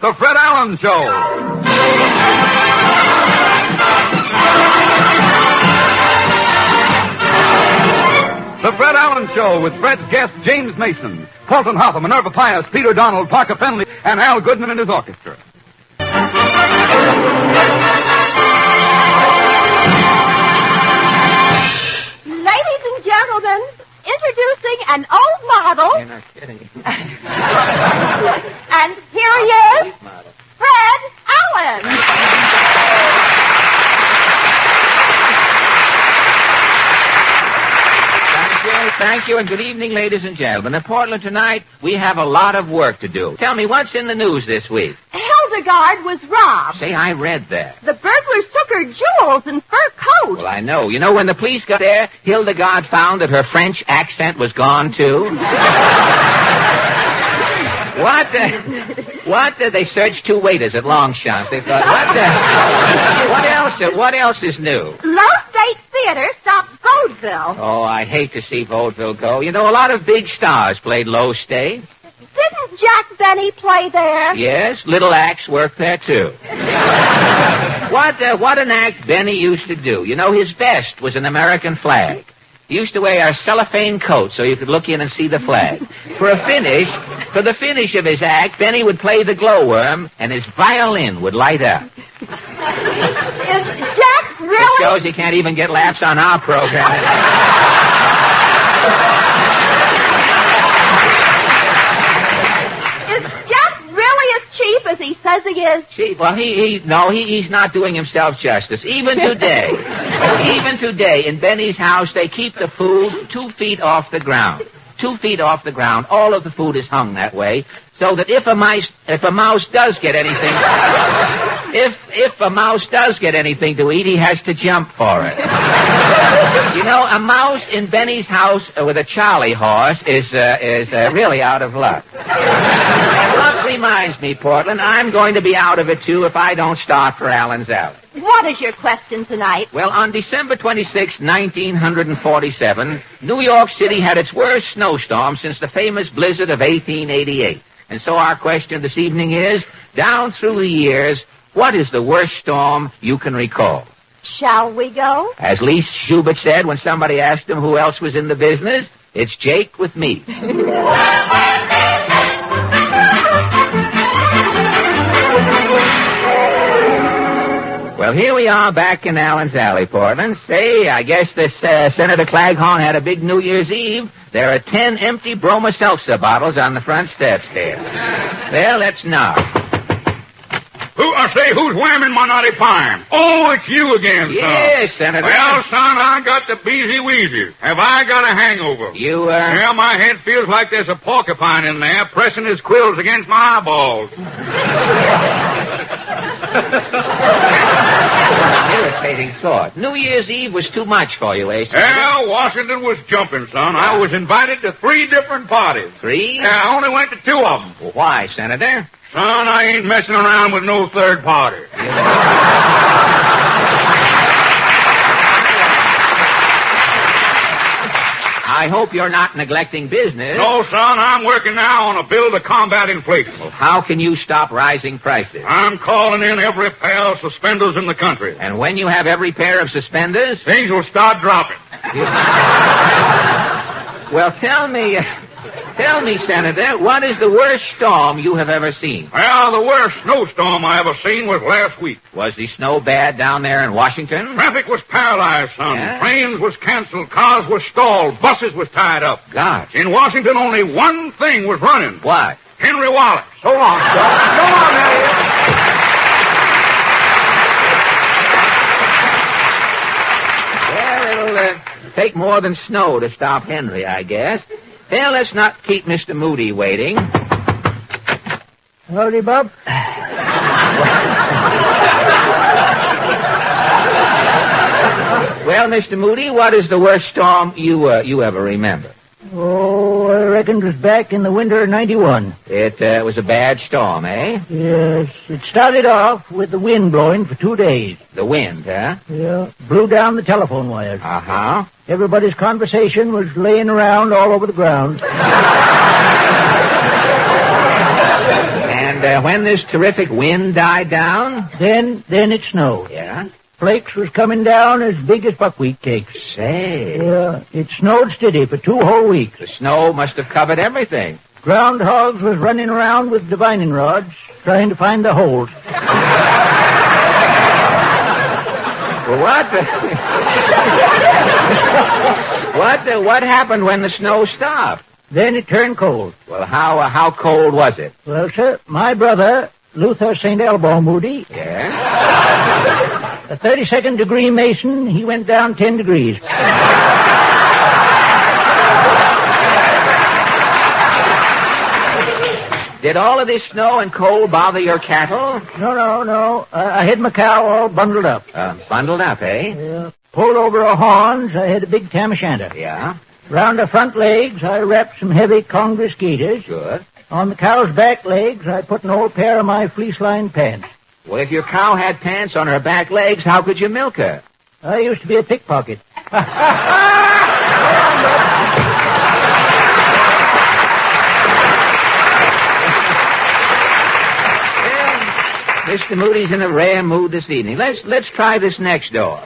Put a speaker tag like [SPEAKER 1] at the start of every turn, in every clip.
[SPEAKER 1] The Fred Allen Show. The Fred Allen Show with Fred's guests James Mason, Fulton Hoffman, Minerva Pius, Peter Donald, Parker Fenley, and Al Goodman and his orchestra.
[SPEAKER 2] Ladies and gentlemen, introducing an old model.
[SPEAKER 3] You're not kidding.
[SPEAKER 2] And here he is, Fred Allen.
[SPEAKER 3] Thank you, and good evening, ladies and gentlemen. In Portland tonight, we have a lot of work to do. Tell me, what's in the news this week?
[SPEAKER 2] Hildegard was robbed.
[SPEAKER 3] Say, I read that.
[SPEAKER 2] The burglars took her jewels and fur coat.
[SPEAKER 3] Well, I know. You know, when the police got there, Hildegard found that her French accent was gone, too. What? They searched 2 waiters at Longchamp. They thought, what else is new?
[SPEAKER 2] Low State Theater stopped vaudeville.
[SPEAKER 3] Oh, I hate to see vaudeville go. You know, a lot of big stars played Low State.
[SPEAKER 2] Didn't Jack Benny play there?
[SPEAKER 3] Yes, Little Axe worked there, too. What an act Benny used to do. You know, his best was an American flag. He used to wear a cellophane coat so you could look in and see the flag. For the finish of his act, Benny would play the glowworm, and his violin would light up.
[SPEAKER 2] Is Jack really...
[SPEAKER 3] It shows he can't even get laughs on our program.
[SPEAKER 2] Is Jack really as cheap as he says he is?
[SPEAKER 3] Cheap? Well, he's not doing himself justice. Even today, in Benny's house, they keep the food 2 feet off the ground. 2 feet off the ground. All of the food is hung that way, so that if a mouse does get anything, if a mouse does get anything to eat, he has to jump for it. You know, a mouse in Benny's house with a Charlie horse is really out of luck. That reminds me, Portland, I'm going to be out of it, too, if I don't start for Allen's Alley.
[SPEAKER 2] What is your question tonight?
[SPEAKER 3] Well, on December 26, 1947, New York City had its worst snowstorm since the famous blizzard of 1888. And so our question this evening is, down through the years, what is the worst storm you can recall?
[SPEAKER 2] Shall we go?
[SPEAKER 3] As Lee Schubert said when somebody asked him who else was in the business, it's Jake with me. Well, here we are back in Allen's Alley, Portland. Say, I guess this Senator Claghorn had a big New Year's Eve. There are 10 empty Broma Seltzer bottles on the front steps there. Well, let's knock.
[SPEAKER 1] Who's whamming my naughty pine? Oh, it's you again, son.
[SPEAKER 3] Yes, Senator.
[SPEAKER 1] Well, son, I got the beezy-weezy. Have I got a hangover? Yeah, my head feels like there's a porcupine in there pressing his quills against my eyeballs.
[SPEAKER 3] Irritating thought. New Year's Eve was too much for you, eh, Senator?
[SPEAKER 1] Yeah, Washington was jumping, son. I was invited to 3 different parties.
[SPEAKER 3] 3?
[SPEAKER 1] Yeah, I only went to 2 of them.
[SPEAKER 3] Well, why, Senator?
[SPEAKER 1] Son, I ain't messing around with no third party.
[SPEAKER 3] I hope you're not neglecting business.
[SPEAKER 1] No, son, I'm working now on a bill to combat inflation.
[SPEAKER 3] Well, how can you stop rising prices?
[SPEAKER 1] I'm calling in every pair of suspenders in the country.
[SPEAKER 3] And when you have every pair of suspenders?
[SPEAKER 1] Things will start dropping.
[SPEAKER 3] Well, tell me, Senator, what is the worst storm you have ever seen?
[SPEAKER 1] Well, the worst snowstorm I ever seen was last week.
[SPEAKER 3] Was the snow bad down there in Washington?
[SPEAKER 1] Traffic was paralyzed, son.
[SPEAKER 3] Yeah?
[SPEAKER 1] Trains was canceled, cars was stalled, buses was tied up.
[SPEAKER 3] Gosh.
[SPEAKER 1] In Washington, only one thing was running.
[SPEAKER 3] What?
[SPEAKER 1] Henry Wallace. So long, son. So long, Elliot.
[SPEAKER 3] Well, it'll take more than snow to stop Henry, I guess. Well, let's not keep Mr. Moody waiting.
[SPEAKER 4] Howdy, Bob.
[SPEAKER 3] Well, Mr. Moody, what is the worst storm you ever remember?
[SPEAKER 4] Oh, I reckon it was back in the winter of 91.
[SPEAKER 3] It was a bad storm, eh?
[SPEAKER 4] Yes, it started off with the wind blowing for 2 days.
[SPEAKER 3] The wind, huh?
[SPEAKER 4] Yeah, blew down the telephone wires.
[SPEAKER 3] Uh-huh.
[SPEAKER 4] Everybody's conversation was laying around all over the ground.
[SPEAKER 3] And when this terrific wind died down?
[SPEAKER 4] Then it snowed.
[SPEAKER 3] Yeah?
[SPEAKER 4] Flakes was coming down as big as buckwheat cakes.
[SPEAKER 3] Say.
[SPEAKER 4] Yeah, it snowed steady for 2 whole weeks.
[SPEAKER 3] The snow must have covered everything.
[SPEAKER 4] Groundhogs was running around with divining rods, trying to find the holes.
[SPEAKER 3] What happened when the snow stopped?
[SPEAKER 4] Then it turned cold.
[SPEAKER 3] Well, how cold was it?
[SPEAKER 4] Well, sir, my brother, Luther St. Elbaugh Moody,
[SPEAKER 3] Yeah?
[SPEAKER 4] a 32nd degree Mason, he went down 10 degrees.
[SPEAKER 3] Did all of this snow and cold bother your cattle?
[SPEAKER 4] No. I had my cow all bundled up.
[SPEAKER 3] Bundled up, eh?
[SPEAKER 4] Yeah. Pulled over her horns, I had a big tam o' shanter.
[SPEAKER 3] Yeah?
[SPEAKER 4] Round her front legs, I wrapped some heavy Congress gaiters.
[SPEAKER 3] Good.
[SPEAKER 4] On the cow's back legs, I put an old pair of my fleece-lined pants.
[SPEAKER 3] Well, if your cow had pants on her back legs, how could you milk her?
[SPEAKER 4] I used to be a pickpocket.
[SPEAKER 3] Mr. Moody's in a rare mood this evening. Let's try this next door.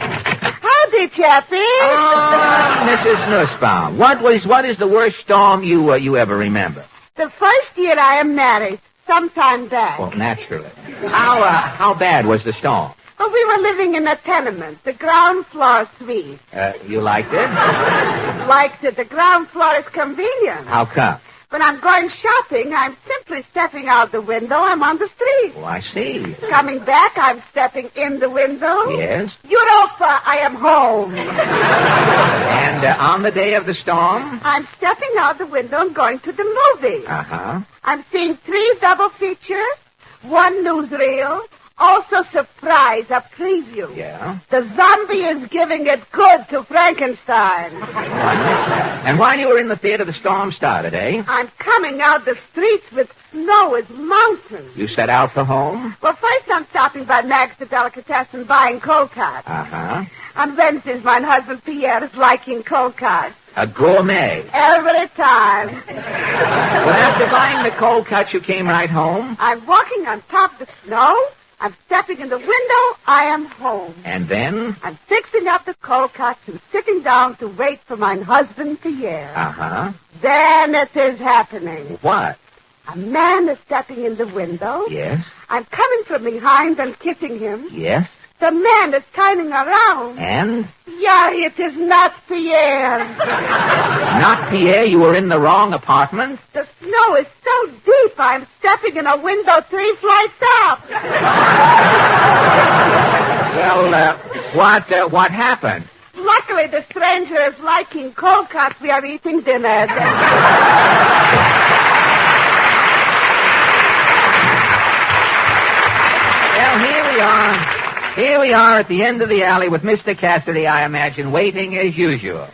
[SPEAKER 2] Howdy, Chappie.
[SPEAKER 3] Oh, Mrs. Nussbaum. What is the worst storm you ever remember?
[SPEAKER 2] The first year I am married, sometime back.
[SPEAKER 3] Well, naturally. How bad was the storm?
[SPEAKER 2] Well, we were living in a tenement, the ground floor suite.
[SPEAKER 3] You liked it?
[SPEAKER 2] Liked it. The ground floor is convenient.
[SPEAKER 3] How come?
[SPEAKER 2] When I'm going shopping, I'm simply stepping out the window. I'm on the street.
[SPEAKER 3] Oh, I see.
[SPEAKER 2] Coming back, I'm stepping in the window.
[SPEAKER 3] Yes?
[SPEAKER 2] Europa, I am home.
[SPEAKER 3] And on the day of the storm?
[SPEAKER 2] I'm stepping out the window and going to the movie.
[SPEAKER 3] Uh-huh.
[SPEAKER 2] I'm seeing 3 double features, 1 newsreel, also surprise, a preview.
[SPEAKER 3] Yeah?
[SPEAKER 2] The zombie is giving it good to Frankenstein.
[SPEAKER 3] And while you were in the theater, the storm started, eh?
[SPEAKER 2] I'm coming out the streets with snow as mountains.
[SPEAKER 3] You set out for home?
[SPEAKER 2] Well, first I'm stopping by Max the Delicatessen buying cold cuts.
[SPEAKER 3] Uh-huh.
[SPEAKER 2] On Wednesdays, my husband Pierre is liking cold cuts.
[SPEAKER 3] A gourmet.
[SPEAKER 2] Every time.
[SPEAKER 3] Well, after buying the cold cuts, you came right home?
[SPEAKER 2] I'm walking on top of the snow. I'm stepping in the window. I am home.
[SPEAKER 3] And then?
[SPEAKER 2] I'm fixing up the cold cuts and sitting down to wait for my husband Pierre.
[SPEAKER 3] Uh-huh.
[SPEAKER 2] Then it is happening.
[SPEAKER 3] What?
[SPEAKER 2] A man is stepping in the window.
[SPEAKER 3] Yes?
[SPEAKER 2] I'm coming from behind and kissing him.
[SPEAKER 3] Yes?
[SPEAKER 2] The man is turning around.
[SPEAKER 3] And?
[SPEAKER 2] Yeah, it is not Pierre.
[SPEAKER 3] Not Pierre? You were in the wrong apartment?
[SPEAKER 2] The snow is so deep, I'm stepping in a window 3 flights up.
[SPEAKER 3] Well, what happened?
[SPEAKER 2] Luckily, the stranger is liking cold cuts. We are eating dinner.
[SPEAKER 3] Well, here we are. Here we are at the end of the alley with Mr. Cassidy, I imagine, waiting as usual.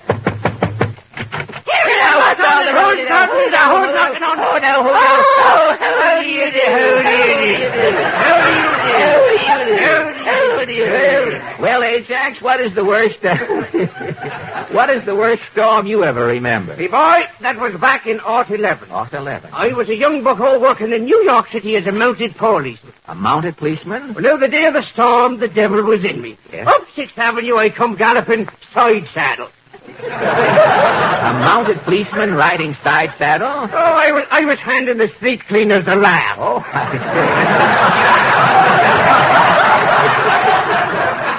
[SPEAKER 3] Well, Ajax, what is the worst storm you ever remember?
[SPEAKER 5] Me boy, that was back in Aught 11.
[SPEAKER 3] Aught 11.
[SPEAKER 5] I was a young bucko working in New York City as a mounted policeman.
[SPEAKER 3] A mounted policeman?
[SPEAKER 5] Well, now, the day of the storm, the devil was in me.
[SPEAKER 3] Yes.
[SPEAKER 5] Up 6th Avenue, I come galloping side saddle.
[SPEAKER 3] A mounted policeman riding side saddle?
[SPEAKER 5] Oh, I was handing the street cleaners a laugh.
[SPEAKER 3] Oh,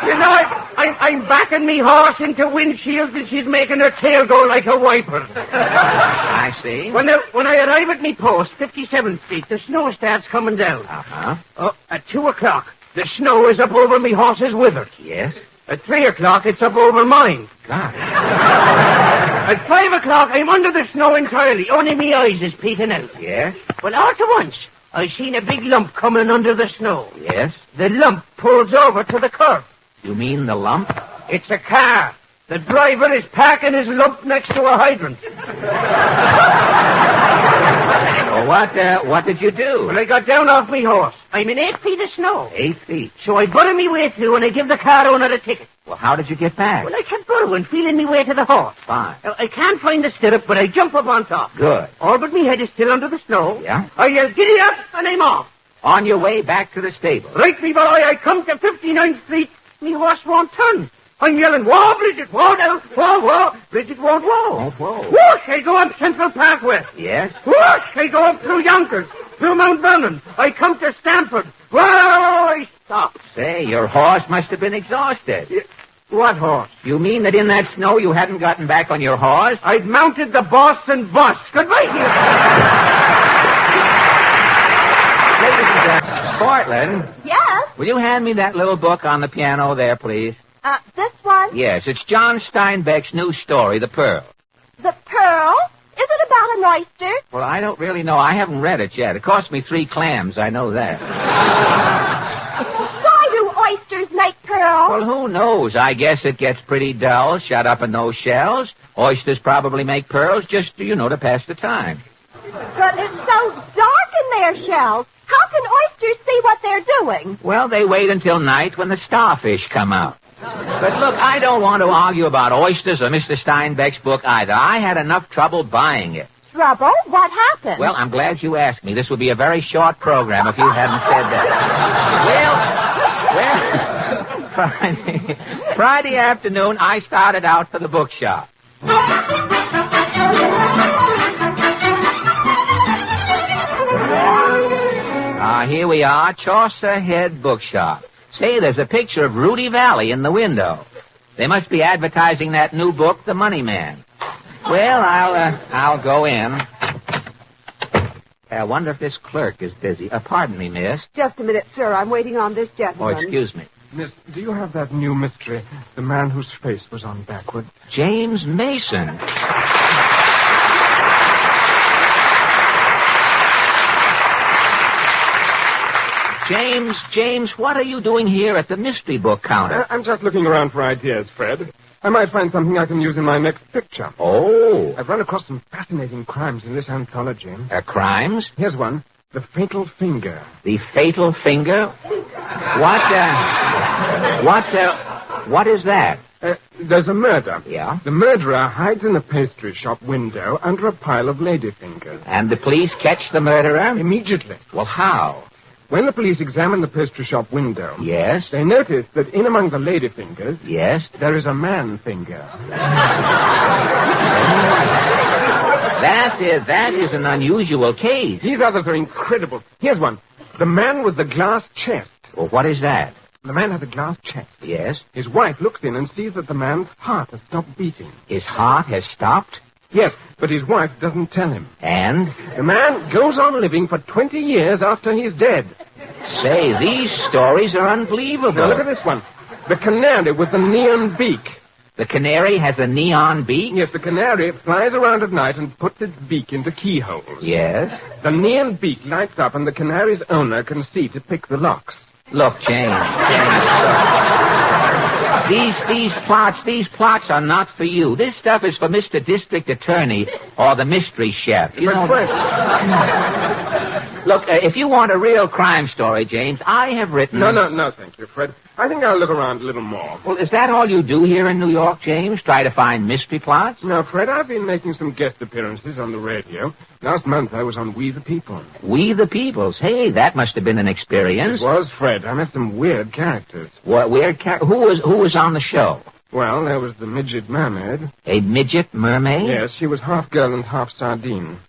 [SPEAKER 5] You know, I'm backing me horse into windshields and she's making her tail go like a wiper.
[SPEAKER 3] I see.
[SPEAKER 5] When I arrive at me post, 57th Street, the snow starts coming down.
[SPEAKER 3] Uh-huh.
[SPEAKER 5] At 2 o'clock, the snow is up over me horse's withers.
[SPEAKER 3] Yes?
[SPEAKER 5] At 3 o'clock, it's up over mine.
[SPEAKER 3] God.
[SPEAKER 5] At 5 o'clock, I'm under the snow entirely. Only me eyes is peeking out.
[SPEAKER 3] Yes?
[SPEAKER 5] Well, all at once, I seen a big lump coming under the snow.
[SPEAKER 3] Yes?
[SPEAKER 5] The lump pulls over to the curb.
[SPEAKER 3] You mean the lump?
[SPEAKER 5] It's a car. The driver is parking his lump next to a hydrant.
[SPEAKER 3] Well, what did you do?
[SPEAKER 5] Well, I got down off me horse. I'm in 8 feet of snow.
[SPEAKER 3] 8 feet.
[SPEAKER 5] So I butter me way through and I give the car owner a ticket.
[SPEAKER 3] Well, how did you get back?
[SPEAKER 5] Well, I kept burrowing, feeling me way to the horse.
[SPEAKER 3] Fine.
[SPEAKER 5] I can't find the stirrup, but I jump up on top.
[SPEAKER 3] Good.
[SPEAKER 5] All but me head is still under the snow.
[SPEAKER 3] Yeah?
[SPEAKER 5] I yell, giddy up, and I'm off.
[SPEAKER 3] On your way back to the stable.
[SPEAKER 5] Right, me boy, I come to 59th Street. Me horse won't turn. I'm yelling, whoa, Bridget, whoa now, whoa, whoa. Bridget won't whoa.
[SPEAKER 3] Won't whoa.
[SPEAKER 5] Whoosh, I go up Central Park West.
[SPEAKER 3] Yes?
[SPEAKER 5] Whoosh, I go up through Yonkers, through Mount Vernon. I come to Stamford. Whoa, I stop.
[SPEAKER 3] Say, your horse must have been exhausted.
[SPEAKER 5] What horse?
[SPEAKER 3] You mean that in that snow you hadn't gotten back on your horse?
[SPEAKER 5] I'd mounted the Boston bus. Goodbye, dear.
[SPEAKER 3] Ladies and gentlemen, Portland,
[SPEAKER 2] Yes?
[SPEAKER 3] will you hand me that little book on the piano there, please?
[SPEAKER 2] This one?
[SPEAKER 3] Yes, it's John Steinbeck's new story, The Pearl.
[SPEAKER 2] The Pearl? Is it about an oyster?
[SPEAKER 3] Well, I don't really know. I haven't read it yet. It cost me 3 clams, I know that.
[SPEAKER 2] Why do oysters make pearls?
[SPEAKER 3] Well, who knows? I guess it gets pretty dull, shut up in those shells. Oysters probably make pearls just, to pass the time.
[SPEAKER 2] But it's so dark in their shells. How can oysters see what they're doing?
[SPEAKER 3] Well, they wait until night when the starfish come out. But look, I don't want to argue about oysters or Mr. Steinbeck's book either. I had enough trouble buying it.
[SPEAKER 2] Trouble? What happened?
[SPEAKER 3] Well, I'm glad you asked me. This would be a very short program if you hadn't said that. Well, Friday afternoon, I started out for the bookshop. Here we are, Chaucer Head Bookshop. Say, there's a picture of Rudy Valley in the window. They must be advertising that new book, The Money Man. Well, I'll go in. I wonder if this clerk is busy. Pardon me, miss.
[SPEAKER 2] Just a minute, sir. I'm waiting on this
[SPEAKER 3] Oh,
[SPEAKER 2] gentleman.
[SPEAKER 3] excuse me.
[SPEAKER 6] Miss, do you have that new mystery, The Man Whose Face Was on Backward?
[SPEAKER 3] James Mason. James, what are you doing here at the mystery book counter?
[SPEAKER 6] I'm just looking around for ideas, Fred. I might find something I can use in my next picture.
[SPEAKER 3] Oh.
[SPEAKER 6] I've run across some fascinating crimes in this anthology.
[SPEAKER 3] Crimes?
[SPEAKER 6] Here's one. The Fatal Finger.
[SPEAKER 3] The Fatal Finger? What is that?
[SPEAKER 6] There's a murder.
[SPEAKER 3] Yeah?
[SPEAKER 6] The murderer hides in a pastry shop window under a pile of ladyfingers.
[SPEAKER 3] And the police catch the murderer?
[SPEAKER 6] Immediately.
[SPEAKER 3] Well, how?
[SPEAKER 6] When the police examine the pastry shop window,
[SPEAKER 3] Yes?
[SPEAKER 6] they notice that in among the ladyfingers,
[SPEAKER 3] Yes?
[SPEAKER 6] there is a man finger.
[SPEAKER 3] That is an unusual case.
[SPEAKER 6] These others are incredible. Here's one. The man with the glass chest.
[SPEAKER 3] Well, what is that?
[SPEAKER 6] The man has a glass chest.
[SPEAKER 3] Yes?
[SPEAKER 6] His wife looks in and sees that the man's heart has stopped beating.
[SPEAKER 3] His heart has stopped?
[SPEAKER 6] Yes, but his wife doesn't tell him.
[SPEAKER 3] And?
[SPEAKER 6] The man goes on living for 20 years after he's dead.
[SPEAKER 3] Say, these stories are unbelievable.
[SPEAKER 6] Now look at this one. The canary with the neon beak.
[SPEAKER 3] The canary has a neon beak?
[SPEAKER 6] Yes, the canary flies around at night and puts its beak into keyholes.
[SPEAKER 3] Yes?
[SPEAKER 6] The neon beak lights up and the canary's owner can see to pick the locks.
[SPEAKER 3] Look, James. These plots are not for you. This stuff is for Mr. District Attorney or the mystery chef. You know. Look, if you want a real crime story, James, I have written...
[SPEAKER 6] No, thank you, Fred. I think I'll look around a little more.
[SPEAKER 3] Well, is that all you do here in New York, James? Try to find mystery plots?
[SPEAKER 6] No, Fred, I've been making some guest appearances on the radio. Last month I was on We the People.
[SPEAKER 3] We the Peoples. Hey, that must have been an experience.
[SPEAKER 6] It was, Fred. I met some weird characters.
[SPEAKER 3] What weird Who was on the show?
[SPEAKER 6] Well, there was the midget mermaid.
[SPEAKER 3] A midget mermaid?
[SPEAKER 6] Yes, she was half girl and half sardine.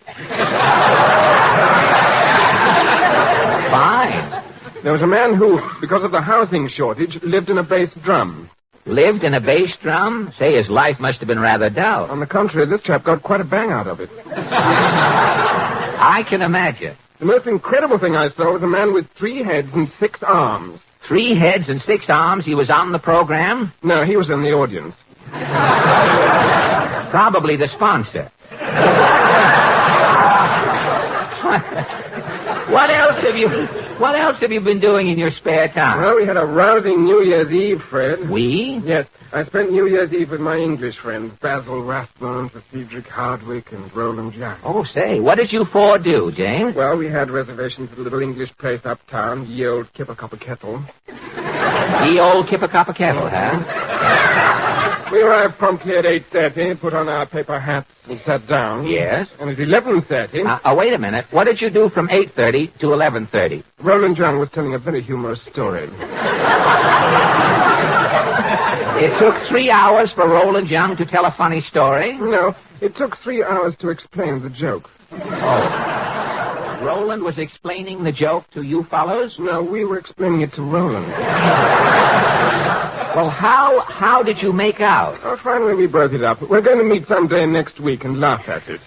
[SPEAKER 3] Fine.
[SPEAKER 6] There was a man who, because of the housing shortage, lived in a bass drum.
[SPEAKER 3] Lived in a bass drum? Say, his life must have been rather dull.
[SPEAKER 6] On the contrary, this chap got quite a bang out of it.
[SPEAKER 3] I can imagine.
[SPEAKER 6] The most incredible thing I saw was a man with 3 heads and 6 arms.
[SPEAKER 3] 3 heads and 6 arms. He was on the program?
[SPEAKER 6] No, he was in the audience.
[SPEAKER 3] Probably the sponsor. What else have you been doing in your spare time?
[SPEAKER 6] Well, we had a rousing New Year's Eve, Fred.
[SPEAKER 3] We?
[SPEAKER 6] Yes. I spent New Year's Eve with my English friends, Basil Rathbone, Sir Cedric Hardwick, and Roland Young.
[SPEAKER 3] Oh, say, what did you four do, James?
[SPEAKER 6] Well, we had reservations at a little English place uptown, ye old Kipper-Copper Kettle.
[SPEAKER 3] The old Kipper-Copper Kettle, huh?
[SPEAKER 6] We arrived promptly at 8:30, put on our paper hats, and sat down.
[SPEAKER 3] Yes?
[SPEAKER 6] And at 11:30...
[SPEAKER 3] wait a minute. What did you do from 8:30 to 11:30?
[SPEAKER 6] Roland Young was telling a very humorous story.
[SPEAKER 3] It took 3 hours for Roland Young to tell a funny story?
[SPEAKER 6] No, it took 3 hours to explain the joke.
[SPEAKER 3] Oh. Roland was explaining the joke to you fellows?
[SPEAKER 6] No, we were explaining it to Roland.
[SPEAKER 3] Well, how did you make out?
[SPEAKER 6] Oh, finally we broke it up. We're going to meet someday next week and laugh at it.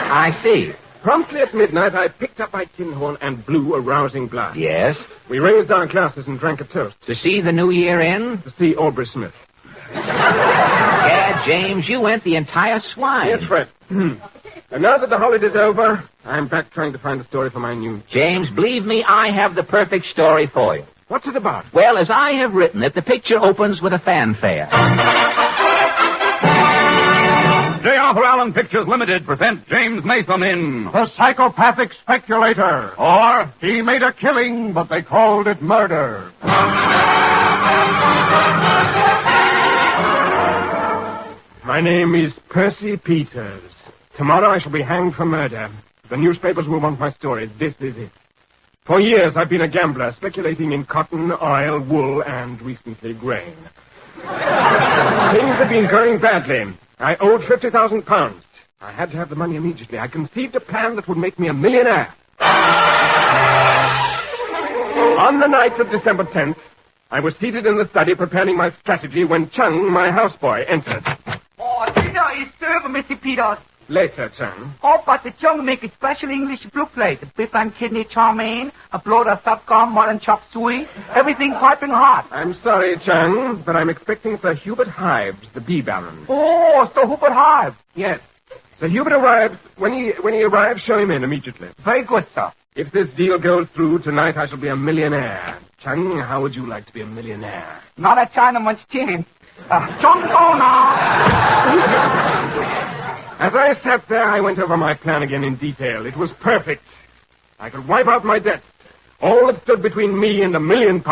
[SPEAKER 3] I see.
[SPEAKER 6] Promptly at midnight, I picked up my tin horn and blew a rousing blast.
[SPEAKER 3] Yes?
[SPEAKER 6] We raised our glasses and drank a toast.
[SPEAKER 3] To see the new year in?
[SPEAKER 6] To see Aubrey Smith.
[SPEAKER 3] Yeah, James, you went the entire swine.
[SPEAKER 6] Yes, Fred. And now that the holiday's over, I'm back trying to find a story for my new...
[SPEAKER 3] James, believe me, I have the perfect story for you.
[SPEAKER 6] What's it about?
[SPEAKER 3] Well, as I have written it, the picture opens with a fanfare.
[SPEAKER 1] J. Arthur Allen Pictures Limited presents James Mason in
[SPEAKER 7] The Psychopathic Speculator.
[SPEAKER 1] Or
[SPEAKER 7] He Made a Killing, but they called it murder.
[SPEAKER 6] My name is Percy Peters. Tomorrow I shall be hanged for murder. The newspapers will want my story. This is it. For years I've been a gambler, speculating in cotton, oil, wool, and recently grain. Things have been going badly. I owed £50,000. I had to have the money immediately. I conceived a plan that would make me a millionaire. On the night of December 10th, I was seated in the study preparing my strategy when Chung, my houseboy, entered.
[SPEAKER 5] Oh, dinner is served, Mr. Peters.
[SPEAKER 6] Later, Chung.
[SPEAKER 5] Oh, but the Chung make a special English blue plate. Beef and kidney chow mein, a bloater of subcom, mutton chop suey, everything piping hot.
[SPEAKER 6] I'm sorry, Chung, but I'm expecting Sir Hubert Hives, the bee baron.
[SPEAKER 5] Oh, Sir Hubert Hive.
[SPEAKER 6] Yes. Sir Hubert arrives. When he arrives, show him in immediately.
[SPEAKER 5] Very good, sir.
[SPEAKER 6] If this deal goes through, tonight I shall be a millionaire. Chung, how would you like to be a millionaire?
[SPEAKER 5] Not a Chinaman's chin. Chung, go now.
[SPEAKER 6] As I sat there, I went over my plan again in detail. It was perfect. I could wipe out my debts. All that stood between me and £1 million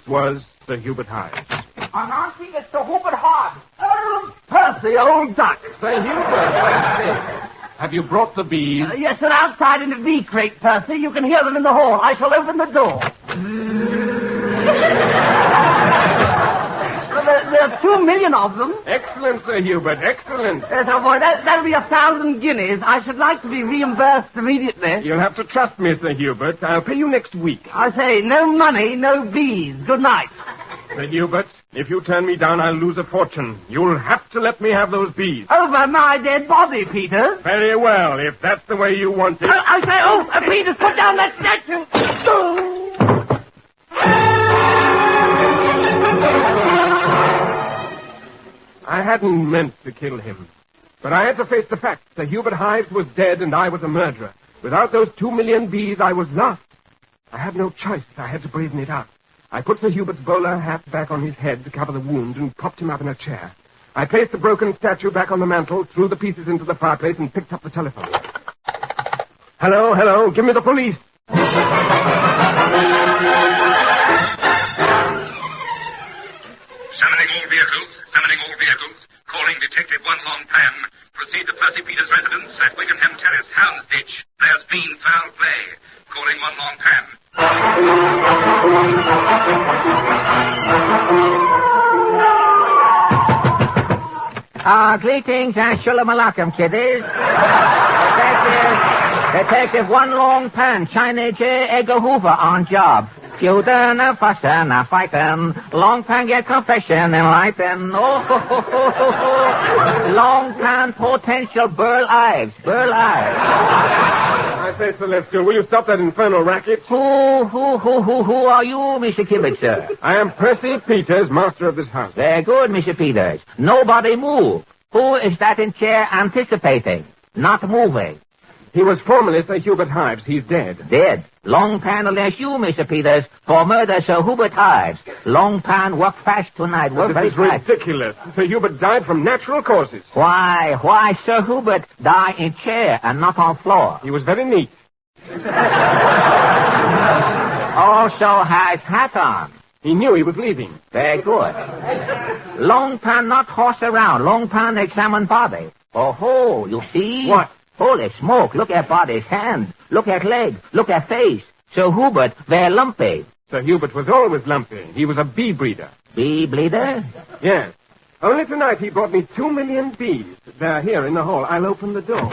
[SPEAKER 6] was Sir Hubert Hives.
[SPEAKER 5] And I think it's Sir Hubert Hive. Percy, old duck.
[SPEAKER 6] Sir Hubert, have you brought the bees?
[SPEAKER 5] Yes, they're outside in the bee crate, Percy. You can hear them in the hall. I shall open the door. There are 2 million of them.
[SPEAKER 6] Excellent, Sir Hubert, excellent.
[SPEAKER 5] Yes, oh boy, that'll be 1,000 guineas. I should like to be reimbursed immediately.
[SPEAKER 6] You'll have to trust me, Sir Hubert. I'll pay you next week.
[SPEAKER 5] I say, no money, no bees. Good night.
[SPEAKER 6] Sir Hubert, if you turn me down, I'll lose a fortune. You'll have to let me have those bees.
[SPEAKER 5] Over my dead body, Peters.
[SPEAKER 6] Very well, if that's the way you want it.
[SPEAKER 5] I say, Peters, put down that statue.
[SPEAKER 6] I hadn't meant to kill him. But I had to face the fact. Sir Hubert Hives was dead and I was a murderer. Without those 2 million bees, I was lost. I had no choice. I had to brazen it out. I put Sir Hubert's bowler hat back on his head to cover the wound and propped him up in a chair. I placed the broken statue back on the mantel, threw the pieces into the fireplace, and picked up the telephone. Hello, give me the police.
[SPEAKER 1] Summoning all vehicles. Calling Detective One Long Pan. Proceed to Percy Peters' residence at Wickenham Terrace, Houndsditch. There's been foul play. Calling One Long Pan.
[SPEAKER 3] Greetings and shalom alaikum, kiddies. Detective One Long Pan, China J. Edgar Hoover on job. Feudin' and fussin' and fightin'. Long Pan get confession enlighten. Oh, ho, ho, ho, ho, ho. Long Pan potential Burl Ives.
[SPEAKER 6] I say, Celestial, will you stop that infernal racket?
[SPEAKER 3] Who are you, Mr. Kibbitz, sir?
[SPEAKER 6] I am Percy Peters, master of this house.
[SPEAKER 3] Very good, Mr. Peters. Nobody move. Who is that in chair anticipating? not moving.
[SPEAKER 6] He was formerly Sir Hubert Hives. He's dead.
[SPEAKER 3] Dead. Long Pan arrest you, Mr. Peters, for murder Sir Hubert Hives. Long Pan work fast tonight. Work very
[SPEAKER 6] This is
[SPEAKER 3] fast.
[SPEAKER 6] ridiculous. Sir Hubert died from natural causes.
[SPEAKER 3] Why Sir Hubert die in chair and not on floor?
[SPEAKER 6] He was very neat.
[SPEAKER 3] Also has hat on.
[SPEAKER 6] He knew he was leaving.
[SPEAKER 3] Very good. Long Pan not horse around. Long Pan examine body. Oh, you see?
[SPEAKER 6] What?
[SPEAKER 3] Holy smoke. Look at body's hand. Look at leg. Look at face. Sir Hubert, very lumpy.
[SPEAKER 6] Sir Hubert was always lumpy. He was a bee breeder.
[SPEAKER 3] Bee bleeder?
[SPEAKER 6] Yes. Only tonight he brought me 2 million bees. They're here in the hall. I'll open the door.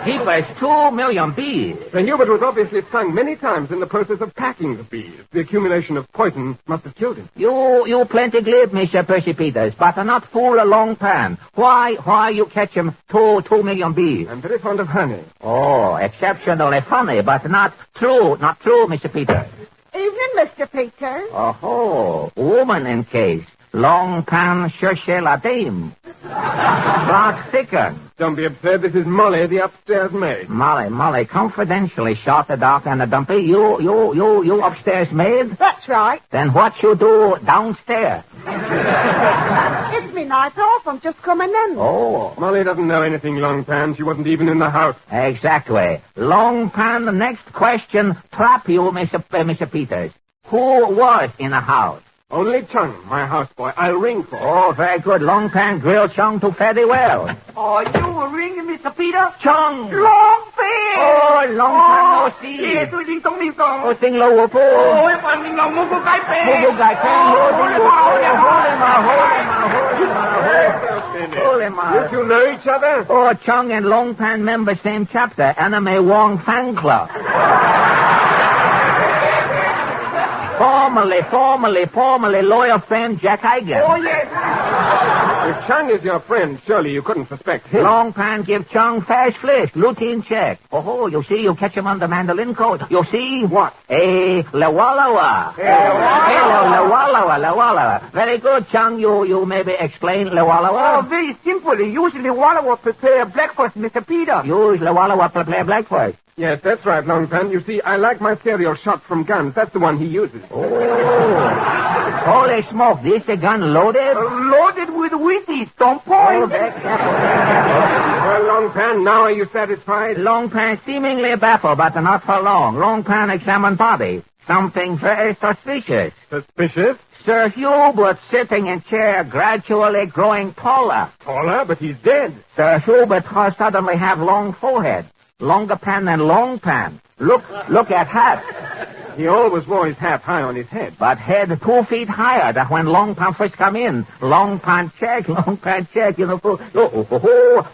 [SPEAKER 3] Keepers 2 million bees.
[SPEAKER 6] Sir Hubert was obviously stung many times in the process of packing the bees. The accumulation of poison must have killed him.
[SPEAKER 3] You plenty glib, Mr. Percy Peters, but not fool a Long Pan. Why you catch him 2 million bees?
[SPEAKER 6] I'm very fond of honey.
[SPEAKER 3] Oh, exceptionally funny, but not true, Mr. Peters.
[SPEAKER 2] Evening, Mr. Peters.
[SPEAKER 3] Oh, woman in case. Long Pan cherchez la dame. Plot thicken.
[SPEAKER 6] Don't be absurd. This is Molly, the upstairs maid.
[SPEAKER 3] Molly, confidentially shot the doctor and the dumpy. You upstairs maid?
[SPEAKER 2] That's right.
[SPEAKER 3] Then what you do downstairs?
[SPEAKER 2] It's me night off. I'm just coming in.
[SPEAKER 3] Oh,
[SPEAKER 6] Molly doesn't know anything, Long Pan. She wasn't even in the house.
[SPEAKER 3] exactly. Long Pan, the next question trap you, Mr. Peters. Who was in the house?
[SPEAKER 6] Only Chung, my houseboy. I'll ring for her.
[SPEAKER 3] Oh, very good. Long Pan grilled Chung to fairly well.
[SPEAKER 5] Oh, you were ringing, Mr. Peter?
[SPEAKER 3] Chung!
[SPEAKER 5] Long Pan!
[SPEAKER 3] Oh, Long Pan no see.
[SPEAKER 5] 最近懂你講。
[SPEAKER 3] Oh, sing low whoop.
[SPEAKER 5] 我一份面流冇個雞餅。
[SPEAKER 3] Hold him.
[SPEAKER 6] You two know each other?
[SPEAKER 3] Oh, Chung and Long Pan member same chapter, Anime Wong fan club. Formerly loyal friend Jack Eigen.
[SPEAKER 5] Oh, yes.
[SPEAKER 6] If Chung is your friend, surely you couldn't suspect him.
[SPEAKER 3] Long Pan give Chung fast flish, routine check. Oh, you see, you catch him on the mandolin coat. You see?
[SPEAKER 6] What?
[SPEAKER 3] Lewalawa. Lewalawa. Very good, Chung. You maybe explain
[SPEAKER 5] Oh,
[SPEAKER 3] Lewalawa?
[SPEAKER 5] very simply. Usually Waller will prepare breakfast, Mr. Peter.
[SPEAKER 3] Use Lewalawa to play blackface.
[SPEAKER 6] Yes, that's right, Long Pan. You see, I like my stereo shot from guns. That's the one he uses.
[SPEAKER 3] Holy smoke, this the gun loaded?
[SPEAKER 5] Loaded with Wheaties, don't
[SPEAKER 3] Oh,
[SPEAKER 5] point.
[SPEAKER 6] Well, Long Pan, now are you satisfied?
[SPEAKER 3] Long Pan seemingly baffled, but not for long. Long Pan examined body. Something very suspicious.
[SPEAKER 6] Suspicious?
[SPEAKER 3] Sir Hubert sitting in chair, gradually growing taller.
[SPEAKER 6] Taller, but he's dead.
[SPEAKER 3] Sir Hubert suddenly have long forehead. Longer pan than Long Pan. Look at hat.
[SPEAKER 6] He always wore his hat high on his head.
[SPEAKER 3] But head 2 feet higher than when Long Pan first come in. Long Pan check, you know.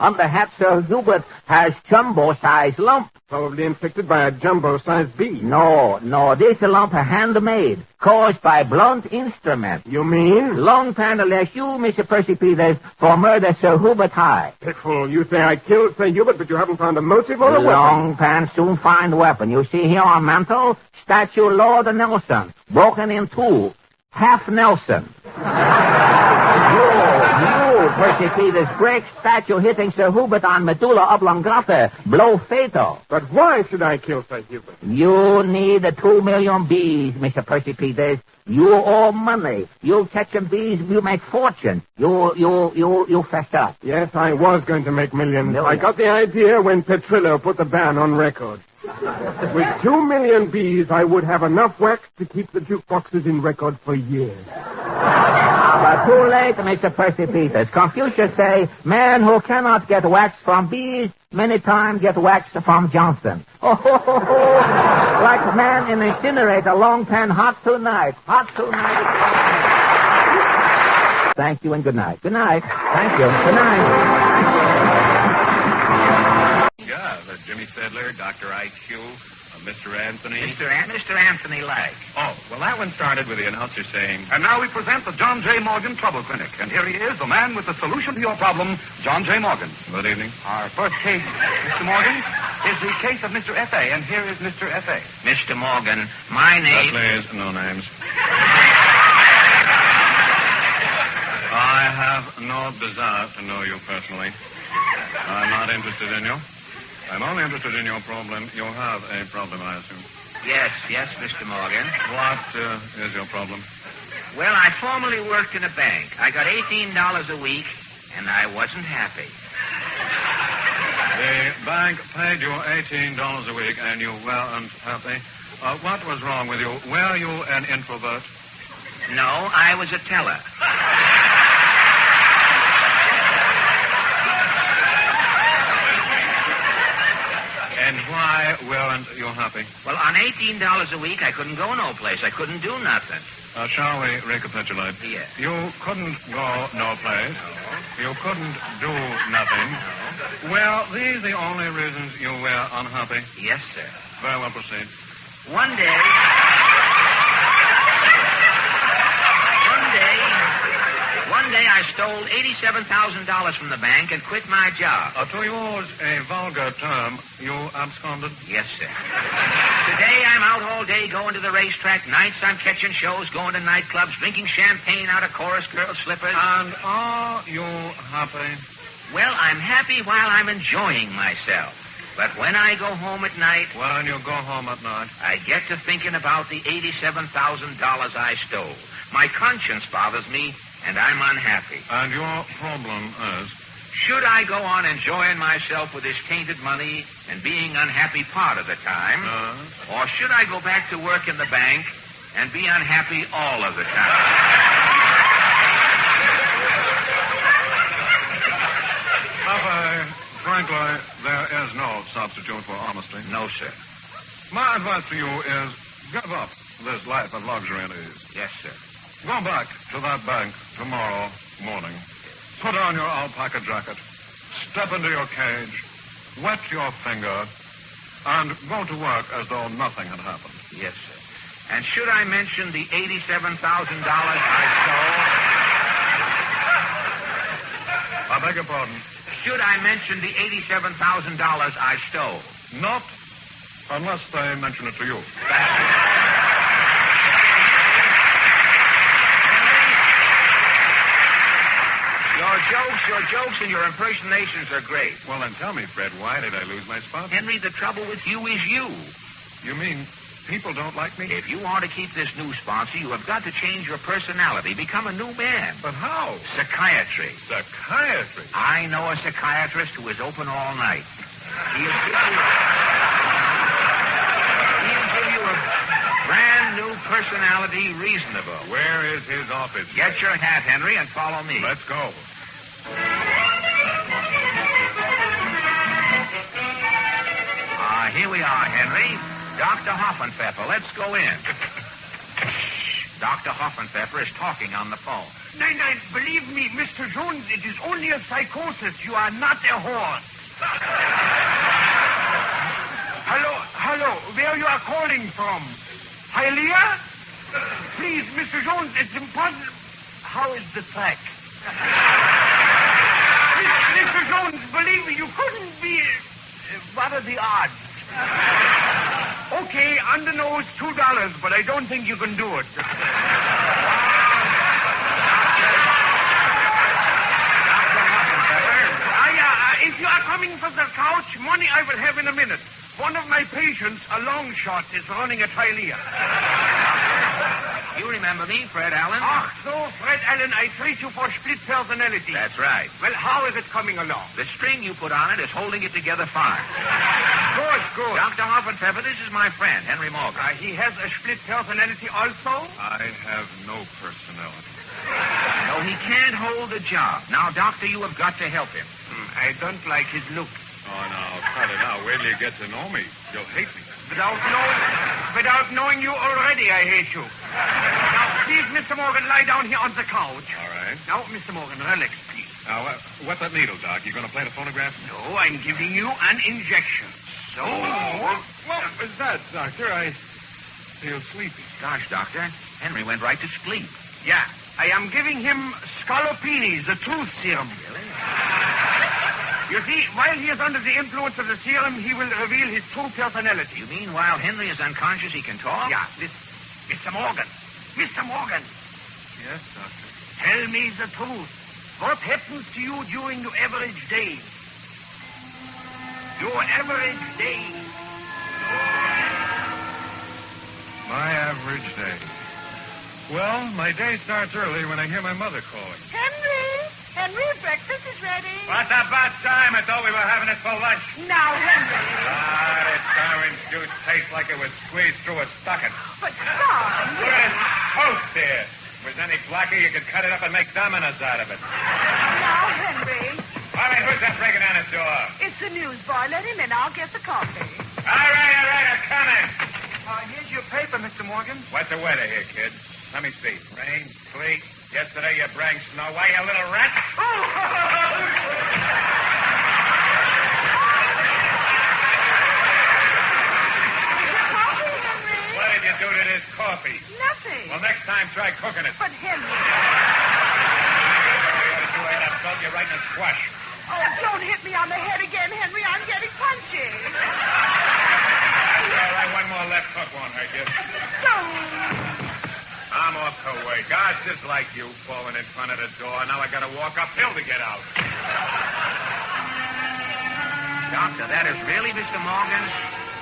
[SPEAKER 3] On the hat, Sir Hubert has jumbo-sized lump.
[SPEAKER 6] Probably infected by a jumbo-sized bee.
[SPEAKER 3] No, this lump handmade, caused by blunt instrument.
[SPEAKER 6] You mean?
[SPEAKER 3] Long Pan arrest you, Mr. Percy Peters, for murder Sir Hubert High.
[SPEAKER 6] Pickful, you say I killed Sir Hubert, but you haven't found a motive or a weapon.
[SPEAKER 3] Long Pan soon find weapon. You see here on mantle, statue Lord Nelson, broken in 2. Half Nelson. You, Percy Peters, break statue hitting Sir Hubert on medulla oblongata, blow fatal.
[SPEAKER 6] But why should I kill Sir Hubert?
[SPEAKER 3] You need 2 million bees, Mr. Percy Peters. You owe money. You catch them bees, you make fortune. You fessed up.
[SPEAKER 6] Yes, I was going to make millions.
[SPEAKER 3] Millions.
[SPEAKER 6] I got the idea when Petrillo put the ban on record. With 2 million bees, I would have enough wax to keep the jukeboxes in record for years.
[SPEAKER 3] But too late, Mr. Percy Peters. Confucius say, man who cannot get wax from bees, many times get wax from Johnson. Like man in incinerator, Long Pan, hot tonight. Thank you and good night. Good night. Thank you. Good night.
[SPEAKER 8] Yeah, the Jimmy Sedler, Dr. IQ, Mr. Anthony.
[SPEAKER 3] Mr. Anthony Lake.
[SPEAKER 8] Oh, well, that one started with the announcer saying,
[SPEAKER 1] And now we present the John J. Morgan Trouble Clinic. And here he is, the man with the solution to your problem, John J. Morgan.
[SPEAKER 8] good evening.
[SPEAKER 1] Our first case, Mr. Morgan.
[SPEAKER 8] is the case of Mr. F.A., and here is Mr. F.A.
[SPEAKER 3] Mr. Morgan, my name...
[SPEAKER 8] Please, no names. I have no desire to know you personally. I'm not interested in you. I'm only interested in your problem. You have a problem, I assume.
[SPEAKER 3] Yes, Mr. Morgan.
[SPEAKER 8] What is your problem?
[SPEAKER 3] Well, I formerly worked in a bank. I got $18 a week, and I wasn't happy.
[SPEAKER 8] The bank paid you $18 a week, and you weren't happy. What was wrong with you? Were you an introvert?
[SPEAKER 3] No, I was a teller.
[SPEAKER 8] And why weren't you happy?
[SPEAKER 3] Well, on $18 a week, I couldn't go no place. I couldn't do nothing.
[SPEAKER 8] Shall we recapitulate?
[SPEAKER 3] Yes.
[SPEAKER 8] You couldn't go no place. No. You couldn't do nothing. No. Well, these are the only reasons you were unhappy.
[SPEAKER 3] Yes, sir.
[SPEAKER 8] Very well, proceed.
[SPEAKER 3] One day I stole $87,000 from the bank and quit my job.
[SPEAKER 8] To use a vulgar term, you absconded?
[SPEAKER 3] Yes, sir. Today I'm out all day going to the racetrack. Nights I'm catching shows, going to nightclubs, drinking champagne out of chorus girls' slippers.
[SPEAKER 8] And are you happy?
[SPEAKER 3] Well, I'm happy while I'm enjoying myself. But when I go home at night...
[SPEAKER 8] When you go home at night?
[SPEAKER 3] I get to thinking about the $87,000 I stole. My conscience bothers me, and I'm unhappy.
[SPEAKER 8] And your problem is?
[SPEAKER 3] Should I go on enjoying myself with this tainted money and being unhappy part of the time? Or should I go back to work in the bank and be unhappy all of the time?
[SPEAKER 8] Frankly, there is no substitute for honesty.
[SPEAKER 3] No, sir.
[SPEAKER 8] My advice to you is give up this life of luxury and ease.
[SPEAKER 3] Yes, sir.
[SPEAKER 8] Go back to that bank tomorrow morning. Put on your alpaca jacket. Step into your cage. Wet your finger. And go to work as though nothing had happened.
[SPEAKER 3] Yes, sir. And should I mention the $87,000 I stole?
[SPEAKER 8] I beg your pardon?
[SPEAKER 3] Should I mention the $87,000 I stole?
[SPEAKER 8] Not unless they mention it to you.
[SPEAKER 3] Your jokes and your impersonations are great.
[SPEAKER 8] Well, then tell me, Fred, why did I lose my spot?
[SPEAKER 3] Henry, the trouble with you is you.
[SPEAKER 8] You mean people don't like me?
[SPEAKER 3] If you want to keep this new sponsor, you have got to change your personality, become a new man.
[SPEAKER 8] But how?
[SPEAKER 3] Psychiatry.
[SPEAKER 8] Psychiatry?
[SPEAKER 3] I know a psychiatrist who is open all night. He'll give you a brand new personality, reasonable.
[SPEAKER 8] Where is his office?
[SPEAKER 3] Get your hat, Henry, and follow me.
[SPEAKER 8] Let's go.
[SPEAKER 3] Here we are, Henry. Dr. Hoffenpfeffer, let's go in. Dr. Hoffenpfeffer is talking on the phone.
[SPEAKER 5] No, believe me, Mr. Jones, it is only a psychosis. You are not a horse. Hello, where you are calling from? Hialeah? Please, Mr. Jones, it's impossible. How is the track? Mr. Jones, believe me, you couldn't be... what are the odds? Okay, on the nose, $2, but I don't think you can do it. If you are coming for the couch, money I will have in a minute. One of my patients, a long shot, is running at Hialeah.
[SPEAKER 3] You remember me, Fred Allen?
[SPEAKER 5] So, Fred Allen, I treat you for split personality.
[SPEAKER 3] That's right.
[SPEAKER 5] Well, how is it coming along?
[SPEAKER 3] The string you put on it is holding it together fine.
[SPEAKER 5] Good.
[SPEAKER 3] Dr. Hoffenpfeffer, this is my friend, Henry Morgan.
[SPEAKER 5] He has a split personality also?
[SPEAKER 8] I have no personality.
[SPEAKER 3] No, he can't hold a job. Now, Doctor, you have got to help him.
[SPEAKER 5] I don't like his looks.
[SPEAKER 8] Oh, now, cut it out. Wait till you get to know me. You'll hate me.
[SPEAKER 5] Without knowing you already, I hate you. Now, please, Mr. Morgan, lie down here on the couch.
[SPEAKER 8] All right.
[SPEAKER 5] Now, Mr. Morgan, relax, please.
[SPEAKER 8] Now, what's that needle, Doc? You going to play the phonograph?
[SPEAKER 5] No, I'm giving you an injection. So...
[SPEAKER 8] What was that, Doctor? I feel sleepy.
[SPEAKER 3] Gosh, Doctor, Henry went right to sleep.
[SPEAKER 5] Yeah, I am giving him Scalopini, the truth serum.
[SPEAKER 3] Really?
[SPEAKER 5] You see, while he is under the influence of the serum, he will reveal his true personality.
[SPEAKER 9] You mean while Henry is unconscious, he can talk?
[SPEAKER 5] Yeah, Mr. Morgan. Mr. Morgan.
[SPEAKER 8] Yes, Doctor.
[SPEAKER 5] Tell me the truth. What happens to you during your average day? Your average day.
[SPEAKER 8] My average day. Well, my day starts early when I hear my mother calling.
[SPEAKER 2] Henry, breakfast is ready.
[SPEAKER 1] What's about time? I thought we were having it for lunch.
[SPEAKER 2] Now, Henry.
[SPEAKER 1] This orange juice tastes like it was squeezed through a stocking.
[SPEAKER 2] But, Tom.
[SPEAKER 1] Look at this toast here. If it was any blacker, you could cut it up and make dominoes out of it.
[SPEAKER 2] Now, Henry.
[SPEAKER 1] All right, who's that breaking down his door?
[SPEAKER 2] It's the newsboy. Let him in. I'll get the coffee.
[SPEAKER 1] All right, I'm coming.
[SPEAKER 5] Here's your paper, Mr. Morgan.
[SPEAKER 1] What's the weather here, kid? Let me see. Rain, sleet. Yesterday you brought snow. Why, you little rat?
[SPEAKER 2] Coffee, Henry.
[SPEAKER 1] What did you do to this coffee?
[SPEAKER 2] Nothing.
[SPEAKER 1] Well, next time try cooking it.
[SPEAKER 2] But, Henry.
[SPEAKER 1] What did you add? I've felt you right in the squash.
[SPEAKER 2] Oh, don't hit me on the head again, Henry. I'm getting punchy.
[SPEAKER 1] All right, one more left hook won't hurt you. I'm off to work. God's just like you, falling in front of the door. Now I gotta walk uphill to get out.
[SPEAKER 9] Doctor, that is really Mr. Morgan's...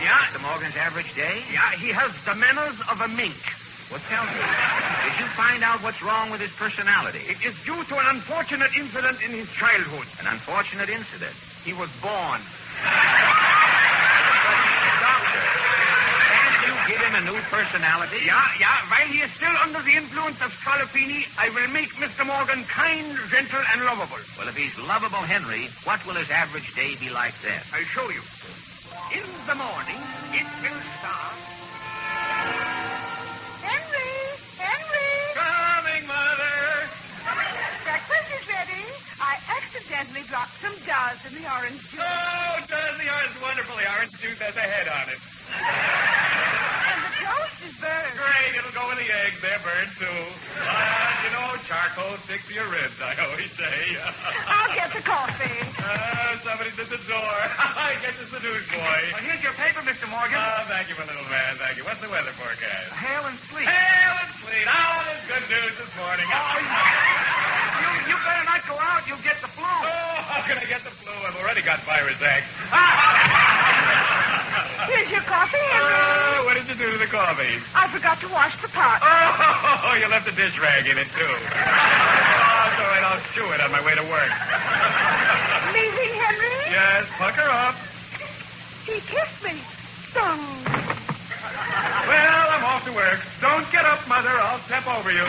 [SPEAKER 5] Yeah?
[SPEAKER 9] Mr. Morgan's average day?
[SPEAKER 5] Yeah, he has the manners of a mink.
[SPEAKER 9] Well, tell me, did you find out what's wrong with his personality?
[SPEAKER 5] It is due to an unfortunate incident in his childhood.
[SPEAKER 9] An unfortunate incident.
[SPEAKER 5] He was born.
[SPEAKER 9] Doctor, can't you give him a new personality?
[SPEAKER 5] Yeah. While he is still under the influence of Scalapini, I will make Mr. Morgan kind, gentle, and lovable.
[SPEAKER 9] Well, if he's lovable Henry, what will his average day be like then?
[SPEAKER 5] I'll show you. In the morning, it will start.
[SPEAKER 2] Henry.
[SPEAKER 1] Coming, Mother.
[SPEAKER 2] Breakfast is ready. I accidentally dropped some Daz in the orange juice.
[SPEAKER 1] Oh, does the orange wonderful. The orange juice has a head on it.
[SPEAKER 2] And the toast is burned.
[SPEAKER 1] Great, it'll go in the eggs. They're burned, too. Charcoal sticks to your ribs, I always say.
[SPEAKER 2] I'll get the coffee.
[SPEAKER 1] Somebody's at the door. I guess it's the newsboy.
[SPEAKER 5] Here's your paper, Mr. Morgan.
[SPEAKER 1] Thank you, my little man. Thank you. What's the weather forecast?
[SPEAKER 5] Hail and sleet.
[SPEAKER 1] Hail and sleet. Oh, there's good news this morning.
[SPEAKER 5] You better not go out. You'll get the flu.
[SPEAKER 1] Oh, how can I get the flu? I've already got virus X.
[SPEAKER 2] Here's your coffee, Henry.
[SPEAKER 1] What did you do to the coffee?
[SPEAKER 2] I forgot to wash the pot.
[SPEAKER 1] Oh, you left a dish rag in it, too. Oh, it's all right. I'll chew it on my way to work.
[SPEAKER 2] Leaving, Henry?
[SPEAKER 1] Yes, pucker up.
[SPEAKER 2] He kissed me. Dong.
[SPEAKER 1] Well, I'm off to work. Don't get up, Mother. I'll step over you.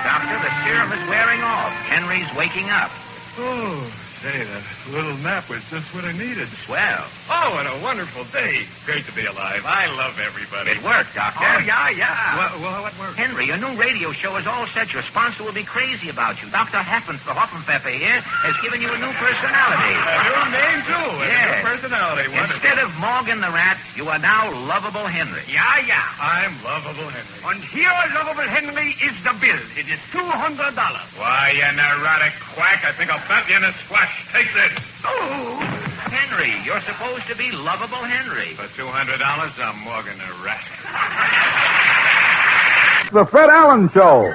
[SPEAKER 9] Doctor, the serum is wearing off. Henry's waking up.
[SPEAKER 8] Oh, say, that little nap was just what I needed.
[SPEAKER 9] Swell.
[SPEAKER 1] Oh, what a wonderful day. Great to be alive. I love everybody.
[SPEAKER 9] It worked, Doctor.
[SPEAKER 5] Oh, yeah.
[SPEAKER 8] What worked?
[SPEAKER 9] Henry, your new radio show is all set. Your sponsor will be crazy about you. Dr. Hoffenpfeffer here has given you a new personality.
[SPEAKER 1] A new name, too. And
[SPEAKER 9] Yeah.
[SPEAKER 1] a new personality. Wonderful.
[SPEAKER 9] Instead of Morgan the Rat, you are now Lovable Henry.
[SPEAKER 5] Yeah.
[SPEAKER 1] I'm lovable Henry.
[SPEAKER 5] And here, lovable Henry, is the bill. It is $200.
[SPEAKER 1] Why, you neurotic quack. I think I'll bump you in the squash. Take this.
[SPEAKER 5] Oh!
[SPEAKER 9] Henry, you're supposed to be Lovable Henry.
[SPEAKER 1] For $200, I'm Morgan the Rat.
[SPEAKER 7] The Fred Allen Show.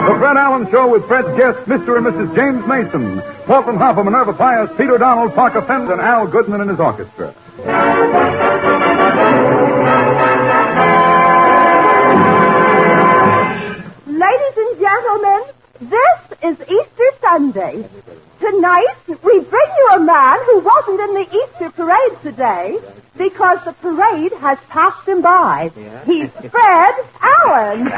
[SPEAKER 7] The Fred Allen Show with Fred's guests, Mr. and Mrs. James Mason, Walton Hopper, Minerva Pius, Peter Donald, Parker Fenton, and Al Goodman and his orchestra.
[SPEAKER 2] Ladies and gentlemen, this is Easter Sunday. Tonight, we bring you a man who wasn't in the Easter parade today because the parade has passed him by. He's Fred Allen.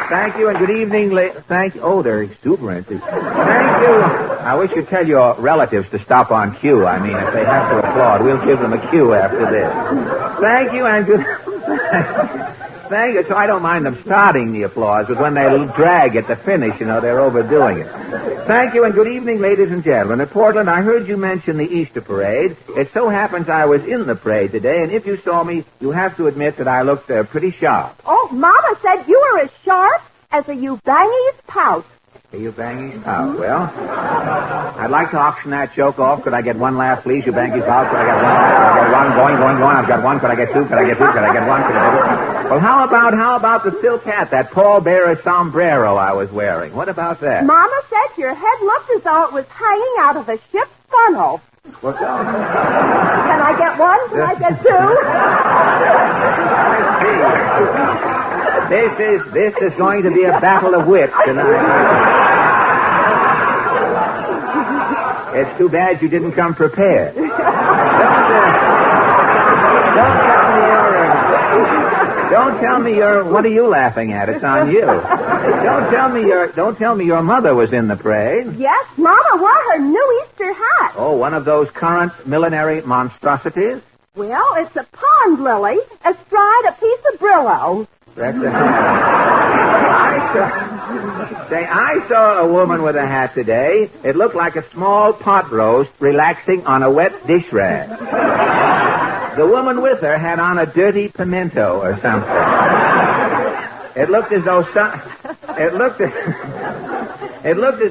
[SPEAKER 3] Thank you and good evening. Thank you. Oh, they're exuberant. Thank you. I wish you'd tell your relatives to stop on cue. I mean, if they have to applaud, we'll give them a cue after this. Thank you and good... thank you. So I don't mind them starting the applause, but when they drag at the finish, they're overdoing it. Thank you, and good evening, ladies and gentlemen. At Portland, I heard you mention the Easter parade. It so happens I was in the parade today, and if you saw me, you have to admit that I looked pretty sharp.
[SPEAKER 2] Oh, Mama said you were as sharp as a Eubangi's pout.
[SPEAKER 3] A Eubangi's pout. Well, I'd like to auction that joke off. Could I get one laugh, please? Eubangi's pout. Could I get one laugh? Could I get one? Going. I've got one. Could I get two? Could I get two? Could I get one? Could I get two? Well, how about the silk hat, that Paul Bearer sombrero I was wearing? What about that?
[SPEAKER 2] Mama said your head looked as though it was hanging out of a ship's funnel.
[SPEAKER 3] What's that?
[SPEAKER 2] Can I get one? Can I get
[SPEAKER 3] two? This is going to be a battle of wits tonight. It's too bad you didn't come prepared. Don't tell me you're. What are you laughing at? It's on you. Don't tell me your mother was in the parade.
[SPEAKER 2] Yes, Mama wore her new Easter hat.
[SPEAKER 3] Oh, one of those current millinery monstrosities?
[SPEAKER 2] Well, it's a pond lily astride a piece of Brillo.
[SPEAKER 3] That's a hat. I saw a woman with a hat today. It looked like a small pot roast relaxing on a wet dish rag. The woman with her had on a dirty pimento or something. It looked as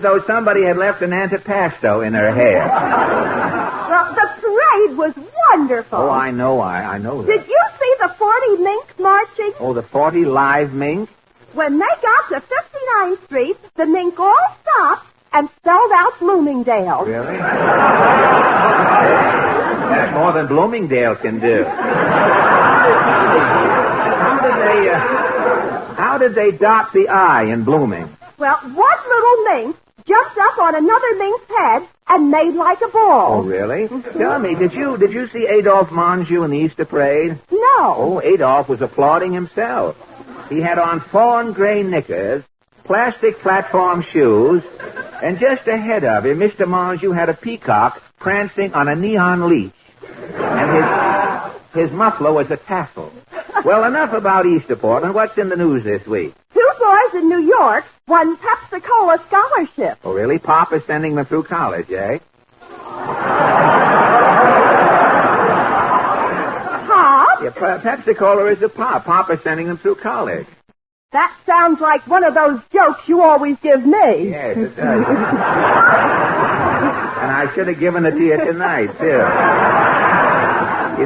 [SPEAKER 3] though somebody had left an antipasto in her hair.
[SPEAKER 2] Well, the parade was wonderful.
[SPEAKER 3] Oh, I know that.
[SPEAKER 2] Did you see the 40 minks marching?
[SPEAKER 3] Oh, the 40 live mink?
[SPEAKER 2] When they got to 59th Street, the mink all stopped and spelled out Bloomingdale.
[SPEAKER 3] Really? That's more than Bloomingdale can do. How did they dot the I in blooming?
[SPEAKER 2] Well, one little mink jumped up on another mink's head and made like a ball.
[SPEAKER 3] Oh, really? Tell me, did you see Adolphe Monjou in the Easter parade?
[SPEAKER 2] No.
[SPEAKER 3] Oh, Adolphe was applauding himself. He had on fawn gray knickers, plastic platform shoes, and just ahead of him, Mr. Monjou had a peacock prancing on a neon leash. And his muffler was a tassel. Well, enough about Easter, Portland. What's in the news this week?
[SPEAKER 2] 2 boys in New York won Pepsi-Cola scholarships.
[SPEAKER 3] Oh, really? Pop is sending them through college, eh?
[SPEAKER 2] Pop?
[SPEAKER 3] Yeah, Pepsi-Cola is a pop. Pop is sending them through college.
[SPEAKER 2] That sounds like one of those jokes you always give me.
[SPEAKER 3] Yes, it does. And I should have given it to you tonight, too.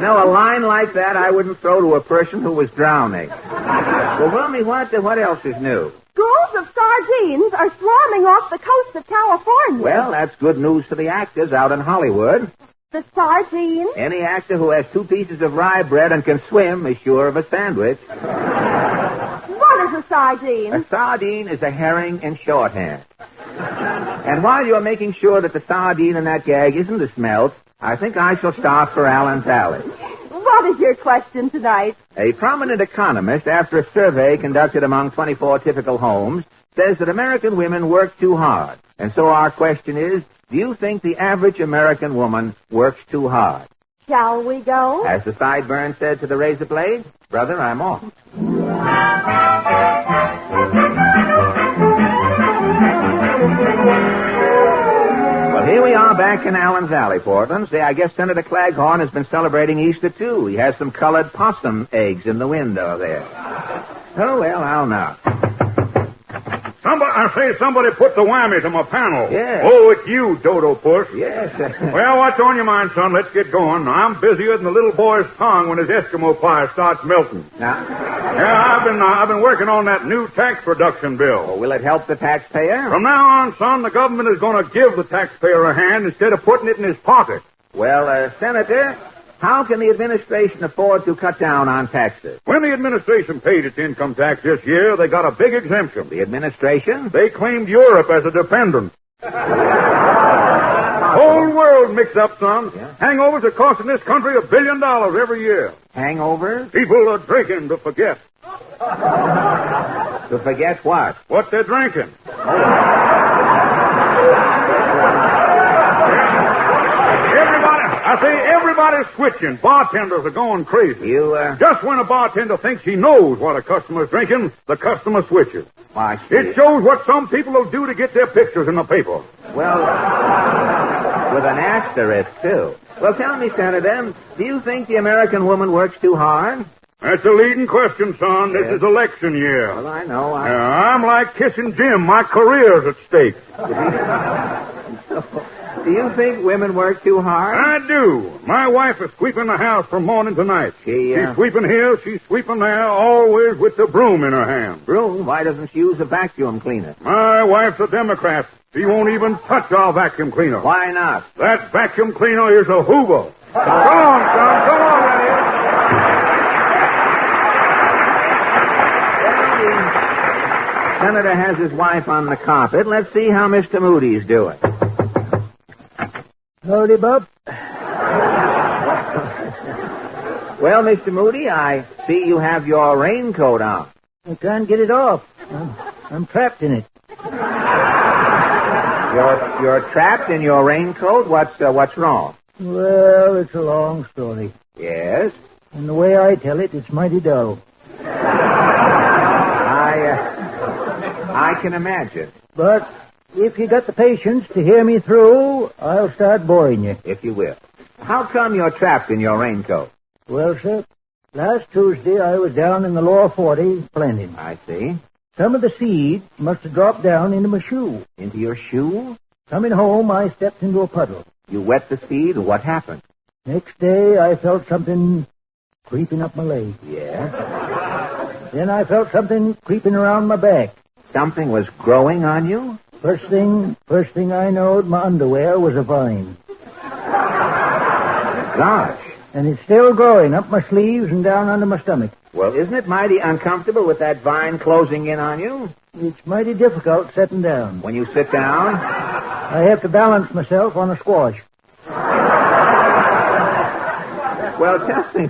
[SPEAKER 3] A line like that I wouldn't throw to a person who was drowning. Well, tell me, what else is new?
[SPEAKER 2] Schools of sardines are swarming off the coast of California.
[SPEAKER 3] Well, that's good news for the actors out in Hollywood.
[SPEAKER 2] The sardines?
[SPEAKER 3] Any actor who has 2 pieces of rye bread and can swim is sure of a sandwich.
[SPEAKER 2] What is a sardine?
[SPEAKER 3] A sardine is a herring in shorthand. And while you're making sure that the sardine in that gag isn't a smelt, I think I shall start for Allen's Alley.
[SPEAKER 2] What is your question tonight?
[SPEAKER 3] A prominent economist, after a survey conducted among 24 typical homes, says that American women work too hard. And so our question is, do you think the average American woman works too hard?
[SPEAKER 2] Shall we go?
[SPEAKER 3] As the sideburn said to the razor blade, brother, I'm off. Well, here we are back in Allen's Alley, Portland. Say, I guess Senator Claghorn has been celebrating Easter, too. He has some colored possum eggs in the window there. Oh, well, I'll not.
[SPEAKER 10] Somebody put the whammy to my panel.
[SPEAKER 3] Yeah.
[SPEAKER 10] Oh, it's you, Dodo Puss.
[SPEAKER 3] Yes.
[SPEAKER 10] Well, what's on your mind, son? Let's get going. I'm busier than the little boy's tongue when his Eskimo pie starts melting.
[SPEAKER 3] Now?
[SPEAKER 10] Yeah, I've been working on that new tax reduction bill.
[SPEAKER 3] Well, will it help the taxpayer?
[SPEAKER 10] From now on, son, the government is going to give the taxpayer a hand instead of putting it in his pocket.
[SPEAKER 3] Well, Senator, how can the administration afford to cut down on taxes?
[SPEAKER 10] When the administration paid its income tax this year, they got a big exemption.
[SPEAKER 3] The administration?
[SPEAKER 10] They claimed Europe as a dependent. Whole world mixed up, son.
[SPEAKER 3] Yeah.
[SPEAKER 10] Hangovers are costing this country $1 billion every year.
[SPEAKER 3] Hangovers?
[SPEAKER 10] People are drinking to forget.
[SPEAKER 3] To forget what?
[SPEAKER 10] What they're drinking. Everybody's switching. Bartenders are going crazy. Just when a bartender thinks he knows what a customer's drinking, the customer switches.
[SPEAKER 9] Why,
[SPEAKER 10] It shows what some people will do to get their pictures in the paper.
[SPEAKER 9] Well, with an asterisk, too. Well, tell me, Senator, do you think the American woman works too hard?
[SPEAKER 10] That's a leading question, son. This
[SPEAKER 9] Yes.
[SPEAKER 10] is election year.
[SPEAKER 9] Well, I know.
[SPEAKER 10] I'm like kissing Jim. My career's at stake.
[SPEAKER 9] Do you think women work too hard?
[SPEAKER 10] I do. My wife is sweeping the house from morning to night. She's sweeping here, she's sweeping there, always with the broom in her hand.
[SPEAKER 9] Broom? Why doesn't she use a vacuum cleaner?
[SPEAKER 10] My wife's a Democrat. She won't even touch our vacuum cleaner.
[SPEAKER 9] Why not?
[SPEAKER 10] That vacuum cleaner is a Hoover. Come on, son. Come on, Elliot.
[SPEAKER 9] Senator has his wife on the carpet. Let's see how Mr. Moody's doing.
[SPEAKER 4] Howdy, Bob.
[SPEAKER 9] Well, Mr. Moody, I see you have your raincoat on.
[SPEAKER 4] I can't get it off. I'm trapped in it.
[SPEAKER 9] You're trapped in your raincoat? What's wrong?
[SPEAKER 4] Well, it's a long story.
[SPEAKER 9] Yes?
[SPEAKER 4] And the way I tell it, it's mighty dull.
[SPEAKER 9] I can imagine.
[SPEAKER 4] But if you got the patience to hear me through, I'll start boring you.
[SPEAKER 9] If you will. How come you're trapped in your raincoat?
[SPEAKER 4] Well, sir, last Tuesday I was down in the lower 40 planting.
[SPEAKER 9] I see.
[SPEAKER 4] Some of the seed must have dropped down into my shoe.
[SPEAKER 9] Into your shoe?
[SPEAKER 4] Coming home, I stepped into a puddle.
[SPEAKER 9] You wet the seed, and what happened?
[SPEAKER 4] Next day, I felt something creeping up my leg.
[SPEAKER 9] Yeah?
[SPEAKER 4] Then I felt something creeping around my back.
[SPEAKER 9] Something was growing on you?
[SPEAKER 4] First thing I knowed, my underwear was a vine.
[SPEAKER 9] Gosh.
[SPEAKER 4] And it's still growing up my sleeves and down under my stomach.
[SPEAKER 9] Well, isn't it mighty uncomfortable with that vine closing in on you?
[SPEAKER 4] It's mighty difficult sitting down.
[SPEAKER 9] When you sit down?
[SPEAKER 4] I have to balance myself on a squash.
[SPEAKER 9] Well, tell me,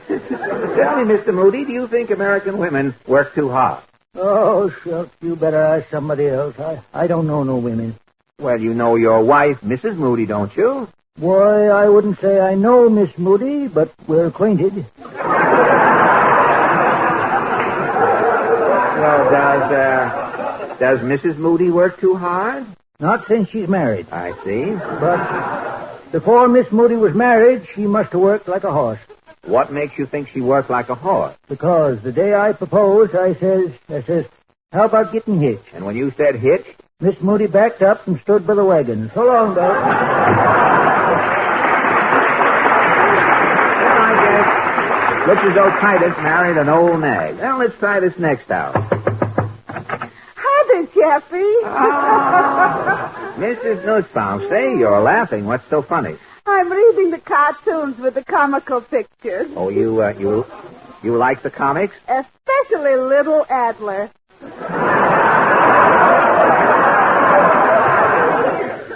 [SPEAKER 9] Mr. Moody, do you think American women work too hard?
[SPEAKER 4] Oh, shucks, you better ask somebody else. I don't know no women.
[SPEAKER 9] Well, you know your wife, Mrs. Moody, don't you?
[SPEAKER 4] Boy, I wouldn't say I know Miss Moody, but we're acquainted.
[SPEAKER 9] Well, does Mrs. Moody work too hard?
[SPEAKER 4] Not since she's married.
[SPEAKER 9] I see.
[SPEAKER 4] But before Miss Moody was married, she must have worked like a horse.
[SPEAKER 9] What makes you think she worked like a horse?
[SPEAKER 4] Because the day I proposed, I says, how about getting hitched?
[SPEAKER 9] And when you said hitched?
[SPEAKER 4] Miss Moody backed up and stood by the wagon. So long, Doc.
[SPEAKER 9] Looks as though Titus married an old nag. Well, let's try this next house.
[SPEAKER 2] Hi there, Jeffrey.
[SPEAKER 9] Mrs. Nussbaum, say you're laughing. What's so funny?
[SPEAKER 2] I'm reading the cartoons with the comical pictures.
[SPEAKER 9] Oh, you like the comics?
[SPEAKER 2] Especially Little Adler.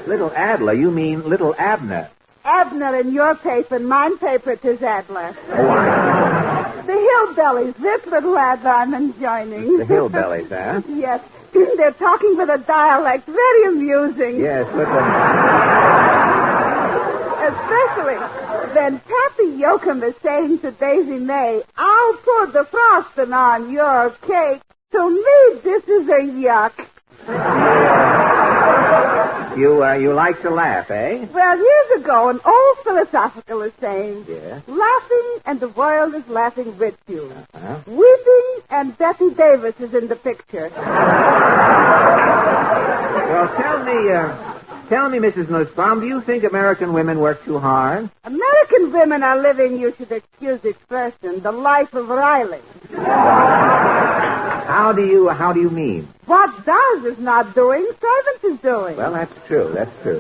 [SPEAKER 9] Little Adler? You mean Little Abner?
[SPEAKER 2] Abner in your paper, and mine paper it is Adler.
[SPEAKER 9] Oh,
[SPEAKER 2] The Hillbillies, this Little Adler I'm enjoying.
[SPEAKER 9] The Hillbillies, huh?
[SPEAKER 2] Yes. They're talking with a dialect. Very amusing.
[SPEAKER 9] Yes,
[SPEAKER 2] Especially when Pappy Yoakum is saying to Daisy May, I'll put the frosting on your cake. To me, this is a yuck.
[SPEAKER 9] You like to laugh, eh?
[SPEAKER 2] Well, years ago, an old philosophical is saying,
[SPEAKER 9] Yeah.
[SPEAKER 2] laughing and the world is laughing with you.
[SPEAKER 9] Uh-huh.
[SPEAKER 2] Weeping and Bette Davis is in the picture.
[SPEAKER 9] Well, tell me, Mrs. Nussbaum, do you think American women work too hard?
[SPEAKER 2] American women are living, you should excuse the expression, the life of Riley.
[SPEAKER 9] How do you mean?
[SPEAKER 2] What does is not doing, servants is doing.
[SPEAKER 9] Well, that's true.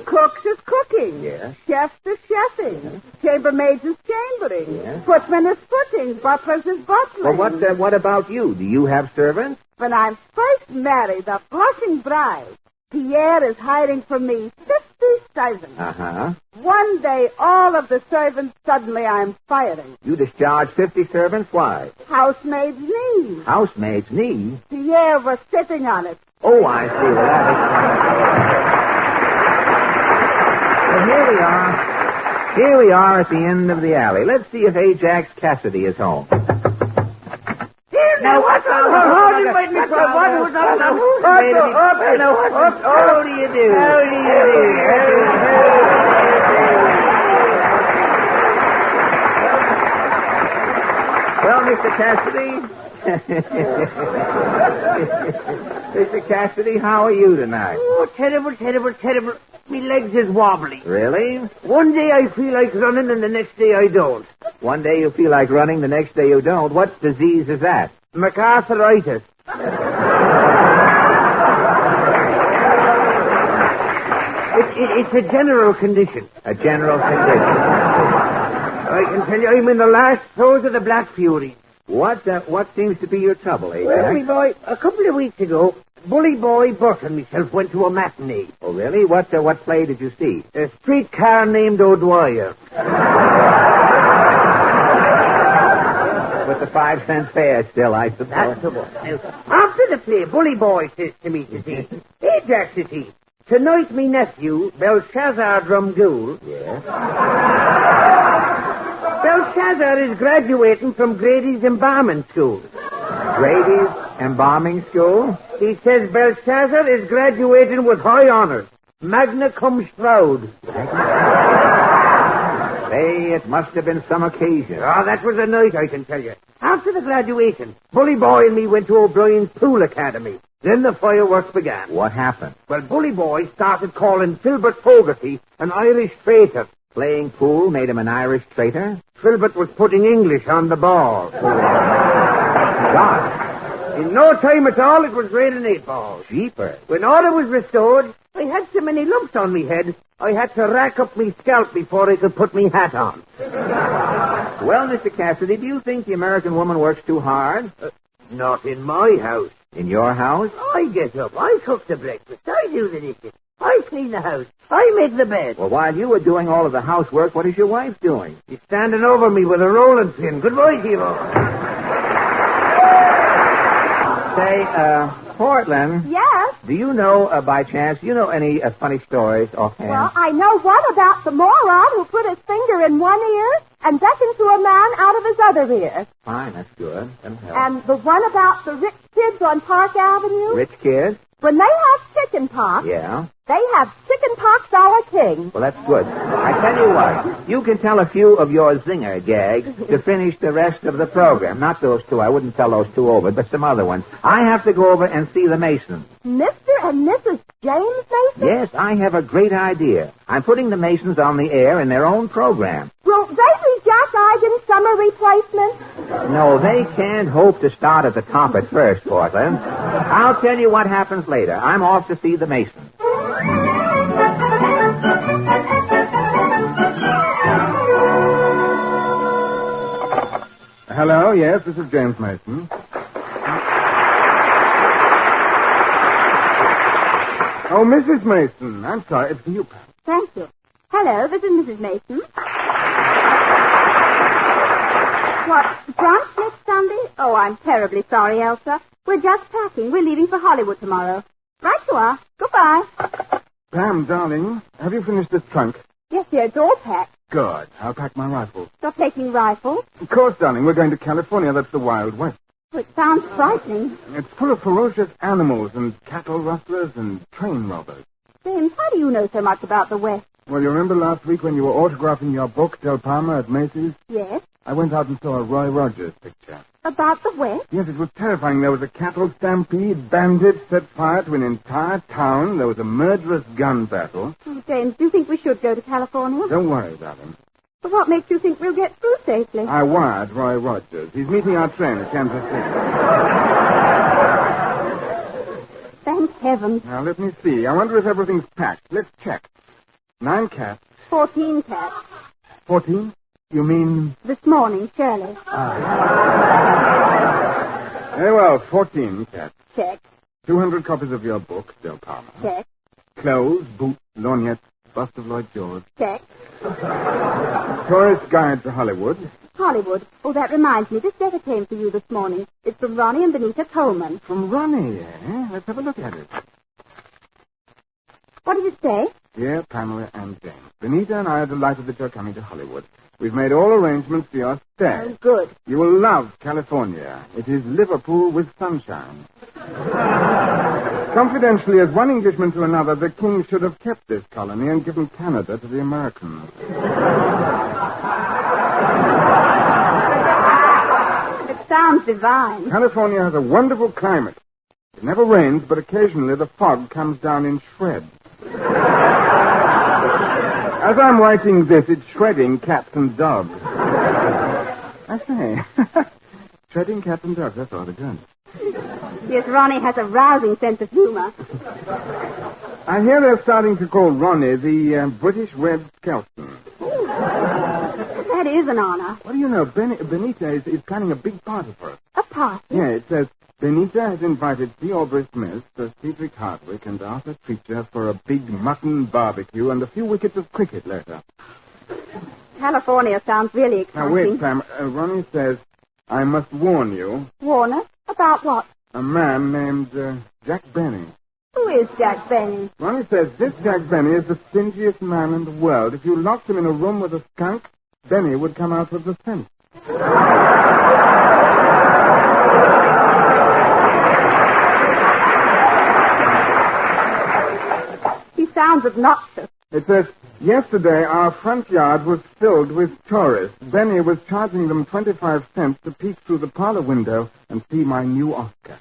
[SPEAKER 2] Cooks is cooking.
[SPEAKER 9] Yeah.
[SPEAKER 2] Chefs is chefing. Chambermaids is chambering.
[SPEAKER 9] Yeah.
[SPEAKER 2] Footmen is footing. Butlers is butling.
[SPEAKER 9] Well, what about you? Do you have servants?
[SPEAKER 2] When I'm first married, a blushing bride, Pierre is hiding from me 50 servants.
[SPEAKER 9] Uh-huh.
[SPEAKER 2] One day, all of the servants, suddenly I'm firing.
[SPEAKER 9] You discharged 50 servants? Why?
[SPEAKER 2] Housemaid's knee.
[SPEAKER 9] Housemaid's knee?
[SPEAKER 2] Pierre was sitting on it.
[SPEAKER 9] Oh, I see. Well, that explains. Well, Here we are at the end of the alley. Let's see if Ajax Cassidy is home.
[SPEAKER 5] Now, what's up? How do you make me so? What was up? How do you do? How do you do?
[SPEAKER 9] Well, Mr. Cassidy. Mr. Cassidy, how are you tonight?
[SPEAKER 5] Oh, terrible. Me legs is wobbly.
[SPEAKER 9] Really?
[SPEAKER 5] One day I feel like running and the next day I don't.
[SPEAKER 9] One day you feel like running, the next day you don't. What disease is that?
[SPEAKER 5] MacArthuritis. It's a general condition.
[SPEAKER 9] A general condition.
[SPEAKER 5] I can tell you I'm in the last throes of the Black Fury.
[SPEAKER 9] What seems to be your trouble, Ajax?
[SPEAKER 5] Well, me boy, a couple of weeks ago, Bully Boy Burt and myself went to a matinee.
[SPEAKER 9] Oh, really? What play did you see?
[SPEAKER 5] A streetcar named O'Dwyer.
[SPEAKER 9] With the 5-cent fare still, I suppose.
[SPEAKER 5] That's the one. After the play, Bully Boy says to me, Ajax, says he, tonight me nephew, Belshazzar Drumgool.
[SPEAKER 9] Yes?
[SPEAKER 5] Belshazzar is graduating from Grady's Embalming School.
[SPEAKER 9] Grady's Embalming School?
[SPEAKER 5] He says Belshazzar is graduating with high honors. Magna cum shroud.
[SPEAKER 9] Say, it must have been some occasion.
[SPEAKER 5] Oh, that was a night, I can tell you. After the graduation, Bully Boy and me went to O'Brien's Pool Academy. Then the fireworks began.
[SPEAKER 9] What happened?
[SPEAKER 5] Well, Bully Boy started calling Filbert Fogarty an Irish traitor.
[SPEAKER 9] Playing pool made him an Irish traitor?
[SPEAKER 5] Filbert was putting English on the ball.
[SPEAKER 9] God.
[SPEAKER 5] In no time at all, it was raining 8 balls.
[SPEAKER 9] Jeepers.
[SPEAKER 5] When order was restored, I had so many lumps on me head, I had to rack up me scalp before I could put me hat on.
[SPEAKER 9] Well, Mr. Cassidy, do you think the American woman works too hard?
[SPEAKER 5] Not in my house.
[SPEAKER 9] In your house?
[SPEAKER 5] I get up, I cook the breakfast, I do the dishes, I clean the house, I make the bed.
[SPEAKER 9] Well, while you were doing all of the housework, what is your wife doing?
[SPEAKER 5] She's standing over me with a rolling pin. Goodbye, hero.
[SPEAKER 9] Say, Portland.
[SPEAKER 2] Yes?
[SPEAKER 9] Do you know, by chance, any funny stories offhand?
[SPEAKER 2] Well, I know one about the moron who put his finger in one ear and beckoned to a man out of his other ear.
[SPEAKER 9] Fine, that's good. That'll help.
[SPEAKER 2] And the one about the rich kids on Park Avenue.
[SPEAKER 9] Rich kids?
[SPEAKER 2] When they have chicken pox,
[SPEAKER 9] Yeah?
[SPEAKER 2] they have chicken pox a la king.
[SPEAKER 9] Well, that's good. I tell you what, you can tell a few of your zinger gags to finish the rest of the program. Not those two. I wouldn't tell those two over, but some other ones. I have to go over and see the Masons.
[SPEAKER 2] Mr. and Mrs. James Mason?
[SPEAKER 9] Yes, I have a great idea. I'm putting the Masons on the air in their own program.
[SPEAKER 2] Will they be Jack Eigen's summer replacement?
[SPEAKER 9] No, they can't hope to start at the top at first, Portland. I'll tell you what happens later. I'm off to see the Masons.
[SPEAKER 6] Hello, yes, this is James Mason. Oh, Mrs. Mason. I'm sorry, it's you.
[SPEAKER 2] Thank you. Hello, this is Mrs. Mason. What, brunch next Sunday? Oh, I'm terribly sorry, Elsa. We're just packing. We're leaving for Hollywood tomorrow. Right you are. Goodbye.
[SPEAKER 6] Pam, darling, have you finished this trunk?
[SPEAKER 2] Yes, dear, it's all packed.
[SPEAKER 6] Good. I'll pack my rifle.
[SPEAKER 2] You're taking rifles?
[SPEAKER 6] Of course, darling. We're going to California. That's the Wild West.
[SPEAKER 2] Oh, it sounds frightening.
[SPEAKER 6] It's full of ferocious animals and cattle rustlers and train robbers.
[SPEAKER 2] James, how do you know so much about the West?
[SPEAKER 6] Well, you remember last week when you were autographing your book, Del Palma, at Macy's?
[SPEAKER 2] Yes.
[SPEAKER 6] I went out and saw a Roy Rogers picture.
[SPEAKER 2] About the West?
[SPEAKER 6] Yes, it was terrifying. There was a cattle stampede, bandits set fire to an entire town. There was a murderous gun battle.
[SPEAKER 2] Oh, James, do you think we should go to California?
[SPEAKER 6] Don't worry, darling.
[SPEAKER 2] But what makes you think we'll get through safely?
[SPEAKER 6] I wired Roy Rogers. He's meeting our train at Kansas City.
[SPEAKER 2] Thank heaven.
[SPEAKER 6] Now, let me see. I wonder if everything's packed. Let's check. 9 cats.
[SPEAKER 2] 14 cats.
[SPEAKER 6] 14? You mean?
[SPEAKER 2] This morning, Shirley.
[SPEAKER 6] Very well, 14 cats.
[SPEAKER 2] Check.
[SPEAKER 6] 200 copies of your book, Del Palma.
[SPEAKER 2] Check.
[SPEAKER 6] Clothes, boots, lorgnettes, bust of Lloyd George.
[SPEAKER 2] Check.
[SPEAKER 6] Tourist guide to Hollywood.
[SPEAKER 2] Hollywood. Oh, that reminds me. This letter came for you this morning. It's from Ronnie and Benita Coleman.
[SPEAKER 6] From Ronnie, eh? Let's have a look at it.
[SPEAKER 2] What does it say?
[SPEAKER 11] Dear Pamela and James, Benita and I are delighted that you're coming to Hollywood. We've made all arrangements for your stay.
[SPEAKER 2] Oh, good.
[SPEAKER 11] You will love California. It is Liverpool with sunshine. Confidentially, as one Englishman to another, the king should have kept this colony and given Canada to the Americans.
[SPEAKER 2] It sounds divine.
[SPEAKER 11] California has a wonderful climate. It never rains, but occasionally the fog comes down in shreds. As I'm writing this, it's shredding cats and dogs. I say, shredding cats and dogs, that's rather good.
[SPEAKER 2] Yes, Ronnie has a rousing sense of humor.
[SPEAKER 11] I hear they're starting to call Ronnie the British Red Skelton.
[SPEAKER 2] That is an honor.
[SPEAKER 11] What do you know? Benita is planning a big party for us.
[SPEAKER 2] A party?
[SPEAKER 11] Yeah, it says Benita has invited C. Aubrey Smith, Sir Cedric Hardwick, and Arthur Treacher for a big mutton barbecue and a few wickets of cricket later.
[SPEAKER 2] California sounds really exciting.
[SPEAKER 11] Now, wait, Sam. Ronnie says, I must warn you.
[SPEAKER 2] Warn us? About what?
[SPEAKER 11] A man named Jack Benny.
[SPEAKER 2] Who is Jack Benny?
[SPEAKER 11] Ronnie says this Jack Benny is the stingiest man in the world. If you locked him in a room with a skunk, Benny would come out with the scent.
[SPEAKER 2] He sounds obnoxious.
[SPEAKER 11] It says, yesterday our front yard was filled with tourists. Benny was charging them 25 cents to peek through the parlor window and see my new Oscar.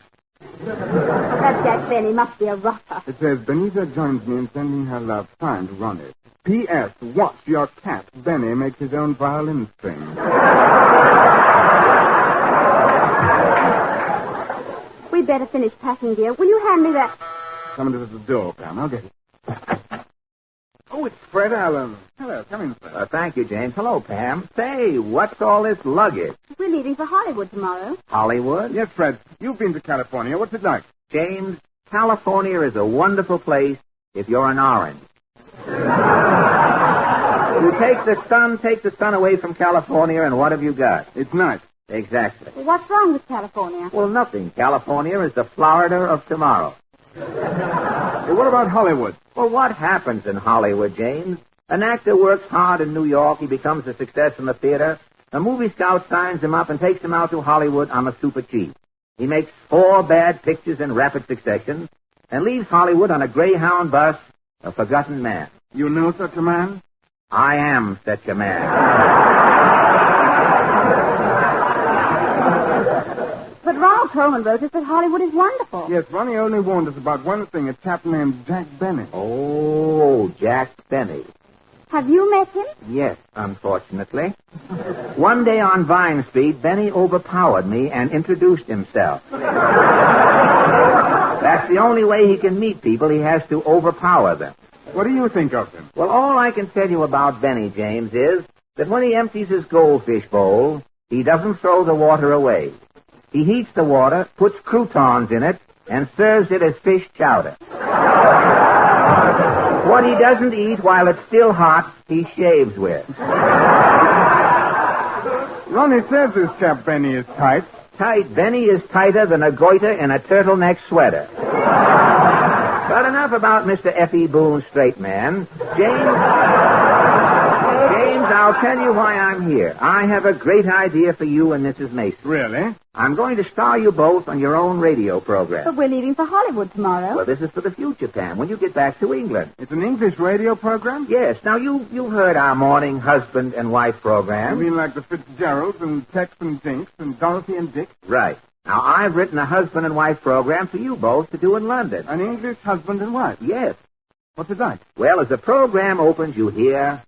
[SPEAKER 2] That Jack Benny must be a rotter.
[SPEAKER 11] It says, Benita joins me in sending her love. Signed, Ronnie. P.S. Watch your cat. Benny makes his own violin string.
[SPEAKER 2] We'd better finish packing, dear. Will you hand me that?
[SPEAKER 11] Someone is at the door, Pam. I'll get it. Oh, it's Fred Allen. Hello, come in, Fred.
[SPEAKER 9] Thank you, James. Hello, Pam. Say, what's all this luggage?
[SPEAKER 2] We're leaving for Hollywood tomorrow.
[SPEAKER 9] Hollywood?
[SPEAKER 11] Yes, Fred. You've been to California. What's it like?
[SPEAKER 9] James, California is a wonderful place if you're an orange. You take the sun away from California, and what have you got?
[SPEAKER 11] It's nice.
[SPEAKER 9] Exactly.
[SPEAKER 2] Well, what's wrong with California?
[SPEAKER 9] Well, nothing. California is the Florida of tomorrow.
[SPEAKER 11] Hey, what about Hollywood?
[SPEAKER 9] Well, what happens in Hollywood, James? An actor works hard in New York. He becomes a success in the theater. A movie scout signs him up and takes him out to Hollywood on the super cheap. He makes 4 bad pictures in rapid succession and leaves Hollywood on a Greyhound bus, a forgotten man.
[SPEAKER 11] You know such a man?
[SPEAKER 9] I am such a man.
[SPEAKER 2] But Ronald Colman wrote us that Hollywood is wonderful.
[SPEAKER 11] Yes, Ronnie only warned us about one thing, a chap named Jack Benny.
[SPEAKER 9] Oh, Jack Benny.
[SPEAKER 2] Have you met him?
[SPEAKER 9] Yes, unfortunately. One day on Vine Street, Benny overpowered me and introduced himself. That's the only way he can meet people. He has to overpower them.
[SPEAKER 11] What do you think of him?
[SPEAKER 9] Well, all I can tell you about Benny, James, is that when he empties his goldfish bowl, he doesn't throw the water away. He heats the water, puts croutons in it, and serves it as fish chowder. What he doesn't eat while it's still hot, he shaves with.
[SPEAKER 11] Ronnie says this chap Benny is tight.
[SPEAKER 9] Tight? Benny is tighter than a goiter in a turtleneck sweater. But enough about Mr. F.E. Boone, straight man. James, I'll tell you why I'm here. I have a great idea for you and Mrs. Mason.
[SPEAKER 11] Really?
[SPEAKER 9] I'm going to star you both on your own radio program.
[SPEAKER 2] But we're leaving for Hollywood tomorrow.
[SPEAKER 9] Well, this is for the future, Pam, when you get back to England.
[SPEAKER 11] It's an English radio program?
[SPEAKER 9] Yes. Now, you've heard our morning husband and wife program.
[SPEAKER 11] You mean like the Fitzgeralds and Tex and Dinks and Dorothy and Dick?
[SPEAKER 9] Right. Now, I've written a husband and wife program for you both to do in London.
[SPEAKER 11] An English husband and wife?
[SPEAKER 9] Yes.
[SPEAKER 11] What's it like?
[SPEAKER 9] Well, as the program opens, you hear...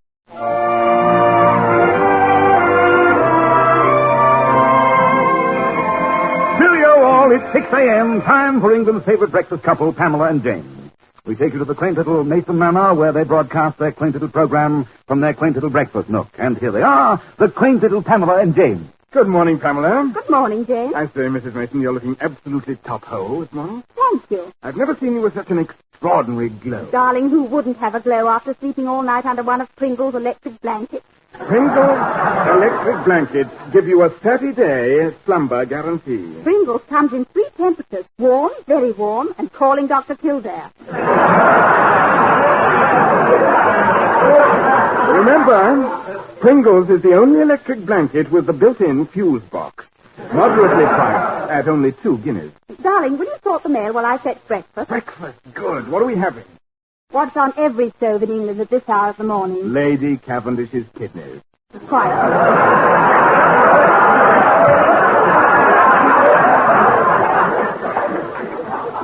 [SPEAKER 7] All, it's 6 a.m., time for England's favorite breakfast couple, Pamela and James. We take you to the quaint little Mason Manor, where they broadcast their quaint little program from their quaint little breakfast nook. And here they are, the quaint little Pamela and James.
[SPEAKER 11] Good morning, Pamela.
[SPEAKER 2] Good morning, James.
[SPEAKER 11] I say, Mrs. Mason, you're looking absolutely top-hole this morning.
[SPEAKER 2] Thank you.
[SPEAKER 11] I've never seen you with such an extraordinary glow.
[SPEAKER 2] Darling, who wouldn't have a glow after sleeping all night under one of Pringle's electric blankets?
[SPEAKER 11] Pringle's electric blankets give you a 30-day slumber guarantee.
[SPEAKER 2] Pringle's comes in 3 temperatures, warm, very warm, and calling Dr. Kildare.
[SPEAKER 11] Remember, Pringles is the only electric blanket with the built-in fuse box. Moderately priced at only 2 guineas.
[SPEAKER 2] Darling, will you sort the mail while I fetch breakfast?
[SPEAKER 11] Breakfast? Good. What are we having?
[SPEAKER 2] What's on every stove in England at this hour of the morning?
[SPEAKER 11] Lady Cavendish's kidneys.
[SPEAKER 2] Quite.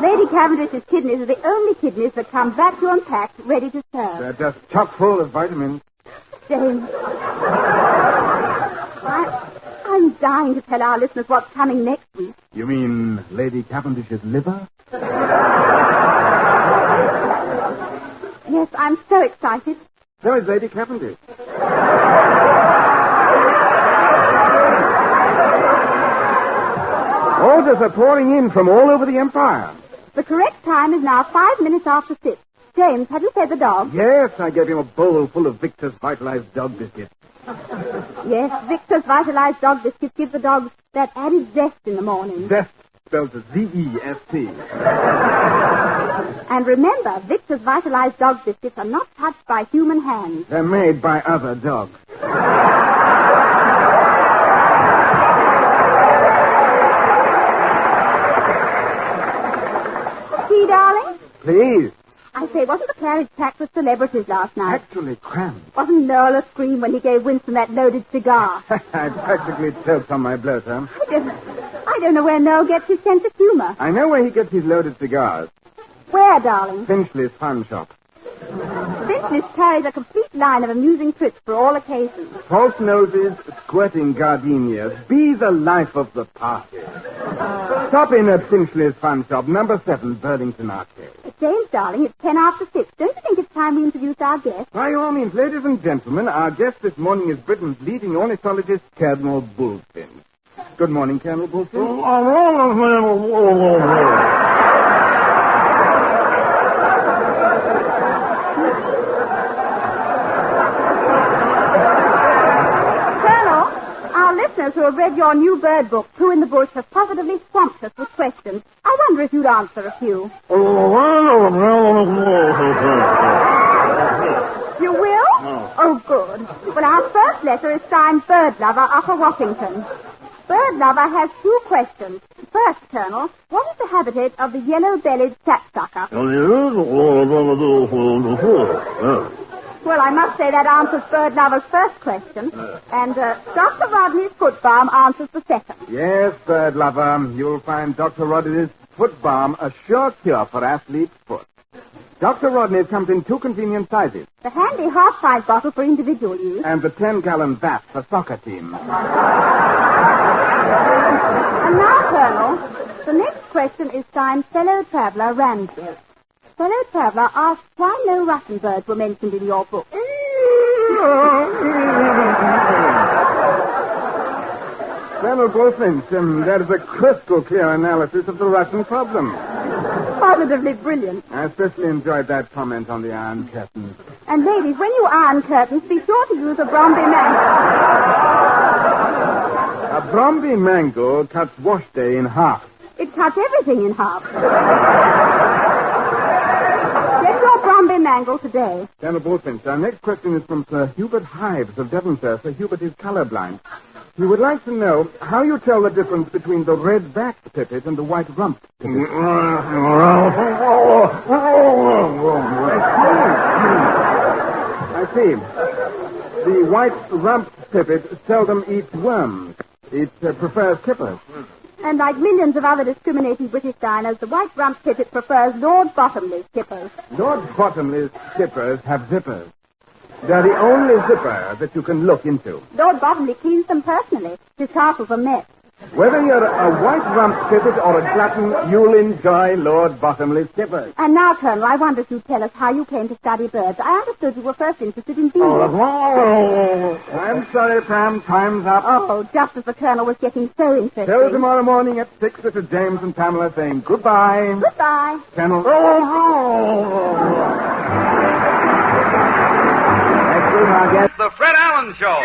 [SPEAKER 2] Lady Cavendish's kidneys are the only kidneys that come vacuum unpacked, ready to serve.
[SPEAKER 11] They're just chock full of vitamins.
[SPEAKER 2] James. I'm dying to tell our listeners what's coming next week.
[SPEAKER 11] You mean Lady Cavendish's liver?
[SPEAKER 2] Yes, I'm so excited.
[SPEAKER 11] So is Lady Cavendish. Orders are pouring in from all over the Empire.
[SPEAKER 2] The correct time is now 5 minutes after 6. James, have you fed the dog?
[SPEAKER 11] Yes, I gave him a bowl full of Victor's Vitalized Dog Biscuit.
[SPEAKER 2] Yes, Victor's Vitalized Dog Biscuits give the dogs that added zest in the morning.
[SPEAKER 11] Zest spelled Z-E-S-T.
[SPEAKER 2] And remember, Victor's Vitalized Dog Biscuits are not touched by human hands.
[SPEAKER 11] They're made by other dogs.
[SPEAKER 2] Tea, darling?
[SPEAKER 11] Please.
[SPEAKER 2] I say, wasn't the carriage packed with celebrities last night?
[SPEAKER 11] Actually crammed.
[SPEAKER 2] Wasn't Noel a scream when he gave Winston that loaded cigar?
[SPEAKER 11] I practically choked on my bloater.
[SPEAKER 2] I don't know where Noel gets his sense of humor.
[SPEAKER 11] I know where he gets his loaded cigars.
[SPEAKER 2] Where, darling?
[SPEAKER 11] Finchley's Fun Shop.
[SPEAKER 2] Finchley's carries a complete line of amusing tricks for all occasions.
[SPEAKER 11] False noses, squirting gardenias. Be the life of the party. Stop in at Finchley's Fun Shop, number 7, Burlington Arcade.
[SPEAKER 2] James, darling, it's 10 after 6. Don't you think it's time we introduce our guest?
[SPEAKER 11] By all means, ladies and gentlemen, our guest this morning is Britain's leading ornithologist, Colonel Bullfinch. Good morning, Colonel Bullfinch.
[SPEAKER 2] Who have read your new bird book, Two in the Bush, have positively swamped us with questions. I wonder if you'd answer a few. You will?
[SPEAKER 12] No.
[SPEAKER 2] Oh, good. Well, our first letter is signed Bird Lover, Upper Washington. Bird Lover has 2 questions. First, Colonel, what is the habitat of the yellow-bellied sapsucker? Well, I must say that answers Bird Lover's first question. And Dr. Rodney's foot balm answers the second.
[SPEAKER 11] Yes, Bird Lover, you'll find Dr. Rodney's foot balm a sure cure for athlete's foot. Dr. Rodney's comes in 2 convenient sizes.
[SPEAKER 2] The handy half-size bottle for individual use.
[SPEAKER 11] And the 10-gallon vat for soccer teams.
[SPEAKER 2] And now, Colonel, the next question is signed Fellow Traveler Ramsey. Fellow Traveler asks why no Russian birds were mentioned in your book.
[SPEAKER 11] Colonel Bullfinch, that is a crystal clear analysis of the Russian problem.
[SPEAKER 2] Positively brilliant.
[SPEAKER 11] I especially enjoyed that comment on the Iron Curtain.
[SPEAKER 2] And ladies, when you iron curtains, be sure to use a Bromby mango.
[SPEAKER 11] A Bromby mango cuts wash day in half.
[SPEAKER 2] It cuts everything in half. Get your Bromby mango today.
[SPEAKER 11] Colonel Bullfinch, our next question is from Sir Hubert Hives of Devonshire. Sir Hubert is colorblind. He would like to know how you tell the difference between the red-backed pipit and the white-rumped pipit. I see. The white-rumped pipit seldom eats worms. It prefers kippers.
[SPEAKER 2] And like millions of other discriminating British diners, the white-rumped pipit prefers Lord Bottomley's kippers.
[SPEAKER 11] Lord Bottomley's kippers have zippers. They're the only zipper that you can look into.
[SPEAKER 2] Lord Bottomley cleans them personally. His castle's a mess.
[SPEAKER 11] Whether you're a white-rumped pipit or a glutton, you'll enjoy Lord Bottomley's kippers.
[SPEAKER 2] And now, Colonel, I wonder if you'd tell us how you came to study birds. I understood you were first interested in bees.
[SPEAKER 11] I'm sorry, Pam. Time's up.
[SPEAKER 2] Oh, just as the Colonel was getting so interested.
[SPEAKER 11] Till tomorrow morning at 6, this is James and Pamela saying goodbye.
[SPEAKER 2] Goodbye.
[SPEAKER 11] Colonel.
[SPEAKER 13] The Fred Allen Show.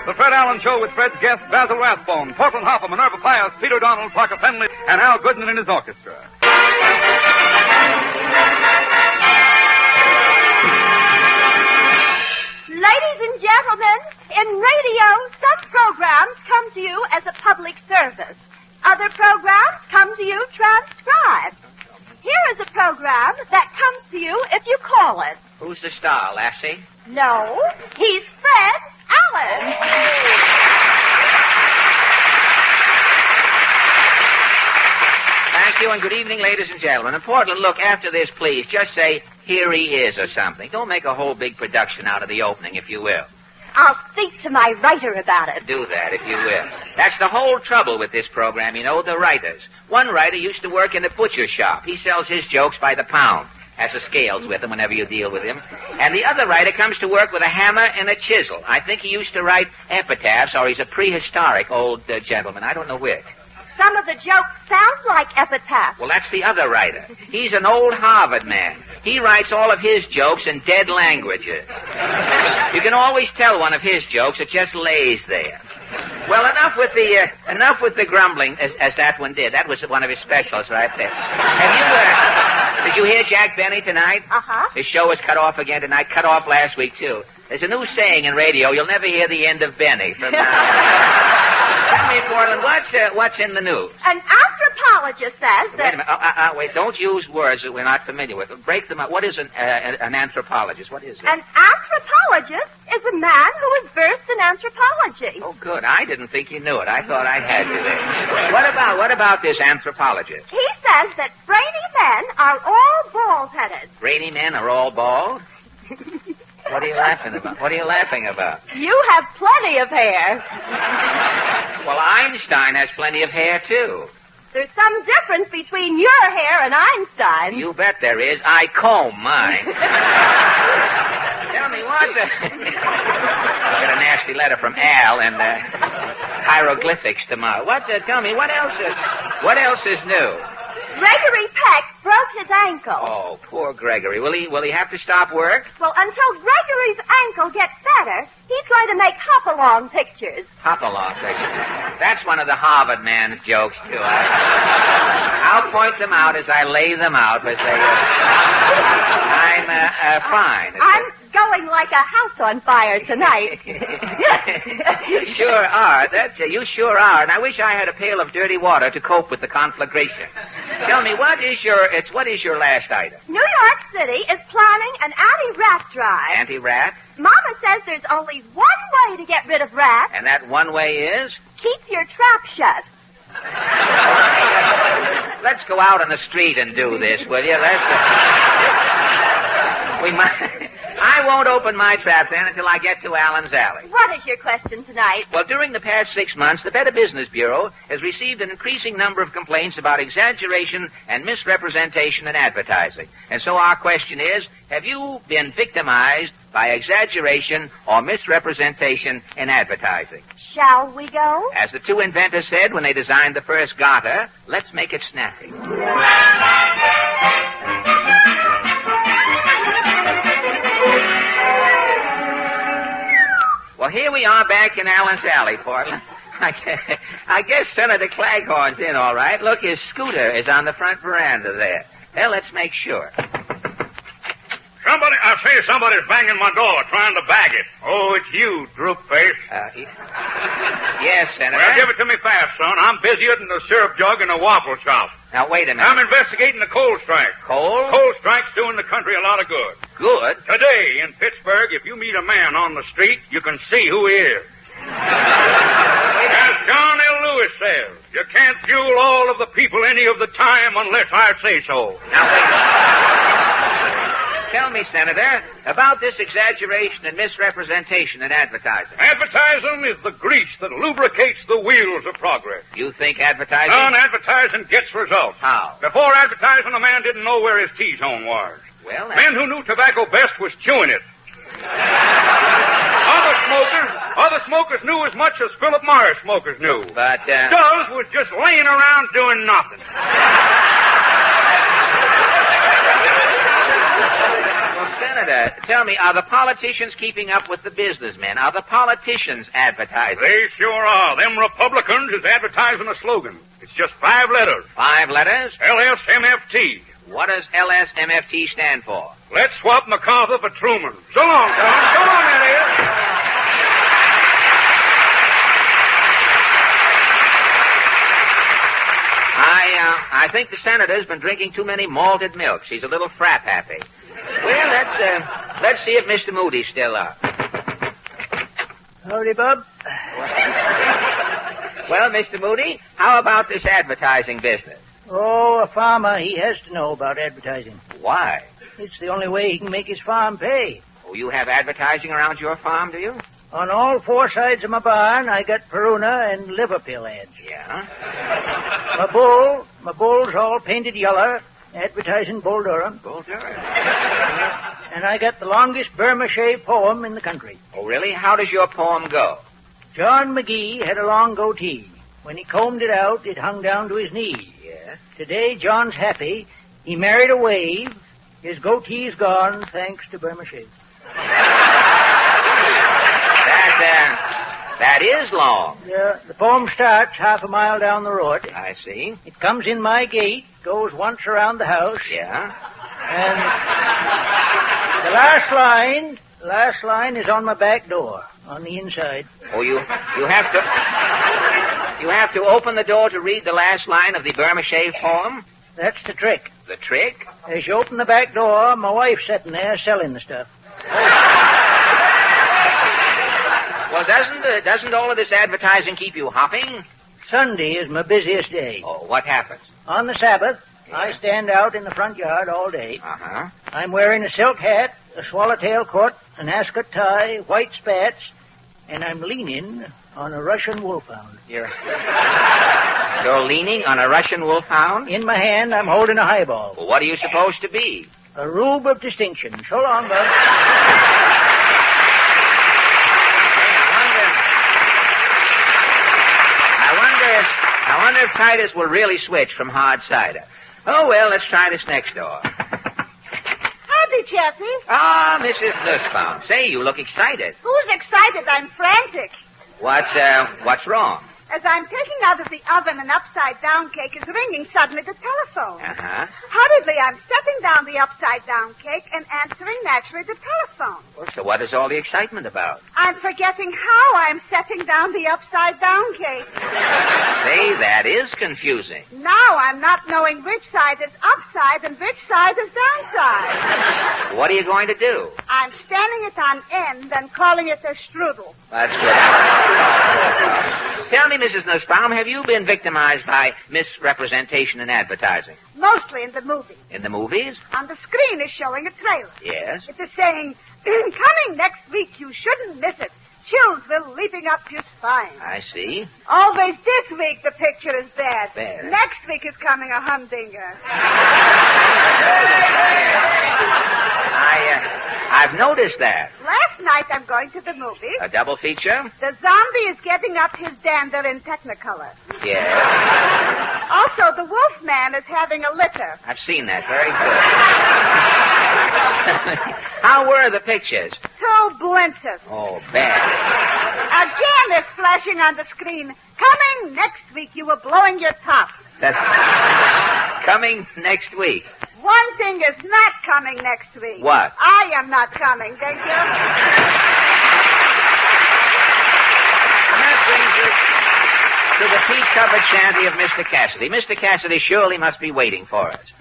[SPEAKER 13] The Fred Allen Show with Fred's guests Basil Rathbone, Portland Hopper, Minerva Pius, Peter Donald, Parker Fenley, and Al Goodman in his orchestra.
[SPEAKER 2] Ladies and gentlemen, in radio, such programs come to you as a public service. Other programs come to you transcribed. Here is a program that comes to you if you call it.
[SPEAKER 3] Who's the star, Lassie?
[SPEAKER 2] No, he's Fred Allen.
[SPEAKER 3] Thank you, and good evening, ladies and gentlemen. And Portland, look, after this, please, just say, "Here he is," or something. Don't make a whole big production out of the opening, if you will.
[SPEAKER 2] I'll speak to my writer about it.
[SPEAKER 3] Do that, if you will. That's the whole trouble with this program, you know, the writers. One writer used to work in a butcher shop. He sells his jokes by the pound. Has the scales with him whenever you deal with him. And the other writer comes to work with a hammer and a chisel. I think he used to write epitaphs, or he's a prehistoric old gentleman. I don't know which.
[SPEAKER 2] Some of the jokes sound like epitaphs.
[SPEAKER 3] Well, that's the other writer. He's an old Harvard man. He writes all of his jokes in dead languages. You can always tell one of his jokes, it just lays there. Well, enough with the grumbling, as that one did. That was one of his specials right there. Did you hear Jack Benny tonight?
[SPEAKER 2] Uh-huh.
[SPEAKER 3] His show was cut off again tonight, cut off last week, too. There's a new saying in radio, you'll never hear the end of Benny from now. Tell me, Portland, what's in the news?
[SPEAKER 2] An anthropologist says that...
[SPEAKER 3] Wait a minute. Wait, don't use words that we're not familiar with. Break them up. What is an anthropologist? What is it?
[SPEAKER 2] An anthropologist is a man who is versed in anthropology.
[SPEAKER 3] Oh, good. I didn't think you knew it. I thought I had you there. What about this anthropologist?
[SPEAKER 2] He says that brainy men are all bald-headed.
[SPEAKER 3] Brainy men are all bald? What are you laughing about? What are you laughing about?
[SPEAKER 2] You have plenty of hair.
[SPEAKER 3] Well, Einstein has plenty of hair, too.
[SPEAKER 2] There's some difference between your hair and Einstein's.
[SPEAKER 3] You bet there is. I comb mine. Tell me what I got a nasty letter from Al and hieroglyphics tomorrow. Tell me, what else is new?
[SPEAKER 2] Gregory Peck broke his ankle.
[SPEAKER 3] Oh, poor Gregory. Will he have to stop work?
[SPEAKER 2] Well, until Gregory's ankle gets better, he's going to make hop-along pictures.
[SPEAKER 3] Hop-along pictures. That's one of the Harvard man's jokes, too. I'll point them out as I lay them out. But I'm fine.
[SPEAKER 2] I'm going like a house on fire tonight.
[SPEAKER 3] You sure are. You sure are. And I wish I had a pail of dirty water to cope with the conflagration. Tell me, what is your last item?
[SPEAKER 2] New York City is planning an anti-rat drive.
[SPEAKER 3] Anti-rat?
[SPEAKER 2] Mama says there's only one way to get rid of rats.
[SPEAKER 3] And that one way is?
[SPEAKER 2] Keep your trap shut.
[SPEAKER 3] Let's go out on the street and do this, will you? I won't open my trap then until I get to Allen's Alley.
[SPEAKER 2] What is your question tonight?
[SPEAKER 3] Well, during the past 6 months, the Better Business Bureau has received an increasing number of complaints about exaggeration and misrepresentation in advertising. And so our question is, have you been victimized by exaggeration or misrepresentation in advertising?
[SPEAKER 2] Shall we go?
[SPEAKER 3] As the two inventors said when they designed the first garter, let's make it snappy. Well, here we are back in Allen's Alley, Portland. I guess Senator Claghorn's in all right. Look, his scooter is on the front veranda there. Well, let's make sure.
[SPEAKER 5] Somebody's banging my door, trying to bag it. Oh, it's you, droop face.
[SPEAKER 3] Yes, Senator.
[SPEAKER 5] Well, give it to me fast, son. I'm busier than the syrup jug in a waffle shop.
[SPEAKER 3] Now, wait a minute.
[SPEAKER 5] I'm investigating the coal strike.
[SPEAKER 3] Coal?
[SPEAKER 5] Coal strike's doing the country a lot of good.
[SPEAKER 3] Good?
[SPEAKER 5] Today, in Pittsburgh, if you meet a man on the street, you can see who he is. As John L. Lewis says, you can't fuel all of the people any of the time unless I say so.
[SPEAKER 3] Now, wait a minute. Tell me, Senator, about this exaggeration and misrepresentation in advertising.
[SPEAKER 5] Advertising is the grease that lubricates the wheels of progress.
[SPEAKER 3] You think advertising?
[SPEAKER 5] Non-advertising gets results.
[SPEAKER 3] How?
[SPEAKER 5] Before advertising, a man didn't know where his T-zone was.
[SPEAKER 3] Well,
[SPEAKER 5] Men who knew tobacco best was chewing it. Other smokers knew as much as Philip Morris smokers knew.
[SPEAKER 3] But,
[SPEAKER 5] Dulles was just laying around doing nothing.
[SPEAKER 3] Well, Senator, tell me, are the politicians keeping up with the businessmen? Are the politicians advertising?
[SPEAKER 13] They sure are. Them Republicans is advertising a slogan. It's just 5 letters.
[SPEAKER 3] 5 letters?
[SPEAKER 13] LSMFT.
[SPEAKER 3] What does LSMFT stand for?
[SPEAKER 13] Let's swap MacArthur for Truman. So long, Tom. So long, Elliot.
[SPEAKER 3] I think the senator's been drinking too many malted milks. He's a little frap happy. Well, let's see if Mr. Moody's still up.
[SPEAKER 4] Howdy, Bob.
[SPEAKER 3] Well, Mr. Moody, how about this advertising business?
[SPEAKER 4] Oh, a farmer, he has to know about advertising.
[SPEAKER 3] Why?
[SPEAKER 4] It's the only way he can make his farm pay.
[SPEAKER 3] Oh, you have advertising around your farm, do you?
[SPEAKER 4] On all 4 sides of my barn, I got Peruna and Liverpool ads.
[SPEAKER 3] Yeah?
[SPEAKER 4] My bull's all painted yellow, advertising Bull Durham.
[SPEAKER 3] Bull Durham.
[SPEAKER 4] And I got the longest Burma shave poem in the country.
[SPEAKER 3] Oh, really? How does your poem go?
[SPEAKER 4] John McGee had a long goatee. When he combed it out, it hung down to his knees.
[SPEAKER 3] Yes?
[SPEAKER 4] Today, John's happy. He married a wave. His goatee's gone, thanks to Burma shave.
[SPEAKER 3] That is long.
[SPEAKER 4] Yeah, the poem starts half a mile down the road.
[SPEAKER 3] I see.
[SPEAKER 4] It comes in my gate, goes once around the house.
[SPEAKER 3] Yeah?
[SPEAKER 4] And the last line is on my back door, on the inside.
[SPEAKER 3] Oh, you have to open the door to read the last line of the Burma shave poem?
[SPEAKER 4] That's the trick.
[SPEAKER 3] The trick?
[SPEAKER 4] As you open the back door, my wife's sitting there selling the stuff.
[SPEAKER 3] Well, doesn't all of this advertising keep you hopping?
[SPEAKER 4] Sunday is my busiest day.
[SPEAKER 3] Oh, what happens?
[SPEAKER 4] On the Sabbath, I stand out in the front yard all day.
[SPEAKER 3] Uh-huh.
[SPEAKER 4] I'm wearing a silk hat, a swallowtail coat, an ascot tie, white spats, and I'm leaning on a Russian wolfhound.
[SPEAKER 3] You're leaning on a Russian wolfhound?
[SPEAKER 4] In my hand, I'm holding a highball.
[SPEAKER 3] Well, what are you supposed to be?
[SPEAKER 4] A rube of distinction. So long, Bud.
[SPEAKER 3] I wonder if Titus will really switch from hard cider. Oh, well, let's try this next door.
[SPEAKER 12] Howdy, Jeffy.
[SPEAKER 3] Ah, Mrs. Nussbaum. Say, you look excited.
[SPEAKER 12] Who's excited? I'm frantic.
[SPEAKER 3] What's wrong?
[SPEAKER 12] As I'm taking out of the oven an upside-down cake is ringing suddenly the telephone.
[SPEAKER 3] Uh-huh.
[SPEAKER 12] Hurriedly, I'm setting down the upside-down cake and answering naturally the telephone.
[SPEAKER 3] Well, so what is all the excitement about?
[SPEAKER 12] I'm forgetting how I'm setting down the upside-down cake.
[SPEAKER 3] Say, that is confusing.
[SPEAKER 12] Now I'm not knowing which side is upside and which side is downside.
[SPEAKER 3] What are you going to do?
[SPEAKER 12] I'm standing it on end and calling it a strudel.
[SPEAKER 3] That's good. Tell me, Mrs. Nussbaum, have you been victimized by misrepresentation in advertising?
[SPEAKER 12] Mostly in the movies.
[SPEAKER 3] In the movies?
[SPEAKER 12] On the screen is showing a trailer.
[SPEAKER 3] Yes.
[SPEAKER 12] It is saying, coming next week, you shouldn't miss it. Chills will leaping up your spine.
[SPEAKER 3] I see.
[SPEAKER 12] Always this week the picture is bad.
[SPEAKER 3] Bad.
[SPEAKER 12] Next week is coming a humdinger.
[SPEAKER 3] I've noticed that.
[SPEAKER 12] Last night I'm going to the movies.
[SPEAKER 3] A double feature?
[SPEAKER 12] The zombie is getting up his dander in Technicolor.
[SPEAKER 3] Yes.
[SPEAKER 12] Also, the Wolfman is having a litter.
[SPEAKER 3] I've seen that. Very good. How were the pictures?
[SPEAKER 12] So blinted.
[SPEAKER 3] Oh, bad.
[SPEAKER 12] Again, it's flashing on the screen. Coming next week, you were blowing your top.
[SPEAKER 3] That's coming next week.
[SPEAKER 12] One thing is not coming next week.
[SPEAKER 3] What?
[SPEAKER 12] I am not coming, thank you.
[SPEAKER 3] And that brings us to the peat-covered shanty of Mr. Cassidy. Mr. Cassidy surely must be waiting for us.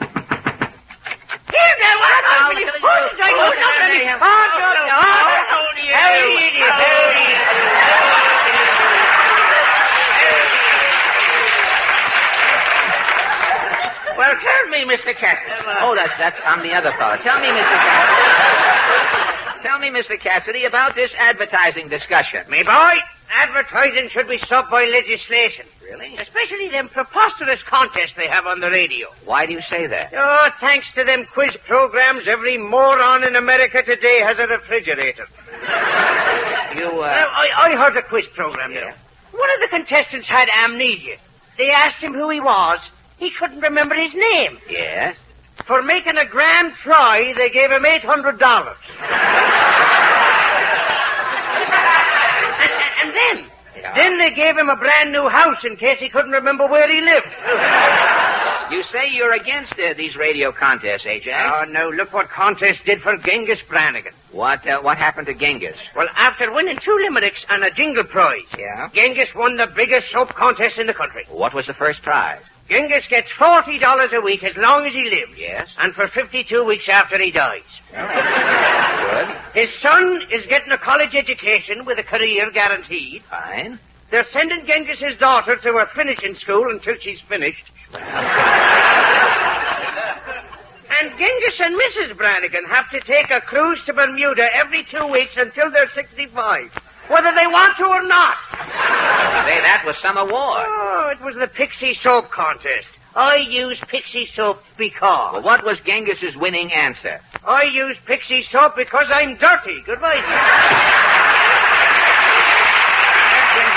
[SPEAKER 3] Well, tell me, Mr. Cassidy. Oh, that's I'm the other fellow. Tell me, Mr. Cassidy. Tell me, Mr. Cassidy, about this advertising discussion.
[SPEAKER 14] Me boy, advertising should be stopped by legislation.
[SPEAKER 3] Really?
[SPEAKER 14] Especially them preposterous contests they have on the radio.
[SPEAKER 3] Why do you say that?
[SPEAKER 14] Oh, thanks to them quiz programs, every moron in America today has a refrigerator. I heard a quiz program,
[SPEAKER 3] yeah.
[SPEAKER 14] there. One of the contestants had amnesia. They asked him who he was. He couldn't remember his name.
[SPEAKER 3] Yes?
[SPEAKER 14] For making a grand try, they gave him $800. and then they gave him a brand new house in case he couldn't remember where he lived.
[SPEAKER 3] You say you're against these radio contests, eh, Jack?
[SPEAKER 14] Oh, no, look what contest did for Genghis Brannigan.
[SPEAKER 3] What happened to Genghis?
[SPEAKER 14] Well, after winning 2 limericks and a jingle prize, Genghis won the biggest soap contest in the country.
[SPEAKER 3] What was the first prize?
[SPEAKER 14] Genghis gets $40 a week as long as he lives.
[SPEAKER 3] Yes.
[SPEAKER 14] And for 52 weeks after he dies.
[SPEAKER 3] Good.
[SPEAKER 14] His son is getting a college education with a career guaranteed.
[SPEAKER 3] Fine.
[SPEAKER 14] They're sending Genghis's daughter to a finishing school until she's finished. And Genghis and Mrs. Brannigan have to take a cruise to Bermuda every 2 weeks until they're 65. Whether they want to or not.
[SPEAKER 3] Say, that was some award.
[SPEAKER 14] Oh, it was the Pixie Soap Contest. I use Pixie Soap because...
[SPEAKER 3] Well, what was Genghis's winning answer?
[SPEAKER 14] I use Pixie Soap because I'm dirty. Goodbye.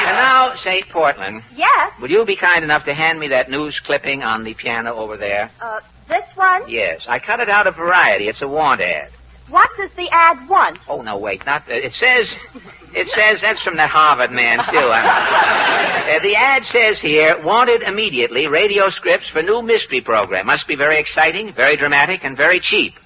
[SPEAKER 3] And now, say, Portland.
[SPEAKER 2] Yes?
[SPEAKER 3] Will you be kind enough to hand me that news clipping on the piano over there?
[SPEAKER 2] This one?
[SPEAKER 3] Yes. I cut it out of Variety. It's a want ad.
[SPEAKER 2] What does the ad want?
[SPEAKER 3] Oh, no, wait. Not. It says, that's from that Harvard man, too. The ad says here, wanted immediately radio scripts for new mystery program. Must be very exciting, very dramatic, and very cheap.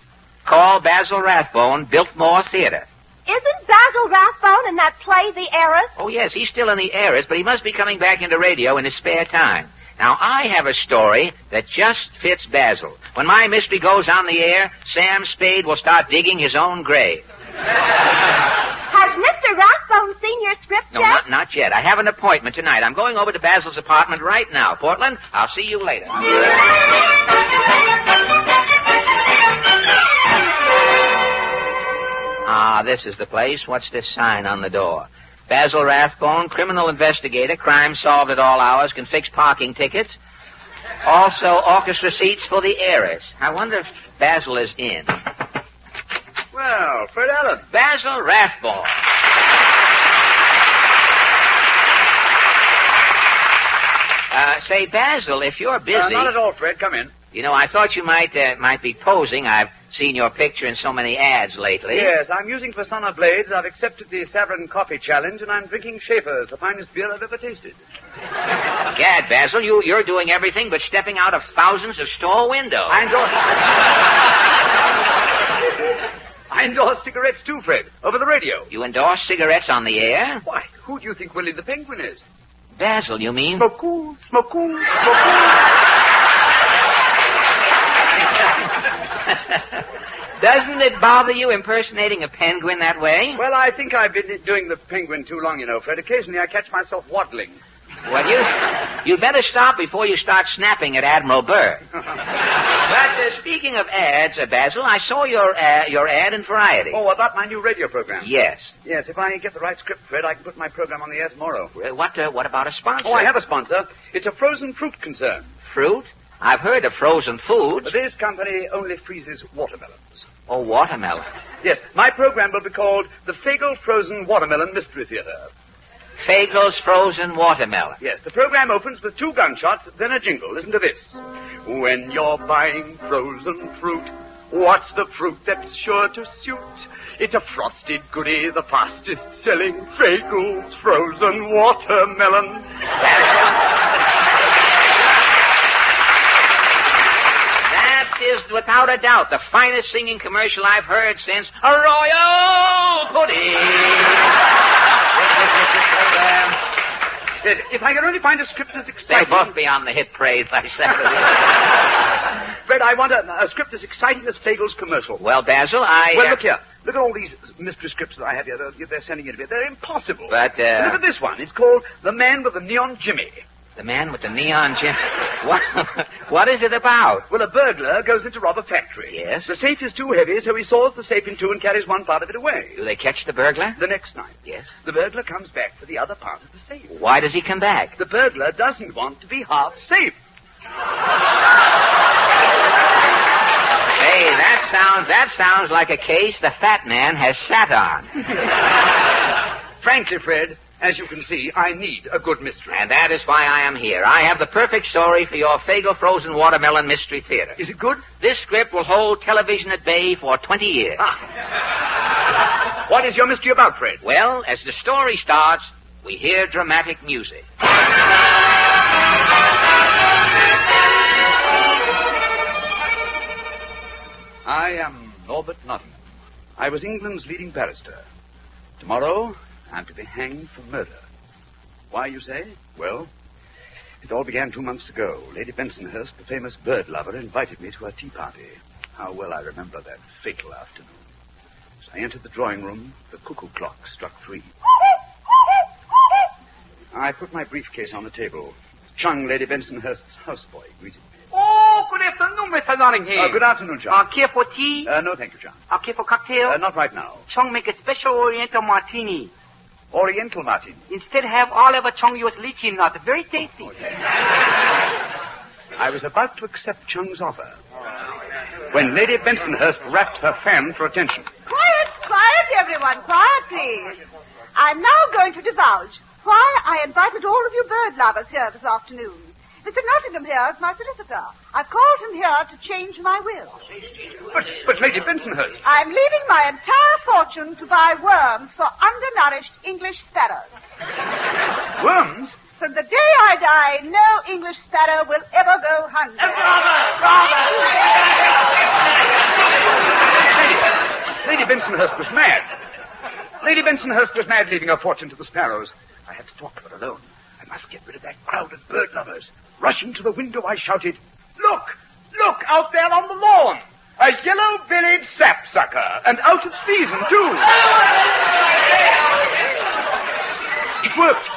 [SPEAKER 3] Call Basil Rathbone, Biltmore Theater.
[SPEAKER 2] Isn't Basil Rathbone in that play, The Heiress?
[SPEAKER 3] Oh, yes, he's still in The Heiress, but he must be coming back into radio in his spare time. Now, I have a story that just fits Basil. When my mystery goes on the air, Sam Spade will start digging his own grave.
[SPEAKER 2] Has Mr. Rathbone seen your script
[SPEAKER 3] No,
[SPEAKER 2] yet?
[SPEAKER 3] not yet. I have an appointment tonight. I'm going over to Basil's apartment right now. Portland, I'll see you later. Ah, this is the place. What's this sign on the door? Basil Rathbone, criminal investigator, crime solved at all hours, can fix parking tickets. Also, orchestra seats for The Heiress. I wonder if Basil is in.
[SPEAKER 13] Well, Fred Allen.
[SPEAKER 3] Basil Rathbone. Say, Basil, if you're busy...
[SPEAKER 13] Not at all, Fred. Come in.
[SPEAKER 3] You know, I thought you might be posing. I've seen your picture in so many ads lately.
[SPEAKER 13] Yes, I'm using Persona Blades. I've accepted the Savron Coffee Challenge, and I'm drinking Schaefer's, the finest beer I've ever tasted.
[SPEAKER 3] Gad, Basil, you're doing everything but stepping out of thousands of store windows.
[SPEAKER 13] I endorse cigarettes too, Fred, over the radio.
[SPEAKER 3] You endorse cigarettes on the air?
[SPEAKER 13] Why, who do you think Willie the Penguin is?
[SPEAKER 3] Basil, you mean?
[SPEAKER 13] Smoke cool, smoke cool, smoke cool.
[SPEAKER 3] Doesn't it bother you impersonating a penguin that way?
[SPEAKER 13] Well, I think I've been doing the penguin too long, you know, Fred. Occasionally I catch myself waddling.
[SPEAKER 3] Well, you'd better stop before you start snapping at Admiral Burr. But speaking of ads, Basil, I saw your ad in Variety.
[SPEAKER 13] Oh, about my new radio program?
[SPEAKER 3] Yes.
[SPEAKER 13] Yes, if I get the right script, Fred, I can put my program on the air tomorrow.
[SPEAKER 3] What about a sponsor?
[SPEAKER 13] Oh, I have a sponsor. It's a frozen fruit concern.
[SPEAKER 3] Fruit? I've heard of frozen food.
[SPEAKER 13] But this company only freezes watermelons.
[SPEAKER 3] Oh, watermelon.
[SPEAKER 13] Yes, my program will be called the Fagel Frozen Watermelon Mystery Theater.
[SPEAKER 3] Fagel's Frozen Watermelon.
[SPEAKER 13] Yes, the program opens with 2 gunshots, then a jingle. Listen to this. When you're buying frozen fruit, what's the fruit that's sure to suit? It's a frosted goodie, the fastest selling Fagel's Frozen Watermelon.
[SPEAKER 3] That is, without a doubt, the finest singing commercial I've heard since a Royal Pudding.
[SPEAKER 13] If I can only find a script that's exciting...
[SPEAKER 3] They'll both be on the hit parade by Saturday.
[SPEAKER 13] Fred, I want a script as exciting as Fagel's commercial.
[SPEAKER 3] Well, Basil,
[SPEAKER 13] Well, look here. Look at all these mystery scripts that I have here. They're sending in to me. They're impossible.
[SPEAKER 3] But,
[SPEAKER 13] Look at this one. It's called The Man with the Neon Jimmy.
[SPEAKER 3] The Man with the Neon Jimmy? What is it about?
[SPEAKER 13] Well, a burglar goes in to rob a factory.
[SPEAKER 3] Yes?
[SPEAKER 13] The safe is too heavy, so he saws the safe in two and carries one part of it away.
[SPEAKER 3] Do they catch the burglar?
[SPEAKER 13] The next night.
[SPEAKER 3] Yes?
[SPEAKER 13] The burglar comes back for the other part of the safe.
[SPEAKER 3] Why does he come back?
[SPEAKER 13] The burglar doesn't want to be half safe.
[SPEAKER 3] Hey, that sounds like a case the fat man has sat on.
[SPEAKER 13] Frankly, Fred, As you can see, I need a good mystery.
[SPEAKER 3] And that is why I am here. I have the perfect story for your Fagel Frozen Watermelon Mystery Theater.
[SPEAKER 13] Is it good?
[SPEAKER 3] This script will hold television at bay for 20 years.
[SPEAKER 13] What is your mystery about, Fred?
[SPEAKER 3] Well, as the story starts, we hear dramatic music.
[SPEAKER 13] I am Norbert Nottingham. I was England's leading barrister. Tomorrow, I'm to be hanged for murder. Why, you say? Well, it all began 2 months ago. Lady Bensonhurst, the famous bird lover, invited me to her tea party. How well I remember that fatal afternoon. As I entered the drawing room, the cuckoo clock struck 3. I put my briefcase on the table. Chung, Lady Bensonhurst's houseboy, greeted me.
[SPEAKER 15] Oh, good afternoon, Mr. Nottingham.
[SPEAKER 13] Good afternoon, John.
[SPEAKER 15] Care for tea?
[SPEAKER 13] No, thank you, John.
[SPEAKER 15] Care for cocktail?
[SPEAKER 13] Not right now.
[SPEAKER 15] Chung make a special Oriental martini.
[SPEAKER 13] Oriental martini?
[SPEAKER 15] Instead have Oliver Chung use lychee nut. Very tasty.
[SPEAKER 13] I was about to accept Chung's offer when Lady Bensonhurst rapped her fan for attention.
[SPEAKER 12] Quiet, everyone. Quiet, please. I'm now going to divulge why I invited all of you bird lovers here this afternoon. Mr. Nottingham here is my solicitor. I've called him here to change my will.
[SPEAKER 13] But Lady Bensonhurst...
[SPEAKER 12] I'm leaving my entire fortune to buy worms for undernourished English sparrows.
[SPEAKER 13] Worms?
[SPEAKER 12] From the day I die, no English sparrow will ever go hungry.
[SPEAKER 13] Lady Bensonhurst was mad. Lady Bensonhurst was mad leaving her fortune to the sparrows. I had to talk to her alone. I must get rid of that crowd of bird lovers. Rushing to the window, I shouted, Look! Look, out there on the lawn! A yellow-bellied sapsucker, and out of season, too! It worked.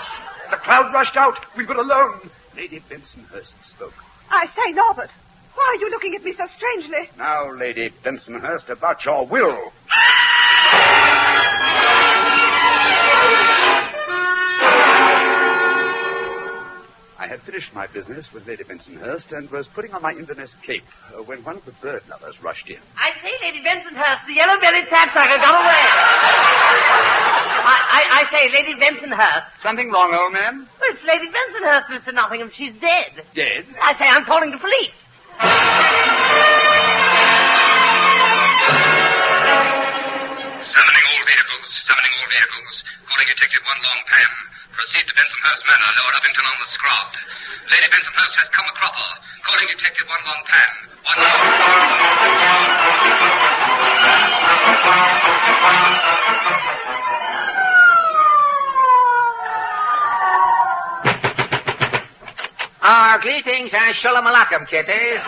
[SPEAKER 13] The crowd rushed out. We were alone. Lady Bensonhurst spoke.
[SPEAKER 12] I say, Norbert, why are you looking at me so strangely?
[SPEAKER 13] Now, Lady Bensonhurst, about your will. I had finished my business with Lady Bensonhurst and was putting on my Inverness cape when one of the bird lovers rushed in.
[SPEAKER 14] I say, Lady Bensonhurst, the yellow-bellied sapsucker got away. I say, Lady Bensonhurst.
[SPEAKER 13] Something wrong, old man?
[SPEAKER 14] Well, it's Lady Bensonhurst, Mr. Nottingham. She's dead.
[SPEAKER 13] Dead?
[SPEAKER 14] I say, I'm calling the police.
[SPEAKER 1] Summoning all vehicles. Calling Detective One Long Pan. Proceed to Bensonhurst Manor, Lower Uppington on the Scrod. Lady Bensonhurst has come a cropper. Calling Detective One Long Pan.
[SPEAKER 3] Greetings and shalom alaikum, kiddies.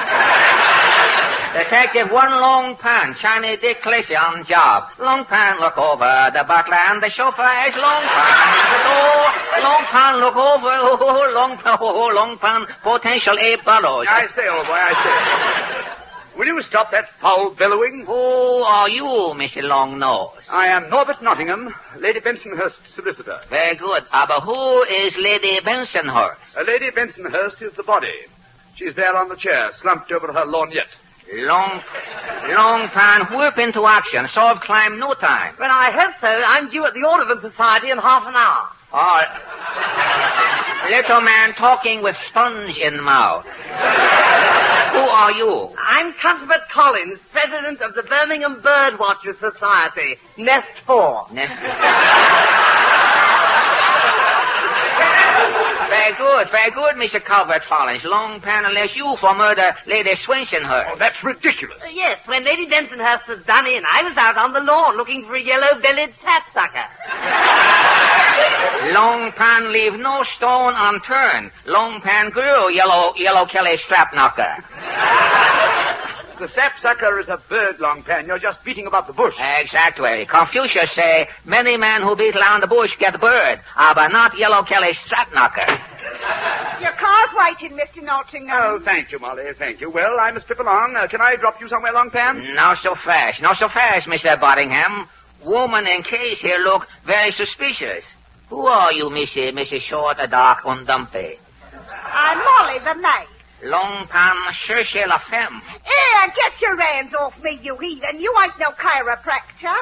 [SPEAKER 3] Detective One Long Pan, Chinese Dick Clissy on job. Long Pan look over the butler and the chauffeur is Long Pan. The door, Long Pan look over, Long Pan, potential Abe Burrows.
[SPEAKER 13] I say, old boy, I say. Will you stop that foul bellowing?
[SPEAKER 3] Who are you, Mr. Long Nose?
[SPEAKER 13] I am Norbert Nottingham, Lady Bensonhurst's solicitor.
[SPEAKER 3] Very good. But who is Lady Bensonhurst?
[SPEAKER 13] Lady Bensonhurst is the body. She's there on the chair, slumped over her lorgnette.
[SPEAKER 3] Long Pan, whip into action. Solve crime no time.
[SPEAKER 14] Well, I hope so. I'm due at the Audubon Society in half an hour.
[SPEAKER 3] Oh, little man talking with sponge in mouth. Who are you?
[SPEAKER 14] I'm Cuthbert Collins, president of the Birmingham Birdwatchers Society, Nest 4.
[SPEAKER 3] Very good, Mr. Calvert Collins. Long Pan arrests you for murder, Lady Swensonhurst.
[SPEAKER 13] Oh, that's ridiculous.
[SPEAKER 14] Yes, when Lady Bensonhurst was done in, I was out on the lawn looking for a yellow-bellied sapsucker.
[SPEAKER 3] Long Pan leave no stone unturned. Long Pan grew yellow Kelly strap knocker.
[SPEAKER 13] The sapsucker is a bird, Long Pan. You're just beating about the bush.
[SPEAKER 3] Exactly. Confucius say, many men who beat around the bush get bird, but not yellow Kelly strap knocker.
[SPEAKER 12] Your car's waiting, Mr. Nottingham.
[SPEAKER 13] Oh, thank you, Molly, thank you. Well, I must trip along. Can I drop you somewhere, Long Pan?
[SPEAKER 3] Not so fast, Mr. Bottingham. Woman in case here look very suspicious. Who are you, Mrs. Short, Dark, and Dumpy?
[SPEAKER 12] I'm Molly, the maid.
[SPEAKER 3] Long Pan, cherchez la femme.
[SPEAKER 12] Here, get your hands off me, you heathen. You ain't no chiropractor.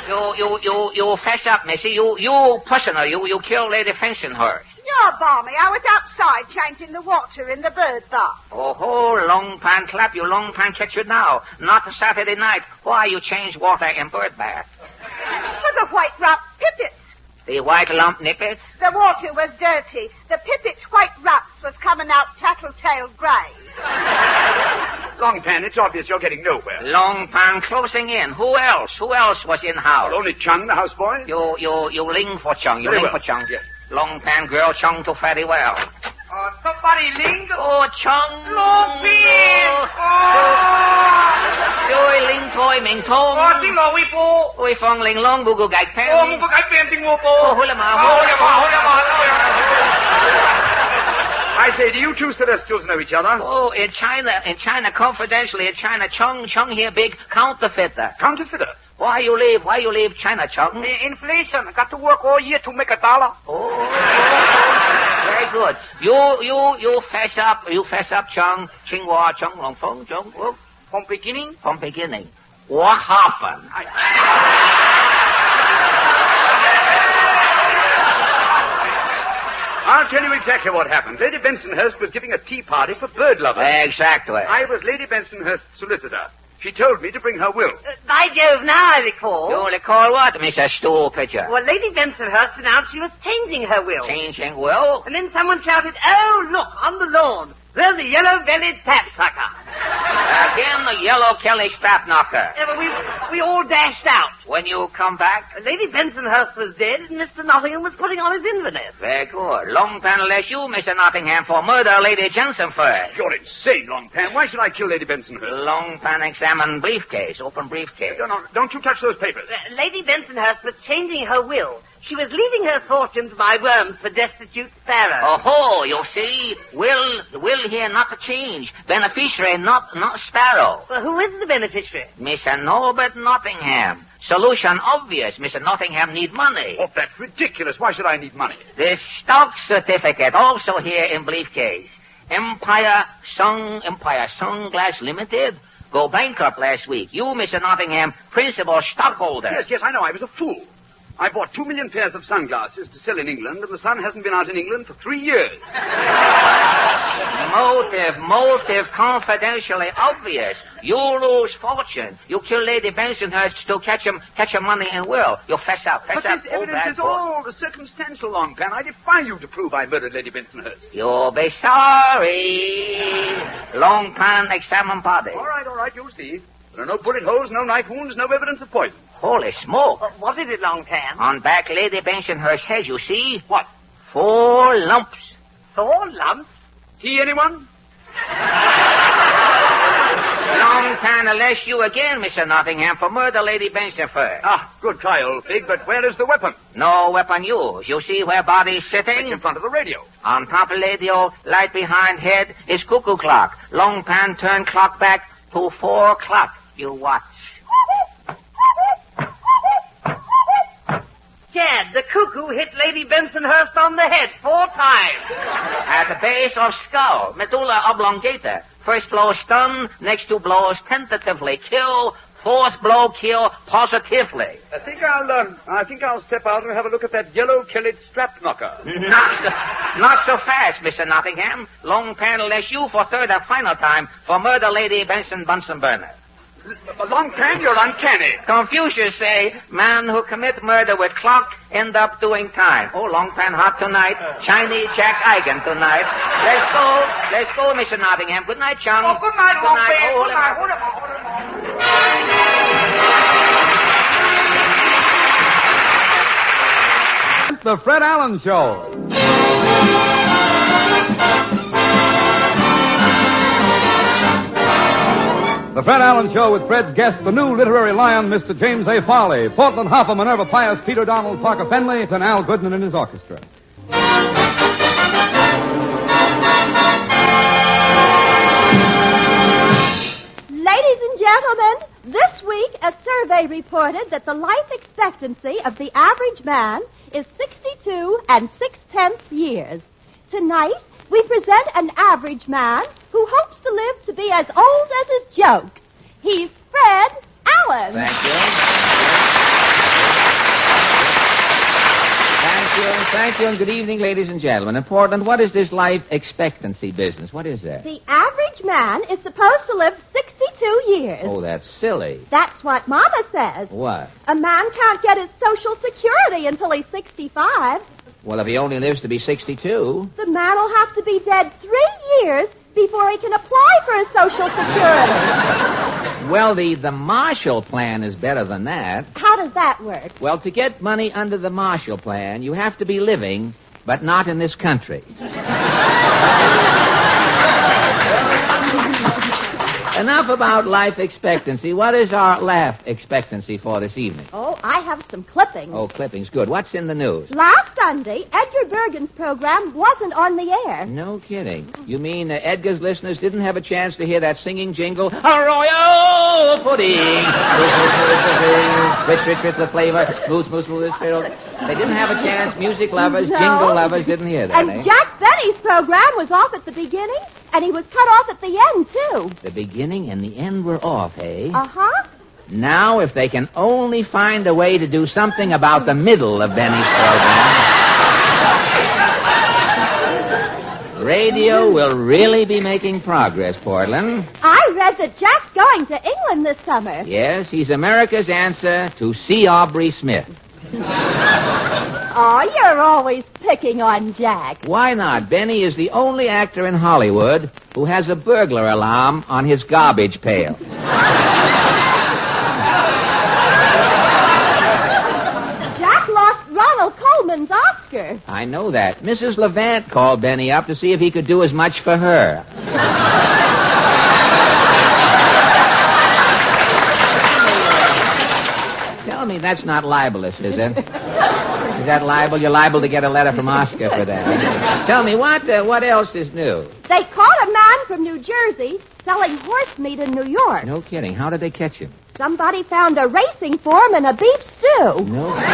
[SPEAKER 3] You You fess up, Missy. You personal. You killed Lady Fenshionhurst.
[SPEAKER 12] No, Barmy, I was outside changing the water in the bird bath.
[SPEAKER 3] Oh, long pan clap, you long pan catch you now. Not a Saturday night. Why you change water in bird bath?
[SPEAKER 12] For the white rump pipits.
[SPEAKER 3] The white lump nippets?
[SPEAKER 12] The water was dirty. The pipit's white rumps was coming out tattletale grey.
[SPEAKER 13] Long Pan, it's obvious you're getting nowhere.
[SPEAKER 3] Long pan closing in. Who else? Who else was in house?
[SPEAKER 13] Well, only Chung, the houseboy.
[SPEAKER 3] You ling for Chung. You
[SPEAKER 13] Very
[SPEAKER 3] ling
[SPEAKER 13] well.
[SPEAKER 3] for Chung.
[SPEAKER 13] Yes.
[SPEAKER 3] Long pan girl Chung to fatty well.
[SPEAKER 15] Somebody ling.
[SPEAKER 3] Oh, Chung.
[SPEAKER 15] Long Pan.
[SPEAKER 3] Joy ling toy ming tong.
[SPEAKER 15] Oh, ting lo we po.
[SPEAKER 3] Oi fong ling long bu gu gai pen.
[SPEAKER 15] Oh, mo gai pen ting mo po.
[SPEAKER 3] Oh, hula ma.
[SPEAKER 13] I say, do you two celestials know each other?
[SPEAKER 3] Oh, in China, confidentially, in China, Chung here, big counterfeiter.
[SPEAKER 13] Counterfeiter?
[SPEAKER 3] Why you leave China, Chung?
[SPEAKER 15] Inflation. Got to work all year to make a dollar.
[SPEAKER 3] Oh, very good. You fess up, Chung. Tsinghua, Chung, Long Fong, Chung. Oh.
[SPEAKER 15] From beginning?
[SPEAKER 3] From beginning. What happened?
[SPEAKER 13] I'll tell you exactly what happened. Lady Bensonhurst was giving a tea party for bird lovers.
[SPEAKER 3] Exactly.
[SPEAKER 13] I was Lady Bensonhurst's solicitor. She told me to bring her will.
[SPEAKER 14] By Jove, now I recall.
[SPEAKER 3] You recall what, Mr. Stool Pitcher?
[SPEAKER 14] Well, Lady Bensonhurst announced she was changing her will.
[SPEAKER 3] Changing will?
[SPEAKER 14] And then someone shouted, "Oh, look, on the lawn. There's the yellow-bellied sapsucker."
[SPEAKER 3] Again, the yellow-bellied strap-knocker.
[SPEAKER 14] Yeah, but we all dashed out.
[SPEAKER 3] When you come back?
[SPEAKER 14] Lady Bensonhurst was dead, and Mr. Nottingham was putting on his Inverness.
[SPEAKER 3] Very good. Long Pan left you, Mr. Nottingham, for murder Lady Jensen first.
[SPEAKER 13] You're insane, Long Pan. Why should I kill Lady Bensonhurst?
[SPEAKER 3] Long Pan examined briefcase, open briefcase.
[SPEAKER 13] No, don't you touch those papers.
[SPEAKER 14] Lady Bensonhurst was changing her will. She was leaving her fortune to buy worms for destitute sparrows.
[SPEAKER 3] Oh, you see? Will here not to change. Beneficiary, not sparrow.
[SPEAKER 14] Well, who is the beneficiary?
[SPEAKER 3] Mr. Norbert Nottingham. Solution obvious. Mr. Nottingham need money.
[SPEAKER 13] Oh, that's ridiculous. Why should I need money?
[SPEAKER 3] The stock certificate also here in briefcase. Empire Sunglass Limited go bankrupt last week. You, Mr. Nottingham, principal stockholder.
[SPEAKER 13] Yes, I know. I was a fool. I bought 2 million pairs of sunglasses to sell in England, and the sun hasn't been out in England for 3 years.
[SPEAKER 3] Motive confidentially obvious. You lose fortune. You kill Lady Bensonhurst to catch her money and will. You fess up.
[SPEAKER 13] But this evidence is all circumstantial, Long Pan. I defy you to prove I murdered Lady Bensonhurst.
[SPEAKER 3] You'll be sorry. Long Pan examine body.
[SPEAKER 13] All right, you'll see. There are no bullet holes, no knife wounds, no evidence of poison.
[SPEAKER 3] Holy smoke.
[SPEAKER 14] What is it, Long Pan?
[SPEAKER 3] On back Lady Bensonhurst's head, you see?
[SPEAKER 13] What?
[SPEAKER 3] 4 lumps.
[SPEAKER 14] 4 lumps?
[SPEAKER 13] Tea, anyone?
[SPEAKER 3] Long Pan arrest you again, Mr. Nottingham, for murder Lady Bensonhurst.
[SPEAKER 13] Ah, good try, old pig, but where is the weapon?
[SPEAKER 3] No weapon used. You see where body's sitting?
[SPEAKER 13] It's in front of the radio.
[SPEAKER 3] On top of radio, light behind head, is cuckoo clock. Long Pan turn clock back to 4 o'clock. You watch.
[SPEAKER 14] Gad, the cuckoo hit Lady Bensonhurst on the head 4 times.
[SPEAKER 3] At the base of skull, medulla oblongata. First blow stun, next 2 blows tentatively kill, 4th blow kill positively.
[SPEAKER 13] I think I'll step out and have a look at that yellow-bellied strap knocker.
[SPEAKER 3] Not so fast, Mr. Nottingham. Long Pan arrest you for 3rd and final time for murder Lady Bunsen Burner.
[SPEAKER 13] Long Pan, you're uncanny.
[SPEAKER 3] Confucius say, man who commit murder with clock end up doing time. Oh, Long Pan hot tonight. Chinese Jack Eigen tonight. Let's go, Mr. Nottingham. Good night, Chung.
[SPEAKER 15] Oh, good night, Long Pan.
[SPEAKER 3] Oh,
[SPEAKER 15] Hold on.
[SPEAKER 16] The Fred Allen Show. The Fred Allen Show with Fred's guest, the new literary lion, Mr. James A. Farley, Portland Hoffa, Minerva Pius, Peter Donald, Parker Fenley, and Al Goodman and his orchestra.
[SPEAKER 2] Ladies and gentlemen, this week a survey reported that the life expectancy of the average man is 62 6/10 years. Tonight, we present an average man who hopes to live to be as old as his jokes. He's Fred Allen.
[SPEAKER 3] Thank you. thank you, and good evening, ladies and gentlemen. In Portland, what is this life expectancy business? What is that?
[SPEAKER 2] The average man is supposed to live 62 years.
[SPEAKER 3] Oh, that's silly.
[SPEAKER 2] That's what Mama says.
[SPEAKER 3] What?
[SPEAKER 2] A man can't get his Social Security until he's 65.
[SPEAKER 3] Well, if he only lives to be 62.
[SPEAKER 2] The man will have to be dead 3 years before he can apply for his Social Security.
[SPEAKER 3] Well, the Marshall Plan is better than that.
[SPEAKER 2] How does that work?
[SPEAKER 3] Well, to get money under the Marshall Plan, you have to be living, but not in this country. Enough about life expectancy. What is our laugh expectancy for this evening?
[SPEAKER 2] Oh, I have some clippings.
[SPEAKER 3] Oh, clippings. Good. What's in the news?
[SPEAKER 2] Last Sunday, Edgar Bergen's program wasn't on the air.
[SPEAKER 3] No kidding. You mean Edgar's listeners didn't have a chance to hear that singing jingle, a royal pudding. Rich, rich, rich with flavor. Smooth, smooth, smooth. They didn't have a chance. Music lovers,
[SPEAKER 2] No.
[SPEAKER 3] jingle lovers didn't hear that,
[SPEAKER 2] And Jack Benny's program was off at the beginning, and he was cut off at the end, too.
[SPEAKER 3] The beginning and the end were off, eh?
[SPEAKER 2] Uh-huh.
[SPEAKER 3] Now, if they can only find a way to do something about the middle of Benny's program, radio will really be making progress, Portland.
[SPEAKER 2] I read that Jack's going to England this summer.
[SPEAKER 3] Yes, he's America's answer to C. Aubrey Smith.
[SPEAKER 2] Oh, you're always picking on Jack.
[SPEAKER 3] Why not? Benny is the only actor in Hollywood who has a burglar alarm on his garbage pail.
[SPEAKER 2] Jack lost Ronald Coleman's Oscar.
[SPEAKER 3] I know that. Mrs. Levant called Benny up to see if he could do as much for her. Tell me that's not libelous, is it? Is that libel? You're liable to get a letter from Oscar for that. Tell me, what else is new?
[SPEAKER 2] They caught a man from New Jersey selling horse meat in New York.
[SPEAKER 3] No kidding. How did they catch him?
[SPEAKER 2] Somebody found a racing form and a beef stew.
[SPEAKER 3] No kidding.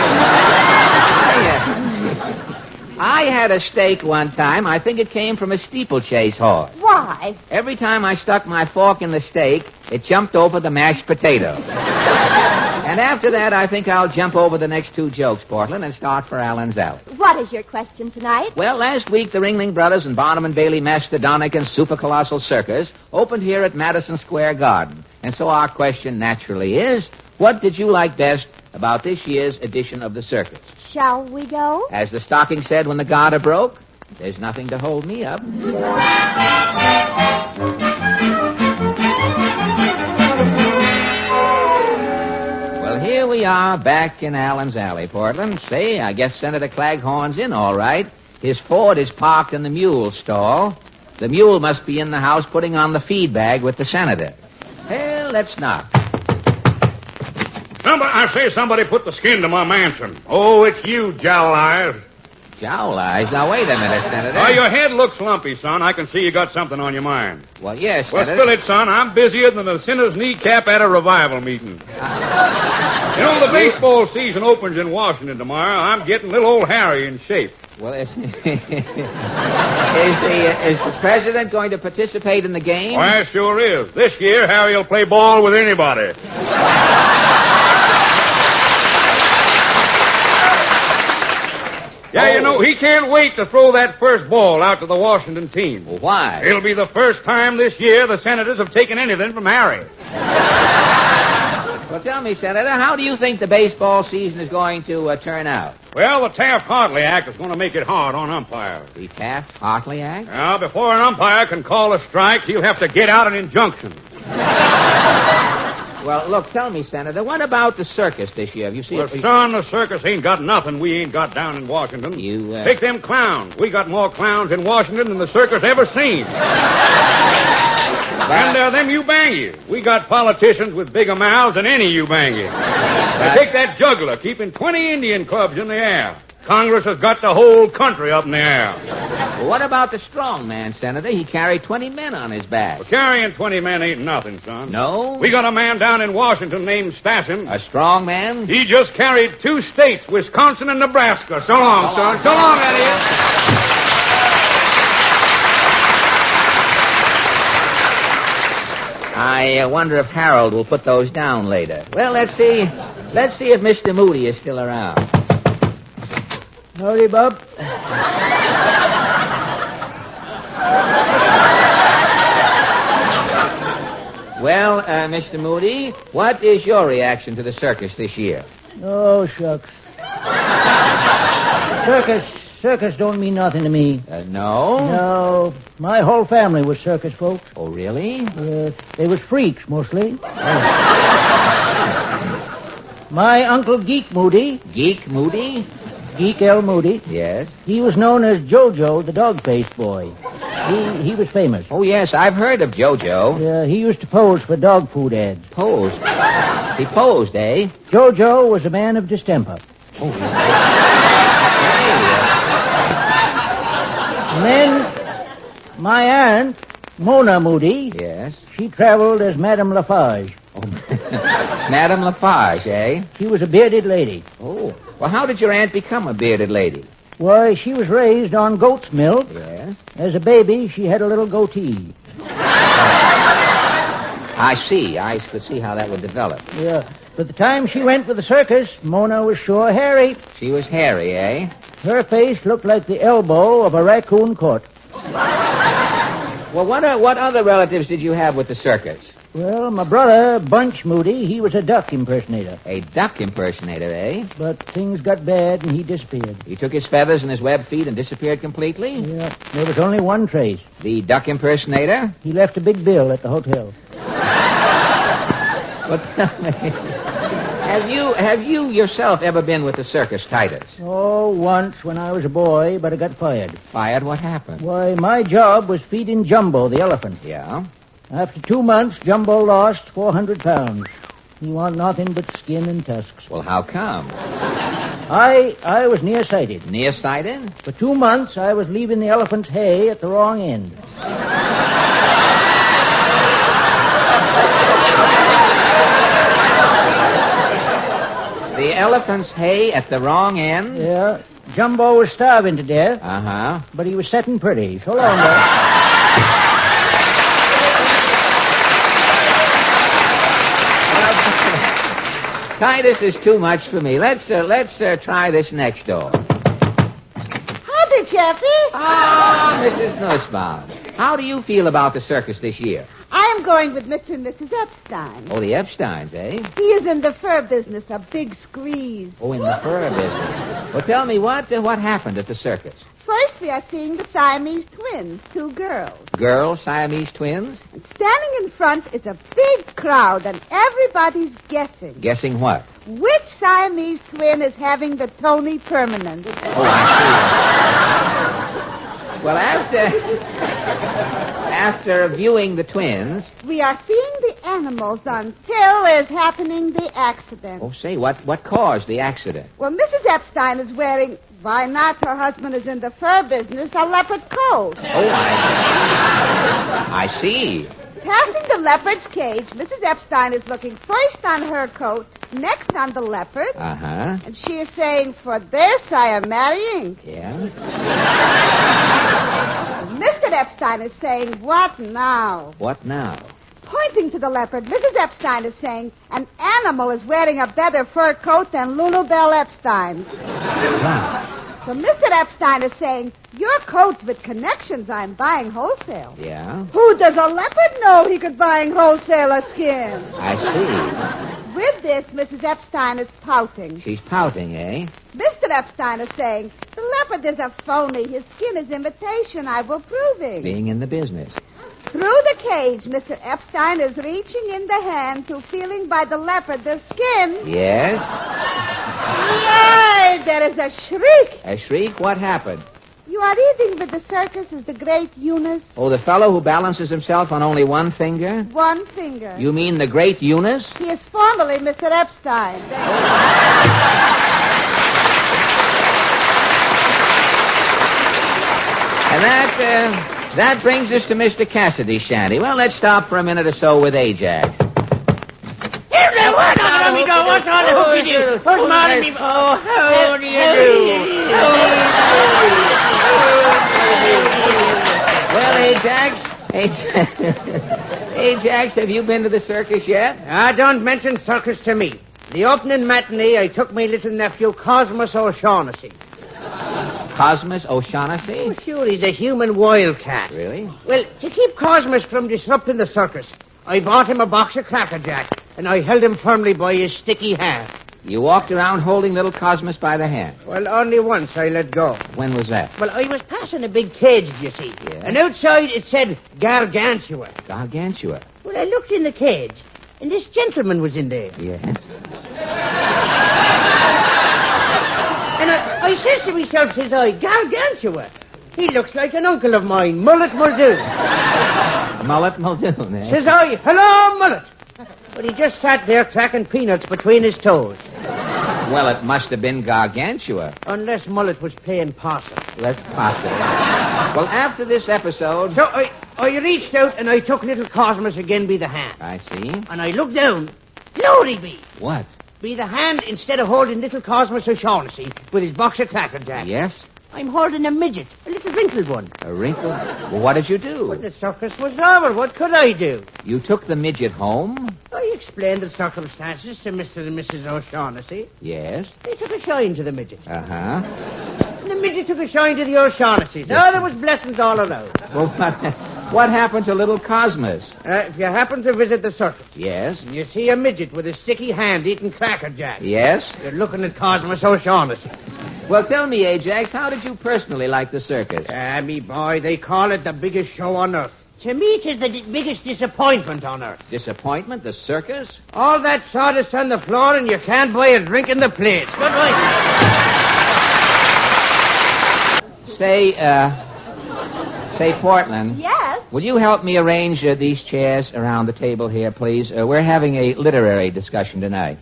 [SPEAKER 3] I had a steak one time. I think it came from a steeplechase horse.
[SPEAKER 2] Why?
[SPEAKER 3] Every time I stuck my fork in the steak, it jumped over the mashed potato. And after that, I think I'll jump over the next two jokes, Portland, and start for Allen's Alley.
[SPEAKER 2] What is your question tonight?
[SPEAKER 3] Well, last week, the Ringling Brothers and Barnum and Bailey Mastodonic and Super Colossal Circus opened here at Madison Square Garden. And so our question naturally is, what did you like best about this year's edition of the circus?
[SPEAKER 2] Shall we go?
[SPEAKER 3] As the stocking said when the garter broke, there's nothing to hold me up. Well, here we are back in Allen's Alley, Portland. Say, I guess Senator Claghorn's in all right. His Ford is parked in the mule stall. The mule must be in the house putting on the feed bag with the senator. Well, let's knock.
[SPEAKER 10] Somebody put the skin to my mansion. Oh, it's you, Jowl Eyes.
[SPEAKER 3] Jowl Eyes? Now, wait a minute, Senator.
[SPEAKER 10] Oh, your head looks lumpy, son. I can see you got something on your mind.
[SPEAKER 3] Well, yes,
[SPEAKER 10] Well,
[SPEAKER 3] Senator.
[SPEAKER 10] spill it, son. I'm busier than a sinner's kneecap at a revival meeting. You know, the baseball season opens in Washington tomorrow. I'm getting little old Harry in shape.
[SPEAKER 3] Well, is the president going to participate in the game?
[SPEAKER 10] Why, sure is. This year, Harry will play ball with anybody. Yeah, you know, he can't wait to throw that first ball out to the Washington team.
[SPEAKER 3] Well, why?
[SPEAKER 10] It'll be the first time this year the Senators have taken anything from Harry.
[SPEAKER 3] Well, tell me, Senator, how do you think the baseball season is going to turn out?
[SPEAKER 10] Well, the Taft-Hartley Act is going to make it hard on umpires.
[SPEAKER 3] The Taft-Hartley Act?
[SPEAKER 10] Now, before an umpire can call a strike, he'll have to get out an injunction.
[SPEAKER 3] Well, look, tell me, Senator, what about the circus this year? Have you seen
[SPEAKER 10] Well, son, the circus ain't got nothing we ain't got down in Washington. Take them clowns. We got more clowns in Washington than the circus ever seen. And them Ubangies. We got politicians with bigger mouths than any Ubangie. Take that juggler keeping 20 Indian clubs in the air. Congress has got the whole country up in the air.
[SPEAKER 3] Well, what about the strong man, Senator? He carried 20 men on his back.
[SPEAKER 10] Well, carrying 20 men ain't nothing, son.
[SPEAKER 3] No?
[SPEAKER 10] We got a man down in Washington named Stassen.
[SPEAKER 3] A strong man?
[SPEAKER 10] He just carried 2 states, Wisconsin and Nebraska. So long, son. So long, Eddie.
[SPEAKER 3] I wonder if Harold will put those down later. Well, let's see. Let's see if Mr. Moody is still around.
[SPEAKER 4] Howdy, Bob.
[SPEAKER 3] Well, Mr. Moody, what is your reaction to the circus this year?
[SPEAKER 4] Oh, shucks. Circus don't mean nothing to me.
[SPEAKER 3] No?
[SPEAKER 4] No. My whole family was circus folks.
[SPEAKER 3] Oh, really?
[SPEAKER 4] They was freaks, mostly. My Uncle Geek Moody.
[SPEAKER 3] Geek Moody?
[SPEAKER 4] Geek L. Moody.
[SPEAKER 3] Yes.
[SPEAKER 4] He was known as Jojo, the dog-faced boy. He was famous.
[SPEAKER 3] Oh, yes, I've heard of Jojo.
[SPEAKER 4] Yeah, he used to pose for dog food ads.
[SPEAKER 3] Posed? He posed, eh?
[SPEAKER 4] Jojo was a man of distemper.
[SPEAKER 3] Oh.
[SPEAKER 4] And then my aunt, Mona Moody.
[SPEAKER 3] Yes.
[SPEAKER 4] She traveled as Madame Lafarge.
[SPEAKER 3] Oh, Madame Lafarge, eh?
[SPEAKER 4] She was a bearded lady.
[SPEAKER 3] Oh. Well, how did your aunt become a bearded lady?
[SPEAKER 4] Why, she was raised on goat's milk.
[SPEAKER 3] Yes.
[SPEAKER 4] As a baby, she had a little goatee.
[SPEAKER 3] I see. I could see how that would develop.
[SPEAKER 4] Yeah. But the time she went with the circus, Mona was sure hairy.
[SPEAKER 3] She was hairy, eh?
[SPEAKER 4] Her face looked like the elbow of a raccoon caught.
[SPEAKER 3] Well, what other relatives did you have with the circus?
[SPEAKER 4] Well, my brother, Bunch Moody, he was a duck impersonator.
[SPEAKER 3] A duck impersonator, eh?
[SPEAKER 4] But things got bad and he disappeared.
[SPEAKER 3] He took his feathers and his webbed feet and disappeared completely?
[SPEAKER 4] Yeah. There was only one trace.
[SPEAKER 3] The duck impersonator?
[SPEAKER 4] He left a big bill at the hotel.
[SPEAKER 3] But have you yourself ever been with the circus, Titus?
[SPEAKER 4] Oh, once when I was a boy, but I got fired.
[SPEAKER 3] Fired? What happened?
[SPEAKER 4] Why, my job was feeding Jumbo, the elephant.
[SPEAKER 3] Yeah?
[SPEAKER 4] After 2 months, Jumbo lost 400 pounds. He wanted nothing but skin and tusks.
[SPEAKER 3] Well, how come?
[SPEAKER 4] I was nearsighted.
[SPEAKER 3] Nearsighted?
[SPEAKER 4] For 2 months, I was leaving the elephant's hay at the wrong end.
[SPEAKER 3] The elephant's hay at the wrong end?
[SPEAKER 4] Yeah. Jumbo was starving to death.
[SPEAKER 3] Uh-huh.
[SPEAKER 4] But he was setting pretty. So long, though.
[SPEAKER 3] Titus is too much for me. Let's try this next door.
[SPEAKER 17] Howdy, Jeffy.
[SPEAKER 3] Ah, Mrs. Nussbaum. How do you feel about the circus this year?
[SPEAKER 17] I am going with Mr. and Mrs. Epstein.
[SPEAKER 3] Oh, the Epsteins, eh?
[SPEAKER 17] He is in the fur business, a big squeeze.
[SPEAKER 3] Oh, in the fur business. Well, tell me, what happened at the circus?
[SPEAKER 17] First, we are seeing the Siamese twins, 2 girls.
[SPEAKER 3] Girls, Siamese twins?
[SPEAKER 17] And standing in front is a big crowd, and everybody's guessing.
[SPEAKER 3] Guessing what?
[SPEAKER 17] Which Siamese twin is having the Tony Permanent?
[SPEAKER 3] Oh, I see. Well, after viewing the twins...
[SPEAKER 17] We are seeing the animals until is happening the accident.
[SPEAKER 3] Oh, say, what caused the accident?
[SPEAKER 17] Well, Mrs. Epstein is wearing, why not, her husband is in the fur business, a leopard coat.
[SPEAKER 3] Oh, I see.
[SPEAKER 17] Passing the leopard's cage, Mrs. Epstein is looking first on her coat, next on the leopard.
[SPEAKER 3] Uh-huh.
[SPEAKER 17] And she is saying, for this I am marrying.
[SPEAKER 3] Yeah?
[SPEAKER 17] Mr. Epstein is saying, what now?
[SPEAKER 3] What now?
[SPEAKER 17] Pointing to the leopard, Mrs. Epstein is saying, an animal is wearing a better fur coat than Lulu Bell Epstein.
[SPEAKER 3] Wow.
[SPEAKER 17] So Mr. Epstein is saying, your coat with connections I'm buying wholesale.
[SPEAKER 3] Yeah?
[SPEAKER 17] Who does a leopard know he could buying wholesale a skin?
[SPEAKER 3] I see.
[SPEAKER 17] With this, Mrs. Epstein is pouting.
[SPEAKER 3] She's pouting, eh?
[SPEAKER 17] Mr. Epstein is saying, the leopard is a phony. His skin is imitation. I will prove it.
[SPEAKER 3] Being in the business.
[SPEAKER 17] Through the cage, Mr. Epstein is reaching in the hand to feeling by the leopard the skin.
[SPEAKER 3] Yes?
[SPEAKER 17] Yay! There is a shriek.
[SPEAKER 3] A shriek? What happened?
[SPEAKER 17] You are reading with the circus is the great Eunice.
[SPEAKER 3] Oh, the fellow who balances himself on only one finger?
[SPEAKER 17] One finger.
[SPEAKER 3] You mean the great Eunice?
[SPEAKER 17] He is formerly Mr. Epstein.
[SPEAKER 3] And that brings us to Mr. Cassidy's shanty. Well, let's stop for a minute or so with Ajax.
[SPEAKER 14] What's on, amigo? What's on the hook you? What's on, amigo? Oh, how do you do?
[SPEAKER 3] Well, Ajax, have you been to the circus yet?
[SPEAKER 14] Don't mention circus to me. The opening matinee, I took my little nephew, Cosmos O'Shaughnessy.
[SPEAKER 3] Cosmos O'Shaughnessy?
[SPEAKER 14] Oh, sure, he's a human wildcat.
[SPEAKER 3] Really?
[SPEAKER 14] Well, to keep Cosmos from disrupting the circus, I bought him a box of Cracker Jack, and I held him firmly by his sticky hand.
[SPEAKER 3] You walked around holding little Cosmos by the hand.
[SPEAKER 14] Well, only once I let go.
[SPEAKER 3] When was that?
[SPEAKER 14] Well, I was passing a big cage, you see.
[SPEAKER 3] Yeah.
[SPEAKER 14] And outside it said Gargantua.
[SPEAKER 3] Gargantua.
[SPEAKER 14] Well, I looked in the cage, and this gentleman was in there.
[SPEAKER 3] Yes.
[SPEAKER 14] And I says to myself, says I, Gargantua. He looks like an uncle of mine, Mullet Muldoon.
[SPEAKER 3] Mullet Muldoon, eh?
[SPEAKER 14] Says I, hello, Mullet. But he just sat there cracking peanuts between his toes.
[SPEAKER 3] Well, it must have been Gargantua.
[SPEAKER 14] Unless Mullet was playing possum.
[SPEAKER 3] That's possible. Well, after this episode...
[SPEAKER 14] So I reached out and I took little Cosmos again by the hand.
[SPEAKER 3] I see.
[SPEAKER 14] And I looked down. Glory be.
[SPEAKER 3] What?
[SPEAKER 14] By the hand, instead of holding little Cosmos O'Shaughnessy with his box of Cracker Jack.
[SPEAKER 3] Yes?
[SPEAKER 14] I'm holding a midget, a little wrinkled one.
[SPEAKER 3] A wrinkle? Well, what did you do?
[SPEAKER 14] Well, the circus was over. What could I do?
[SPEAKER 3] You took the midget home?
[SPEAKER 14] I explained the circumstances to Mr. and Mrs. O'Shaughnessy.
[SPEAKER 3] Yes?
[SPEAKER 14] They took a shine to the midget.
[SPEAKER 3] Uh-huh.
[SPEAKER 14] And the midget took a shine to the O'Shaughnessy's. Oh, there was blessings all around.
[SPEAKER 3] Well, what happened to little Cosmos?
[SPEAKER 14] If you happen to visit the circus...
[SPEAKER 3] Yes?
[SPEAKER 14] And you see a midget with a sticky hand eating Cracker Jack...
[SPEAKER 3] Yes?
[SPEAKER 14] You're looking at Cosmos O'Shaughnessy.
[SPEAKER 3] Well, tell me, Ajax, how did you personally like the circus?
[SPEAKER 14] Me boy, they call it the biggest show on earth. To me, it is the biggest disappointment on earth.
[SPEAKER 3] Disappointment? The circus?
[SPEAKER 14] All that sawdust on the floor and you can't buy a drink in the place. Good night.
[SPEAKER 3] Say, Portland.
[SPEAKER 2] Yes?
[SPEAKER 3] Will you help me arrange these chairs around the table here, please? We're having a literary discussion tonight.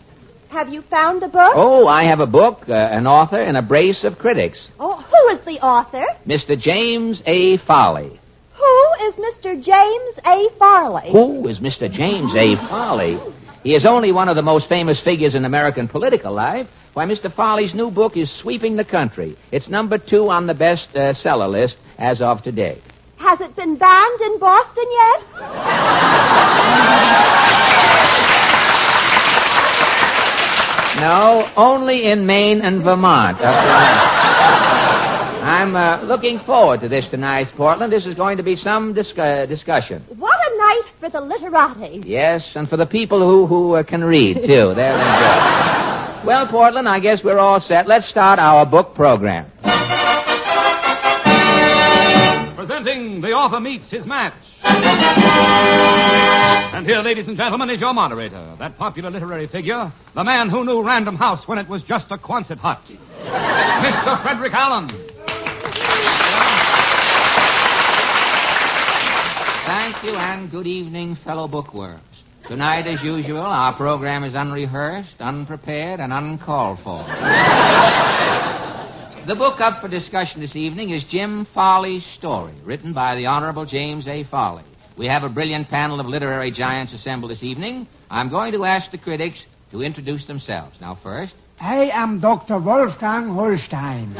[SPEAKER 2] Have you found the book?
[SPEAKER 3] Oh, I have a book, an author, and a brace of critics.
[SPEAKER 2] Oh, who is the author?
[SPEAKER 3] Mr. James A. Farley.
[SPEAKER 2] Who is Mr. James A. Farley?
[SPEAKER 3] Who is Mr. James A. Farley? He is only one of the most famous figures in American political life. Why, Mr. Farley's new book is sweeping the country. It's number 2 on the best-seller list as of today.
[SPEAKER 2] Has it been banned in Boston yet?
[SPEAKER 3] No, only in Maine and Vermont. I'm looking forward to this tonight, Portland. This is going to be some discussion.
[SPEAKER 2] What a night for the literati.
[SPEAKER 3] Yes, and for the people who can read, too. They're enjoying. Well, Portland, I guess we're all set. Let's start our book program.
[SPEAKER 16] Presenting The Author Meets His Match. And here, ladies and gentlemen, is your moderator, that popular literary figure, the man who knew Random House when it was just a Quonset hut, Mr. Frederick Allen.
[SPEAKER 3] Thank you, and good evening, fellow bookworms. Tonight, as usual, our program is unrehearsed, unprepared, and uncalled for. The book up for discussion this evening is Jim Farley's Story, written by the Honorable James A. Farley. We have a brilliant panel of literary giants assembled this evening. I'm going to ask the critics to introduce themselves. Now, first...
[SPEAKER 18] I am Dr. Wolfgang Holstein.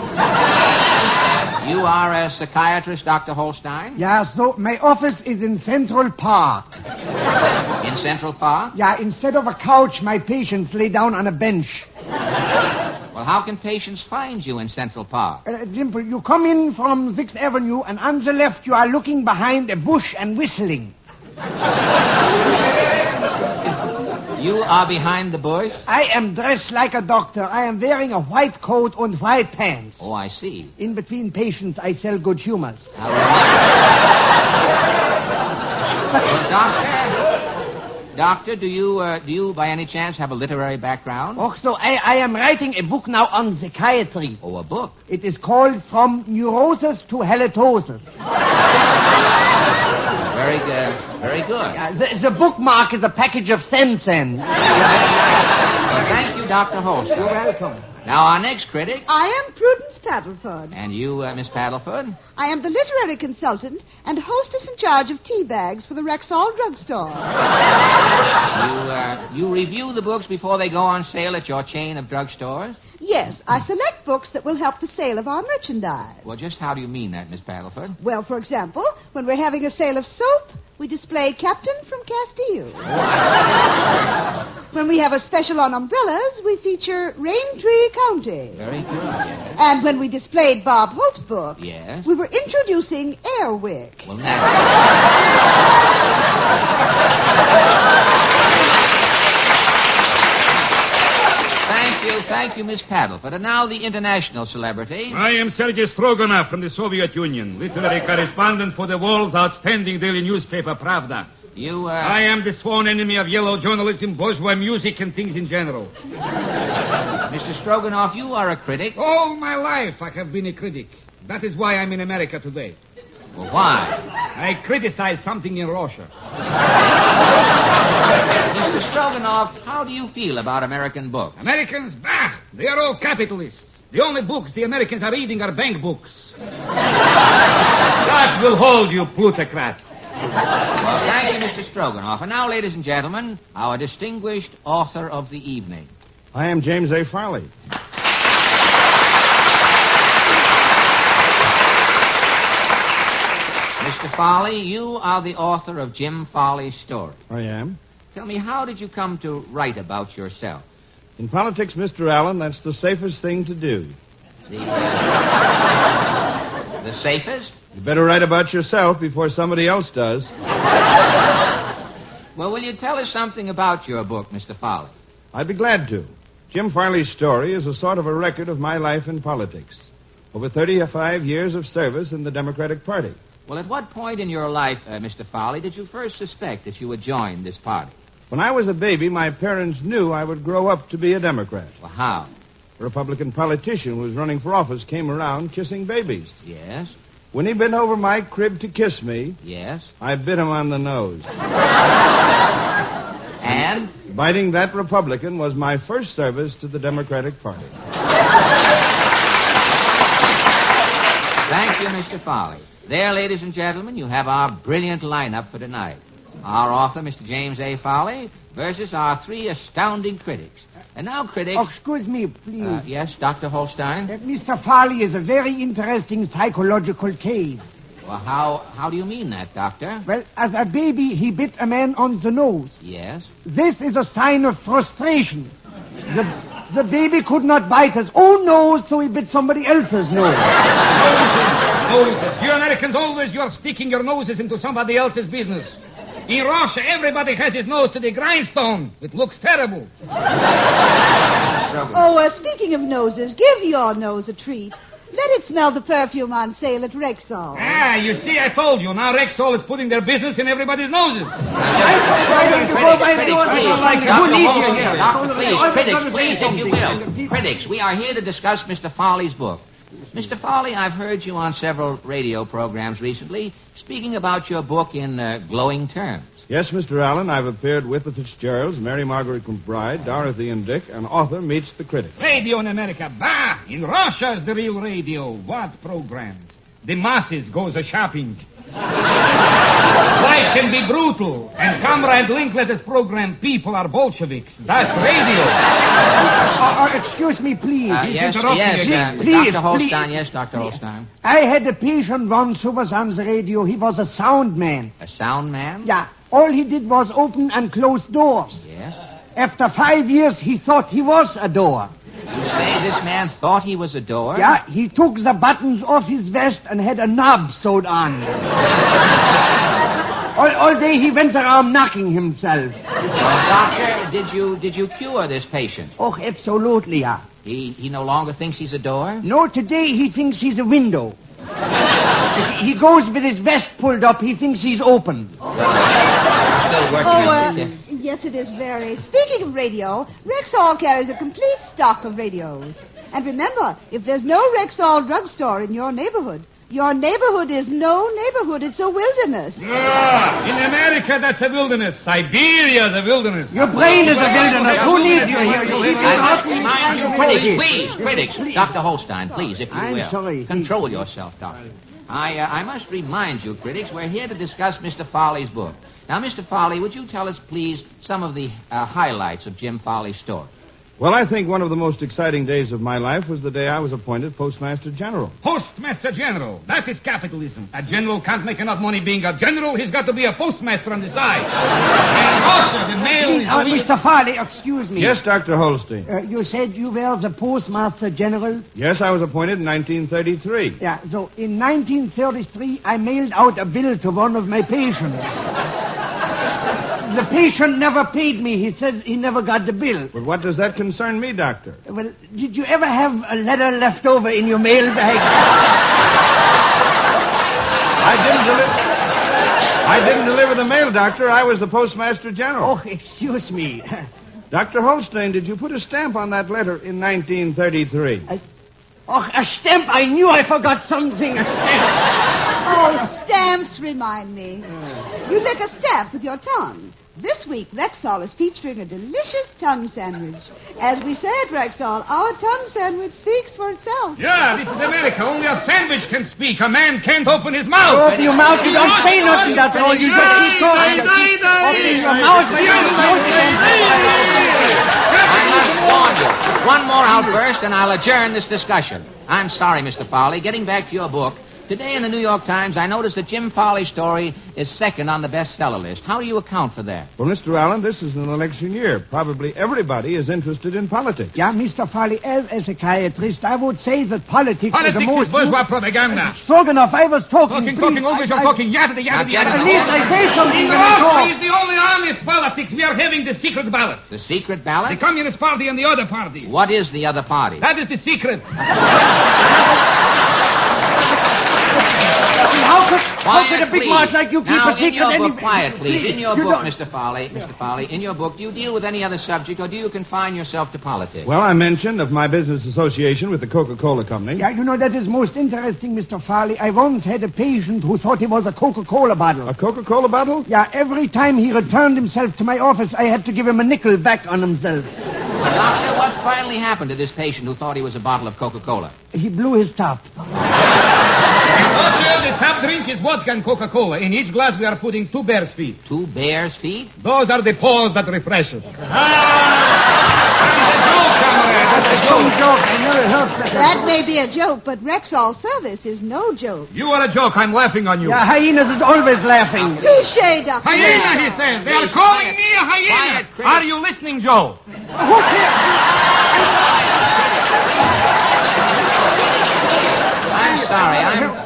[SPEAKER 3] You are a psychiatrist, Dr. Holstein?
[SPEAKER 18] Yeah, so my office is in Central Park.
[SPEAKER 3] In Central Park?
[SPEAKER 18] Yeah, instead of a couch, my patients lay down on a bench.
[SPEAKER 3] Well, how can patients find you in Central Park?
[SPEAKER 18] Simple. You come in from 6th Avenue, and on the left you are looking behind a bush and whistling.
[SPEAKER 3] You are behind the bush?
[SPEAKER 18] I am dressed like a doctor. I am wearing a white coat and white pants.
[SPEAKER 3] Oh, I see.
[SPEAKER 18] In between patients, I sell good humors.
[SPEAKER 3] Doctor, do you by any chance have a literary background?
[SPEAKER 18] Oh, so I am writing a book now on psychiatry.
[SPEAKER 3] Oh, a book?
[SPEAKER 18] It is called From Neurosis to Halitosis.
[SPEAKER 3] Very good. Very good.
[SPEAKER 18] The bookmark is a package of Sen-Sen.
[SPEAKER 3] Well, thank you, Dr. Holster.
[SPEAKER 18] You're welcome.
[SPEAKER 3] Now, our next critic.
[SPEAKER 17] I am Prudence Paddleford.
[SPEAKER 3] And you, Miss Paddleford?
[SPEAKER 17] I am the literary consultant and hostess in charge of tea bags for the Rexall drugstore.
[SPEAKER 3] You review the books before they go on sale at your chain of drugstores?
[SPEAKER 17] Yes, I select books that will help the sale of our merchandise.
[SPEAKER 3] Well, just how do you mean that, Miss Paddleford?
[SPEAKER 17] Well, for example, when we're having a sale of soap, we display Captain from Castile. When we have a special on umbrellas, we feature Raintree County.
[SPEAKER 3] Very good. Yes.
[SPEAKER 17] And when we displayed Bob Hope's book,
[SPEAKER 3] Yes.
[SPEAKER 17] we were introducing Airwick.
[SPEAKER 3] Well, Thank you, Miss Paddleford. And now the international celebrity.
[SPEAKER 10] I am Sergei Stroganov from the Soviet Union, literary correspondent for the world's outstanding daily newspaper, Pravda. I am the sworn enemy of yellow journalism, bourgeois music, and things in general.
[SPEAKER 3] Mr. Stroganoff, you are a critic.
[SPEAKER 10] All my life I have been a critic. That is why I'm in America today.
[SPEAKER 3] Well, why?
[SPEAKER 10] I criticize something in Russia.
[SPEAKER 3] Mr. Stroganoff, how do you feel about American books?
[SPEAKER 10] Americans? Bah! They are all capitalists. The only books the Americans are reading are bank books. God will hold you, plutocrat.
[SPEAKER 3] Well, thank you, Mr. Stroganoff. And now, ladies and gentlemen, our distinguished author of the evening.
[SPEAKER 19] I am James A. Farley.
[SPEAKER 3] Mr. Farley, you are the author of Jim Farley's story.
[SPEAKER 19] I am.
[SPEAKER 3] Tell me, how did you come to write about yourself?
[SPEAKER 19] In politics, Mr. Allen, that's the safest thing to do.
[SPEAKER 3] The safest?
[SPEAKER 19] You better write about yourself before somebody else does.
[SPEAKER 3] Well, will you tell us something about your book, Mr. Farley?
[SPEAKER 19] I'd be glad to. Jim Farley's story is a sort of a record of my life in politics. Over 35 years of service in the Democratic Party.
[SPEAKER 3] Well, at what point in your life, Mr. Farley, did you first suspect that you would join this party?
[SPEAKER 19] When I was a baby, my parents knew I would grow up to be a Democrat.
[SPEAKER 3] Well, how?
[SPEAKER 19] A Republican politician who was running for office came around kissing babies.
[SPEAKER 3] Yes?
[SPEAKER 19] When he bent over my crib to kiss me...
[SPEAKER 3] Yes?
[SPEAKER 19] I bit him on the nose.
[SPEAKER 3] And?
[SPEAKER 19] Biting that Republican was my first service to the Democratic Party.
[SPEAKER 3] Thank you, Mr. Farley. There, ladies and gentlemen, you have our brilliant lineup for tonight. Our author, Mr. James A. Farley, versus our three astounding critics. And now, critics...
[SPEAKER 18] Oh, excuse me, please.
[SPEAKER 3] Yes, Dr. Holstein?
[SPEAKER 18] Mr. Farley is a very interesting psychological case.
[SPEAKER 3] Well, how do you mean that, Doctor?
[SPEAKER 18] Well, as a baby, he bit a man on the nose.
[SPEAKER 3] Yes?
[SPEAKER 18] This is a sign of frustration. The baby could not bite his own nose, so he bit somebody else's nose.
[SPEAKER 10] Noses. You Americans always, you're sticking your noses into somebody else's business. In Russia, everybody has his nose to the grindstone. It looks terrible.
[SPEAKER 17] Speaking of noses, give your nose a treat. Let it smell the perfume on sale at Rexall.
[SPEAKER 10] Ah, you see, I told you. Now Rexall is putting their business in everybody's noses.
[SPEAKER 3] Please, if you will. Critics, we are here to discuss Mr. Farley's book. Mr. Farley, I've heard you on several radio programs recently speaking about your book in glowing terms.
[SPEAKER 19] Yes, Mr. Allen, I've appeared with the Fitzgeralds, Mary Margaret McBride, Dorothy and Dick, and author meets the critic.
[SPEAKER 10] Radio in America, bah! In Russia is the real radio. What programs? The masses goes a-shopping. Life can be brutal, and Comrade Linkletter's program, People Are Bolsheviks. That's radio.
[SPEAKER 18] Excuse me, please.
[SPEAKER 3] Yes,
[SPEAKER 18] please,
[SPEAKER 3] Dr. Holstein. Yes, Dr. Holstein.
[SPEAKER 18] I had a patient once who was on the radio. He was a sound man.
[SPEAKER 3] A sound man?
[SPEAKER 18] Yeah. All he did was open and close doors.
[SPEAKER 3] Yes?
[SPEAKER 18] After 5 years, he thought he was a door.
[SPEAKER 3] You say this man thought he was a door?
[SPEAKER 18] Yeah, he took the buttons off his vest and had a knob sewed on. All day he went around knocking himself.
[SPEAKER 3] Doctor, did you cure this patient?
[SPEAKER 18] Oh, absolutely, yeah.
[SPEAKER 3] He no longer thinks he's a door?
[SPEAKER 18] No, today he thinks he's a window. He goes with his vest pulled up, he thinks he's open.
[SPEAKER 3] Still working.
[SPEAKER 17] Yes, it is very. Speaking of radio, Rexall carries a complete stock of radios. And remember, if there's no Rexall drugstore in your neighborhood is no neighborhood. It's a wilderness.
[SPEAKER 10] Ah, in America, that's a wilderness. Siberia's a wilderness.
[SPEAKER 18] Your brain is a wilderness. Who needs you here?
[SPEAKER 3] Critics. Dr. Holstein, please, if you will.
[SPEAKER 18] I'm sorry.
[SPEAKER 3] Control yourself, Doctor. I must remind you, critics, we're here to discuss Mr. Farley's book. Now, Mr. Farley, would you tell us, please, some of the highlights of Jim Farley's story?
[SPEAKER 19] Well, I think one of the most exciting days of my life was the day I was appointed Postmaster General.
[SPEAKER 10] Postmaster General. That is capitalism. A general can't make enough money being a general. He's got to be a postmaster on the side. And also, the mail is...
[SPEAKER 18] Mr. Farley, excuse me.
[SPEAKER 19] Yes, Dr. Holstein.
[SPEAKER 18] You said you were the Postmaster General?
[SPEAKER 19] Yes, I was appointed in 1933.
[SPEAKER 18] Yeah, so in 1933, I mailed out a bill to one of my patients. The patient never paid me. He said he never got the bill.
[SPEAKER 19] But what does that concern me, Doctor?
[SPEAKER 18] Well, did you ever have a letter left over in your mail bag?
[SPEAKER 19] I didn't deliver the mail, Doctor. I was the Postmaster General.
[SPEAKER 18] Oh, excuse me.
[SPEAKER 19] Dr. Holstein, did you put a stamp on that letter in 1933?
[SPEAKER 18] A stamp? I knew I forgot something.
[SPEAKER 17] Oh, stamps remind me. You lick a stamp with your tongue. This week, Rexall is featuring a delicious tongue sandwich. As we say at Rexall, our tongue sandwich speaks for itself.
[SPEAKER 10] Yeah, this is America. Only a sandwich can speak. A man can't open his mouth.
[SPEAKER 18] Open your mouth. You don't say nothing. That's all. You just keep talking. Open your mouth.
[SPEAKER 3] I must warn you. One more outburst, and I'll adjourn this discussion. I'm sorry, Mr. Farley. Getting back to your book, today in the New York Times, I noticed that Jim Farley's story is second on the bestseller list. How do you account for that?
[SPEAKER 19] Well, Mr. Allen, this is an election year. Probably everybody is interested in politics.
[SPEAKER 18] Yeah, Mr. Farley, as a psychiatrist, I would say that politics is the most...
[SPEAKER 10] is bourgeois propaganda.
[SPEAKER 18] Stroganoff, I was talking...
[SPEAKER 10] Talking, always you're talking yada.
[SPEAKER 18] At least I say something when I talk.
[SPEAKER 10] Is the only honest politics. We are having the secret ballot.
[SPEAKER 3] The secret ballot?
[SPEAKER 10] The Communist Party and the other party.
[SPEAKER 3] What is the other party?
[SPEAKER 10] That is the secret.
[SPEAKER 18] How could a big march like you keep a secret?
[SPEAKER 3] In your book, quiet, please.
[SPEAKER 18] Please.
[SPEAKER 3] In your book, Mr. Farley, in your book, do you deal with any other subject, or do you confine yourself to politics?
[SPEAKER 19] Well, I mentioned of my business association with the Coca-Cola Company.
[SPEAKER 18] Yeah, you know, that is most interesting, Mr. Farley. I once had a patient who thought he was a Coca-Cola bottle.
[SPEAKER 19] A Coca-Cola bottle?
[SPEAKER 18] Yeah, every time he returned himself to my office, I had to give him a nickel back on himself.
[SPEAKER 3] Doctor, what finally happened to this patient who thought he was a bottle of Coca-Cola?
[SPEAKER 18] He blew his top.
[SPEAKER 10] The top drink is vodka and Coca-Cola. In each glass we are putting 2 bear's feet.
[SPEAKER 3] 2 bear's feet?
[SPEAKER 10] Those are the paws that refresh us.
[SPEAKER 17] That may be a joke, but Rexall service is no joke.
[SPEAKER 10] You are a joke. I'm laughing on you.
[SPEAKER 18] Yeah, hyenas is always laughing.
[SPEAKER 17] Touche, Dr.
[SPEAKER 10] Hyena, he said. They are calling me a hyena. Are you listening, Joe?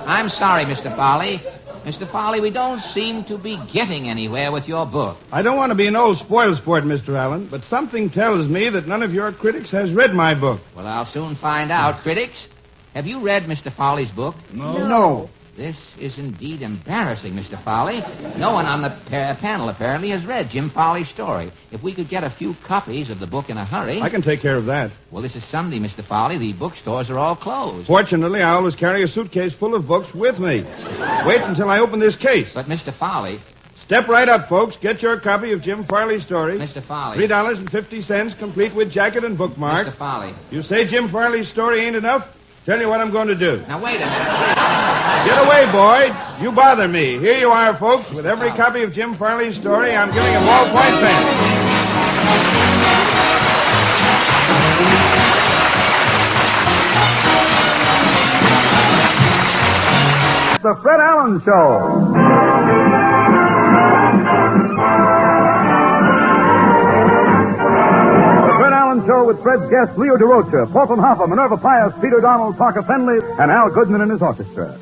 [SPEAKER 3] I'm sorry, Mr. Farley. Mr. Farley, we don't seem to be getting anywhere with your book.
[SPEAKER 19] I don't want to be an old spoil sport, Mr. Allen, but something tells me that none of your critics has read my book.
[SPEAKER 3] Well, I'll soon find out. Critics, have you read Mr. Farley's book?
[SPEAKER 18] No.
[SPEAKER 3] This is indeed embarrassing, Mr. Farley. No one on the panel apparently has read Jim Farley's story. If we could get a few copies of the book in a hurry...
[SPEAKER 19] I can take care of that.
[SPEAKER 3] Well, this is Sunday, Mr. Farley. The bookstores are all closed.
[SPEAKER 19] Fortunately, I always carry a suitcase full of books with me. Wait until I open this case.
[SPEAKER 3] But, Mr. Farley...
[SPEAKER 19] Step right up, folks. Get your copy of Jim Farley's story.
[SPEAKER 3] Mr. Farley.
[SPEAKER 19] $3.50, complete with jacket and bookmark.
[SPEAKER 3] Mr. Farley.
[SPEAKER 19] You say Jim Farley's story ain't enough? Tell you what I'm going to do.
[SPEAKER 3] Now, wait a minute.
[SPEAKER 19] Get away, boy. You bother me. Here you are, folks. With every copy of Jim Farley's story, I'm giving a ballpoint pen.
[SPEAKER 7] The Fred Allen Show. Show with Fred's guests Leo DeRocha, Portland Hoffa, Minerva Pius, Peter Donald, Parker Fenley, and Al Goodman and his orchestra.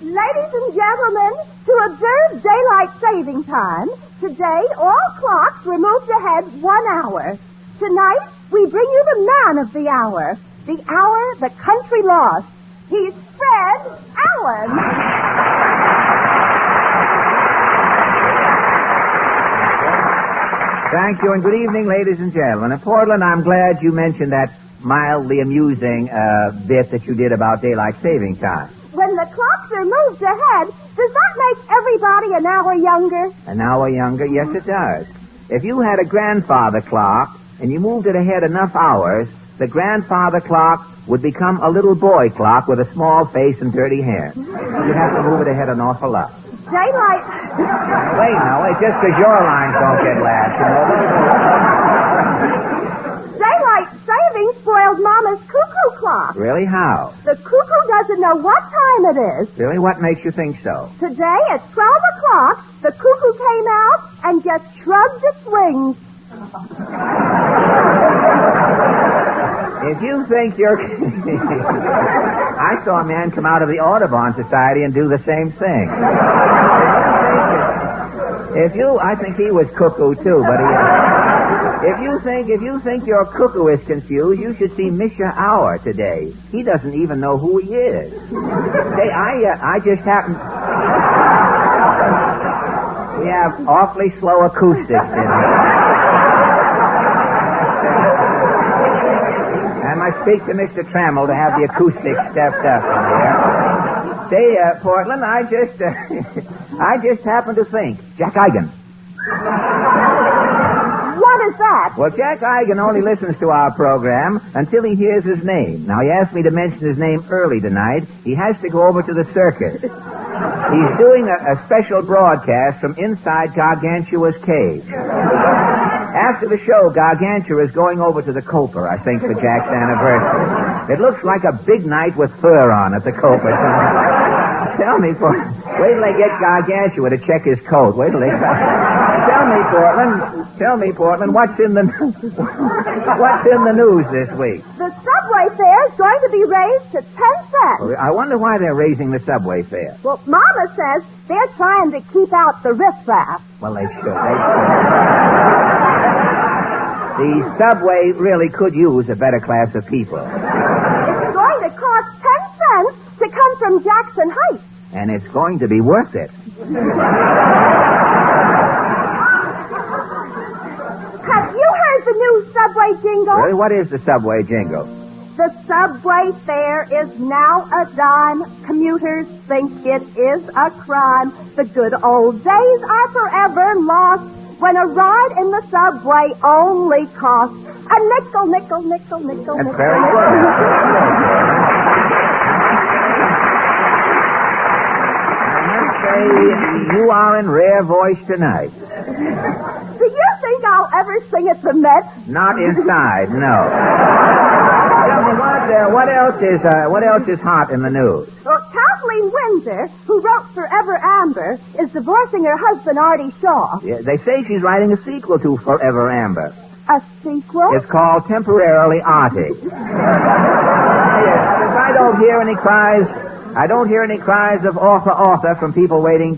[SPEAKER 2] Ladies and gentlemen, to observe daylight saving time, today all clocks were moved ahead 1 hour. Tonight, we bring you the man of the hour the country lost. He's Fred Allen.
[SPEAKER 9] Thank you, and good evening, ladies and gentlemen. In Portland, I'm glad you mentioned that mildly amusing bit that you did about daylight saving time.
[SPEAKER 2] When the clocks are moved ahead, does that make everybody an hour younger?
[SPEAKER 9] An hour younger? Yes, it does. If you had a grandfather clock and you moved it ahead enough hours, the grandfather clock would become a little boy clock with a small face and dirty hair. You'd have to move it ahead an awful lot.
[SPEAKER 2] Daylight.
[SPEAKER 9] Wait, just because your lines don't get laughs,
[SPEAKER 2] Daylight saving spoiled Mama's cuckoo clock.
[SPEAKER 9] Really? How?
[SPEAKER 2] The cuckoo doesn't know what time it is.
[SPEAKER 9] Really? What makes you think so?
[SPEAKER 2] Today at 12 o'clock, the cuckoo came out and just shrugged its wings.
[SPEAKER 9] If you think you're... I saw a man come out of the Audubon Society and do the same thing. I think he was cuckoo too, but if you think your cuckoo is confused, you should see Misha Auer today. He doesn't even know who he is. Say, I just happened... We have awfully slow acoustics in here. I must speak to Mr. Trammell to have the acoustics stepped up in here. Say, Portland, I just happened to think. Jack Eigen.
[SPEAKER 2] What is that?
[SPEAKER 9] Well, Jack Eigen only listens to our program until he hears his name. Now, he asked me to mention his name early tonight. He has to go over to the circus. He's doing a special broadcast from inside Gargantua's cage. After the show, Gargantua is going over to the Copa, I think, for Jack's anniversary. It looks like a big night with fur on at the Copa. Wait till they get Gargantua to check his coat. Wait till they... Tell me, Portland, what's in the news this week?
[SPEAKER 2] The subway fare is going to be raised to 10 cents.
[SPEAKER 9] I wonder why they're raising the subway fare.
[SPEAKER 2] Well, Mama says they're trying to keep out the riffraff.
[SPEAKER 9] Well, they should. The subway really could use a better class of people.
[SPEAKER 2] It's going to cost 10 cents to come from Jackson Heights.
[SPEAKER 9] And it's going to be worth it.
[SPEAKER 2] Have you heard the new subway jingle?
[SPEAKER 9] Really? What is the subway jingle?
[SPEAKER 2] The subway fare is now a dime. Commuters think it is a crime. The good old days are forever lost when a ride in the subway only costs a nickel, nickel, nickel, nickel,
[SPEAKER 9] That's
[SPEAKER 2] nickel.
[SPEAKER 9] very good. You are in rare voice tonight.
[SPEAKER 2] Do you think I'll ever sing at the Met?
[SPEAKER 9] Not inside, no. Tell me what else is hot in the news?
[SPEAKER 2] Well, Kathleen Windsor, who wrote Forever Amber, is divorcing her husband, Artie Shaw.
[SPEAKER 9] Yeah, they say she's writing a sequel to Forever Amber.
[SPEAKER 2] A sequel?
[SPEAKER 9] It's called Temporarily Artie. I don't hear any cries of author from people wanting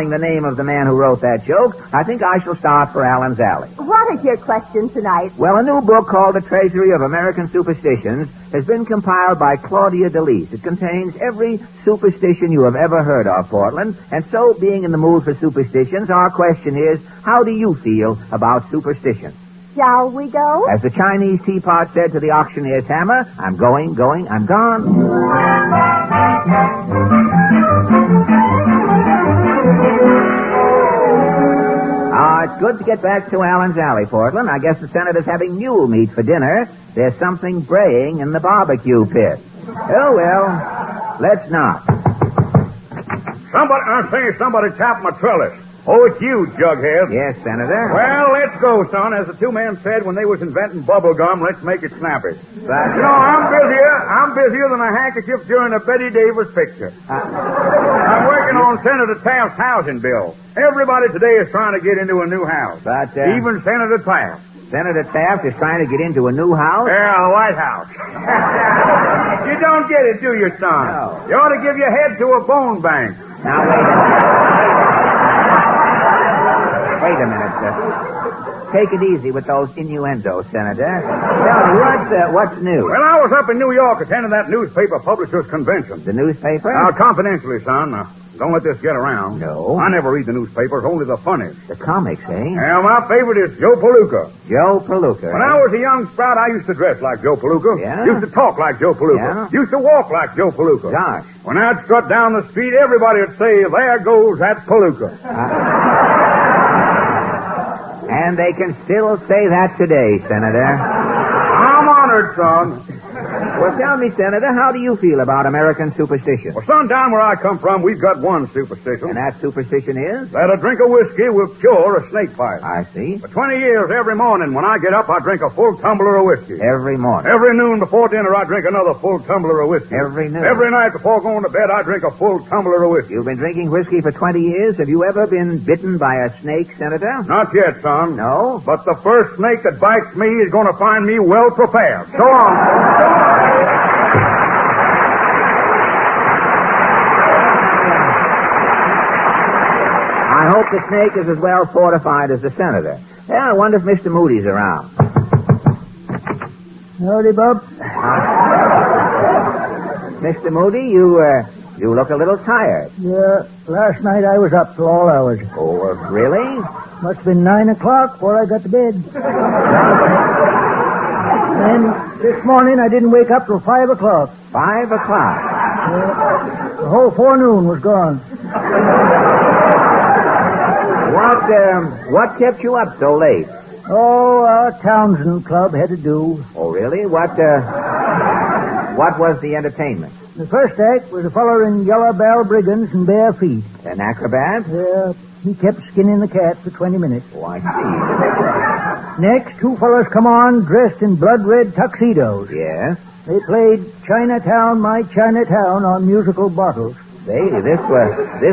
[SPEAKER 9] the name of the man who wrote that joke. I think I shall start for Alan's Alley.
[SPEAKER 2] What is your question tonight?
[SPEAKER 9] Well, a new book called The Treasury of American Superstitions has been compiled by Claudia DeLise. It contains every superstition you have ever heard of, Portland. And so, being in the mood for superstitions, our question is, how do you feel about superstition?
[SPEAKER 2] Shall we go?
[SPEAKER 9] As the Chinese teapot said to the auctioneer's hammer, I'm going, I'm gone. It's good to get back to Allen's Alley, Portland. I guess the Senator's having mule meat for dinner. There's something braying in the barbecue pit. Oh, well, let's not.
[SPEAKER 10] Somebody tapped my trellis. Oh, it's you, Jughead.
[SPEAKER 9] Yes, Senator.
[SPEAKER 10] Well, let's go, son. As the two men said when they was inventing bubble gum, let's make it snappy.
[SPEAKER 9] But,
[SPEAKER 10] I'm busier than a handkerchief during a Betty Davis picture. I'm working on Senator Taft's housing bill. Everybody today is trying to get into a new house.
[SPEAKER 9] But,
[SPEAKER 10] even Senator Taft.
[SPEAKER 9] Senator Taft is trying to get into a new house?
[SPEAKER 10] Yeah, the White House. You don't get it, do you, son?
[SPEAKER 9] No.
[SPEAKER 10] You ought to give your head to a bone bank.
[SPEAKER 9] Now, wait a minute, sir. Take it easy with those innuendos, Senator. Tell me, what's new?
[SPEAKER 10] Well, I was up in New York attending that newspaper publishers' convention.
[SPEAKER 9] The newspaper?
[SPEAKER 10] Now, confidentially, son. Don't let this get around.
[SPEAKER 9] No.
[SPEAKER 10] I never read the newspapers, only the funnies.
[SPEAKER 9] The comics, eh?
[SPEAKER 10] Yeah, my favorite is Joe Palooka.
[SPEAKER 9] Joe Palooka.
[SPEAKER 10] When I was a young sprout, I used to dress like Joe Palooka.
[SPEAKER 9] Yeah?
[SPEAKER 10] Used to talk like Joe Palooka.
[SPEAKER 9] Yeah?
[SPEAKER 10] Used to walk like Joe Palooka.
[SPEAKER 9] Gosh.
[SPEAKER 10] When I'd strut down the street, everybody would say, there goes that Palooka.
[SPEAKER 9] And they can still say that today, Senator.
[SPEAKER 10] I'm honored, son.
[SPEAKER 9] Well, tell me, Senator, how do you feel about American superstition?
[SPEAKER 10] Well, son, down where I come from, we've got one superstition.
[SPEAKER 9] And that superstition is?
[SPEAKER 10] That a drink of whiskey will cure a snake bite.
[SPEAKER 9] I see.
[SPEAKER 10] For 20 years, every morning when I get up, I drink a full tumbler of whiskey.
[SPEAKER 9] Every morning?
[SPEAKER 10] Every noon before dinner, I drink another full tumbler of whiskey.
[SPEAKER 9] Every noon?
[SPEAKER 10] Every night before going to bed, I drink a full tumbler of whiskey.
[SPEAKER 9] You've been drinking whiskey for 20 years. Have you ever been bitten by a snake, Senator?
[SPEAKER 10] Not yet, son.
[SPEAKER 9] No?
[SPEAKER 10] But the first snake that bites me is going to find me well prepared. So long.
[SPEAKER 9] I hope the snake is as well fortified as the senator. Yeah, I wonder if Mr. Moody's around.
[SPEAKER 20] Howdy, Bob.
[SPEAKER 9] Mr. Moody, you look a little tired.
[SPEAKER 20] Yeah, last night I was up till all hours.
[SPEAKER 9] Oh, really?
[SPEAKER 20] Must have been 9 o'clock before I got to bed. And this morning I didn't wake up till 5 o'clock.
[SPEAKER 9] 5 o'clock?
[SPEAKER 20] The whole forenoon was gone.
[SPEAKER 9] What kept you up so late?
[SPEAKER 20] Oh, our Townsend Club had to do.
[SPEAKER 9] Oh, really? What was the entertainment?
[SPEAKER 20] The first act was a feller in yellow balbriggans and bare feet.
[SPEAKER 9] An acrobat?
[SPEAKER 20] Yeah, he kept skinning the cat for 20 minutes.
[SPEAKER 9] Oh, I see.
[SPEAKER 20] Next, two fellas come on dressed in blood-red tuxedos.
[SPEAKER 9] Yes?
[SPEAKER 20] They played Chinatown, My Chinatown on musical bottles.
[SPEAKER 9] This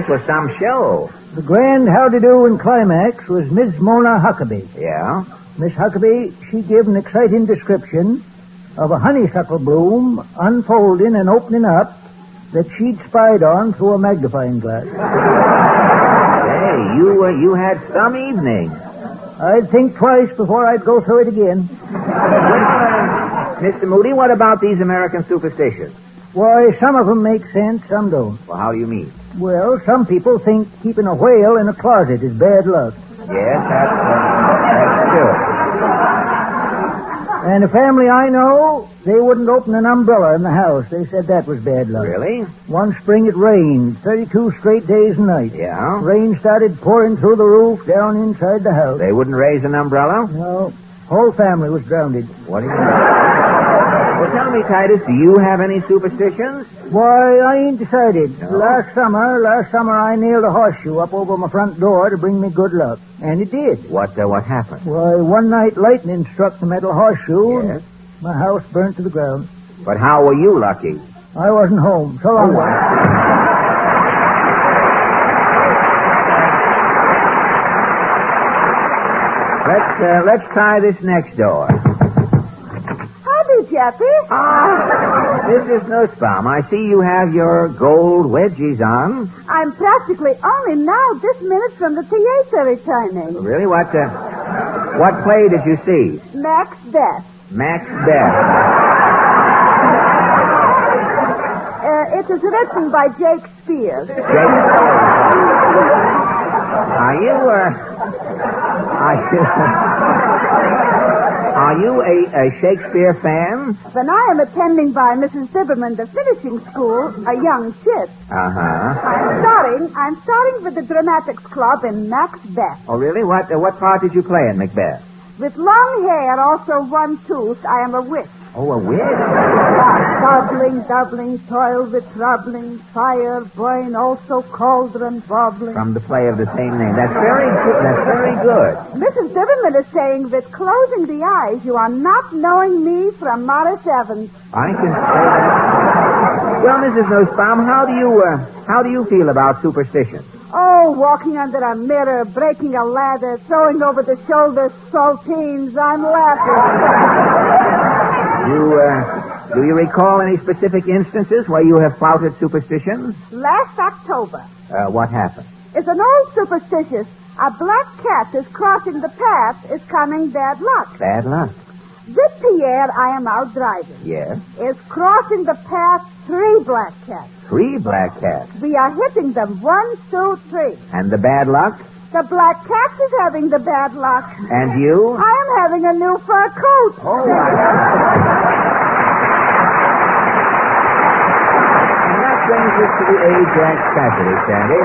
[SPEAKER 9] was some show.
[SPEAKER 20] The grand howdy-do and climax was Miss Mona Huckabee.
[SPEAKER 9] Yeah?
[SPEAKER 20] Miss Huckabee, she gave an exciting description of a honeysuckle bloom unfolding and opening up that she'd spied on through a magnifying glass.
[SPEAKER 9] Hey, you had some evening.
[SPEAKER 20] I'd think twice before I'd go through it again.
[SPEAKER 9] Mr. Moody, what about these American superstitions?
[SPEAKER 20] Why, some of them make sense, some don't.
[SPEAKER 9] Well, how do you mean?
[SPEAKER 20] Well, some people think keeping a whale in a closet is bad luck.
[SPEAKER 9] Yes, that's true.
[SPEAKER 20] And a family I know, they wouldn't open an umbrella in the house. They said that was bad luck.
[SPEAKER 9] Really?
[SPEAKER 20] One spring it rained, 32 straight days and nights.
[SPEAKER 9] Yeah?
[SPEAKER 20] Rain started pouring through the roof down inside the house.
[SPEAKER 9] They wouldn't raise an umbrella?
[SPEAKER 20] No. Whole family was drowned.
[SPEAKER 9] What do you mean? Well, tell me, Titus, do you have any superstitions?
[SPEAKER 20] Why, I ain't decided.
[SPEAKER 9] No?
[SPEAKER 20] Last summer I nailed a horseshoe up over my front door to bring me good luck. And it did.
[SPEAKER 9] What happened?
[SPEAKER 20] Why, one night lightning struck the metal horseshoe.
[SPEAKER 9] Yes?
[SPEAKER 20] And my house burnt to the ground.
[SPEAKER 9] But how were you lucky?
[SPEAKER 20] I wasn't home. So long.
[SPEAKER 9] Let's try this next door.
[SPEAKER 2] Howdy, Jeffy.
[SPEAKER 9] Mrs. Nussbaum, I see you have your gold wedgies on.
[SPEAKER 2] I'm practically only now this minute from the theater returning.
[SPEAKER 9] Really? What play did you see?
[SPEAKER 2] Macbeth.
[SPEAKER 9] Macbeth.
[SPEAKER 2] It is written by Shakespeare.
[SPEAKER 9] Are you a Shakespeare fan?
[SPEAKER 2] When I am attending by Mrs. Zibberman the finishing school, a young chit.
[SPEAKER 9] Uh-huh.
[SPEAKER 2] I'm starring with the Dramatics Club in Macbeth.
[SPEAKER 9] Oh, really? What part did you play in Macbeth?
[SPEAKER 2] With long hair, also one tooth, I am a witch.
[SPEAKER 9] Oh, a witch?
[SPEAKER 2] Doubling, toil with troubling, fire, burn, also cauldron bobbling.
[SPEAKER 9] From the play of the same name. That's very good.
[SPEAKER 2] Mrs. Zibberman is saying that closing the eyes, you are not knowing me from Morris Evans.
[SPEAKER 9] I can say that. Well, Mrs. Nussbaum, how do you feel about superstition?
[SPEAKER 2] Oh, walking under a mirror, breaking a ladder, throwing over the shoulder saltines, I'm laughing.
[SPEAKER 9] Do you recall any specific instances where you have flouted superstitions?
[SPEAKER 2] Last October.
[SPEAKER 9] What happened?
[SPEAKER 2] It's an old superstitious. A black cat is crossing the path is coming bad luck.
[SPEAKER 9] Bad luck?
[SPEAKER 2] This Pierre I am out driving.
[SPEAKER 9] Yes?
[SPEAKER 2] Is crossing the path 3 black cats.
[SPEAKER 9] 3 black cats?
[SPEAKER 2] We are hitting them 1, 2, 3.
[SPEAKER 9] And the bad luck?
[SPEAKER 2] The black cat is having the bad luck.
[SPEAKER 9] And you?
[SPEAKER 2] I am having a new fur coat.
[SPEAKER 9] Oh, my. And that brings us to the Ajax Cassidy, Sandy.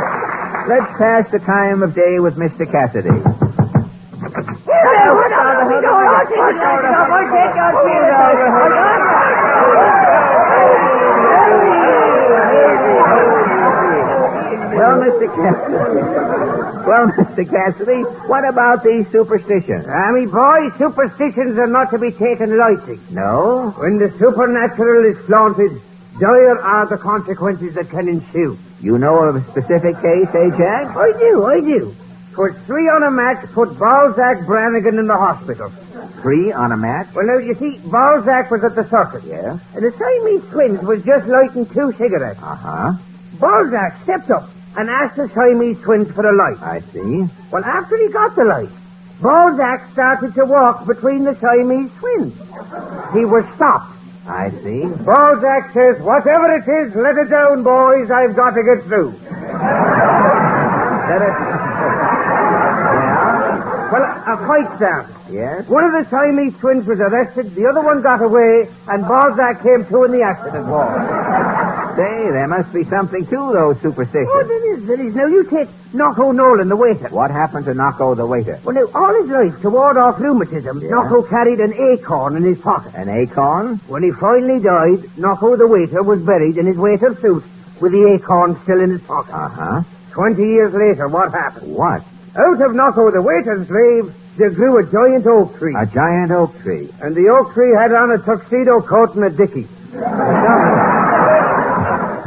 [SPEAKER 9] Let's pass the time of day with Mr. Cassidy. Well, Mr. Cassidy, what about these superstitions?
[SPEAKER 14] Me boy, superstitions are not to be taken lightly.
[SPEAKER 9] No?
[SPEAKER 14] When the supernatural is flaunted, dire are the consequences that can ensue.
[SPEAKER 9] You know of a specific case, Jack?
[SPEAKER 14] I do. For 3 on a match, put Balzac Brannigan in the hospital.
[SPEAKER 9] 3 on a match?
[SPEAKER 14] Well, now, you see, Balzac was at the circus.
[SPEAKER 9] Yeah?
[SPEAKER 14] And the Siamese twins was just lighting 2 cigarettes.
[SPEAKER 9] Uh-huh.
[SPEAKER 14] Balzac stepped up and asked the Siamese twins for a light.
[SPEAKER 9] I see.
[SPEAKER 14] Well, after he got the light, Balzac started to walk between the Siamese twins. He was stopped.
[SPEAKER 9] I see.
[SPEAKER 14] Balzac says, whatever it is, let it down, boys. I've got to get through. Well, a fight started.
[SPEAKER 9] Yes?
[SPEAKER 14] One of the Siamese twins was arrested, the other one got away, and Balzac came to in the accident hall.
[SPEAKER 9] Say, there must be something to those superstitions.
[SPEAKER 14] Oh, there is. Now, you take Knocko Nolan, the waiter.
[SPEAKER 9] What happened to Knocko the waiter?
[SPEAKER 14] Well, now, all his life, to ward off rheumatism, Knocko carried an acorn in his pocket.
[SPEAKER 9] An acorn?
[SPEAKER 14] When he finally died, Knocko the waiter was buried in his waiter's suit with the acorn still in his pocket.
[SPEAKER 9] Uh-huh.
[SPEAKER 14] 20 years later, what happened?
[SPEAKER 9] What?
[SPEAKER 14] Out of Knocko the waiter's grave, there grew a giant oak tree.
[SPEAKER 9] A giant oak tree.
[SPEAKER 14] And the oak tree had on a tuxedo coat and a dickie.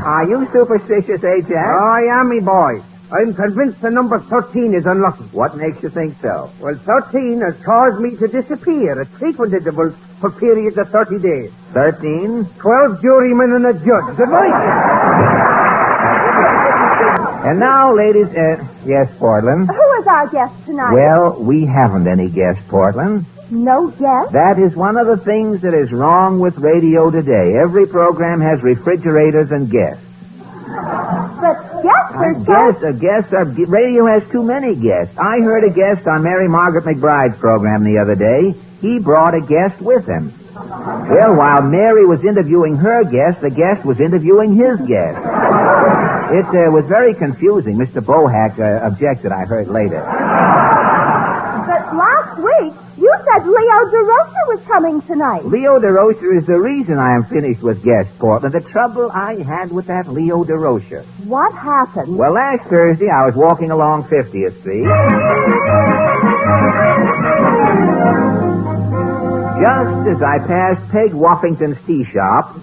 [SPEAKER 9] Are you superstitious, Jack?
[SPEAKER 14] Oh, I am, me boy. I'm convinced the number 13 is unlucky.
[SPEAKER 9] What makes you think so?
[SPEAKER 14] Well, 13 has caused me to disappear at frequent intervals for periods of 30 days.
[SPEAKER 9] 13?
[SPEAKER 14] 12 jurymen and a judge. Good night.
[SPEAKER 9] And now, ladies, yes, Portland?
[SPEAKER 2] Who is our guest tonight?
[SPEAKER 9] Well, we haven't any guest, Portland.
[SPEAKER 2] No guest?
[SPEAKER 9] That is one of the things that is wrong with radio today. Every program has refrigerators and guests.
[SPEAKER 2] But guests are
[SPEAKER 9] radio has too many guests. I heard a guest on Mary Margaret McBride's program the other day. He brought a guest with him. Well, while Mary was interviewing her guest, the guest was interviewing his guest. It was very confusing. Mr. Bohack objected, I heard later.
[SPEAKER 2] But last week, you said Leo DeRocher was coming tonight.
[SPEAKER 9] Leo DeRocher is the reason I am finished with guest Portland. The trouble I had with that Leo DeRocher.
[SPEAKER 2] What happened?
[SPEAKER 9] Well, last Thursday, I was walking along 50th Street. Just as I passed Peg Woffington's tea shop,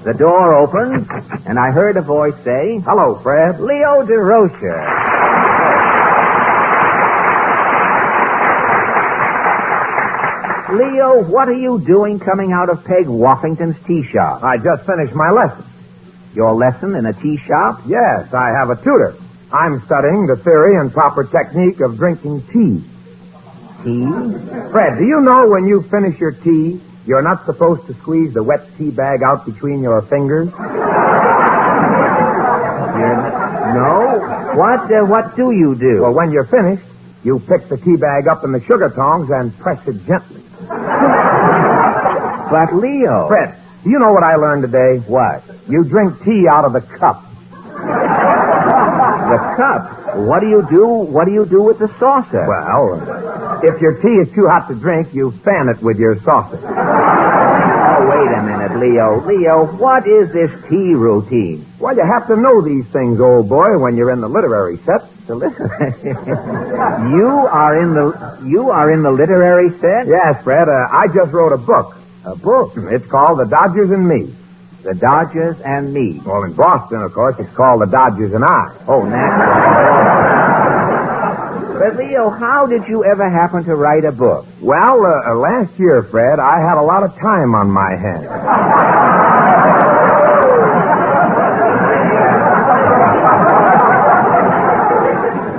[SPEAKER 9] the door opened, and I heard a voice say, "Hello, Fred." Leo DeRocher. Leo, what are you doing coming out of Peg Woffington's tea shop?
[SPEAKER 6] I just finished my lesson.
[SPEAKER 9] Your lesson in a tea shop?
[SPEAKER 6] Yes, I have a tutor. I'm studying the theory and proper technique of drinking tea.
[SPEAKER 9] Tea?
[SPEAKER 6] Fred, do you know when you finish your tea, you're not supposed to squeeze the wet tea bag out between your fingers?
[SPEAKER 9] No? What do you do?
[SPEAKER 6] Well, when you're finished, you pick the tea bag up in the sugar tongs and press it gently.
[SPEAKER 9] But, Leo...
[SPEAKER 6] Fred, do you know what I learned today?
[SPEAKER 9] What?
[SPEAKER 6] You drink tea out of the cup.
[SPEAKER 9] The cup? What do you do? What do you do with the saucer?
[SPEAKER 6] Well, if your tea is too hot to drink, you fan it with your saucer.
[SPEAKER 9] Oh, wait a minute, Leo. Leo, what is this tea routine?
[SPEAKER 6] Well, you have to know these things, old boy, when you're in the literary set.
[SPEAKER 9] You are in the literary set?
[SPEAKER 6] Yes, Fred. I just wrote a book.
[SPEAKER 9] A book?
[SPEAKER 6] It's called The Dodgers and Me.
[SPEAKER 9] The Dodgers and Me.
[SPEAKER 6] Well, in Boston, of course, it's called The Dodgers and I.
[SPEAKER 9] Oh, naturally. But, Leo, how did you ever happen to write a book?
[SPEAKER 6] Well, last year, Fred, I had a lot of time on my hands.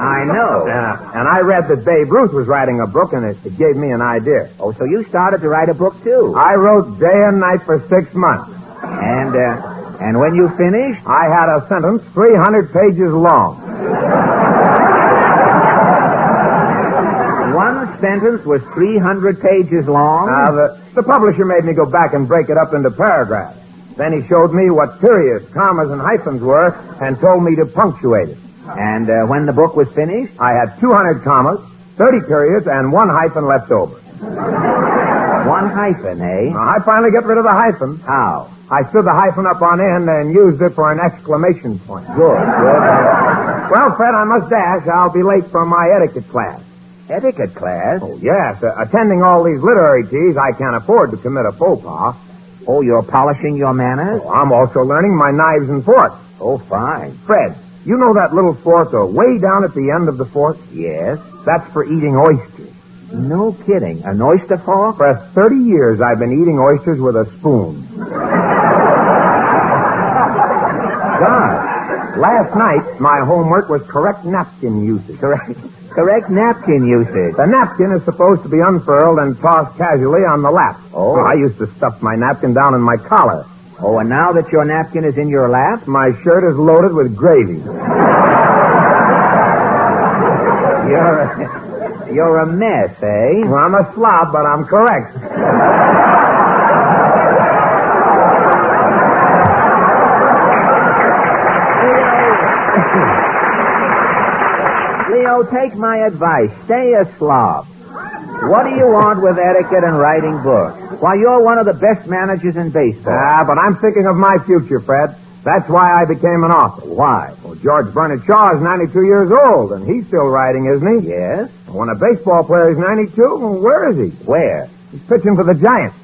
[SPEAKER 9] I know.
[SPEAKER 6] And I read that Babe Ruth was writing a book, and it gave me an idea.
[SPEAKER 9] Oh, so you started to write a book, too?
[SPEAKER 6] I wrote day and night for 6 months.
[SPEAKER 9] And when you finished?
[SPEAKER 6] I had a sentence 300 pages long.
[SPEAKER 9] One sentence was 300 pages long?
[SPEAKER 6] The publisher made me go back and break it up into paragraphs. Then he showed me what periods, commas, and hyphens were and told me to punctuate it.
[SPEAKER 9] And when the book was finished?
[SPEAKER 6] I had 200 commas,
[SPEAKER 21] 30 periods and 1 hyphen left over.
[SPEAKER 9] 1 hyphen, eh?
[SPEAKER 21] Now, I finally get rid of the hyphen.
[SPEAKER 9] How?
[SPEAKER 21] I stood the hyphen up on end and used it for an exclamation point.
[SPEAKER 9] Good.
[SPEAKER 21] Well, Fred, I must dash. I'll be late for my etiquette class.
[SPEAKER 9] Etiquette class?
[SPEAKER 21] Oh, yes. Attending all these literary teas, I can't afford to commit a faux pas.
[SPEAKER 9] Oh, you're polishing your manners?
[SPEAKER 21] Oh, I'm also learning my knives and forks.
[SPEAKER 9] Oh, fine.
[SPEAKER 21] Fred, you know that little fork way down at the end of the fork?
[SPEAKER 9] Yes.
[SPEAKER 21] That's for eating oysters.
[SPEAKER 9] No kidding. An oyster fork?
[SPEAKER 21] For 30 years, I've been eating oysters with a spoon.
[SPEAKER 9] God.
[SPEAKER 21] Last night, my homework was correct napkin usage.
[SPEAKER 9] Correct napkin usage.
[SPEAKER 21] The napkin is supposed to be unfurled and tossed casually on the lap.
[SPEAKER 9] Oh.
[SPEAKER 21] I used to stuff my napkin down in my collar.
[SPEAKER 9] Oh, and now that your napkin is in your lap?
[SPEAKER 21] My shirt is loaded with gravy.
[SPEAKER 9] You're a mess, eh?
[SPEAKER 21] Well, I'm a slob, but I'm correct.
[SPEAKER 9] Leo, take my advice. Stay a slob. What do you want with etiquette and writing books? Why, you're one of the best managers in baseball.
[SPEAKER 21] But I'm thinking of my future, Fred. That's why I became an author.
[SPEAKER 9] Why?
[SPEAKER 21] Well, George Bernard Shaw is 92 years old, and he's still writing, isn't he?
[SPEAKER 9] Yes.
[SPEAKER 21] When a baseball player is 92, well, where is he?
[SPEAKER 9] Where?
[SPEAKER 21] He's pitching for the Giants.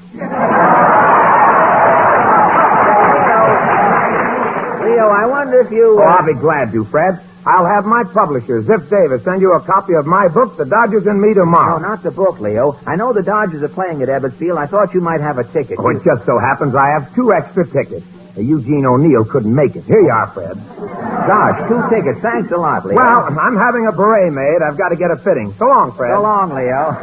[SPEAKER 9] Leo, I wonder if you...
[SPEAKER 21] Oh, I'll be glad to, Fred. I'll have my publisher, Ziff Davis, send you a copy of my book, The Dodgers and Me, tomorrow.
[SPEAKER 9] No, not the book, Leo. I know the Dodgers are playing at Ebbets Field. I thought you might have a ticket.
[SPEAKER 21] Oh, it just so happens I have 2 extra tickets. Eugene O'Neill couldn't make it. Here you are, Fred.
[SPEAKER 9] Gosh, 2 tickets. Thanks a lot, Leo.
[SPEAKER 21] Well, I'm having a beret made. I've got to get a fitting. So long, Fred.
[SPEAKER 9] So long, Leo.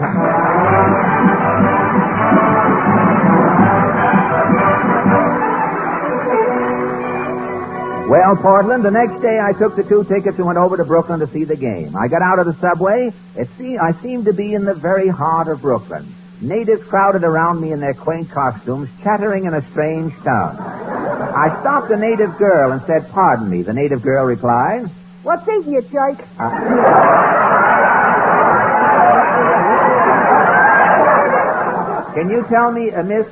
[SPEAKER 9] Well, Portland, the next day I took the 2 tickets and went over to Brooklyn to see the game. I got out of the subway. I seemed to be in the very heart of Brooklyn. Natives crowded around me in their quaint costumes, chattering in a strange tongue. I stopped a native girl and said, "Pardon me." The native girl replied,
[SPEAKER 2] "What's eating you, jerk?"
[SPEAKER 9] Can you tell me, miss,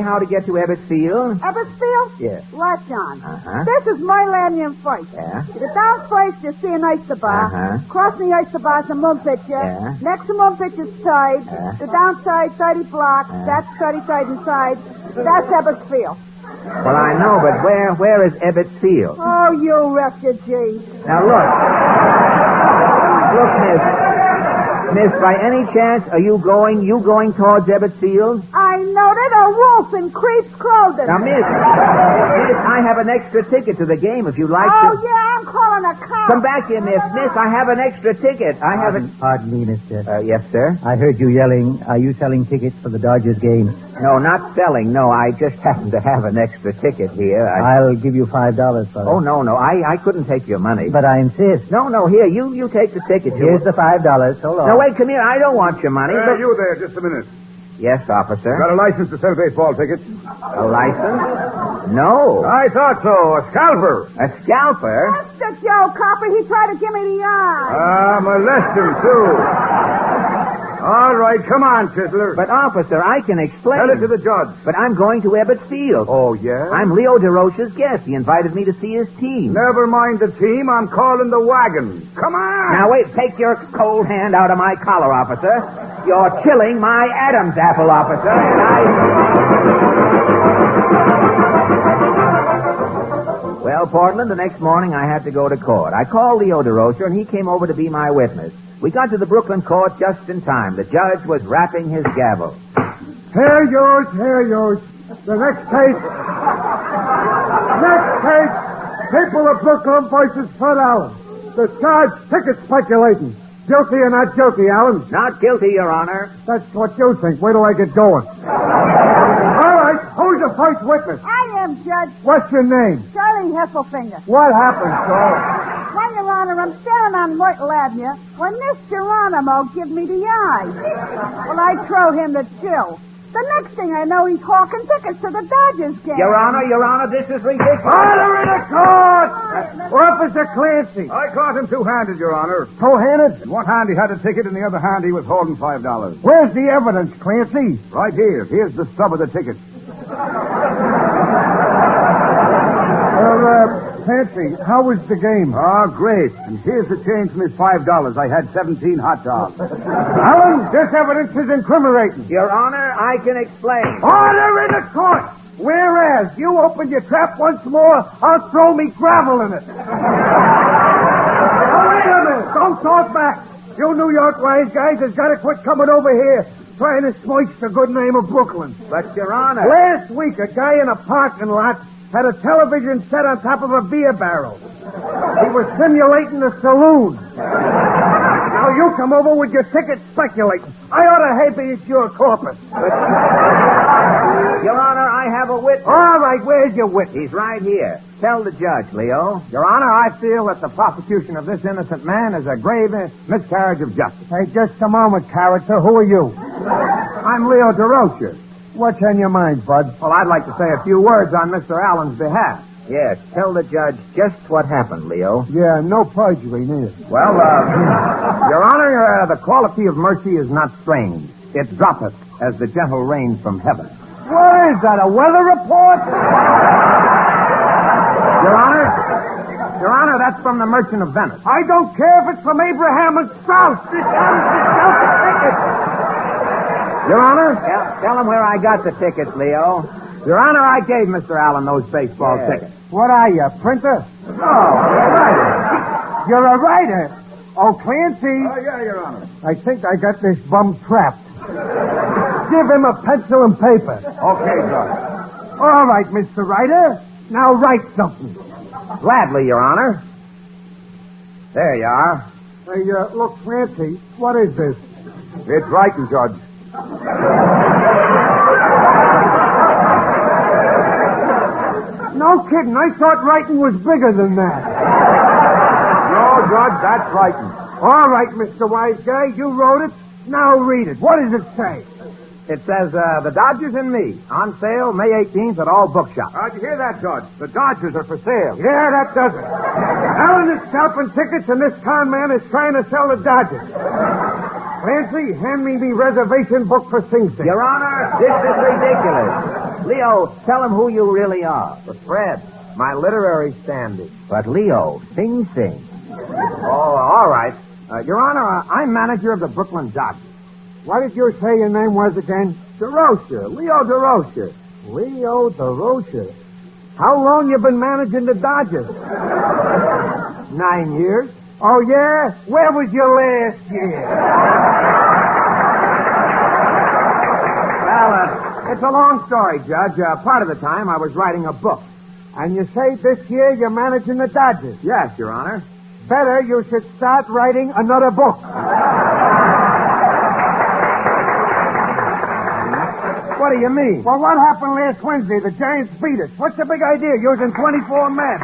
[SPEAKER 9] how to get to Ebbets Field?
[SPEAKER 2] Ebbets Field?
[SPEAKER 9] Yes.
[SPEAKER 2] Right, John.
[SPEAKER 9] Uh-huh.
[SPEAKER 2] This is Moylandian first.
[SPEAKER 9] Yeah.
[SPEAKER 2] You go down first, you see an oyster bar.
[SPEAKER 9] Uh-huh.
[SPEAKER 2] Crossing the oyster bar's a moon picture.
[SPEAKER 9] Yeah.
[SPEAKER 2] Next to moon picture's tide. The downside, 30 blocks. That's 30 side inside. That's Ebbets Field.
[SPEAKER 9] Well, I know, but where is Ebbets Field?
[SPEAKER 2] Oh, you refugee.
[SPEAKER 9] Now, look, Miss, by any chance, are you going towards Ebbets Field?
[SPEAKER 2] I noted a wolf in creep's clothing.
[SPEAKER 9] Now, Miss, I have an extra ticket to the game if you'd like to.
[SPEAKER 2] Oh, yeah, I'm calling a cop.
[SPEAKER 9] Come back here, Miss. Miss, I have an extra ticket.
[SPEAKER 20] Pardon me, mister.
[SPEAKER 9] Yes, sir?
[SPEAKER 20] I heard you yelling. Are you selling tickets for the Dodgers game?
[SPEAKER 9] No, not selling. No, I just happen to have an extra ticket here.
[SPEAKER 20] I'll give you $5 for it.
[SPEAKER 9] Oh, no. I couldn't take your money.
[SPEAKER 20] But I insist.
[SPEAKER 9] No, here, you take the ticket.
[SPEAKER 20] Here's the $5. So long.
[SPEAKER 9] No, wait, come here. I don't want your money.
[SPEAKER 11] You there, just a minute.
[SPEAKER 9] Yes, officer.
[SPEAKER 11] Got a license to sell baseball tickets?
[SPEAKER 9] A license? No.
[SPEAKER 11] I thought so. A scalper.
[SPEAKER 9] A scalper?
[SPEAKER 2] Mr. Joe Copper, he tried to give me the eye.
[SPEAKER 11] Molester, too. All right, come on, Chisler.
[SPEAKER 9] But, officer, I can explain.
[SPEAKER 11] Tell it to the judge.
[SPEAKER 9] But I'm going to Ebbets Field.
[SPEAKER 11] Oh, yeah?
[SPEAKER 9] I'm Leo DeRocha's guest. He invited me to see his team.
[SPEAKER 11] Never mind the team. I'm calling the wagon. Come on.
[SPEAKER 9] Now, wait. Take your cold hand out of my collar, officer. You're chilling my Adam's apple, officer. Well, Portland, the next morning I had to go to court. I called Leo DeRocha, and he came over to be my witness. We got to the Brooklyn court just in time. The judge was rapping his gavel.
[SPEAKER 11] Here yours. The next case. People of Brooklyn versus Fred Allen. The charge, ticket speculating. Guilty or not guilty, Allen?
[SPEAKER 9] Not guilty, Your Honor.
[SPEAKER 11] That's what you think. Wait till I get going. All right, who's the first witness?
[SPEAKER 2] I am, Judge.
[SPEAKER 11] What's your name?
[SPEAKER 2] Charlie Heffelfinger.
[SPEAKER 11] What happened, Saul?
[SPEAKER 2] Well, Your Honor, I'm standing on Myrtle Avenue when this Geronimo give me the eye. Well, I throw him the chill. The next thing I know, he's hawking tickets to the Dodgers game.
[SPEAKER 9] Your Honor, this is ridiculous.
[SPEAKER 21] Order in the court! Officer Clancy. I caught him two-handed, Your Honor. Two-handed? In one hand he had a ticket, in the other hand he was holding $5. Where's the evidence, Clancy? Right here. Here's the stub of the ticket. Clancy, how was the game? Oh, great. And here's the change from his $5. I had 17 hot dogs. Allen, this evidence is incriminating.
[SPEAKER 9] Your Honor, I can explain.
[SPEAKER 21] Order in the court! Whereas you open your trap once more, I'll throw me gravel in it. Now, wait a minute. Don't talk back. You New York wise guys has got to quit coming over here trying to smoke the good name of Brooklyn.
[SPEAKER 9] But, Your Honor...
[SPEAKER 21] Last week, a guy in a parking lot had a television set on top of a beer barrel. He was simulating a saloon. Now you come over with your ticket speculating. I ought to habeas your corpus.
[SPEAKER 9] Your Honor, I have a witness.
[SPEAKER 21] All right, where's your witness?
[SPEAKER 9] He's right here. Tell the judge, Leo.
[SPEAKER 21] Your Honor, I feel that the prosecution of this innocent man is a grave miscarriage of justice. Hey, just a moment, character. Who are you? I'm Leo DeRocher. What's on your mind, Bud? Well, I'd like to say a few words on Mr. Allen's behalf.
[SPEAKER 9] Yes, tell the judge just what happened, Leo.
[SPEAKER 21] Yeah, no perjury, neither. Well, Your Honor, the quality of mercy is not strange. It droppeth as the gentle rain from heaven. What is that, a weather report? Your Honor, that's from the Merchant of Venice. I don't care if it's from Abraham and Strauss. This ticket. Your Honor?
[SPEAKER 9] Tell him where I got the tickets, Leo.
[SPEAKER 21] Your Honor, I gave Mr. Allen those baseball tickets. What are you, a printer? No, a writer. You're a writer? Oh, Clancy. Oh, yeah, Your Honor. I think I got this bum trapped. Give him a pencil and paper. Okay, Judge. All right, Mr. Writer. Now write something.
[SPEAKER 9] Gladly, Your Honor. There you are.
[SPEAKER 21] Hey, look, Clancy, what is this? It's writing, Judge. No kidding. I thought writing was bigger than that. No, Judge, that's writing. All right, Mr. Wise Guy, you wrote it. Now read it. What does it say? It says, The Dodgers and Me, on sale May 18th at all bookshops. How'd you hear that, Judge? The Dodgers are for sale. Yeah, that does it. Allen is scalping tickets, and this con man is trying to sell the Dodgers. Clancy, hand me the reservation book for Sing Sing.
[SPEAKER 9] Your Honor, this is ridiculous. Leo, tell him who you really are.
[SPEAKER 21] But Fred, my literary standing.
[SPEAKER 9] But Leo, Sing Sing.
[SPEAKER 21] Oh, all right. Your Honor, I'm manager of the Brooklyn Dodgers. What did you say your name was again? DeRocher. Leo DeRocher. Leo DeRocher. How long you been managing the Dodgers? 9 years. Oh, yeah? Where was your last year? Well, it's a long story, Judge. Part of the time I was writing a book. And you say this year you're managing the Dodgers? Yes, Your Honor. Better you should start writing another book. What do you mean? Well, what happened last Wednesday? The Giants beat us. What's the big idea, using 24 men?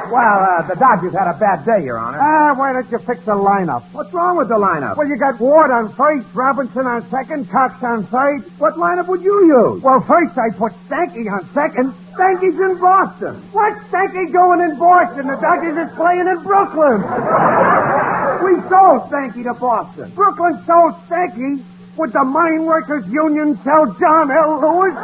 [SPEAKER 21] Well, the Dodgers had a bad day, Your Honor. Why don't you fix the lineup? What's wrong with the lineup? Well, you got Ward on first, Robinson on second, Cox on third. What lineup would you use? Well, first I put Stanky on second. Stanky's in Boston. What's Stanky doing in Boston? The Dodgers is playing in Brooklyn. We sold Stanky to Boston. Brooklyn sold Stanky. Would the Mine Workers Union sell John L. Lewis?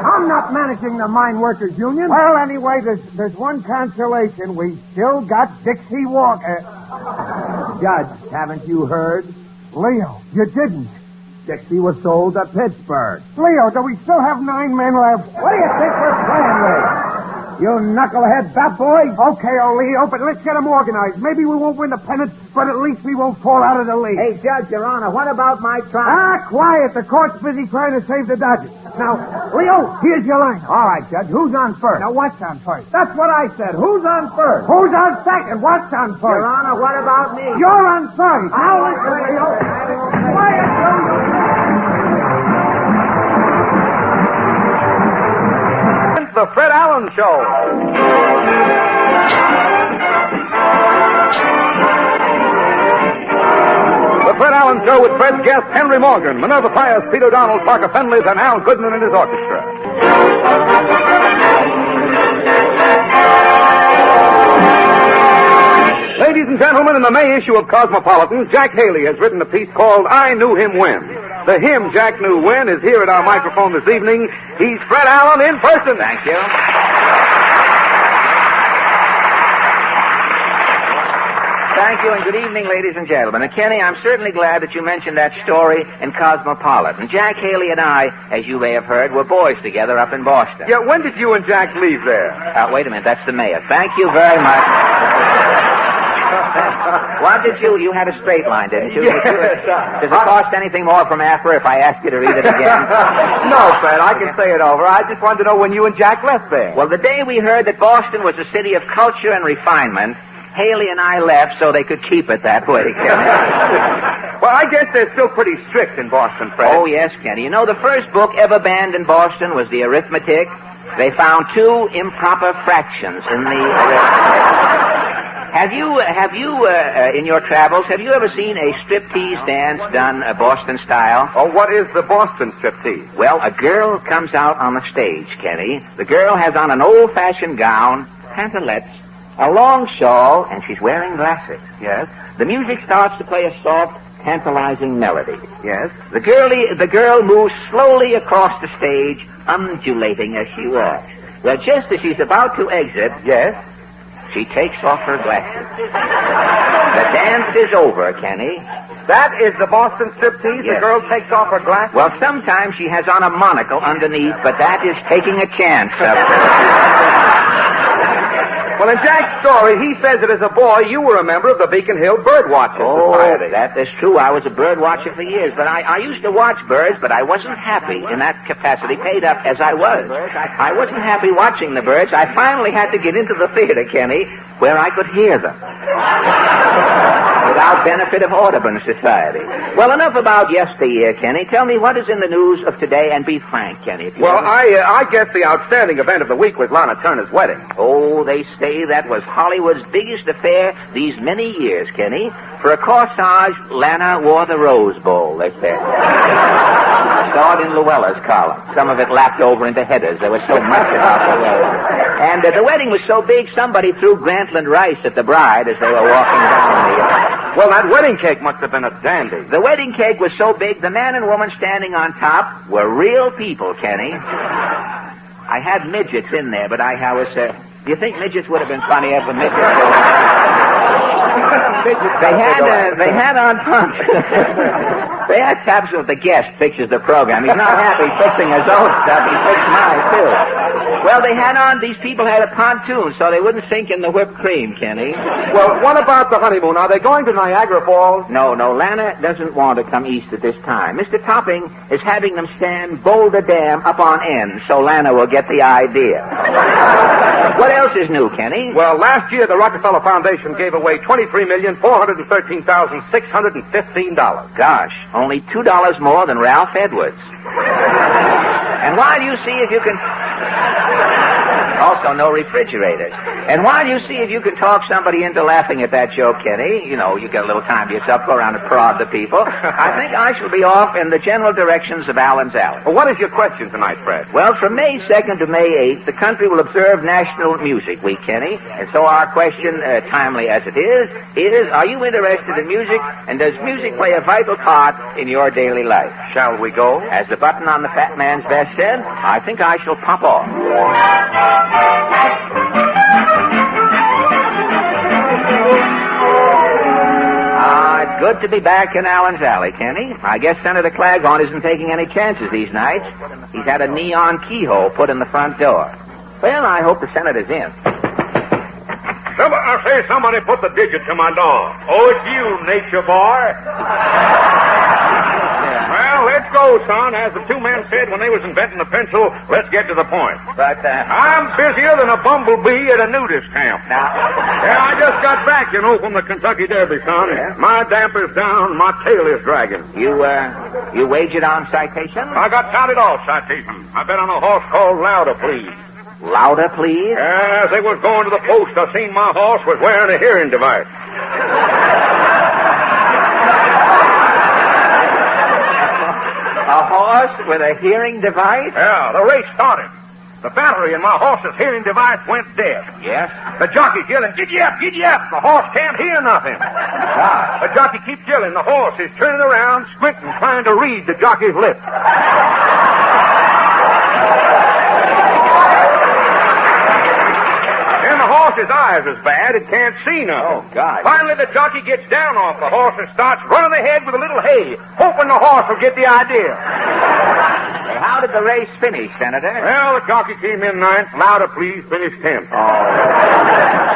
[SPEAKER 21] I'm not managing the Mine Workers Union. Well, anyway, there's one consolation. We still got Dixie Walker. Judge, haven't you heard? Leo, you didn't. Dixie was sold to Pittsburgh. Leo, do we still have 9 men left? What do you think we're playing with? You knucklehead bat boy. Okay, Leo, but let's get them organized. Maybe we won't win the pennant, but at least we won't fall out of the league.
[SPEAKER 9] Hey, Judge, Your Honor, what about my trial?
[SPEAKER 21] Quiet. The court's busy trying to save the Dodgers. Now, Leo, here's your line. All right, Judge. Who's on first? Now, what's on first? That's what I said. Who's on first? Who's on second? What's on first?
[SPEAKER 9] Your Honor, what about me?
[SPEAKER 21] You're on first. Now, listen, Leo. Quiet,
[SPEAKER 8] The Fred Allen Show. The Fred Allen Show with Fred's guests Henry Morgan, Minerva Pius, Pete O'Donnell, Parker Fenley, and Al Goodman and his orchestra. Ladies and gentlemen, in the May issue of Cosmopolitan, Jack Haley has written a piece called I Knew Him When. The hymn Jack Knew When is here at our microphone this evening. He's Fred Allen in person.
[SPEAKER 3] Thank you. Thank you, and good evening, ladies and gentlemen. And Kenny, I'm certainly glad that you mentioned that story in Cosmopolitan. Jack Haley and I, as you may have heard, were boys together up in Boston.
[SPEAKER 8] Yeah, when did you and Jack leave there?
[SPEAKER 3] Wait a minute, that's the mayor. Thank you very much. What did you had a straight line, didn't you?
[SPEAKER 8] Yes.
[SPEAKER 3] Does it cost anything more from AFRA if I ask you to read it again?
[SPEAKER 8] No, Fred, I can say it over. I just wanted to know when you and Jack left there.
[SPEAKER 3] Well, the day we heard that Boston was a city of culture and refinement, Haley and I left so they could keep it that way.
[SPEAKER 8] Well, I guess they're still pretty strict in Boston, Fred.
[SPEAKER 3] Oh, yes, Kenny. You know, the first book ever banned in Boston was the arithmetic. They found 2 improper fractions in the arithmetic. Have you, in your travels, have you ever seen a striptease dance done Boston style?
[SPEAKER 8] Oh, what is the Boston striptease?
[SPEAKER 3] Well, a girl comes out on the stage, Kenny. The girl has on an old-fashioned gown, pantalettes, a long shawl, and she's wearing glasses.
[SPEAKER 8] Yes.
[SPEAKER 3] The music starts to play a soft, tantalizing melody.
[SPEAKER 8] Yes.
[SPEAKER 3] The girl moves slowly across the stage, undulating as she walks. Well, just as she's about to exit,
[SPEAKER 8] yes,
[SPEAKER 3] she takes off her glasses. The dance is over, Kenny.
[SPEAKER 8] That is the Boston striptease?
[SPEAKER 3] Yes.
[SPEAKER 8] The girl takes off her glasses?
[SPEAKER 3] Well, sometimes she has on a monocle underneath, but that is taking a chance up there.
[SPEAKER 8] Well, in Jack's story, he says that as a boy, you were a member of the Beacon Hill Birdwatching Society.
[SPEAKER 3] That is true. I was a bird watcher for years, but I used to watch birds, but I wasn't happy in that capacity, paid up as I was. I wasn't happy watching the birds. I finally had to get into the theater, Kenny, where I could hear them. Without benefit of Audubon Society. Well, enough about yesteryear, Kenny. Tell me what is in the news of today, and be frank, Kenny.
[SPEAKER 8] Well, I guess the outstanding event of the week was Lana Turner's wedding.
[SPEAKER 3] Oh, they say that was Hollywood's biggest affair these many years, Kenny. For a corsage, Lana wore the Rose Bowl, they said. I saw it in Luella's column. Some of it lapped over into headers. There was so much about the wedding. And the wedding was so big, somebody threw Grantland rice at the bride as they were walking down the aisle.
[SPEAKER 8] Well, that wedding cake must have been a dandy.
[SPEAKER 3] The wedding cake was so big, the man and woman standing on top were real people, Kenny. I had midgets in there, but I was... do you think midgets would have been funny if a midget... They had on pumps. They had caps with the guest pictures the program. He's not happy fixing his own stuff. He fixed mine, too. Well, they had on, these people had a pontoon so they wouldn't sink in the whipped cream, Kenny.
[SPEAKER 8] Well, what about the honeymoon? Are they going to Niagara Falls?
[SPEAKER 3] No, Lana doesn't want to come east at this time. Mr. Topping is having them stand Boulder Dam up on end so Lana will get the idea. What else is new, Kenny?
[SPEAKER 8] Well, last year the Rockefeller Foundation gave away $23,413,615.
[SPEAKER 3] Gosh, only $2 more than Ralph Edwards. And while you see if you can... Also, no refrigerators. And while you see if you can talk somebody into laughing at that joke, Kenny, you know, you get a little time to yourself, go around and prod the people, I think I shall be off in the general directions of Allen's Alley.
[SPEAKER 8] Well, what is your question tonight, Fred?
[SPEAKER 3] Well, from May 2nd to May 8th, the country will observe National Music Week, Kenny. And so our question, timely as it is, are you interested in music, and does music play a vital part in your daily life?
[SPEAKER 8] Shall we go?
[SPEAKER 3] As the button on the fat man's vest said, I think I shall pop off. It's good to be back in Allen's Alley, Kenny. I guess Senator Claghorn isn't taking any chances these nights. He's had a neon keyhole put in the front door. Well, I hope the senator's in.
[SPEAKER 10] I say somebody put the digit to my door. Oh, it's you, nature boy. Well, let's go, son. As the two men said when they was inventing the pencil, let's get to the point.
[SPEAKER 3] But,
[SPEAKER 10] I'm busier than a bumblebee at a nudist camp.
[SPEAKER 3] Now...
[SPEAKER 10] Yeah, I just got back, from the Kentucky Derby, son.
[SPEAKER 3] Yeah?
[SPEAKER 10] My damper's down, my tail is dragging.
[SPEAKER 3] You wagered on citation?
[SPEAKER 10] I got counted off citation. I bet on a horse called Louder, Please.
[SPEAKER 3] Louder, please?
[SPEAKER 10] As they was going to the post, I seen my horse was wearing a hearing device.
[SPEAKER 9] horse with a hearing device?
[SPEAKER 8] Yeah, the race started. The battery in my horse's hearing device went dead.
[SPEAKER 9] Yes?
[SPEAKER 8] The jockey's yelling, giddy up, giddy up. The horse can't hear nothing. The jockey keeps yelling. The horse is turning around, squinting, trying to read the jockey's lips. Then the horse's eyes is bad. It can't see nothing.
[SPEAKER 9] Oh, God.
[SPEAKER 8] Finally, the jockey gets down off the horse and starts running ahead with a little hay, hoping the horse will get the idea.
[SPEAKER 9] How did the race finish, Senator?
[SPEAKER 8] Well, the jockey came in ninth. Louder, please. Finished 10th.
[SPEAKER 9] Oh,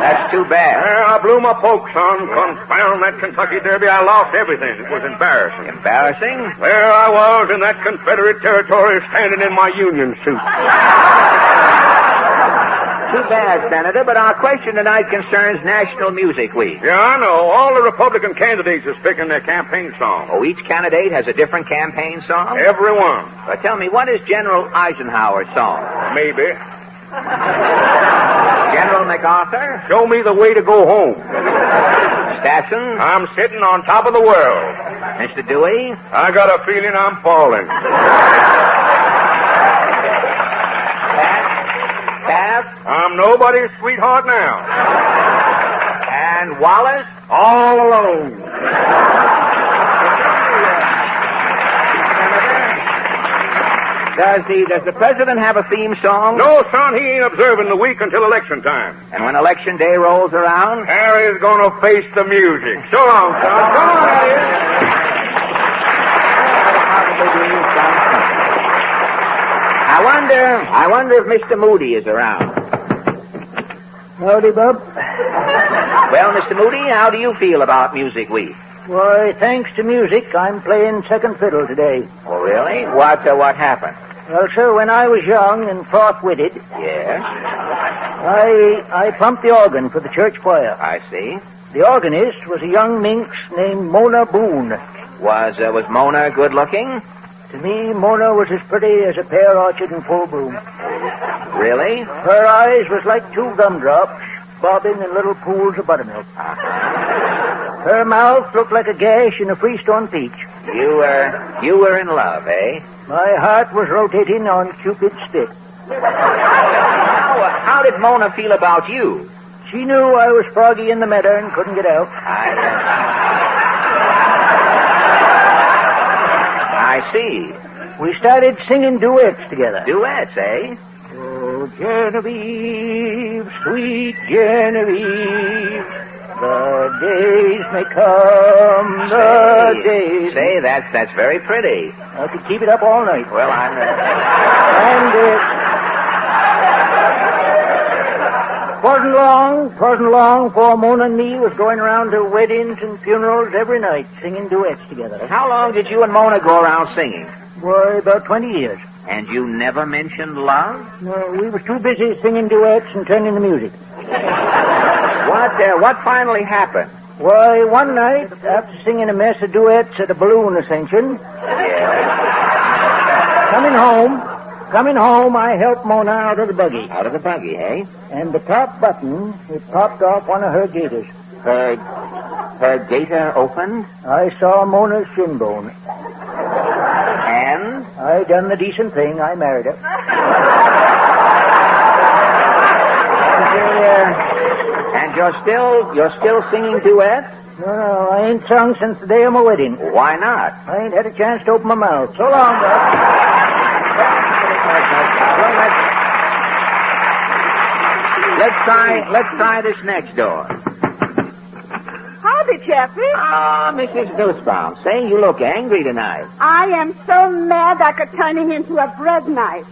[SPEAKER 9] that's too bad.
[SPEAKER 8] Well, I blew my poke, son. Confound that Kentucky Derby. I lost everything. It was embarrassing.
[SPEAKER 9] Embarrassing?
[SPEAKER 8] There I was in that Confederate territory standing in my Union suit.
[SPEAKER 9] Too bad, Senator, but our question tonight concerns National Music Week.
[SPEAKER 8] Yeah, I know. All the Republican candidates are picking their campaign song.
[SPEAKER 9] Oh, each candidate has a different campaign song?
[SPEAKER 8] Every one.
[SPEAKER 9] But tell me, what is General Eisenhower's song?
[SPEAKER 8] Maybe.
[SPEAKER 9] General MacArthur?
[SPEAKER 8] Show me the way to go home.
[SPEAKER 9] Stasson?
[SPEAKER 8] I'm sitting on top of the world.
[SPEAKER 9] Mr. Dewey?
[SPEAKER 8] I got a feeling I'm falling.
[SPEAKER 9] Taft?
[SPEAKER 8] I'm nobody's sweetheart now.
[SPEAKER 9] And Wallace?
[SPEAKER 8] All alone.
[SPEAKER 9] Does the president have a theme song?
[SPEAKER 8] No, son, he ain't observing the week until election time.
[SPEAKER 9] And when election day rolls around?
[SPEAKER 8] Harry's gonna face the music. So long, son. Come on, Harry.
[SPEAKER 9] I wonder if Mr. Moody is around.
[SPEAKER 20] Howdy, Bub.
[SPEAKER 9] Well, Mr. Moody, how do you feel about Music Week?
[SPEAKER 20] Why, thanks to music, I'm playing second fiddle today.
[SPEAKER 9] Oh, really? What happened?
[SPEAKER 20] Well, sir, when I was young and froth-witted...
[SPEAKER 9] Yes?
[SPEAKER 20] I pumped the organ for the church choir.
[SPEAKER 9] I see.
[SPEAKER 20] The organist was a young minx named Mona Boone.
[SPEAKER 9] Was Mona good-looking?
[SPEAKER 20] To me, Mona was as pretty as a pear orchard in full bloom.
[SPEAKER 9] Really?
[SPEAKER 20] Her eyes was like two gumdrops bobbing in little pools of buttermilk. Her mouth looked like a gash in a freestone peach.
[SPEAKER 9] You were in love, eh?
[SPEAKER 20] My heart was rotating on Cupid's spit.
[SPEAKER 9] How did Mona feel about you?
[SPEAKER 20] She knew I was froggy in the meadow and couldn't get out.
[SPEAKER 9] I see.
[SPEAKER 20] We started singing duets together.
[SPEAKER 9] Duets, eh?
[SPEAKER 20] Oh, Genevieve, sweet Genevieve, the days may come, the days...
[SPEAKER 9] Say, that's very pretty.
[SPEAKER 20] I could keep it up all night.
[SPEAKER 9] Well, I'm...
[SPEAKER 20] Twasn't long before Mona and me was going around to weddings and funerals every night, singing duets together.
[SPEAKER 9] How long did you and Mona go around singing?
[SPEAKER 20] Why, about 20 years.
[SPEAKER 9] And you never mentioned love?
[SPEAKER 20] No, we were too busy singing duets and turning the music.
[SPEAKER 9] What finally happened?
[SPEAKER 20] Why, one night, after singing a mess of duets at a balloon ascension... Coming home, I helped Mona out of the buggy.
[SPEAKER 9] Out of the buggy, eh?
[SPEAKER 20] And the top button, it popped off one of her gaiters.
[SPEAKER 9] Her gaiter opened?
[SPEAKER 20] I saw Mona's shin bone.
[SPEAKER 9] And?
[SPEAKER 20] I done the decent thing. I married her.
[SPEAKER 9] And you're still singing duets?
[SPEAKER 20] No, I ain't sung since the day of my wedding.
[SPEAKER 9] Why not?
[SPEAKER 20] I ain't had a chance to open my mouth. So long, Bud.
[SPEAKER 9] Let's try this next door.
[SPEAKER 12] Howdy, Jeffrey.
[SPEAKER 9] Ah, Mrs. Nussbaum. Say, you look angry tonight.
[SPEAKER 12] I am so mad I could turn him into a bread knife.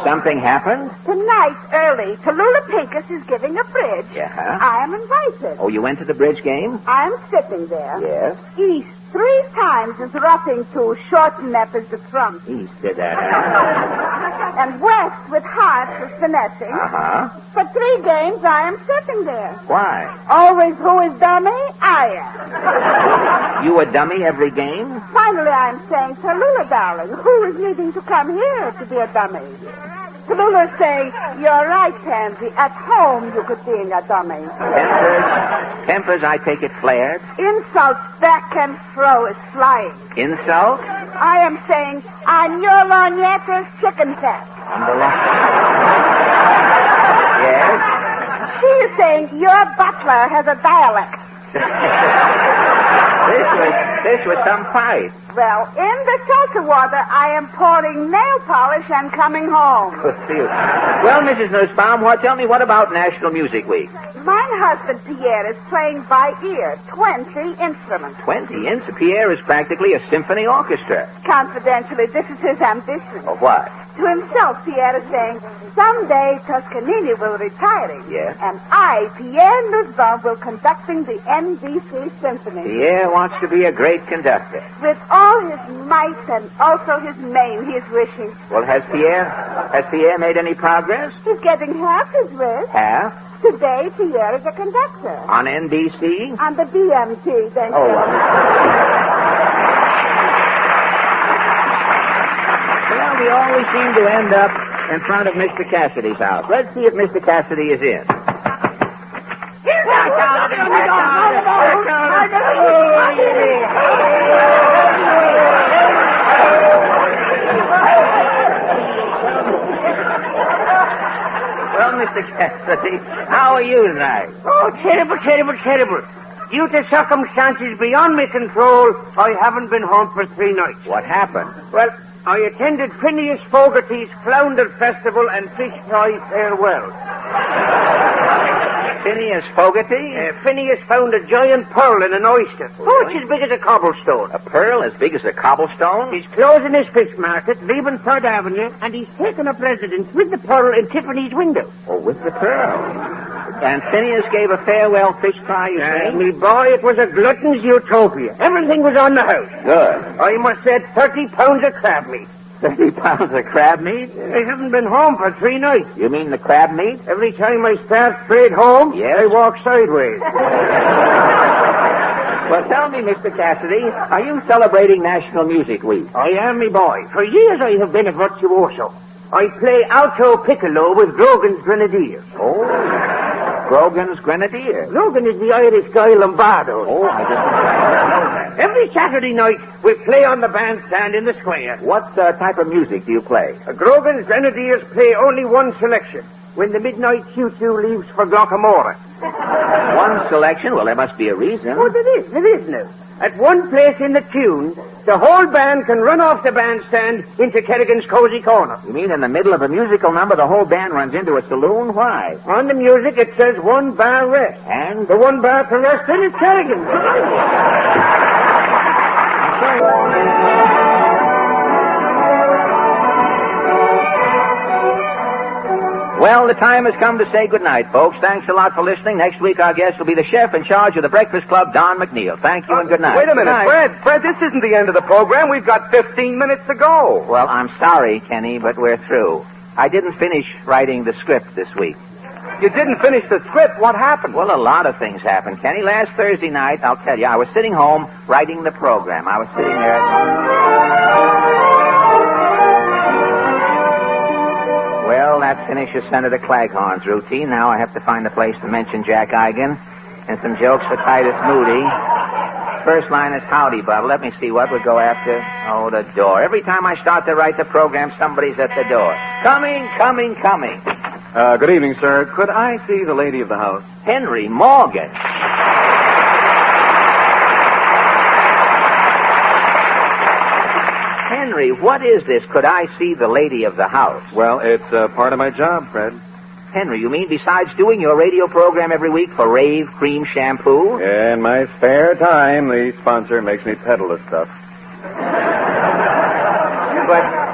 [SPEAKER 9] Something happened?
[SPEAKER 12] Tonight, early, Tallulah Pincus is giving a bridge.
[SPEAKER 9] Yeah?
[SPEAKER 12] I am invited.
[SPEAKER 9] Oh, you went to the bridge game?
[SPEAKER 12] I'm sitting there.
[SPEAKER 9] Yes?
[SPEAKER 12] East 3 times is roughing to shorten up as the trump.
[SPEAKER 9] East did that, huh?
[SPEAKER 12] And West with hearts is finessing.
[SPEAKER 9] Uh-huh.
[SPEAKER 12] For 3 games, I am sitting there.
[SPEAKER 9] Why?
[SPEAKER 12] Always who is dummy? I am.
[SPEAKER 9] You a dummy every game?
[SPEAKER 12] Finally, I'm saying, Tallulah, darling, who is needing to come here to be a dummy? Tallulah's saying, you're right, Pansy. At home, you could be in your dummy.
[SPEAKER 3] Tempers, I take it, flared.
[SPEAKER 12] Insults back and fro is flying.
[SPEAKER 3] Insult?
[SPEAKER 12] I am saying, on your lorgnetta's chicken fat.
[SPEAKER 3] Yes?
[SPEAKER 12] She is saying, your butler has a dialect.
[SPEAKER 3] This was some fight.
[SPEAKER 12] Well, in the seltzer water, I am pouring nail polish and coming home.
[SPEAKER 3] Well, Mrs. Nussbaum, tell me, what about National Music Week?
[SPEAKER 12] My husband, Pierre, is playing by ear 20 instruments.
[SPEAKER 3] 20 instruments? Pierre is practically a symphony orchestra.
[SPEAKER 12] Confidentially, this is his ambition.
[SPEAKER 3] Of what?
[SPEAKER 12] To himself, Pierre is saying, someday Toscanini will retire.
[SPEAKER 3] Yes?
[SPEAKER 12] And I, Pierre Nussbaum, will conducting the NBC Symphony.
[SPEAKER 3] Pierre wants to be a great conductor.
[SPEAKER 12] With all his might and also his main, he is wishing.
[SPEAKER 3] Well, has Pierre made any progress?
[SPEAKER 12] He's getting half his wish.
[SPEAKER 3] Half?
[SPEAKER 12] Today, Pierre is a conductor.
[SPEAKER 3] On NBC?
[SPEAKER 12] On the BMT, then.
[SPEAKER 3] Oh, well, we always seem to end up in front of Mr. Cassidy's house. Let's see if Mr. Cassidy is in. Well, Mr. Cassidy, how are you tonight?
[SPEAKER 14] Oh, terrible, terrible, terrible. Due to circumstances beyond my control, I haven't been home for 3 nights.
[SPEAKER 3] What happened?
[SPEAKER 14] Well, I attended Phineas Fogarty's Flounder Festival and Fish Fry Farewell.
[SPEAKER 3] Phineas Fogarty?
[SPEAKER 14] Phineas found a giant pearl in an oyster. Oh, it's as big as a cobblestone.
[SPEAKER 3] A pearl as big as a cobblestone?
[SPEAKER 14] He's closing his fish market, leaving 3rd Avenue, and he's taken up residence with the pearl in Tiffany's window.
[SPEAKER 3] Oh, with the pearl. And Phineas gave a farewell fish fry, you say?
[SPEAKER 14] Me boy, it was a glutton's utopia. Everything was on the house.
[SPEAKER 3] Good.
[SPEAKER 14] I must have 30 pounds of crab meat.
[SPEAKER 3] 30 pounds of crab meat?
[SPEAKER 14] I haven't been home for 3 nights.
[SPEAKER 3] You mean the crab meat?
[SPEAKER 14] Every time I start straight home,
[SPEAKER 3] yes?
[SPEAKER 14] I walk sideways.
[SPEAKER 3] Well, tell me, Mr. Cassidy, are you celebrating National Music Week?
[SPEAKER 14] I am, me boy. For years I have been a virtuoso. I play alto piccolo with Grogan's Grenadiers.
[SPEAKER 3] Oh, Grogan's Grenadiers.
[SPEAKER 14] Grogan is the Irish Guy Lombardo.
[SPEAKER 3] Oh, I didn't know that.
[SPEAKER 14] Every Saturday night, we play on the bandstand in the square.
[SPEAKER 3] What type of music do you play?
[SPEAKER 14] Grogan's Grenadiers play only one selection. When the midnight choo-choo leaves for Glockamora.
[SPEAKER 3] One selection? Well, there must be a reason.
[SPEAKER 14] Oh, there is now. At one place in the tune, the whole band can run off the bandstand into Kerrigan's Cozy Corner.
[SPEAKER 3] You mean in the middle of a musical number, the whole band runs into a saloon? Why?
[SPEAKER 14] On the music, it says 1 bar rest.
[SPEAKER 3] And?
[SPEAKER 14] The 1 bar to rest in is Kerrigan's.
[SPEAKER 3] Well, the time has come to say goodnight, folks. Thanks a lot for listening. Next week, our guest will be the chef in charge of the Breakfast Club, Don McNeil. Thank you and good night.
[SPEAKER 8] Wait a minute, Fred, this isn't the end of the program. We've got 15 minutes to go.
[SPEAKER 3] Well, I'm sorry, Kenny, but we're through. I didn't finish writing the script this week.
[SPEAKER 8] You didn't finish the script? What happened?
[SPEAKER 3] Well, a lot of things happened, Kenny. Last Thursday night, I'll tell you, I was sitting home writing the program. I was sitting there... Well, that finishes Senator Claghorn's routine. Now I have to find a place to mention Jack Eigen and some jokes for Titus Moody. First line is howdy, Bub. Let me see what would go after. Oh, the door. Every time I start to write the program, somebody's at the door. Coming.
[SPEAKER 8] Good evening, sir. Could I see the lady of the house?
[SPEAKER 3] Henry Morgan. Henry, what is this? Could I see the lady of the house?
[SPEAKER 8] Well, it's part of my job, Fred.
[SPEAKER 3] Henry, you mean besides doing your radio program every week for Rave Cream Shampoo?
[SPEAKER 8] Yeah, in my spare time, the sponsor makes me peddle the stuff.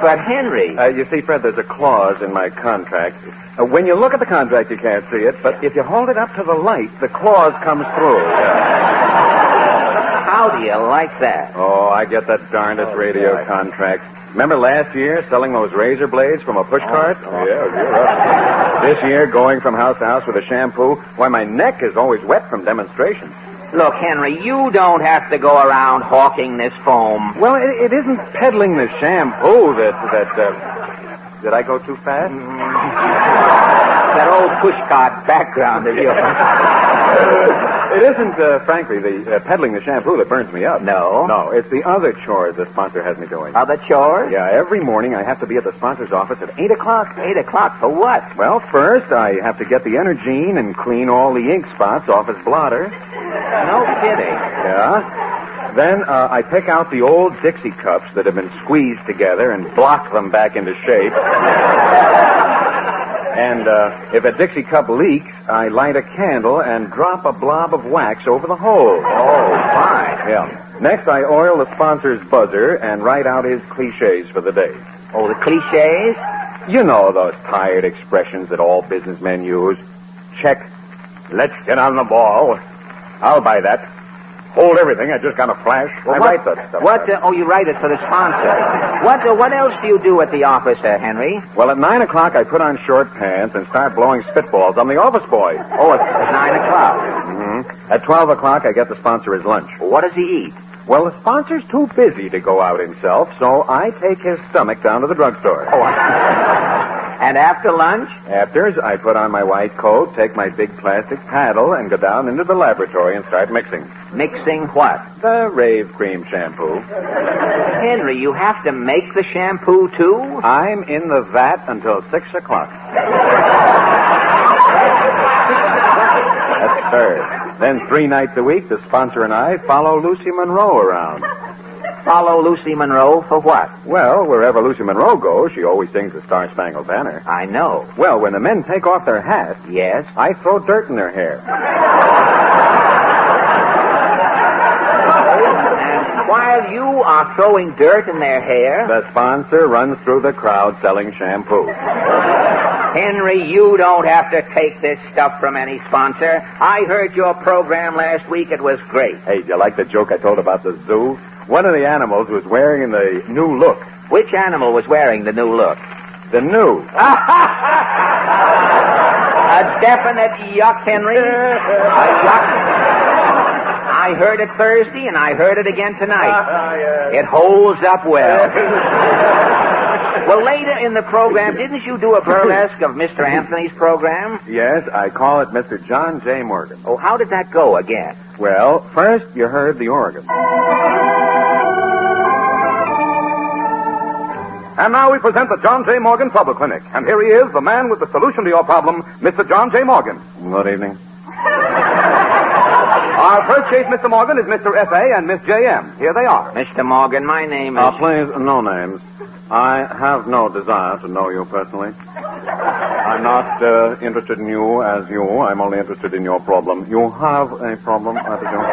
[SPEAKER 3] But Henry...
[SPEAKER 8] You see, Fred, there's a clause in my contract. When you look at the contract, you can't see it, but if you hold it up to the light, the clause comes through.
[SPEAKER 3] How do you like that?
[SPEAKER 8] Oh, I get that darndest radio contract. Remember last year selling those razor blades from a push cart? Yeah, you're right. This year going from house to house with a shampoo. Why, my neck is always wet from demonstrations.
[SPEAKER 3] Look, Henry, you don't have to go around hawking this foam.
[SPEAKER 8] Well, it isn't peddling the shampoo that Did I go too fast?
[SPEAKER 9] That old pushcart background of yours.
[SPEAKER 8] It isn't, frankly, the peddling the shampoo that burns me up.
[SPEAKER 9] No?
[SPEAKER 8] No, it's the other chores the sponsor has me doing.
[SPEAKER 9] Other chores?
[SPEAKER 8] Yeah, every morning I have to be at the sponsor's office at 8 o'clock.
[SPEAKER 9] 8 o'clock for what?
[SPEAKER 8] Well, first I have to get the Energine and clean all the ink spots off his blotter.
[SPEAKER 9] No kidding.
[SPEAKER 8] Yeah. Then I pick out the old Dixie cups that have been squeezed together and block them back into shape. And if a Dixie cup leaks, I light a candle and drop a blob of wax over the hole.
[SPEAKER 9] Oh, fine.
[SPEAKER 8] Yeah. Next, I oil the sponsor's buzzer and write out his cliches for the day.
[SPEAKER 9] Oh, the cliches?
[SPEAKER 8] You know those tired expressions that all businessmen use. Check. Let's get on the ball. I'll buy that. Hold everything. I just got a flash.
[SPEAKER 9] Well,
[SPEAKER 8] I write that stuff.
[SPEAKER 9] Oh, you write it for the sponsor. What else do you do at the office, Henry?
[SPEAKER 8] Well, at 9 o'clock, I put on short pants and start blowing spitballs. I'm the office boy.
[SPEAKER 9] Oh, it's 9 o'clock.
[SPEAKER 8] Mm-hmm. At 12 o'clock, I get the sponsor his lunch.
[SPEAKER 9] Well, what does he eat?
[SPEAKER 8] Well, the sponsor's too busy to go out himself, so I take his stomach down to the drugstore.
[SPEAKER 9] Oh, and after lunch?
[SPEAKER 8] After, I put on my white coat, take my big plastic paddle, and go down into the laboratory and start mixing.
[SPEAKER 9] Mixing what?
[SPEAKER 8] The Rave Cream shampoo.
[SPEAKER 9] Henry, you have to make the shampoo, too?
[SPEAKER 8] I'm in the vat until 6 o'clock. That's third. Then 3 nights a week, the sponsor and I follow Lucy Monroe around.
[SPEAKER 9] Follow Lucy Monroe for what?
[SPEAKER 8] Well, wherever Lucy Monroe goes, she always sings the Star-Spangled Banner.
[SPEAKER 9] I know.
[SPEAKER 8] Well, when the men take off their hats...
[SPEAKER 9] Yes?
[SPEAKER 8] I throw dirt in their hair.
[SPEAKER 9] And while you are throwing dirt in their hair...
[SPEAKER 8] The sponsor runs through the crowd selling shampoo.
[SPEAKER 9] Henry, you don't have to take this stuff from any sponsor. I heard your program last week. It was great.
[SPEAKER 8] Hey, do you like the joke I told about the zoo? One of the animals was wearing the new look.
[SPEAKER 9] Which animal was wearing the new look?
[SPEAKER 8] The new.
[SPEAKER 9] A definite yuck, Henry. A yuck. I heard it Thursday, and I heard it again tonight. It holds up well. Well, later in the program, didn't you do a burlesque of Mr. Anthony's program?
[SPEAKER 8] Yes, I call it Mr. John J. Morgan.
[SPEAKER 9] Oh, how did that go again?
[SPEAKER 8] Well, first you heard the organ.
[SPEAKER 5] And now we present the John J. Morgan Trouble Clinic. And here he is, the man with the solution to your problem, Mr. John J. Morgan.
[SPEAKER 8] Good evening.
[SPEAKER 5] Our first case, Mr. Morgan, is Mr. F.A. and Miss J.M. Here they are.
[SPEAKER 9] Mr. Morgan, my name is...
[SPEAKER 8] Please, no names. I have no desire to know you personally. I'm not interested in you as you. I'm only interested in your problem. You have a problem, I presume?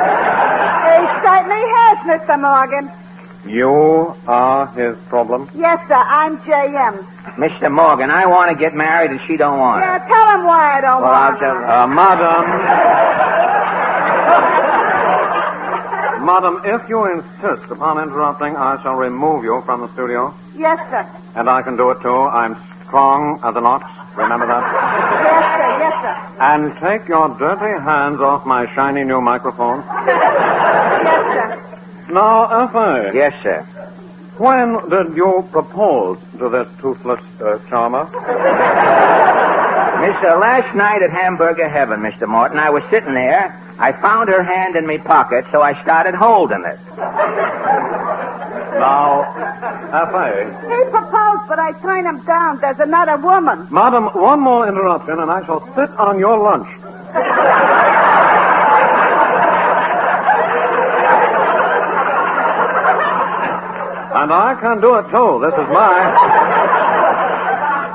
[SPEAKER 12] He certainly has, Mr. Morgan.
[SPEAKER 8] You are his problem?
[SPEAKER 12] Yes, sir. I'm J.M.
[SPEAKER 9] Mr. Morgan, I want to get married and she don't want it.
[SPEAKER 12] Yeah, tell him why I don't want it.
[SPEAKER 8] Madam, if you insist upon interrupting, I shall remove you from the studio.
[SPEAKER 12] Yes, sir.
[SPEAKER 8] And I can do it, too. I'm strong as an ox. Remember that?
[SPEAKER 12] Yes, sir. Yes, sir.
[SPEAKER 8] And take your dirty hands off my shiny new microphone.
[SPEAKER 12] Yes, sir.
[SPEAKER 8] Now, F.A.
[SPEAKER 9] Yes, sir.
[SPEAKER 8] When did you propose to this toothless charmer?
[SPEAKER 9] Mister, last night at Hamburger Heaven, Mr. Morton, I was sitting there. I found her hand in my pocket, so I started holding it.
[SPEAKER 8] Now, F.A.
[SPEAKER 12] He proposed, but I turned him down. There's another woman.
[SPEAKER 8] Madam, one more interruption, and I shall sit on your lunch. And I can do it, too. This is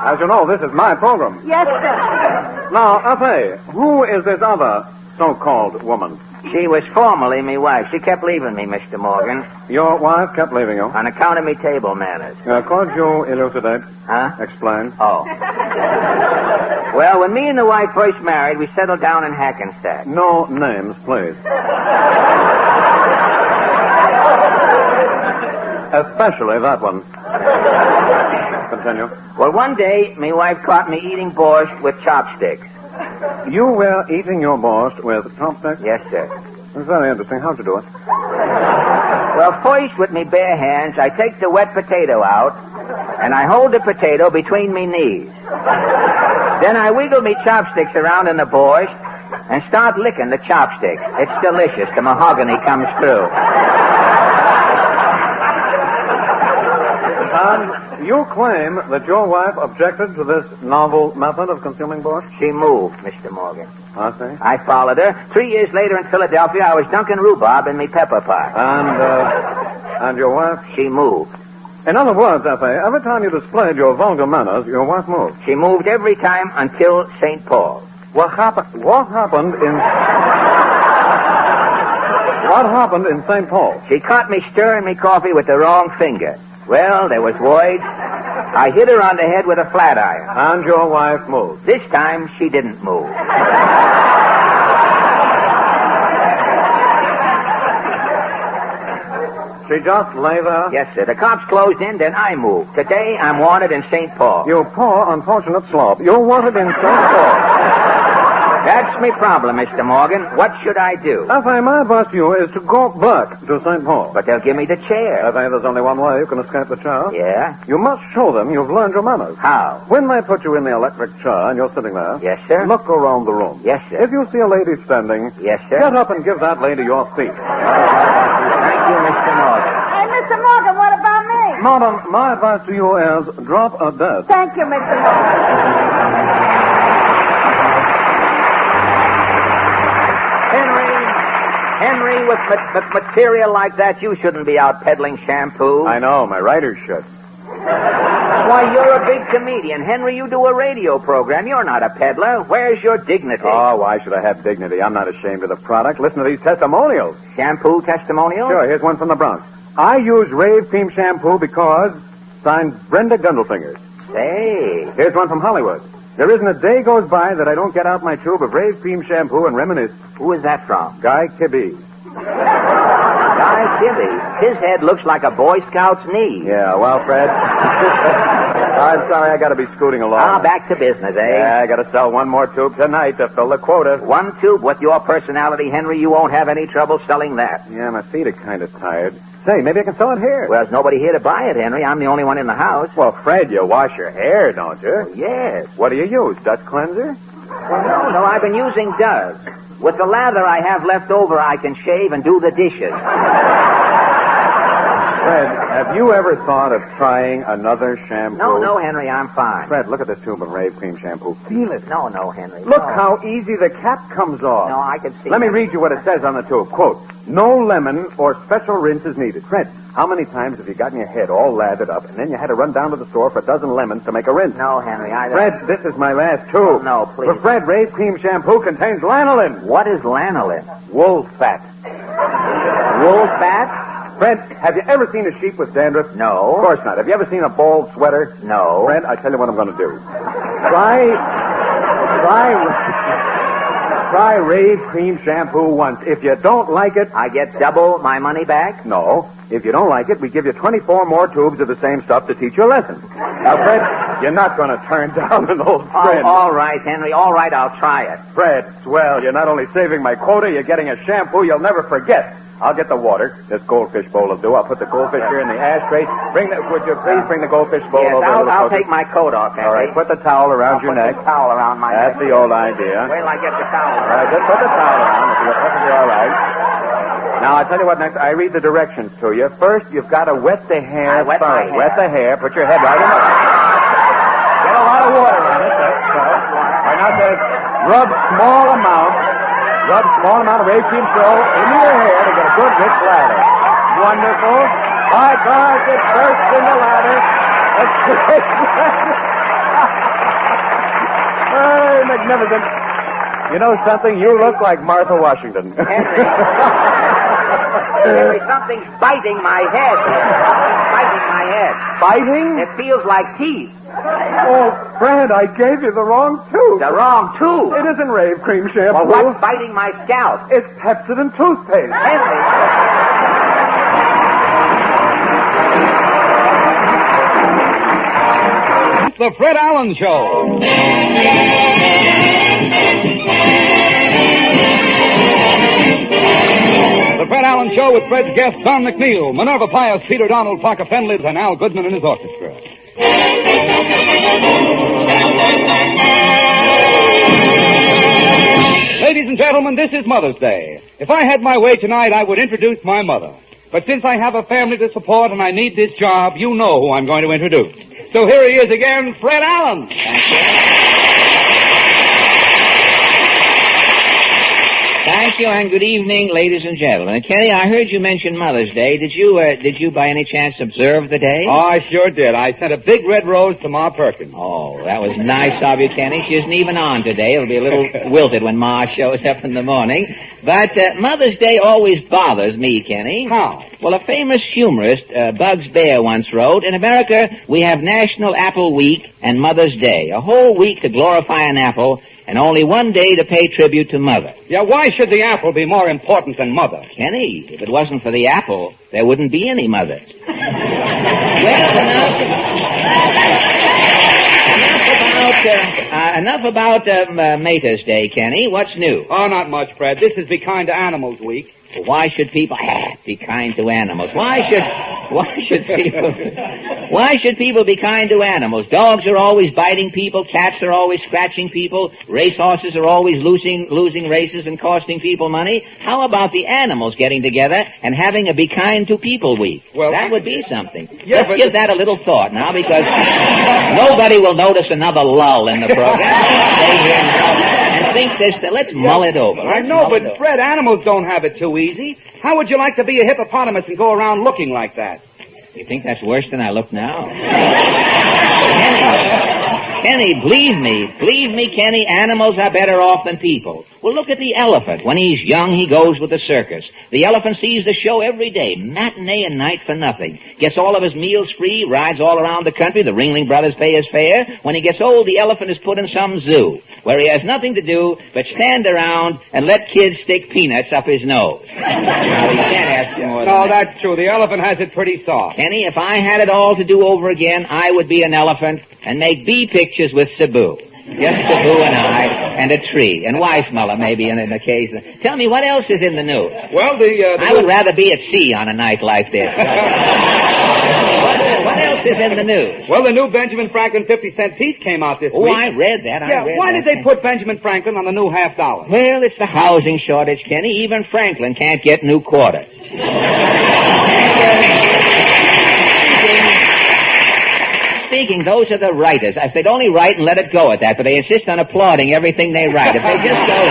[SPEAKER 8] As you know, this is my program.
[SPEAKER 12] Yes, sir.
[SPEAKER 8] Now, F.A., who is this other so-called woman?
[SPEAKER 9] She was formerly my wife. She kept leaving me, Mr. Morgan.
[SPEAKER 8] Your wife kept leaving you?
[SPEAKER 9] On account of me table manners.
[SPEAKER 8] Could you elucidate?
[SPEAKER 9] Huh?
[SPEAKER 8] Explain.
[SPEAKER 9] Oh. Well, when me and the wife first married, we settled down in Hackensack.
[SPEAKER 8] No names, please. Especially that one. Continue.
[SPEAKER 9] Well, one day, my wife caught me eating borscht with chopsticks.
[SPEAKER 8] You were eating your borscht with chopsticks?
[SPEAKER 9] Yes, sir.
[SPEAKER 8] It's very interesting. How'd you do it?
[SPEAKER 9] Well, first, with me bare hands, I take the wet potato out, And I hold the potato between me knees. Then I wiggle me chopsticks around in the borscht and start licking the chopsticks. It's delicious. The mahogany comes through.
[SPEAKER 8] Tom, you claim that your wife objected to this novel method of consuming borscht?
[SPEAKER 9] She moved, Mr. Morgan.
[SPEAKER 8] I see.
[SPEAKER 9] I followed her. 3 years later in Philadelphia, I was dunking rhubarb in me pepper pot.
[SPEAKER 8] And your wife?
[SPEAKER 9] She moved.
[SPEAKER 8] In other words, F.A., every time you displayed your vulgar manners, your wife moved.
[SPEAKER 9] She moved every time until St. Paul.
[SPEAKER 8] What happened in St. Paul?
[SPEAKER 9] She caught me stirring me coffee with the wrong finger. Well, there was void. I hit her on the head with a flat iron.
[SPEAKER 8] And your wife moved.
[SPEAKER 9] This time, she didn't move.
[SPEAKER 8] She just lay there?
[SPEAKER 9] Yes, sir. The cops closed in, then I moved. Today, I'm wanted in St. Paul.
[SPEAKER 8] You poor, unfortunate slob. You're wanted in St. Paul.
[SPEAKER 9] That's my problem, Mr. Morgan. What should I do?
[SPEAKER 8] F.A., my advice to you is to go back to St. Paul.
[SPEAKER 9] But they'll give me the chair.
[SPEAKER 8] F.A., there's only one way you can escape the chair.
[SPEAKER 9] Yeah?
[SPEAKER 8] You must show them you've learned your manners.
[SPEAKER 9] How?
[SPEAKER 8] When they put you in the electric chair and you're sitting there...
[SPEAKER 9] Yes, sir?
[SPEAKER 8] Look around the room.
[SPEAKER 9] Yes, sir.
[SPEAKER 8] If you see a lady standing...
[SPEAKER 9] Yes, sir?
[SPEAKER 8] Get up and give that lady your seat.
[SPEAKER 9] Thank you, Mr. Morgan.
[SPEAKER 12] Hey, Mr. Morgan, what about me?
[SPEAKER 8] Madam, my advice to you is drop a dead.
[SPEAKER 12] Thank you, Mr. Morgan.
[SPEAKER 9] Henry, with material like that, you shouldn't be out peddling shampoo.
[SPEAKER 8] I know, my writers should.
[SPEAKER 9] Why, you're a big comedian. Henry, you do a radio program. You're not a peddler. Where's your dignity?
[SPEAKER 8] Oh, why should I have dignity? I'm not ashamed of the product. Listen to these testimonials.
[SPEAKER 9] Shampoo testimonials?
[SPEAKER 8] Sure, here's one from the Bronx. I use Rave Cream Shampoo because... Signed, Brenda Gundelfingers.
[SPEAKER 9] Say.
[SPEAKER 8] Here's one from Hollywood. There isn't a day goes by that I don't get out my tube of Rave Cream Shampoo and reminisce.
[SPEAKER 9] Who is that from?
[SPEAKER 8] Guy Kibbe.
[SPEAKER 9] Guy Kibbe? His head looks like a Boy Scout's knee.
[SPEAKER 8] Yeah, well, Fred... I'm sorry, I gotta be scooting along.
[SPEAKER 9] Back to business, eh?
[SPEAKER 8] Yeah, I gotta sell one more tube tonight to fill the quota.
[SPEAKER 9] One tube? With your personality, Henry, you won't have any trouble selling that.
[SPEAKER 8] Yeah, my feet are kind of tired. Say, maybe I can sell it here.
[SPEAKER 9] Well, there's nobody here to buy it, Henry. I'm the only one in the house.
[SPEAKER 8] Well, Fred, you wash your hair, don't you?
[SPEAKER 9] Oh, yes.
[SPEAKER 8] What do you use, Dutch cleanser?
[SPEAKER 9] Well, no, I've been using Dove. With the lather I have left over, I can shave and do the dishes.
[SPEAKER 8] Fred, have you ever thought of trying another shampoo?
[SPEAKER 9] No, Henry, I'm fine.
[SPEAKER 8] Fred, look at this tube of Rave Cream Shampoo. Feel it.
[SPEAKER 9] No, Henry.
[SPEAKER 8] Look how easy the cap comes off.
[SPEAKER 9] No, I can see
[SPEAKER 8] Let me read you what it says on the tube. Quote, no lemon or special rinse is needed. Fred, how many times have you gotten your head all lathered up and then you had to run down to the store for a dozen lemons to make a rinse?
[SPEAKER 9] No, Henry, I don't...
[SPEAKER 8] Fred, this is my last tube.
[SPEAKER 9] No, please.
[SPEAKER 8] For Fred, Rave Cream Shampoo contains lanolin.
[SPEAKER 9] What is lanolin?
[SPEAKER 8] Wool fat.
[SPEAKER 9] Wool fat?
[SPEAKER 8] Fred, have you ever seen a sheep with dandruff?
[SPEAKER 9] No.
[SPEAKER 8] Of course not. Have you ever seen a bald sweater?
[SPEAKER 9] No.
[SPEAKER 8] Fred, I tell you what I'm going to do. Try Rave Cream Shampoo once. If you don't like it...
[SPEAKER 9] I get double my money back?
[SPEAKER 8] No. If you don't like it, we give you 24 more tubes of the same stuff to teach you a lesson. Now, Fred, you're not going to turn down an old friend.
[SPEAKER 9] Oh, all right, Henry. All right, I'll try it.
[SPEAKER 8] Fred, swell. You're not only saving my quota, you're getting a shampoo you'll never forget. I'll get the water. This goldfish bowl will do. I'll put the goldfish here in the ashtray. Would you please bring the goldfish bowl over?
[SPEAKER 9] Yes, I'll take my coat off, Henry.
[SPEAKER 8] All right, put the towel around your neck.
[SPEAKER 9] Put the towel around my neck.
[SPEAKER 8] That's the old idea.
[SPEAKER 9] Wait till I get the towel around.
[SPEAKER 8] All right, just put the towel around. It'll be perfectly all right. Now, I'll tell you what next. I read the directions to you. First, you've got to wet the hair thoroughly. Wet the hair. Put your head right in it. Get a lot of water on it. That's so. Right now, it says rub small amount of Rave Cream Show into your hair to get a good rich lather. Wonderful. By gosh, it bursts in the lather. That's great. Hey, magnificent. You know something? You look like Martha Washington.
[SPEAKER 9] Henry, something's biting my head. Biting my head.
[SPEAKER 8] Biting?
[SPEAKER 9] It feels like teeth.
[SPEAKER 8] Oh, Fred, I gave you the wrong tube.
[SPEAKER 9] The wrong tube?
[SPEAKER 8] It isn't Rave Cream Shampoo.
[SPEAKER 9] Well, what's biting my scalp?
[SPEAKER 8] It's Pepsodent toothpaste.
[SPEAKER 9] Henry.
[SPEAKER 16] The Fred Allen Show. The Fred Allen Show with Fred's guests Don McNeil, Minerva Pius, Peter Donald, Parker Fenley, and Al Goodman and his orchestra. Ladies and gentlemen, this is Mother's Day. If I had my way tonight, I would introduce my mother. But since I have a family to support and I need this job, you know who I'm going to introduce. So here he is again, Fred Allen.
[SPEAKER 3] Thank you, and good evening, ladies and gentlemen. Kenny, I heard you mention Mother's Day. Did you by any chance observe the day?
[SPEAKER 16] Oh, I sure did. I sent a big red rose to Ma Perkins.
[SPEAKER 3] Oh, that was nice of you, Kenny. She isn't even on today. It'll be a little wilted when Ma shows up in the morning. But Mother's Day always bothers me, Kenny.
[SPEAKER 16] How?
[SPEAKER 3] Well, a famous humorist, Bugs Bear, once wrote, in America, we have National Apple Week and Mother's Day. A whole week to glorify an apple, and only one day to pay tribute to Mother.
[SPEAKER 16] Yeah, why should the apple be more important than Mother?
[SPEAKER 3] Kenny, if it wasn't for the apple, there wouldn't be any mothers. Enough about Mater's Day, Kenny. What's new?
[SPEAKER 16] Oh, not much, Fred. This is Be Kind to Animals Week.
[SPEAKER 3] Well, why should people be kind to animals? Why should people be kind to animals? Dogs are always biting people, cats are always scratching people, racehorses are always losing races and costing people money. How about the animals getting together and having a Be Kind to People Week? Well, that would be something.
[SPEAKER 16] Yeah,
[SPEAKER 3] Let's give that a little thought now, because nobody will notice another lull in the program. Stay here and think this. Let's mull it over.
[SPEAKER 16] I know, but Fred, animals don't have it too easy. How would you like to be a hippopotamus and go around looking like that?
[SPEAKER 3] You think that's worse than I look now? Kenny, believe me, Kenny, animals are better off than people. Well, look at the elephant. When he's young, he goes with the circus. The elephant sees the show every day, matinee and night for nothing. Gets all of his meals free, rides all around the country. The Ringling Brothers pay his fare. When he gets old, the elephant is put in some zoo, where he has nothing to do but stand around and let kids stick peanuts up his nose. Now, you can't ask for more than
[SPEAKER 16] No,
[SPEAKER 3] that.
[SPEAKER 16] that's true. The elephant has it pretty soft.
[SPEAKER 3] Kenny, if I had it all to do over again, I would be an elephant and make bee pictures with Cebu. Just Cebu and I, and a tree, and Weissmuller maybe in an occasion. Tell me, what else is in the news?
[SPEAKER 16] Well,
[SPEAKER 3] I would rather be at sea on a night like this. What else is in the news?
[SPEAKER 16] Well, the new Benjamin Franklin 50-cent piece came out this week.
[SPEAKER 3] Oh, I read that.
[SPEAKER 16] Why did they put Benjamin Franklin on the new $50?
[SPEAKER 3] Well, it's the housing shortage, Kenny. Even Franklin can't get new quarters. Speaking, those are the writers. If they'd only write and let it go at that, but they insist on applauding everything they write. If they just go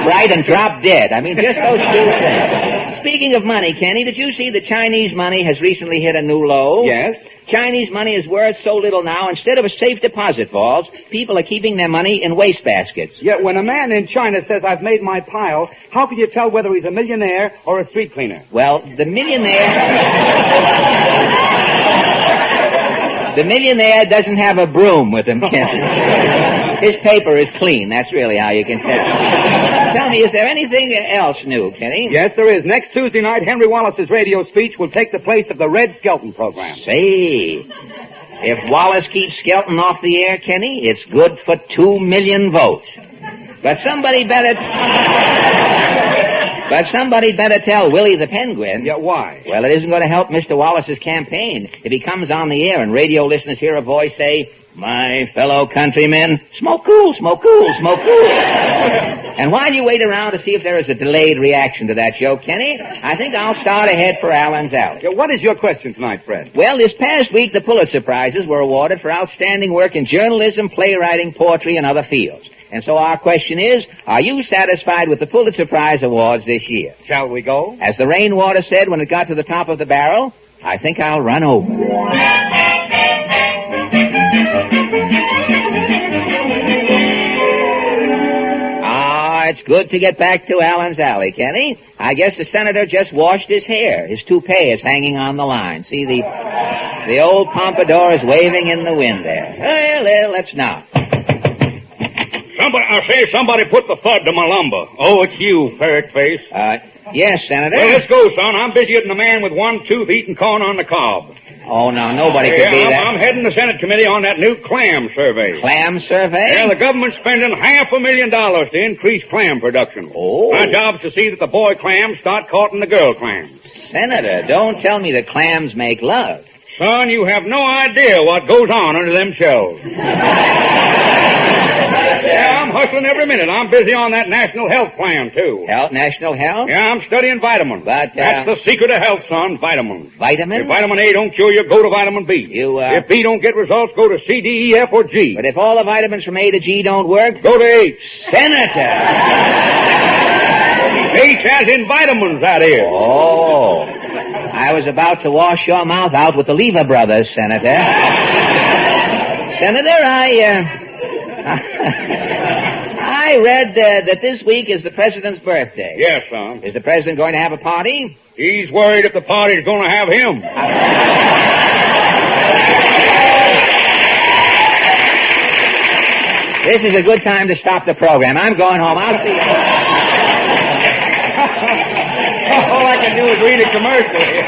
[SPEAKER 3] write and drop dead. I mean, just those two things. Speaking of money, Kenny, did you see that Chinese money has recently hit a new low?
[SPEAKER 16] Yes.
[SPEAKER 3] Chinese money is worth so little now, instead of a safe deposit vault, people are keeping their money in wastebaskets.
[SPEAKER 16] Yet when a man in China says, I've made my pile, how can you tell whether he's a millionaire or a street cleaner?
[SPEAKER 3] Well, the millionaire doesn't have a broom with him, Kenny. His paper is clean. That's really how you can tell. Tell me, is there anything else new, Kenny?
[SPEAKER 16] Yes, there is. Next Tuesday night, Henry Wallace's radio speech will take the place of the Red Skelton program.
[SPEAKER 3] Say, if Wallace keeps Skelton off the air, Kenny, it's good for 2 million votes. But somebody better tell Willie the Penguin.
[SPEAKER 16] Yeah, why?
[SPEAKER 3] Well, it isn't going to help Mr. Wallace's campaign if he comes on the air and radio listeners hear a voice say, "My fellow countrymen, smoke cool, smoke cool, smoke cool." And while you wait around to see if there is a delayed reaction to that joke, Kenny, I think I'll start ahead for Allen's Alley.
[SPEAKER 16] Yeah, what is your question tonight, Fred?
[SPEAKER 3] Well, this past week, the Pulitzer Prizes were awarded for outstanding work in journalism, playwriting, poetry, and other fields. And so our question is, are you satisfied with the Pulitzer Prize awards this year?
[SPEAKER 16] Shall we go?
[SPEAKER 3] As the rainwater said when it got to the top of the barrel, I think I'll run over. It's good to get back to Allen's Alley, Kenny. I guess the senator just washed his hair. His toupee is hanging on the line. See, the old pompadour is waving in the wind there. Well, let's not.
[SPEAKER 10] Somebody put the thud to my lumber. Oh, it's you, ferret face.
[SPEAKER 3] Yes, Senator.
[SPEAKER 10] Well, let's go, son. I'm busier than a man with one tooth eating corn on the cob.
[SPEAKER 3] Oh, no, nobody could be that.
[SPEAKER 10] I'm heading the Senate committee on that new clam survey.
[SPEAKER 3] Clam survey?
[SPEAKER 10] Yeah, the government's spending $500,000 to increase clam production.
[SPEAKER 3] Oh.
[SPEAKER 10] My job's to see that the boy clams start courting the girl clams.
[SPEAKER 3] Senator, don't tell me that clams make love.
[SPEAKER 10] Son, you have no idea what goes on under them shells. Yeah, I'm hustling every minute. I'm busy on that national health plan, too.
[SPEAKER 3] National health?
[SPEAKER 10] Yeah, I'm studying vitamins.
[SPEAKER 3] But,
[SPEAKER 10] that's the secret of health, son, vitamins.
[SPEAKER 3] Vitamins?
[SPEAKER 10] If vitamin A don't cure you, go to vitamin B. If B don't get results, go to C, D, E, F, or G.
[SPEAKER 3] But if all the vitamins from A to G don't work,
[SPEAKER 10] go to H.
[SPEAKER 3] Senator!
[SPEAKER 10] H as in vitamins, that is.
[SPEAKER 3] Oh. I was about to wash your mouth out with the Lever Brothers, Senator. Senator, I read that this week is the president's birthday.
[SPEAKER 10] Yes, son.
[SPEAKER 3] Is the president going to have a party?
[SPEAKER 10] He's worried if the party's going to have him.
[SPEAKER 3] This is a good time to stop the program. I'm going home. I'll see you.
[SPEAKER 10] All I can do is read a commercial here.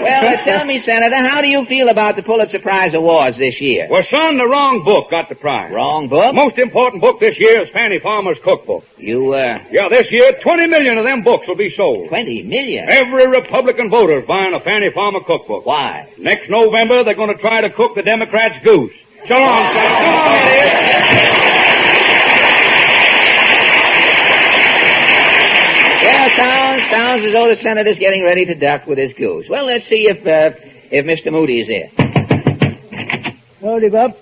[SPEAKER 3] Well, tell me, Senator, how do you feel about the Pulitzer Prize Awards this year?
[SPEAKER 10] Well, son, the wrong book got the prize.
[SPEAKER 3] Wrong book?
[SPEAKER 10] Most important book this year is Fanny Farmer's cookbook.
[SPEAKER 3] Yeah,
[SPEAKER 10] this year, 20 million of them books will be sold.
[SPEAKER 3] 20 million?
[SPEAKER 10] Every Republican voter's buying a Fanny Farmer cookbook.
[SPEAKER 3] Why?
[SPEAKER 10] Next November, they're going to try to cook the Democrats' goose. So long, son. So long, it is.
[SPEAKER 3] Well, sounds as though the senator's getting ready to duck with his goose. Well, let's see if Mr. Moody's here.
[SPEAKER 20] Howdy, Bob.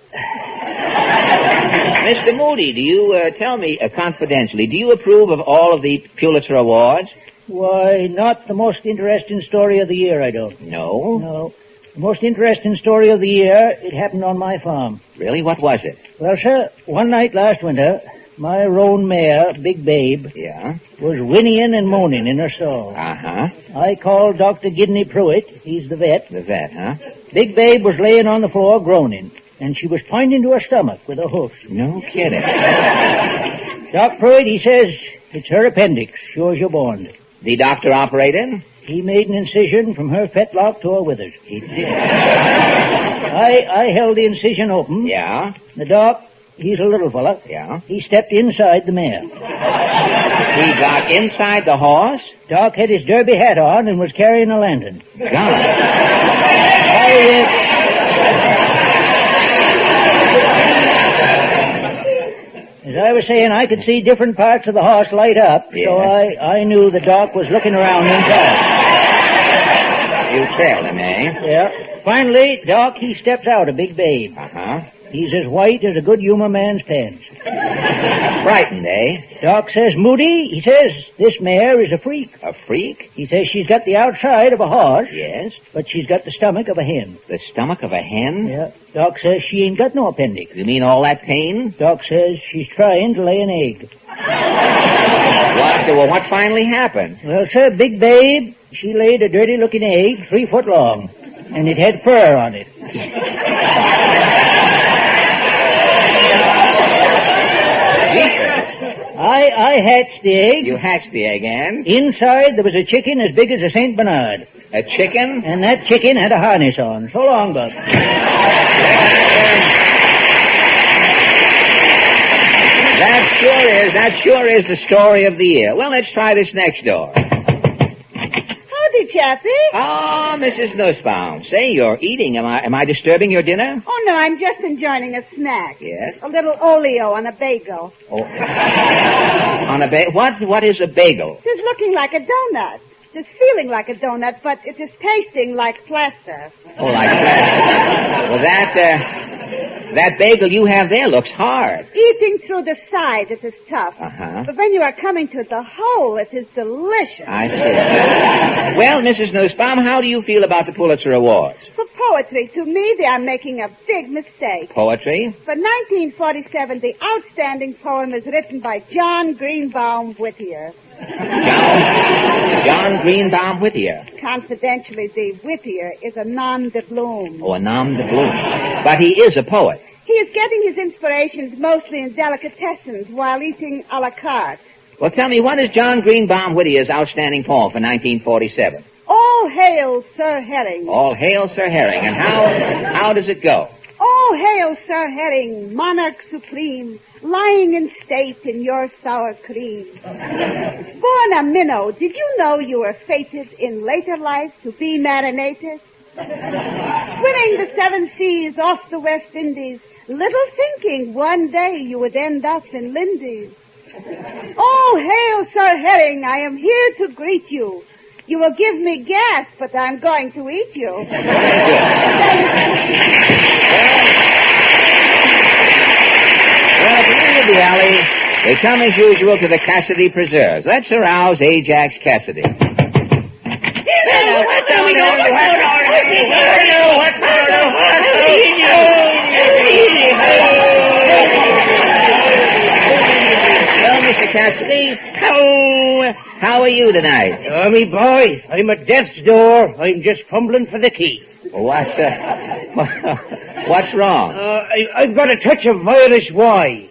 [SPEAKER 3] Mr. Moody, do you tell me confidentially, do you approve of all of the Pulitzer Awards?
[SPEAKER 20] Why, not the most interesting story of the year, I don't.
[SPEAKER 3] No?
[SPEAKER 20] No. The most interesting story of the year, it happened on my farm.
[SPEAKER 3] Really? What was it?
[SPEAKER 20] Well, sir, one night last winter, my roan mare, Big Babe, was whinnying and moaning in her stall.
[SPEAKER 3] Uh-huh.
[SPEAKER 20] I called Dr. Gidney Pruitt. He's the vet.
[SPEAKER 3] The vet, huh?
[SPEAKER 20] Big Babe was laying on the floor groaning, and she was pointing to her stomach with her hoofs.
[SPEAKER 3] No kidding.
[SPEAKER 20] Doc Pruitt, he says, it's her appendix, sure as you're born.
[SPEAKER 3] The doctor operated?
[SPEAKER 20] He made an incision from her fetlock to her withers.
[SPEAKER 3] He did.
[SPEAKER 20] I held the incision open.
[SPEAKER 3] Yeah?
[SPEAKER 20] The doc, he's a little fella.
[SPEAKER 3] Yeah?
[SPEAKER 20] He stepped inside the mare.
[SPEAKER 3] He got inside the horse?
[SPEAKER 20] Doc had his derby hat on and was carrying a lantern.
[SPEAKER 3] God.
[SPEAKER 20] As I was saying, I could see different parts of the horse light up, so I knew the doc was looking around inside.
[SPEAKER 3] You trailed him, eh?
[SPEAKER 20] Yeah. Finally, Doc, he steps out, a Big Babe.
[SPEAKER 3] Uh-huh.
[SPEAKER 20] He's as white as a good humor man's pants.
[SPEAKER 3] Frightened, eh?
[SPEAKER 20] Doc says, Moody, he says, this mare is a freak.
[SPEAKER 3] A freak?
[SPEAKER 20] He says she's got the outside of a horse.
[SPEAKER 3] Yes?
[SPEAKER 20] But she's got the stomach of a hen.
[SPEAKER 3] The stomach of a hen?
[SPEAKER 20] Yeah. Doc says she ain't got no appendix.
[SPEAKER 3] You mean all that pain?
[SPEAKER 20] Doc says she's trying to lay an egg.
[SPEAKER 3] What finally happened?
[SPEAKER 20] Well, sir, Big Babe, she laid a dirty-looking egg 3 foot long, and it had fur on it. I hatched the egg.
[SPEAKER 3] You hatched the egg, and?
[SPEAKER 20] Inside there was a chicken as big as a St. Bernard.
[SPEAKER 3] A chicken?
[SPEAKER 20] And that chicken had a harness on. So long, Buck.
[SPEAKER 3] That sure is the story of the year. Well, let's try this next door.
[SPEAKER 12] Howdy, Chappie.
[SPEAKER 3] Oh, Mrs. Nussbaum. Say, you're eating. Am I disturbing your dinner?
[SPEAKER 12] Oh, no, I'm just enjoying a snack.
[SPEAKER 3] Yes?
[SPEAKER 12] A little oleo on a bagel.
[SPEAKER 3] Oh. On a bagel? What is a bagel?
[SPEAKER 12] It is looking like a donut. It is feeling like a donut, but it is tasting like plaster.
[SPEAKER 3] Oh, like that. Well, that bagel you have there looks hard.
[SPEAKER 12] Eating through the side, it is tough.
[SPEAKER 3] Uh-huh.
[SPEAKER 12] But when you are coming to the whole, it is delicious.
[SPEAKER 3] I see. Well, Mrs. Nussbaum, how do you feel about the Pulitzer Awards?
[SPEAKER 12] For poetry, to me, they are making a big mistake.
[SPEAKER 3] Poetry?
[SPEAKER 12] For 1947, the outstanding poem is written by John Greenbaum Whittier.
[SPEAKER 3] John Greenbaum Whittier.
[SPEAKER 12] Confidentially, the Whittier is a nom de plume.
[SPEAKER 3] Oh, a nom de plume. But he is a poet.
[SPEAKER 12] He is getting his inspirations mostly in delicatessens while eating a la carte.
[SPEAKER 3] Well, tell me, what is John Greenbaum Whittier's outstanding poem for 1947?
[SPEAKER 12] Oh,
[SPEAKER 1] All hail, Sir Herring.
[SPEAKER 3] All hail, Sir Herring. And how does it go?
[SPEAKER 1] All hail, Sir Herring, monarch supreme, lying in state in your sour cream. Born a minnow, did you know you were fated in later life to be marinated? Swimming the 7 seas off the West Indies, little thinking one day you would end up in Lindy's. All hail, Sir Herring, I am here to greet you. You will give me gas, but I'm going to eat you.
[SPEAKER 3] Well, at the end of the alley, they come as usual to the Cassidy Preserves. Let's arouse Ajax Cassidy. Well, Mr. Cassidy, how are you tonight?
[SPEAKER 14] Oh, me boy, I'm at death's door. I'm just fumbling for the key.
[SPEAKER 3] What's wrong?
[SPEAKER 14] I've got a touch of virus Y.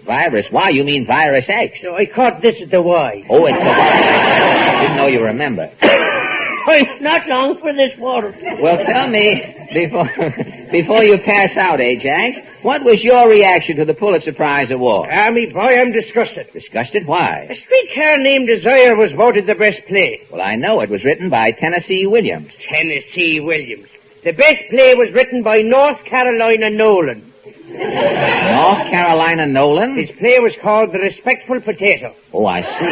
[SPEAKER 3] Virus Y? You mean virus X?
[SPEAKER 14] So I caught this at the Y.
[SPEAKER 3] Oh, it's the Y. I didn't know you remember.
[SPEAKER 14] I'm not long for this water.
[SPEAKER 3] Well, tell me, before you pass out, Ajax, what was your reaction to the Pulitzer Prize Award?
[SPEAKER 14] Me boy, I'm disgusted.
[SPEAKER 3] Disgusted? Why?
[SPEAKER 14] A streetcar named Desire was voted the best play.
[SPEAKER 3] Well, I know. It was written by Tennessee Williams.
[SPEAKER 14] Tennessee Williams. The best play was written by North Carolina Nolan.
[SPEAKER 3] North Carolina Nolan?
[SPEAKER 14] His play was called The Respectful Potato.
[SPEAKER 3] Oh, I see.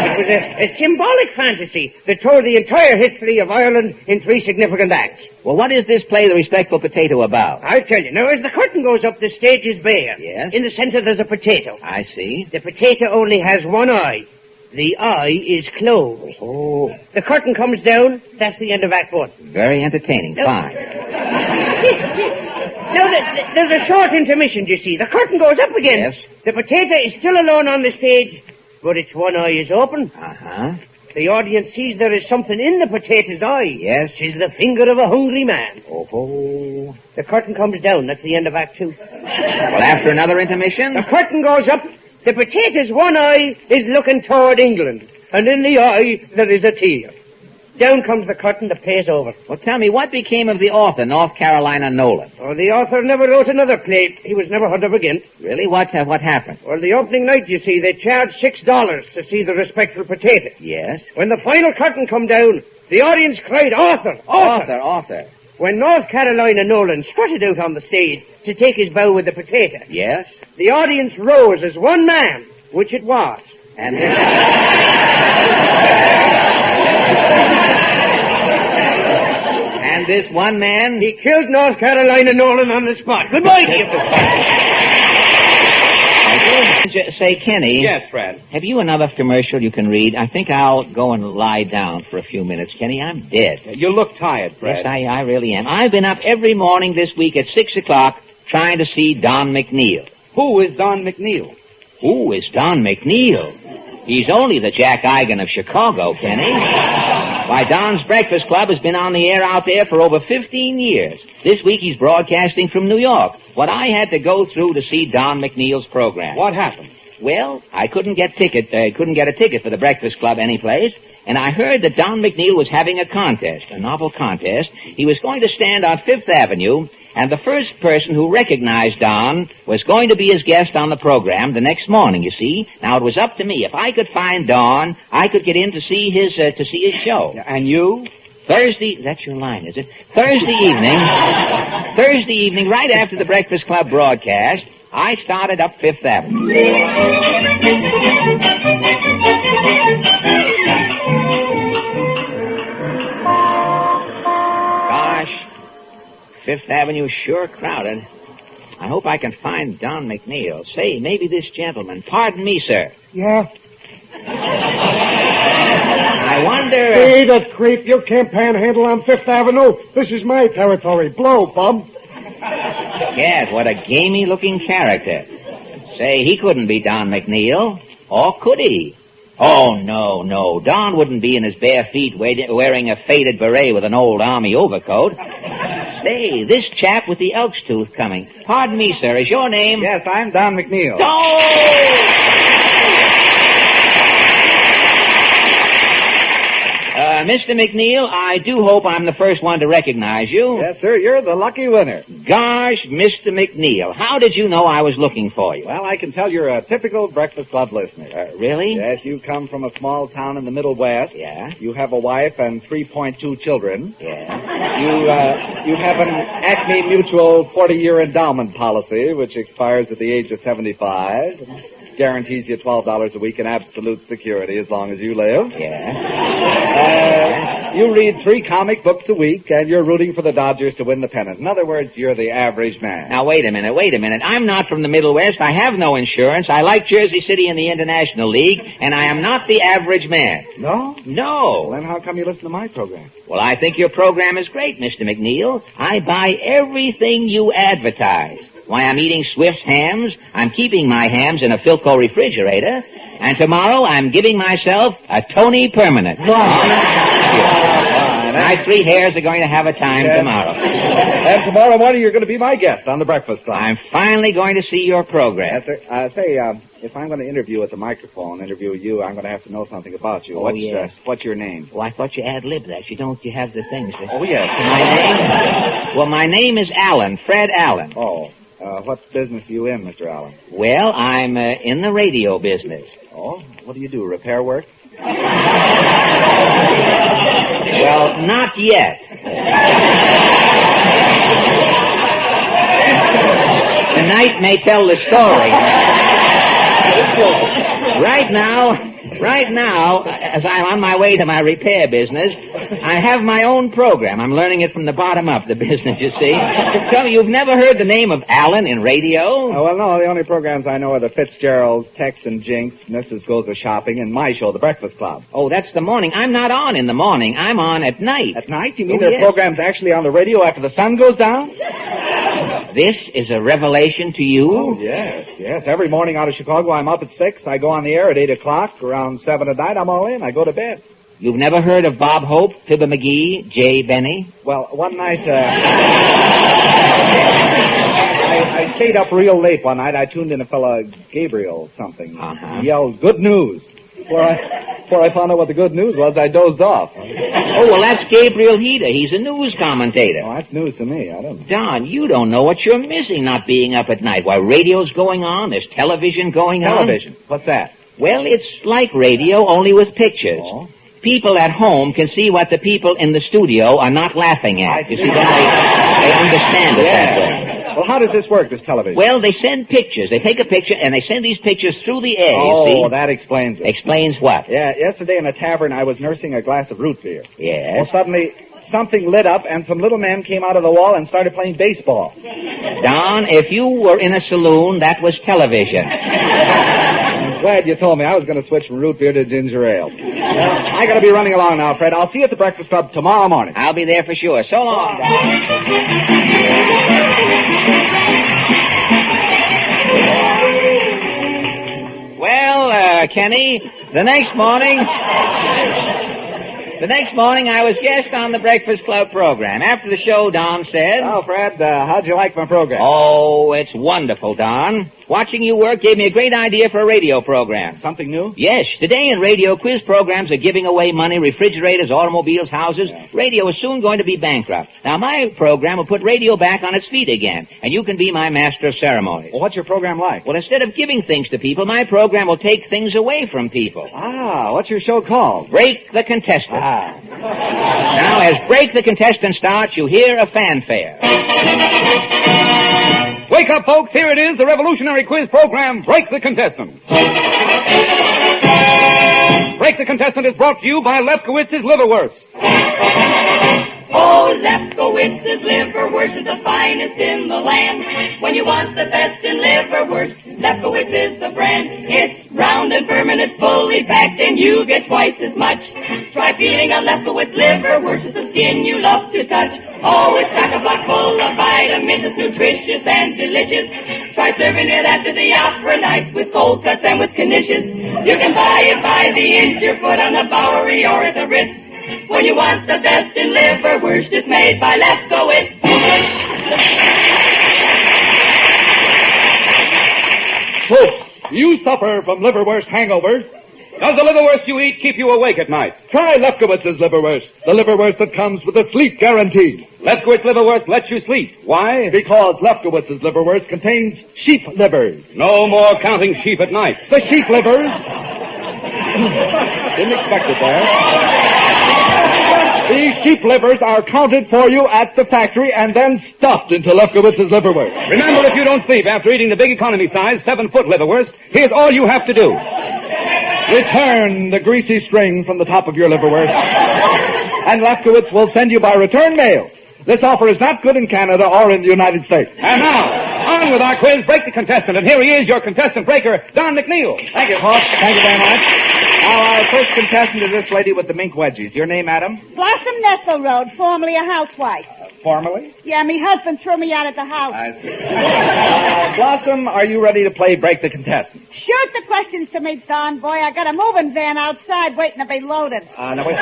[SPEAKER 14] It was a symbolic fantasy that told the entire history of Ireland in 3 significant acts.
[SPEAKER 3] Well, what is this play, The Respectful Potato, about?
[SPEAKER 14] I'll tell you. Now, as the curtain goes up, the stage is bare.
[SPEAKER 3] Yes?
[SPEAKER 14] In the center, there's a potato.
[SPEAKER 3] I see.
[SPEAKER 14] The potato only has one eye. The eye is closed.
[SPEAKER 3] Oh.
[SPEAKER 14] The curtain comes down. That's the end of Act 1.
[SPEAKER 3] Very entertaining. Fine.
[SPEAKER 14] Now, there's a short intermission, you see. The curtain goes up again.
[SPEAKER 3] Yes.
[SPEAKER 14] The potato is still alone on the stage, but its one eye is open.
[SPEAKER 3] Uh-huh.
[SPEAKER 14] The audience sees there is something in the potato's eye.
[SPEAKER 3] Yes.
[SPEAKER 14] It is the finger of a hungry man.
[SPEAKER 3] Oh.
[SPEAKER 14] The curtain comes down. That's the end of Act 2.
[SPEAKER 3] Well, after another intermission?
[SPEAKER 14] The curtain goes up. The potato's one eye is looking toward England, and in the eye there is a tear. Down comes the curtain, the play's over.
[SPEAKER 3] Well, tell me, what became of the author, North Carolina Nolan?
[SPEAKER 14] Oh, the author never wrote another play. He was never heard of again.
[SPEAKER 3] Really? What happened?
[SPEAKER 14] Well, the opening night, you see, they charged $6 to see The Respectful Potato.
[SPEAKER 3] Yes?
[SPEAKER 14] When the final curtain come down, the audience cried, Author! Author!
[SPEAKER 3] Author!
[SPEAKER 14] When North Carolina Nolan strutted out on the stage to take his bow with the potato.
[SPEAKER 3] Yes?
[SPEAKER 14] The audience rose as one man, which it was.
[SPEAKER 3] And this one man?
[SPEAKER 14] He killed North Carolina Nolan on the spot. Goodbye to you.
[SPEAKER 3] Say, Kenny.
[SPEAKER 16] Yes, Fred.
[SPEAKER 3] Have you another commercial you can read? I think I'll go and lie down for a few minutes, Kenny. I'm dead.
[SPEAKER 16] You look tired, Fred.
[SPEAKER 3] Yes, I really am. I've been up every morning this week at 6 o'clock trying to see Don McNeil.
[SPEAKER 16] Who is Don McNeil?
[SPEAKER 3] Who is Don McNeil? He's only the Jack Eigen of Chicago, Kenny. Why, Don's Breakfast Club has been on the air out there for over 15 years. This week he's broadcasting from New York. What I had to go through to see Don McNeil's program.
[SPEAKER 16] What happened?
[SPEAKER 3] Well, I couldn't get a ticket for the Breakfast Club anyplace, and I heard that Don McNeil was having a contest, a novel contest. He was going to stand on Fifth Avenue, and the first person who recognized Don was going to be his guest on the program the next morning, you see. Now, it was up to me. If I could find Don, I could get in to see his show.
[SPEAKER 16] And you?
[SPEAKER 3] Thursday, that's your line, is it? Thursday evening, right after the Breakfast Club broadcast, I started up Fifth Avenue. Gosh, Fifth Avenue sure crowded. I hope I can find Don McNeil. Say, maybe this gentleman. Pardon me, sir.
[SPEAKER 21] Yeah?
[SPEAKER 3] I wonder...
[SPEAKER 21] Hey, that creep, you can't panhandle on Fifth Avenue. This is my territory. Blow, bum.
[SPEAKER 3] Gad, what a gamey-looking character. Say, he couldn't be Don McNeil. Or could he? Oh, no. Don wouldn't be in his bare feet wearing a faded beret with an old army overcoat. Say, this chap with the elk's tooth coming. Pardon me, sir, is your name?
[SPEAKER 16] Yes, I'm Don McNeil.
[SPEAKER 3] Mr. McNeil, I do hope I'm the first one to recognize you.
[SPEAKER 13] Yes, sir. You're the lucky winner.
[SPEAKER 3] Gosh, Mr. McNeil, how did you know I was looking for you?
[SPEAKER 13] Well, I can tell you're a typical Breakfast Club listener.
[SPEAKER 3] Really?
[SPEAKER 13] Yes, you come from a small town in the Middle West.
[SPEAKER 3] Yeah.
[SPEAKER 13] You have a wife and 3.2 children.
[SPEAKER 3] Yeah.
[SPEAKER 13] You have an Acme Mutual 40-year endowment policy, which expires at the age of 75. Guarantees you $12 a week in absolute security as long as you live.
[SPEAKER 3] Yeah.
[SPEAKER 13] You read 3 comic books a week, and you're rooting for the Dodgers to win the pennant. In other words, you're the average man.
[SPEAKER 3] Now, wait a minute. I'm not from the Middle West. I have no insurance. I like Jersey City in the International League, and I am not the average man.
[SPEAKER 13] No?
[SPEAKER 3] No.
[SPEAKER 13] Well, then how come you listen to my program?
[SPEAKER 3] Well, I think your program is great, Mr. McNeil. I buy everything you advertise. Why, I'm eating Swift's hams. I'm keeping my hams in a Philco refrigerator. And tomorrow I'm giving myself a Tony Permanent. My 3 hairs are going to have a time tomorrow.
[SPEAKER 13] And tomorrow morning you're going to be my guest on the Breakfast Club.
[SPEAKER 3] I'm finally going to see your program.
[SPEAKER 13] Yes, sir. If I'm going to interview at the microphone, interview you, I'm going to have to know something about you.
[SPEAKER 3] Oh, yes.
[SPEAKER 13] What's your name?
[SPEAKER 3] Oh, I thought you ad-libbed that. You have the things.
[SPEAKER 13] Oh, yes.
[SPEAKER 3] My name? Well, my name is Allen, Fred Allen.
[SPEAKER 13] Oh. What business are you in, Mr. Allen?
[SPEAKER 3] Well, I'm in the radio business.
[SPEAKER 13] Oh? What do you do, repair work?
[SPEAKER 3] Well, not yet. Tonight may tell the story. Right now, as I'm on my way to my repair business, I have my own program. I'm learning it from the bottom up, the business, you see. Tell me, you've never heard the name of Allen in radio?
[SPEAKER 13] Oh, well, no, the only programs I know are the Fitzgeralds, Tex and Jinx, Mrs. Goes A-Shopping, and my show, The Breakfast Club.
[SPEAKER 3] Oh, that's the morning. I'm not on in the morning. I'm on at night.
[SPEAKER 13] At night? You mean there are programs actually on the radio after the sun goes down?
[SPEAKER 3] This is a revelation to you?
[SPEAKER 13] Oh, yes. Every morning out of Chicago, I'm up at 6. I go on the air at 8 o'clock. Around 7 at night, I'm all in. I go to bed.
[SPEAKER 3] You've never heard of Bob Hope, Fibber McGee, Jay Benny?
[SPEAKER 13] Well, one night, I stayed up real late one night. I tuned in a fella, Gabriel something.
[SPEAKER 3] Uh-huh.
[SPEAKER 13] He yelled, "Good news." Before I found out what the good news was, I dozed off.
[SPEAKER 3] Oh, well, that's Gabriel Heder. He's a news commentator.
[SPEAKER 13] Oh, that's news to me. I don't know.
[SPEAKER 3] Don, you don't know what you're missing not being up at night. While radio's going on, there's television going on.
[SPEAKER 13] Television? What's that?
[SPEAKER 3] Well, it's like radio, only with pictures.
[SPEAKER 13] Oh.
[SPEAKER 3] People at home can see what the people in the studio are not laughing at. You see, then they understand it that way.
[SPEAKER 13] Well, how does this work, this television?
[SPEAKER 3] Well, they send pictures. They take a picture, and they send these pictures through the air, you see.
[SPEAKER 13] Oh, that explains it.
[SPEAKER 3] Explains what?
[SPEAKER 13] Yeah, yesterday in a tavern, I was nursing a glass of root beer.
[SPEAKER 3] Yes.
[SPEAKER 13] Well, suddenly, something lit up, and some little men came out of the wall and started playing baseball.
[SPEAKER 3] Don, if you were in a saloon, that was television.
[SPEAKER 13] I'm glad you told me. I was going to switch from root beer to ginger ale. Well, I got to be running along now, Fred. I'll see you at the Breakfast Club tomorrow morning.
[SPEAKER 3] I'll be there for sure. So long. Well, Kenny, the next morning I was guest on the Breakfast Club program. After the show, Don said...
[SPEAKER 13] Oh, Fred, how'd you like my program?
[SPEAKER 3] Oh, it's wonderful, Don. Watching you work gave me a great idea for a radio program.
[SPEAKER 13] Something new?
[SPEAKER 3] Yes. Today in radio, quiz programs are giving away money, refrigerators, automobiles, houses. Yeah. Radio is soon going to be bankrupt. Now, my program will put radio back on its feet again, and you can be my master of ceremonies.
[SPEAKER 13] Well, what's your program like?
[SPEAKER 3] Well, instead of giving things to people, my program will take things away from people.
[SPEAKER 13] Ah, what's your show called?
[SPEAKER 3] Break the Contestant. Ah. Now, as Break the Contestant starts, you hear a fanfare.
[SPEAKER 16] Wake up, folks. Here it is, the revolutionary quiz program, Break the Contestant. Break the Contestant is brought to you by Lefkowitz's Liverwurst.
[SPEAKER 22] Oh, Lefkowitz's Liverwurst is the finest in the land. When you want the best in liverwurst, Lefkowitz is the brand. It's round and firm and it's fully packed and you get twice as much. Try feeding a Lefkowitz liverwurst. It's the skin you love to touch. Oh, it's chock-a-block full of vitamins. It's nutritious and delicious. Try serving it after the opera nights with cold cuts and with knishes. You can buy it by the inch or foot on the Bowery or at the Ritz. When you want the best in liverwurst, it's made by Lefkowitz.
[SPEAKER 16] Folks, you suffer from liverwurst hangover? Does the liverwurst you eat keep you awake at night?
[SPEAKER 13] Try Lefkowitz's liverwurst, the liverwurst that comes with a sleep guarantee.
[SPEAKER 16] Lefkowitz liverwurst lets you sleep. Why?
[SPEAKER 13] Because Lefkowitz's liverwurst contains sheep livers.
[SPEAKER 16] No more counting sheep at night.
[SPEAKER 13] The sheep livers... Didn't expect it there. These sheep livers are counted for you at the factory and then stuffed into Lefkowitz's liverwurst.
[SPEAKER 16] Remember, if you don't sleep after eating the big economy size 7-foot liverwurst, here's all you have to do.
[SPEAKER 13] Return the greasy string from the top of your liverwurst, and Lefkowitz will send you by return mail. This offer is not good in Canada or in the United States.
[SPEAKER 16] And now, on with our quiz. Break the contestant. And here he is, your contestant breaker, Don McNeil.
[SPEAKER 13] Thank you, Hoss. Thank you very much. Now, our first contestant is this lady with the mink wedgies. Your name, madam?
[SPEAKER 1] Blossom Nestle Road, formerly a housewife.
[SPEAKER 13] Formerly?
[SPEAKER 1] Yeah, me husband threw me out of the house.
[SPEAKER 13] I see. Blossom, are you ready to play Break the Contestant?
[SPEAKER 1] Shoot the questions to me, Don, boy. I got a moving van outside waiting to be loaded.
[SPEAKER 13] Now, wait.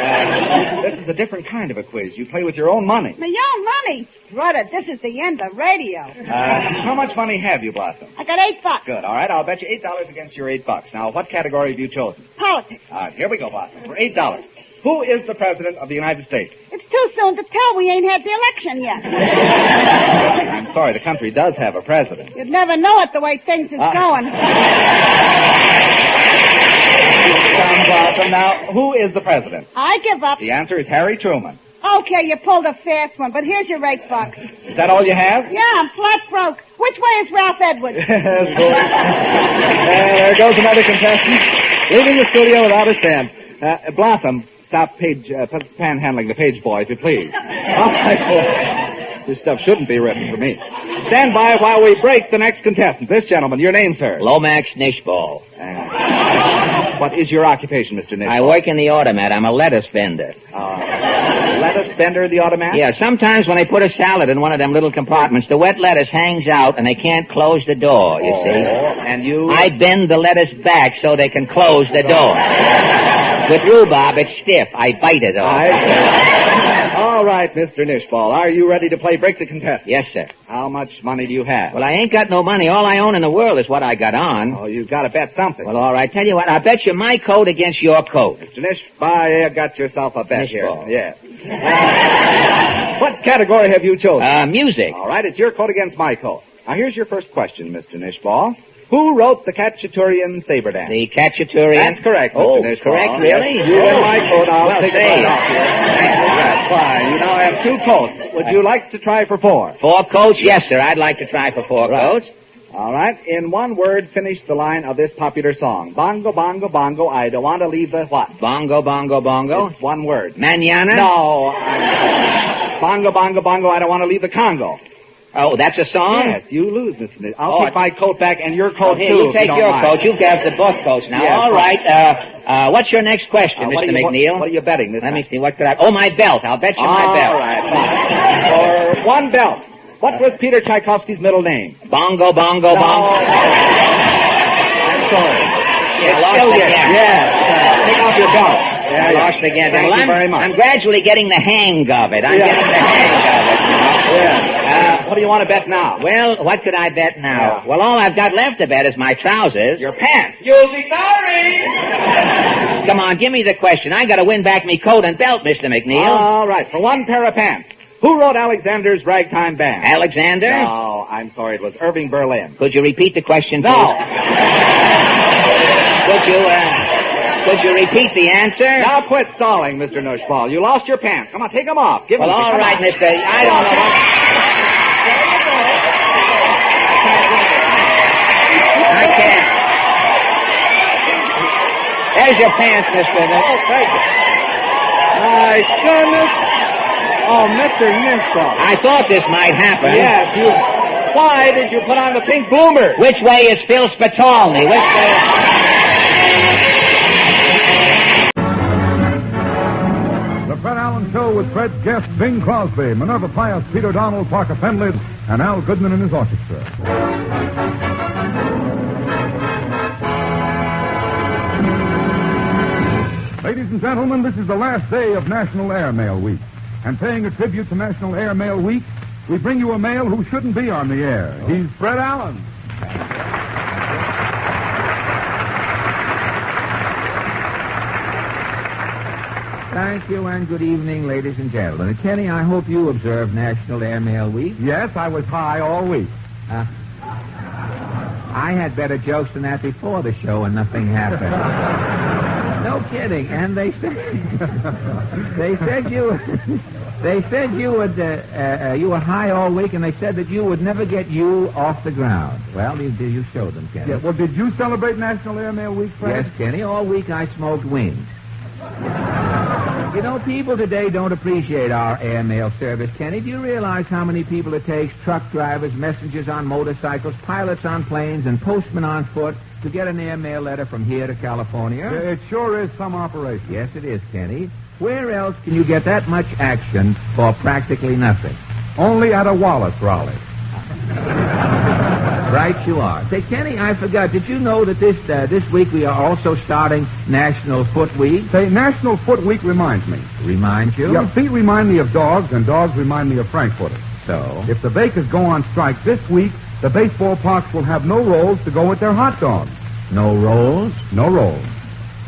[SPEAKER 13] This is a different kind of a quiz. You play with your own money.
[SPEAKER 1] My own money? Brother, this is the end of radio.
[SPEAKER 13] How much money have you, Blossom?
[SPEAKER 1] I got $8.
[SPEAKER 13] Good. All right, I'll bet you $8 against your $8. Now, what category have you chosen?
[SPEAKER 1] Politics.
[SPEAKER 13] All right, here we go, Blossom. For $8. Who is the President of the United States?
[SPEAKER 1] It's too soon to tell. We ain't had the election yet.
[SPEAKER 13] I'm sorry, the country does have a president.
[SPEAKER 1] You'd never know it the way things is going.
[SPEAKER 13] Blossom, now, who is the President?
[SPEAKER 1] I give up.
[SPEAKER 13] The answer is Harry Truman.
[SPEAKER 1] Okay, you pulled a fast one, but here's your $8.
[SPEAKER 13] Is that all you have?
[SPEAKER 1] Yeah, I'm flat broke. Which way is Ralph Edwards?
[SPEAKER 13] There goes another contestant, leaving the studio without a stamp. Blossom, stop panhandling the page boy, if you please. All right, this stuff shouldn't be written for me. Stand by while we break the next contestant. This gentleman, your name, sir?
[SPEAKER 3] Lomax Nishball.
[SPEAKER 13] What is your occupation, Mr. Nishball?
[SPEAKER 3] I work in the automat. I'm a lettuce vendor.
[SPEAKER 13] Lettuce vendor in the automat?
[SPEAKER 3] Yeah, sometimes when they put a salad in one of them little compartments, the wet lettuce hangs out and they can't close the door, you see.
[SPEAKER 13] And you?
[SPEAKER 3] I bend the lettuce back so they can close the door. With rhubarb, it's stiff. I bite it off.
[SPEAKER 13] All right, Mr. Nishball. Are you ready to play Break the Contestant?
[SPEAKER 3] Yes, sir.
[SPEAKER 13] How much money do you have?
[SPEAKER 3] Well, I ain't got no money. All I own in the world is what I got on.
[SPEAKER 13] Oh, you've got to bet something.
[SPEAKER 3] Well, all right. Tell you what, I'll bet you my coat against your coat.
[SPEAKER 13] Mr. Nishball, you got yourself a bet
[SPEAKER 3] Nishball.
[SPEAKER 13] here. Yes. What category have you chosen?
[SPEAKER 3] Music.
[SPEAKER 13] All right, it's your coat against my coat. Now, here's your first question, Mr. Nishball. Who wrote the Cacciaturian Saber Dance?
[SPEAKER 3] The Cacciaturian?
[SPEAKER 13] That's correct, Mr. Nishball.
[SPEAKER 3] Correct, really?
[SPEAKER 13] Yes. You win my coat, I'll take it off you.
[SPEAKER 3] That's
[SPEAKER 13] fine. You now have 2 coats. Would you like to try for 4?
[SPEAKER 3] 4 coats? Yes, sir. I'd like to try for 4 coats.
[SPEAKER 13] All right. In one word, finish the line of this popular song. Bongo, bongo, bongo, I don't want to leave the what?
[SPEAKER 3] Bongo, bongo, bongo?
[SPEAKER 13] It's one word.
[SPEAKER 3] Manana?
[SPEAKER 13] No. Bongo, bongo, bongo, I don't want to leave the Congo.
[SPEAKER 3] Oh, that's a song?
[SPEAKER 13] Yes, you lose, Mr. Nick. I'll take my coat back and your coat,
[SPEAKER 3] here,
[SPEAKER 13] too.
[SPEAKER 3] You take your coat. You have the both coats now.
[SPEAKER 13] Yes,
[SPEAKER 3] all right. What's your next question, Mr. McNeil?
[SPEAKER 13] What are you betting this
[SPEAKER 3] Let
[SPEAKER 13] time?
[SPEAKER 3] me see. What could I... Oh, my belt. I'll bet you my belt.
[SPEAKER 13] All right, fine. For 1 belt. What was Peter Tchaikovsky's middle name?
[SPEAKER 3] Bongo, bongo,
[SPEAKER 13] No.
[SPEAKER 3] bongo.
[SPEAKER 13] I'm sorry.
[SPEAKER 3] Yeah, lost again.
[SPEAKER 13] Yes. Take off your belt.
[SPEAKER 3] Yeah, lost again.
[SPEAKER 13] Thank you very much.
[SPEAKER 3] I'm gradually getting the hang of it. I'm getting the hang of it.
[SPEAKER 13] Yeah. What do you want to bet now?
[SPEAKER 3] Well, what could I bet now?
[SPEAKER 13] Yeah.
[SPEAKER 3] Well, all I've got left to bet is my trousers.
[SPEAKER 13] Your pants.
[SPEAKER 14] You'll be sorry.
[SPEAKER 3] Come on, give me the question. I got to win back me coat and belt, Mr. McNeil.
[SPEAKER 13] All right. For 1 pair of pants. Who wrote Alexander's Ragtime Band?
[SPEAKER 3] Alexander?
[SPEAKER 13] No, I'm sorry. It was Irving Berlin.
[SPEAKER 3] Could you repeat the question, please?
[SPEAKER 13] No.
[SPEAKER 3] Could you repeat the answer?
[SPEAKER 13] Now quit stalling, Mr. Nushball. You lost your pants. Come on, take them off. Give
[SPEAKER 3] well,
[SPEAKER 13] them to me.
[SPEAKER 3] all right, mister. I don't know. I can't. There's your pants, mister.
[SPEAKER 13] Oh, thank you. My goodness. Oh, Mr. Nushball.
[SPEAKER 3] I thought this might happen.
[SPEAKER 13] Yes, you... Why did you put on the pink bloomer?
[SPEAKER 3] Which way is Phil Spitalny? Which way...
[SPEAKER 7] The Fred Allen Show with Fred's guests Bing Crosby, Minerva Pius, Peter Donald, Parker Fenley, and Al Goodman and his orchestra. Ladies and gentlemen, this is the last day of National Airmail Week. And paying a tribute to National Airmail Week, we bring you a male who shouldn't be on the air. He's Fred Allen.
[SPEAKER 3] Thank you, and good evening, ladies and gentlemen. Kenny, I hope you observed National Airmail Week.
[SPEAKER 7] Yes, I was high all week.
[SPEAKER 3] I had better jokes than that before the show, and nothing happened. No kidding. And they said you were high all week, and they said that you would never get you off the ground. Well, you showed them, Kenny.
[SPEAKER 7] Yeah, well, did you celebrate National Airmail Week, Fred?
[SPEAKER 3] Yes, Kenny. All week I smoked wings. You know, people today don't appreciate our airmail service, Kenny. Do you realize how many people it takes, truck drivers, messengers on motorcycles, pilots on planes, and postmen on foot, to get an airmail letter from here to California?
[SPEAKER 7] It sure is some operation.
[SPEAKER 3] Yes, it is, Kenny. Where else can you get that much action for practically nothing?
[SPEAKER 7] Only at a Wallace rally.
[SPEAKER 3] Right you are. Say, Kenny, I forgot. Did you know that this week we are also starting National Foot Week?
[SPEAKER 7] Say, National Foot Week reminds me.
[SPEAKER 3] Reminds you?
[SPEAKER 7] Yeah, feet remind me of dogs, and dogs remind me of frankfurters.
[SPEAKER 3] So?
[SPEAKER 7] If the bakers go on strike this week, the baseball parks will have no rolls to go with their hot dogs.
[SPEAKER 3] No rolls?
[SPEAKER 7] No rolls.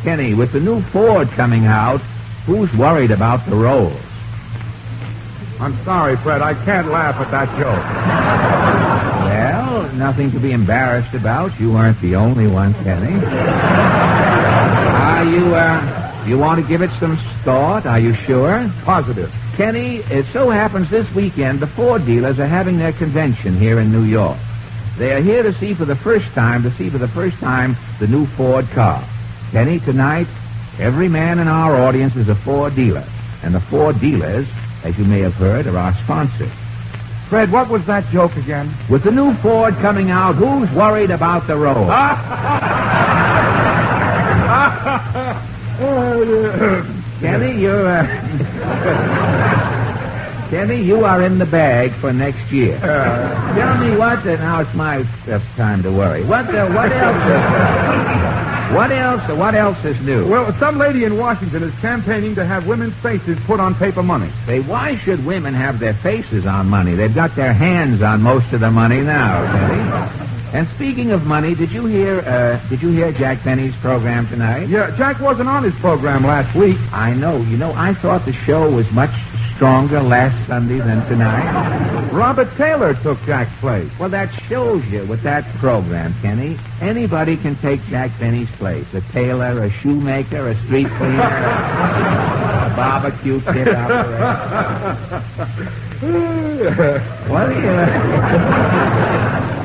[SPEAKER 3] Kenny, with the new Ford coming out, who's worried about the rolls?
[SPEAKER 7] I'm sorry, Fred. I can't laugh at that joke.
[SPEAKER 3] Well, nothing to be embarrassed about. You weren't the only one, Kenny. You want to give it some thought? Are you sure?
[SPEAKER 7] Positive.
[SPEAKER 3] Kenny, it so happens this weekend the Ford dealers are having their convention here in New York. They are here to see for the first time the new Ford car. Kenny, tonight, every man in our audience is a Ford dealer. And the Ford dealers, as you may have heard, are our sponsors.
[SPEAKER 7] Fred, what was that joke again?
[SPEAKER 3] With the new Ford coming out, who's worried about the road? Kenny, Kenny, you are in the bag for next year. Tell me what, now it's my time to worry. What else is new?
[SPEAKER 7] Well, some lady in Washington is campaigning to have women's faces put on paper money.
[SPEAKER 3] Say, why should women have their faces on money? They've got their hands on most of the money now, Kenny. And speaking of money, did you hear Jack Benny's program tonight?
[SPEAKER 7] Yeah, Jack wasn't on his program last week.
[SPEAKER 3] I know. You know, I thought the show was much stronger last Sunday than tonight.
[SPEAKER 7] Robert Taylor took Jack's place.
[SPEAKER 3] Well, that shows you with that program, Kenny. Anybody can take Jack Benny's place. A tailor, a shoemaker, a street cleaner, a barbecue kid operator.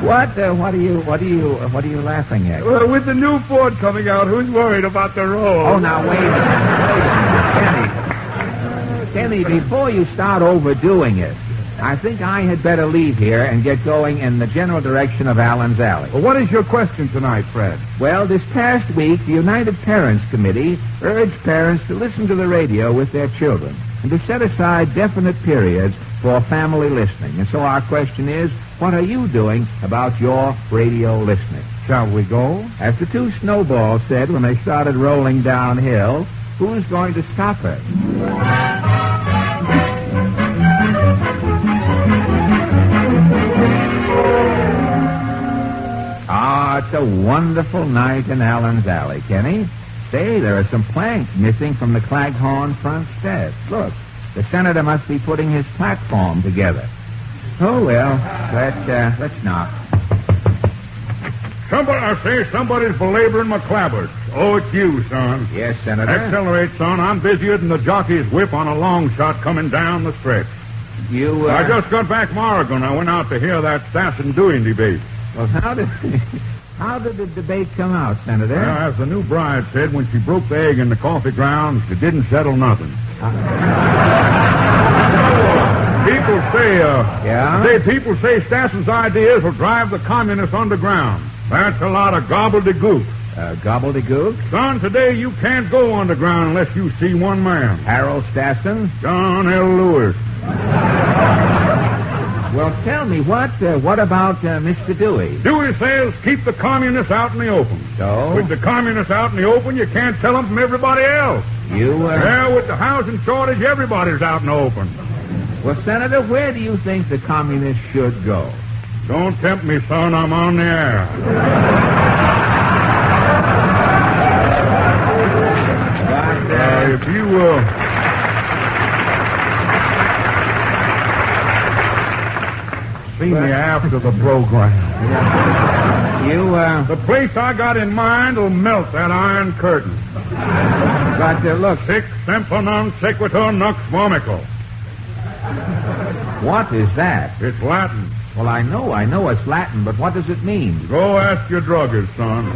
[SPEAKER 3] What are you laughing at?
[SPEAKER 7] Well, with the new Ford coming out, who's worried about the road?
[SPEAKER 3] Oh, now wait a minute. Kenny, before you start overdoing it, I think I had better leave here and get going in the general direction of Allen's Alley.
[SPEAKER 7] Well, what is your question tonight, Fred?
[SPEAKER 3] Well, this past week, the United Parents Committee urged parents to listen to the radio with their children and to set aside definite periods for family listening. And so our question is, what are you doing about your radio listening?
[SPEAKER 7] Shall we go?
[SPEAKER 3] As the two snowballs said when they started rolling downhill, who's going to stop it? Ah, it's a wonderful night in Allen's Alley, Kenny. Say, there are some planks missing from the Claghorn front steps. Look, the senator must be putting his platform together. Oh, well, let's not.
[SPEAKER 4] Somebody's belaboring my clabbers. Oh, it's you, son.
[SPEAKER 3] Yes, Senator.
[SPEAKER 4] Accelerate, son. I'm busier than the jockey's whip on a long shot coming down the stretch. I just got back from Oregon. I went out to hear that Stassen Dewey debate.
[SPEAKER 3] Well, how did the debate come out, Senator?
[SPEAKER 4] Well, as the new bride said, when she broke the egg in the coffee ground, she didn't settle nothing. People say Stassen's ideas will drive the communists underground. That's a lot of gobbledygook.
[SPEAKER 3] Gobbledygook?
[SPEAKER 4] Son, today you can't go underground unless you see one man.
[SPEAKER 3] Harold Stassen?
[SPEAKER 4] John L. Lewis.
[SPEAKER 3] Well, tell me, what about Mr. Dewey?
[SPEAKER 4] Dewey says keep the communists out in the open.
[SPEAKER 3] So?
[SPEAKER 4] With the communists out in the open, you can't tell them from everybody else. Yeah, with the housing shortage, everybody's out in the open.
[SPEAKER 3] Well, Senator, where do you think the communists should go?
[SPEAKER 4] Don't tempt me, son. I'm on the air.
[SPEAKER 3] But,
[SPEAKER 4] if you see me after the program. The place I got in mind will melt that iron curtain.
[SPEAKER 3] But look.
[SPEAKER 4] Sic semper non sequitur nux vomico.
[SPEAKER 3] What is that?
[SPEAKER 4] It's Latin.
[SPEAKER 3] Well, I know it's Latin, but what does it mean?
[SPEAKER 4] Go ask your druggist, son.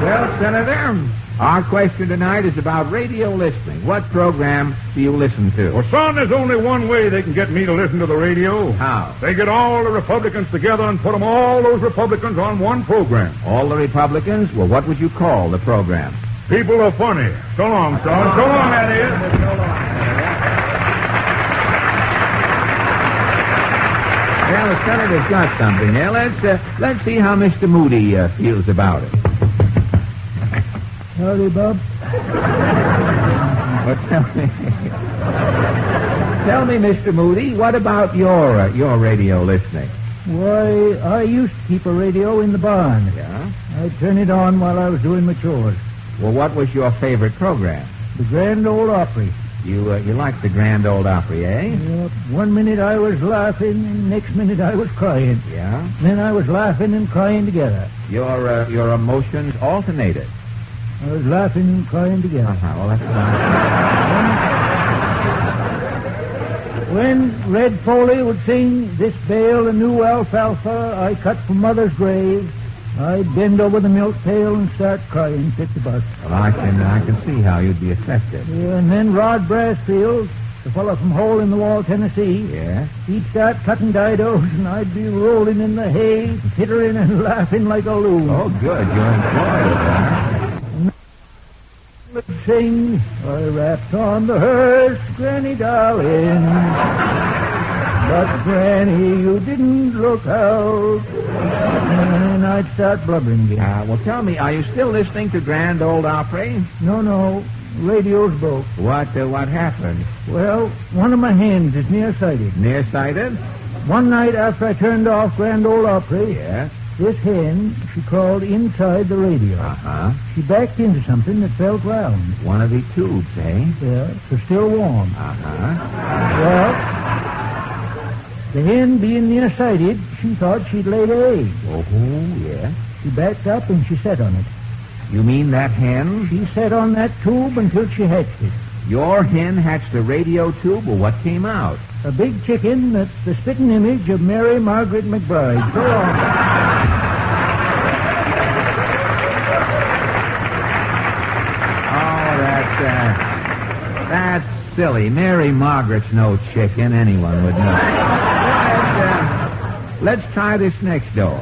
[SPEAKER 3] Well, Senator, our question tonight is about radio listening. What program do you listen to?
[SPEAKER 4] Well, son, there's only one way they can get me to listen to the radio.
[SPEAKER 3] How?
[SPEAKER 4] They get all the Republicans together and put all those Republicans on one program.
[SPEAKER 3] All the Republicans? Well, what would you call the program?
[SPEAKER 4] People are funny. So long, son. So long, that is.
[SPEAKER 3] Well, the Senator's got something there. Let's see how Mr. Moody feels about it.
[SPEAKER 20] Howdy, Bob.
[SPEAKER 3] Well, tell me, Mr. Moody, what about your radio listening?
[SPEAKER 20] Why, I used to keep a radio in the barn.
[SPEAKER 3] Yeah?
[SPEAKER 20] I'd turn it on while I was doing my chores.
[SPEAKER 3] Well, what was your favorite program?
[SPEAKER 20] The Grand Ole Opry.
[SPEAKER 3] You like the Grand Ole Opry, eh?
[SPEAKER 20] Yep. 1 minute I was laughing, and next minute I was crying.
[SPEAKER 3] Yeah?
[SPEAKER 20] Then I was laughing and crying together.
[SPEAKER 3] Your emotions alternated.
[SPEAKER 20] I was laughing and crying together.
[SPEAKER 3] Well, that's fine.
[SPEAKER 20] When Red Foley would sing, "This bale of new alfalfa I cut from Mother's grave," I'd bend over the milk pail and start crying fit to bust.
[SPEAKER 3] Well, I can see how you'd be affected.
[SPEAKER 20] Yeah, and then Rod Brassfield, the fellow from Hole in the Wall, Tennessee,
[SPEAKER 3] yeah,
[SPEAKER 20] he'd start cutting didos, and I'd be rolling in the hay, tittering and laughing like a loon.
[SPEAKER 3] Oh, good. You're enjoying it,
[SPEAKER 20] Sing, I rapped on the hearse, Granny darling. But, Granny, you didn't look out. And I'd start blubbering again.
[SPEAKER 3] Well, tell me, are you still listening to Grand Ole Opry?
[SPEAKER 20] No. Radio's broke.
[SPEAKER 3] What happened?
[SPEAKER 20] Well, one of my hands is nearsighted.
[SPEAKER 3] Nearsighted?
[SPEAKER 20] One night after I turned off Grand Ole Opry,
[SPEAKER 3] yeah,
[SPEAKER 20] this hen, she crawled inside the radio.
[SPEAKER 3] Uh-huh.
[SPEAKER 20] She backed into something that felt round.
[SPEAKER 3] One of the tubes, eh?
[SPEAKER 20] Yeah, it was still warm.
[SPEAKER 3] Uh-huh.
[SPEAKER 20] Well, the hen being nearsighted, she thought she'd laid an egg.
[SPEAKER 3] Oh, yeah.
[SPEAKER 20] She backed up and she sat on it.
[SPEAKER 3] You mean that hen?
[SPEAKER 20] She sat on that tube until she hatched it.
[SPEAKER 3] Your hen hatched a radio tube? Well, what came out?
[SPEAKER 20] A big chicken that's the spitting image of Mary Margaret McBride. So long.
[SPEAKER 3] Oh, that's silly. Mary Margaret's no chicken. Anyone would know. Let's try this next door.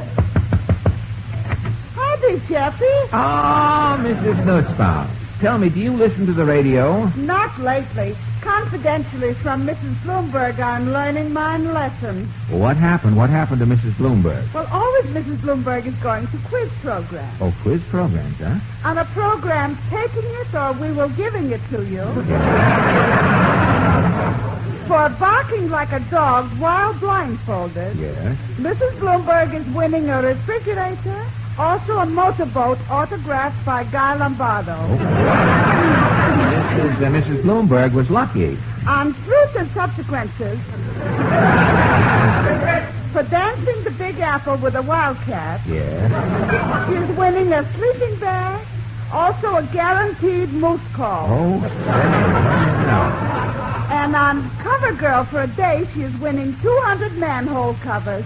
[SPEAKER 1] Howdy, Jeffy.
[SPEAKER 3] Oh, Mrs. Nussbaum. Tell me, do you listen to the radio?
[SPEAKER 1] Not lately. Confidentially from Mrs. Bloomberg, I'm learning mine lessons.
[SPEAKER 3] Well, what happened? What happened to Mrs. Bloomberg?
[SPEAKER 1] Well, always Mrs. Bloomberg is going to quiz programs.
[SPEAKER 3] Oh, quiz programs, huh?
[SPEAKER 1] On a program, taking it or we will giving it to you. For barking like a dog while blindfolded.
[SPEAKER 3] Yes.
[SPEAKER 1] Mrs. Bloomberg is winning a refrigerator, also a motorboat autographed by Guy Lombardo.
[SPEAKER 3] Oh. Mrs. Bloomberg was lucky.
[SPEAKER 1] On truth and subsequences, for dancing the Big Apple with a wildcat,
[SPEAKER 3] yes,
[SPEAKER 1] she's winning a sleeping bag, also a guaranteed moose call.
[SPEAKER 3] Oh, no.
[SPEAKER 1] And on Cover Girl for a day, she is winning 200 manhole covers.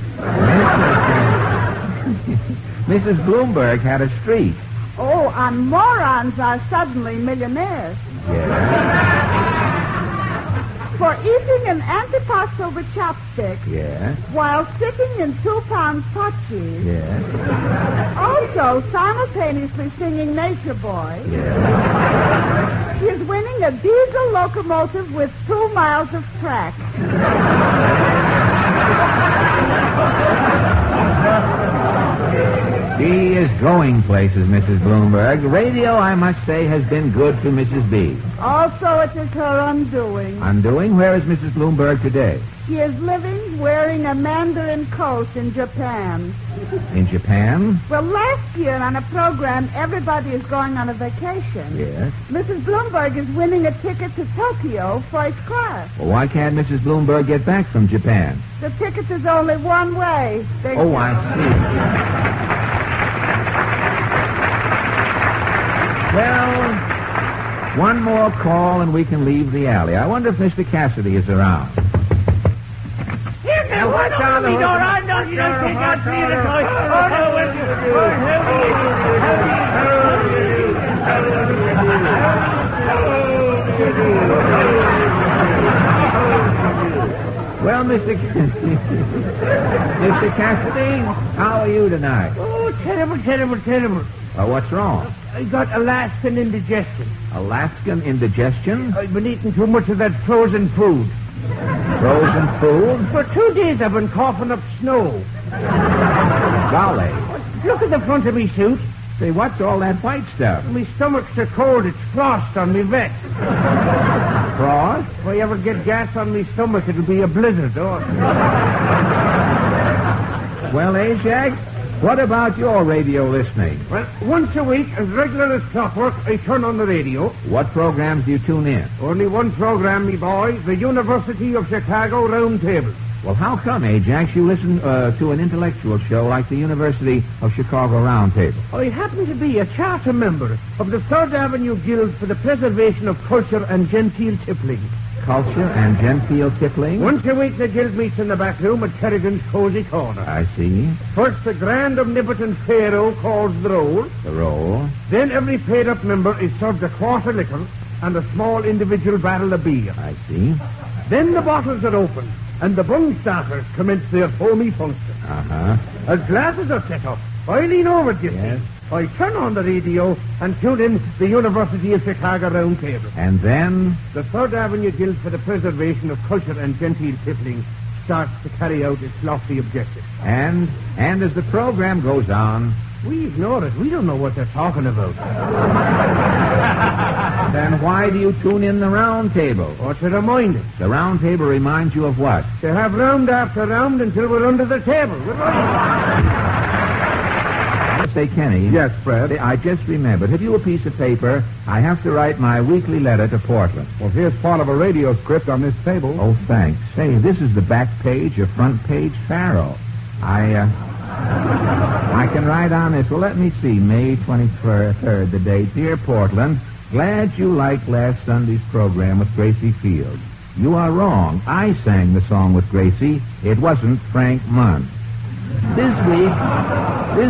[SPEAKER 3] Mrs. Bloomberg had a streak.
[SPEAKER 1] Oh, on Morons Are Suddenly Millionaires.
[SPEAKER 3] Yeah.
[SPEAKER 1] For eating an antipasto with chopsticks.
[SPEAKER 3] Yes.
[SPEAKER 1] While sticking in 2 pounds pot cheese.
[SPEAKER 3] Yes.
[SPEAKER 1] Also simultaneously singing Nature Boy.
[SPEAKER 3] Yes.
[SPEAKER 1] She is winning a diesel locomotive with 2 miles of track.
[SPEAKER 15] She is going places, Mrs. Bloomberg. Radio, I must say, has been good to Mrs. B.
[SPEAKER 1] Also, it is her undoing.
[SPEAKER 15] Undoing? Where is Mrs. Bloomberg today?
[SPEAKER 1] She is living wearing a mandarin coat in Japan.
[SPEAKER 15] In Japan?
[SPEAKER 1] Well, last year on a program, everybody is going on a vacation.
[SPEAKER 15] Yes.
[SPEAKER 1] Mrs. Bloomberg is winning a ticket to Tokyo first class.
[SPEAKER 15] Well, why can't Mrs. Bloomberg get back from Japan?
[SPEAKER 1] The ticket is only one way.
[SPEAKER 15] Oh, I see. Well, one more call and we can leave the alley. I wonder if Mr. Cassidy is around.
[SPEAKER 18] Now, what's on the door? I know you don't think I'd see the toy. Oh, no, what
[SPEAKER 15] Well, Mr. Mr. Cassidy, how are you tonight?
[SPEAKER 18] Oh, terrible.
[SPEAKER 15] What's wrong?
[SPEAKER 18] I got Alaskan indigestion.
[SPEAKER 15] Alaskan indigestion?
[SPEAKER 18] I've been eating too much of that frozen food.
[SPEAKER 15] Frozen food?
[SPEAKER 18] For 2 days I've been coughing up snow.
[SPEAKER 15] Golly.
[SPEAKER 18] Look at the front of me suit.
[SPEAKER 15] Say, what's all that white stuff?
[SPEAKER 18] My stomach's so cold it's frost on me vest.
[SPEAKER 15] Frost?
[SPEAKER 18] If I ever get gas on me stomach, it'll be a blizzard. Oh.
[SPEAKER 15] Well, Ajax, what about your radio listening?
[SPEAKER 18] Well, once a week, as regular as clockwork, I turn on the radio.
[SPEAKER 15] What programs do you tune in?
[SPEAKER 18] Only one program, me boy, the University of Chicago Round Table.
[SPEAKER 15] Well, how come, Ajax, you listen to an intellectual show like the University of Chicago Round Table?
[SPEAKER 18] I happen to be a charter member of the 3rd Avenue Guild for the Preservation of Culture and Genteel Tippling.
[SPEAKER 15] Culture and genteel tippling?
[SPEAKER 18] Once a week the guild meets in the back room at Kerrigan's Cozy Corner.
[SPEAKER 15] I see.
[SPEAKER 18] First the grand omnipotent pharaoh calls the roll.
[SPEAKER 15] The roll.
[SPEAKER 18] Then every paid-up member is served a quarter liquor and a small individual barrel of beer.
[SPEAKER 15] I see.
[SPEAKER 18] Then the bottles are opened and the bung starters commence their foamy function.
[SPEAKER 15] Uh-huh.
[SPEAKER 18] As glasses are set up, I lean over, Jesse. I turn on the radio and tune in the University of Chicago Round Table.
[SPEAKER 15] And then?
[SPEAKER 18] The 3rd Avenue Guild for the Preservation of Culture and Genteel Tippling starts to carry out its lofty objective.
[SPEAKER 15] And as the program goes on...
[SPEAKER 18] We ignore it. We don't know what they're talking about.
[SPEAKER 15] Then why do you tune in the Round Table?
[SPEAKER 18] Or to remind us.
[SPEAKER 15] The Round Table reminds you of what?
[SPEAKER 18] To have round after round until we're under the table.
[SPEAKER 15] Say, Kenny.
[SPEAKER 11] Yes, Fred?
[SPEAKER 15] I just remembered. Have you a piece of paper? I have to write my weekly letter to Portland.
[SPEAKER 11] Well, here's part of a radio script on this table.
[SPEAKER 15] Oh, thanks. Say, this is the back page of front page Faro. I can write on this. Well, let me see. May 23rd, the date. Dear Portland, glad you liked last Sunday's program with Gracie Field. You are wrong. I sang the song with Gracie. It wasn't Frank Munn. This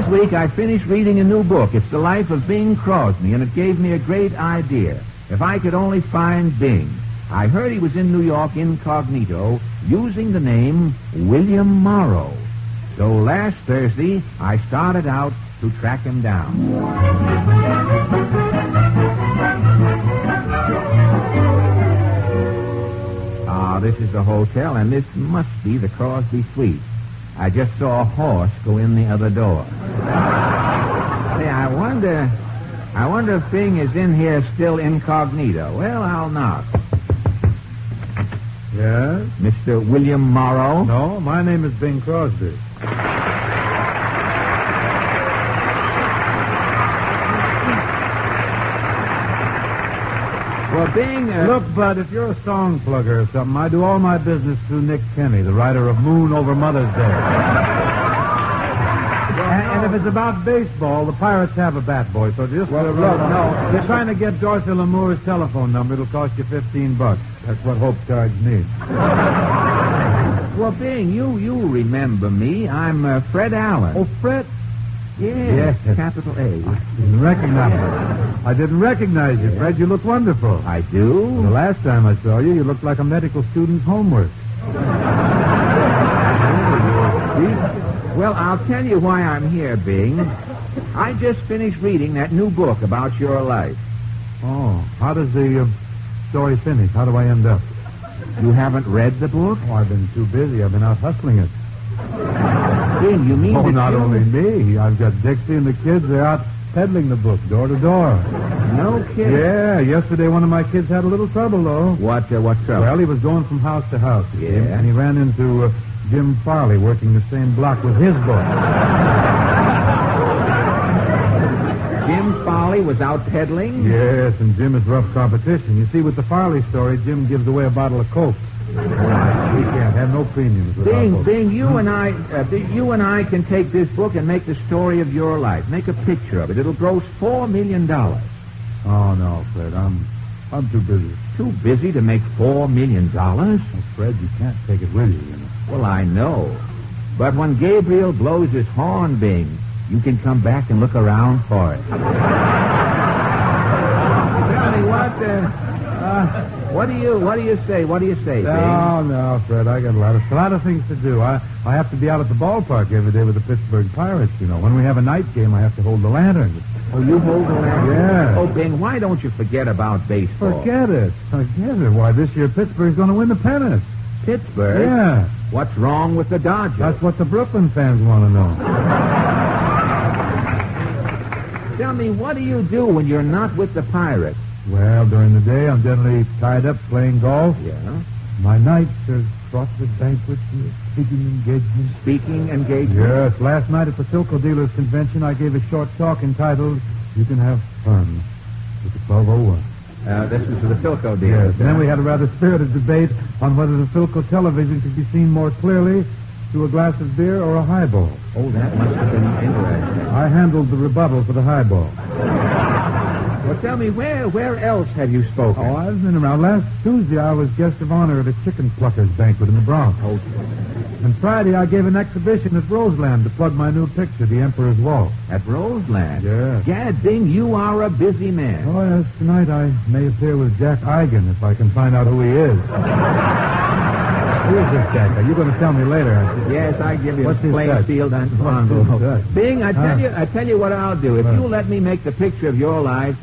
[SPEAKER 15] week I finished reading a new book. It's The Life of Bing Crosby, and it gave me a great idea. If I could only find Bing. I heard he was in New York incognito using the name William Morrow. So last Thursday, I started out to track him down. This is the hotel, and this must be the Crosby Suite. I just saw a horse go in the other door. Hey, I wonder if Bing is in here still incognito. Well, I'll knock.
[SPEAKER 11] Yes?
[SPEAKER 15] Mr. William Morrow?
[SPEAKER 11] No, my name is Bing Crosby.
[SPEAKER 15] Well, Bing...
[SPEAKER 11] Look, Bud, if you're a song plugger or something, I do all my business through Nick Kenny, the writer of Moon Over Mother's Day. And if it's about baseball, the Pirates have a bat, boy, so just...
[SPEAKER 15] Well, look, no.
[SPEAKER 11] They're trying to get Dorothy Lamour's telephone number. It'll cost you $15. That's what Hope charged me.
[SPEAKER 15] Well, Bing, you remember me. I'm Fred Allen.
[SPEAKER 11] Oh, Fred?
[SPEAKER 15] Yes, capital A.
[SPEAKER 11] I didn't recognize you, Fred. You look wonderful.
[SPEAKER 15] I do?
[SPEAKER 11] The last time I saw you, you looked like a medical student's homework.
[SPEAKER 15] Well, I'll tell you why I'm here, Bing. I just finished reading that new book about your life.
[SPEAKER 11] Oh, how does the story finish? How do I end up?
[SPEAKER 15] You haven't read the book?
[SPEAKER 11] Oh, I've been too busy. I've been out hustling it.
[SPEAKER 15] Bing, you mean
[SPEAKER 17] Oh,
[SPEAKER 15] that
[SPEAKER 17] not
[SPEAKER 15] you...
[SPEAKER 17] only me. I've got Dixie and the kids. They're out peddling the book door to door.
[SPEAKER 15] No kidding.
[SPEAKER 17] Yeah, yesterday one of my kids had a little trouble, though.
[SPEAKER 15] What trouble?
[SPEAKER 17] Well, he was going from house to house.
[SPEAKER 15] Yeah.
[SPEAKER 17] And he ran into Jim Farley working the same block with his book.
[SPEAKER 15] Jim Farley was out peddling?
[SPEAKER 17] Yes, and Jim is rough competition. You see, with the Farley story, Jim gives away a bottle of Coke. We can't have no premiums with our books.
[SPEAKER 15] Bing, you and I can take this book and make the story of your life. Make a picture of it. It'll gross $4 million.
[SPEAKER 17] Oh, no, Fred. I'm too busy.
[SPEAKER 15] Too busy to make $4 million?
[SPEAKER 17] Well, Fred, you can't take it with you, you know.
[SPEAKER 15] Well, I know. But when Gabriel blows his horn, Bing, you can come back and look around for it. Tell me what do you say? What do you say, Bing?
[SPEAKER 17] No, Fred. I got a lot of things to do. I have to be out at the ballpark every day with the Pittsburgh Pirates, you know. When we have a night game, I have to hold the lantern.
[SPEAKER 15] Oh, you hold the lantern?
[SPEAKER 17] Yeah.
[SPEAKER 15] Oh, Bing, why don't you forget about baseball?
[SPEAKER 17] Forget it. Why, this year Pittsburgh's going to win the pennant.
[SPEAKER 15] Pittsburgh?
[SPEAKER 17] Yeah.
[SPEAKER 15] What's wrong with the Dodgers?
[SPEAKER 17] That's what the Brooklyn fans want to know.
[SPEAKER 15] Tell me, what do you do when you're not with the Pirates?
[SPEAKER 17] Well, during the day, I'm generally tied up playing golf.
[SPEAKER 15] Yeah.
[SPEAKER 17] My nights are fraught with banquets and speaking engagements.
[SPEAKER 15] Speaking engagements?
[SPEAKER 17] Yes. Last night at the Philco Dealers Convention, I gave a short talk entitled, You Can Have Fun, with the 1201.
[SPEAKER 15] This was for the Philco dealers.
[SPEAKER 17] Yes. And then we had a rather spirited debate on whether the Philco television could be seen more clearly through a glass of beer or a highball.
[SPEAKER 15] Oh, that must have been interesting.
[SPEAKER 17] I handled the rebuttal for the highball.
[SPEAKER 15] Well, tell me, where else have you spoken?
[SPEAKER 17] Oh, I've been around. Last Tuesday, I was guest of honor at a chicken pluckers banquet in the Bronx.
[SPEAKER 15] Oh,
[SPEAKER 17] and Friday, I gave an exhibition at Roseland to plug my new picture, The Emperor's Waltz.
[SPEAKER 15] At Roseland?
[SPEAKER 17] Yeah.
[SPEAKER 15] Gad, Bing, you are a busy man.
[SPEAKER 17] Oh, yes. Tonight, I may appear with Jack Eigen if I can find out who he is. Who is this Jack? Are you going to tell me later?
[SPEAKER 15] Yes, I give you
[SPEAKER 17] What's
[SPEAKER 15] a plain field envelope. Bing, I tell you what I'll do. If you'll let me make the picture of your life,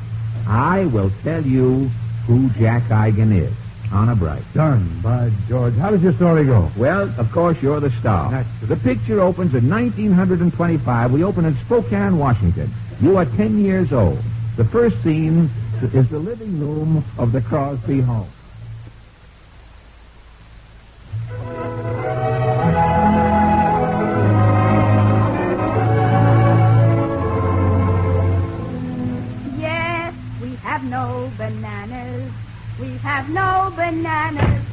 [SPEAKER 15] I will tell you who Jack Eigen is. Honor bright.
[SPEAKER 17] Done, by George. How does your story go?
[SPEAKER 15] Well, of course, you're the star.
[SPEAKER 17] Naturally.
[SPEAKER 15] The picture opens in 1925. We open in Spokane, Washington. You are 10 years old. The first scene is the living room of the Crosby home.
[SPEAKER 1] Yes, we have no bananas. We have no bananas.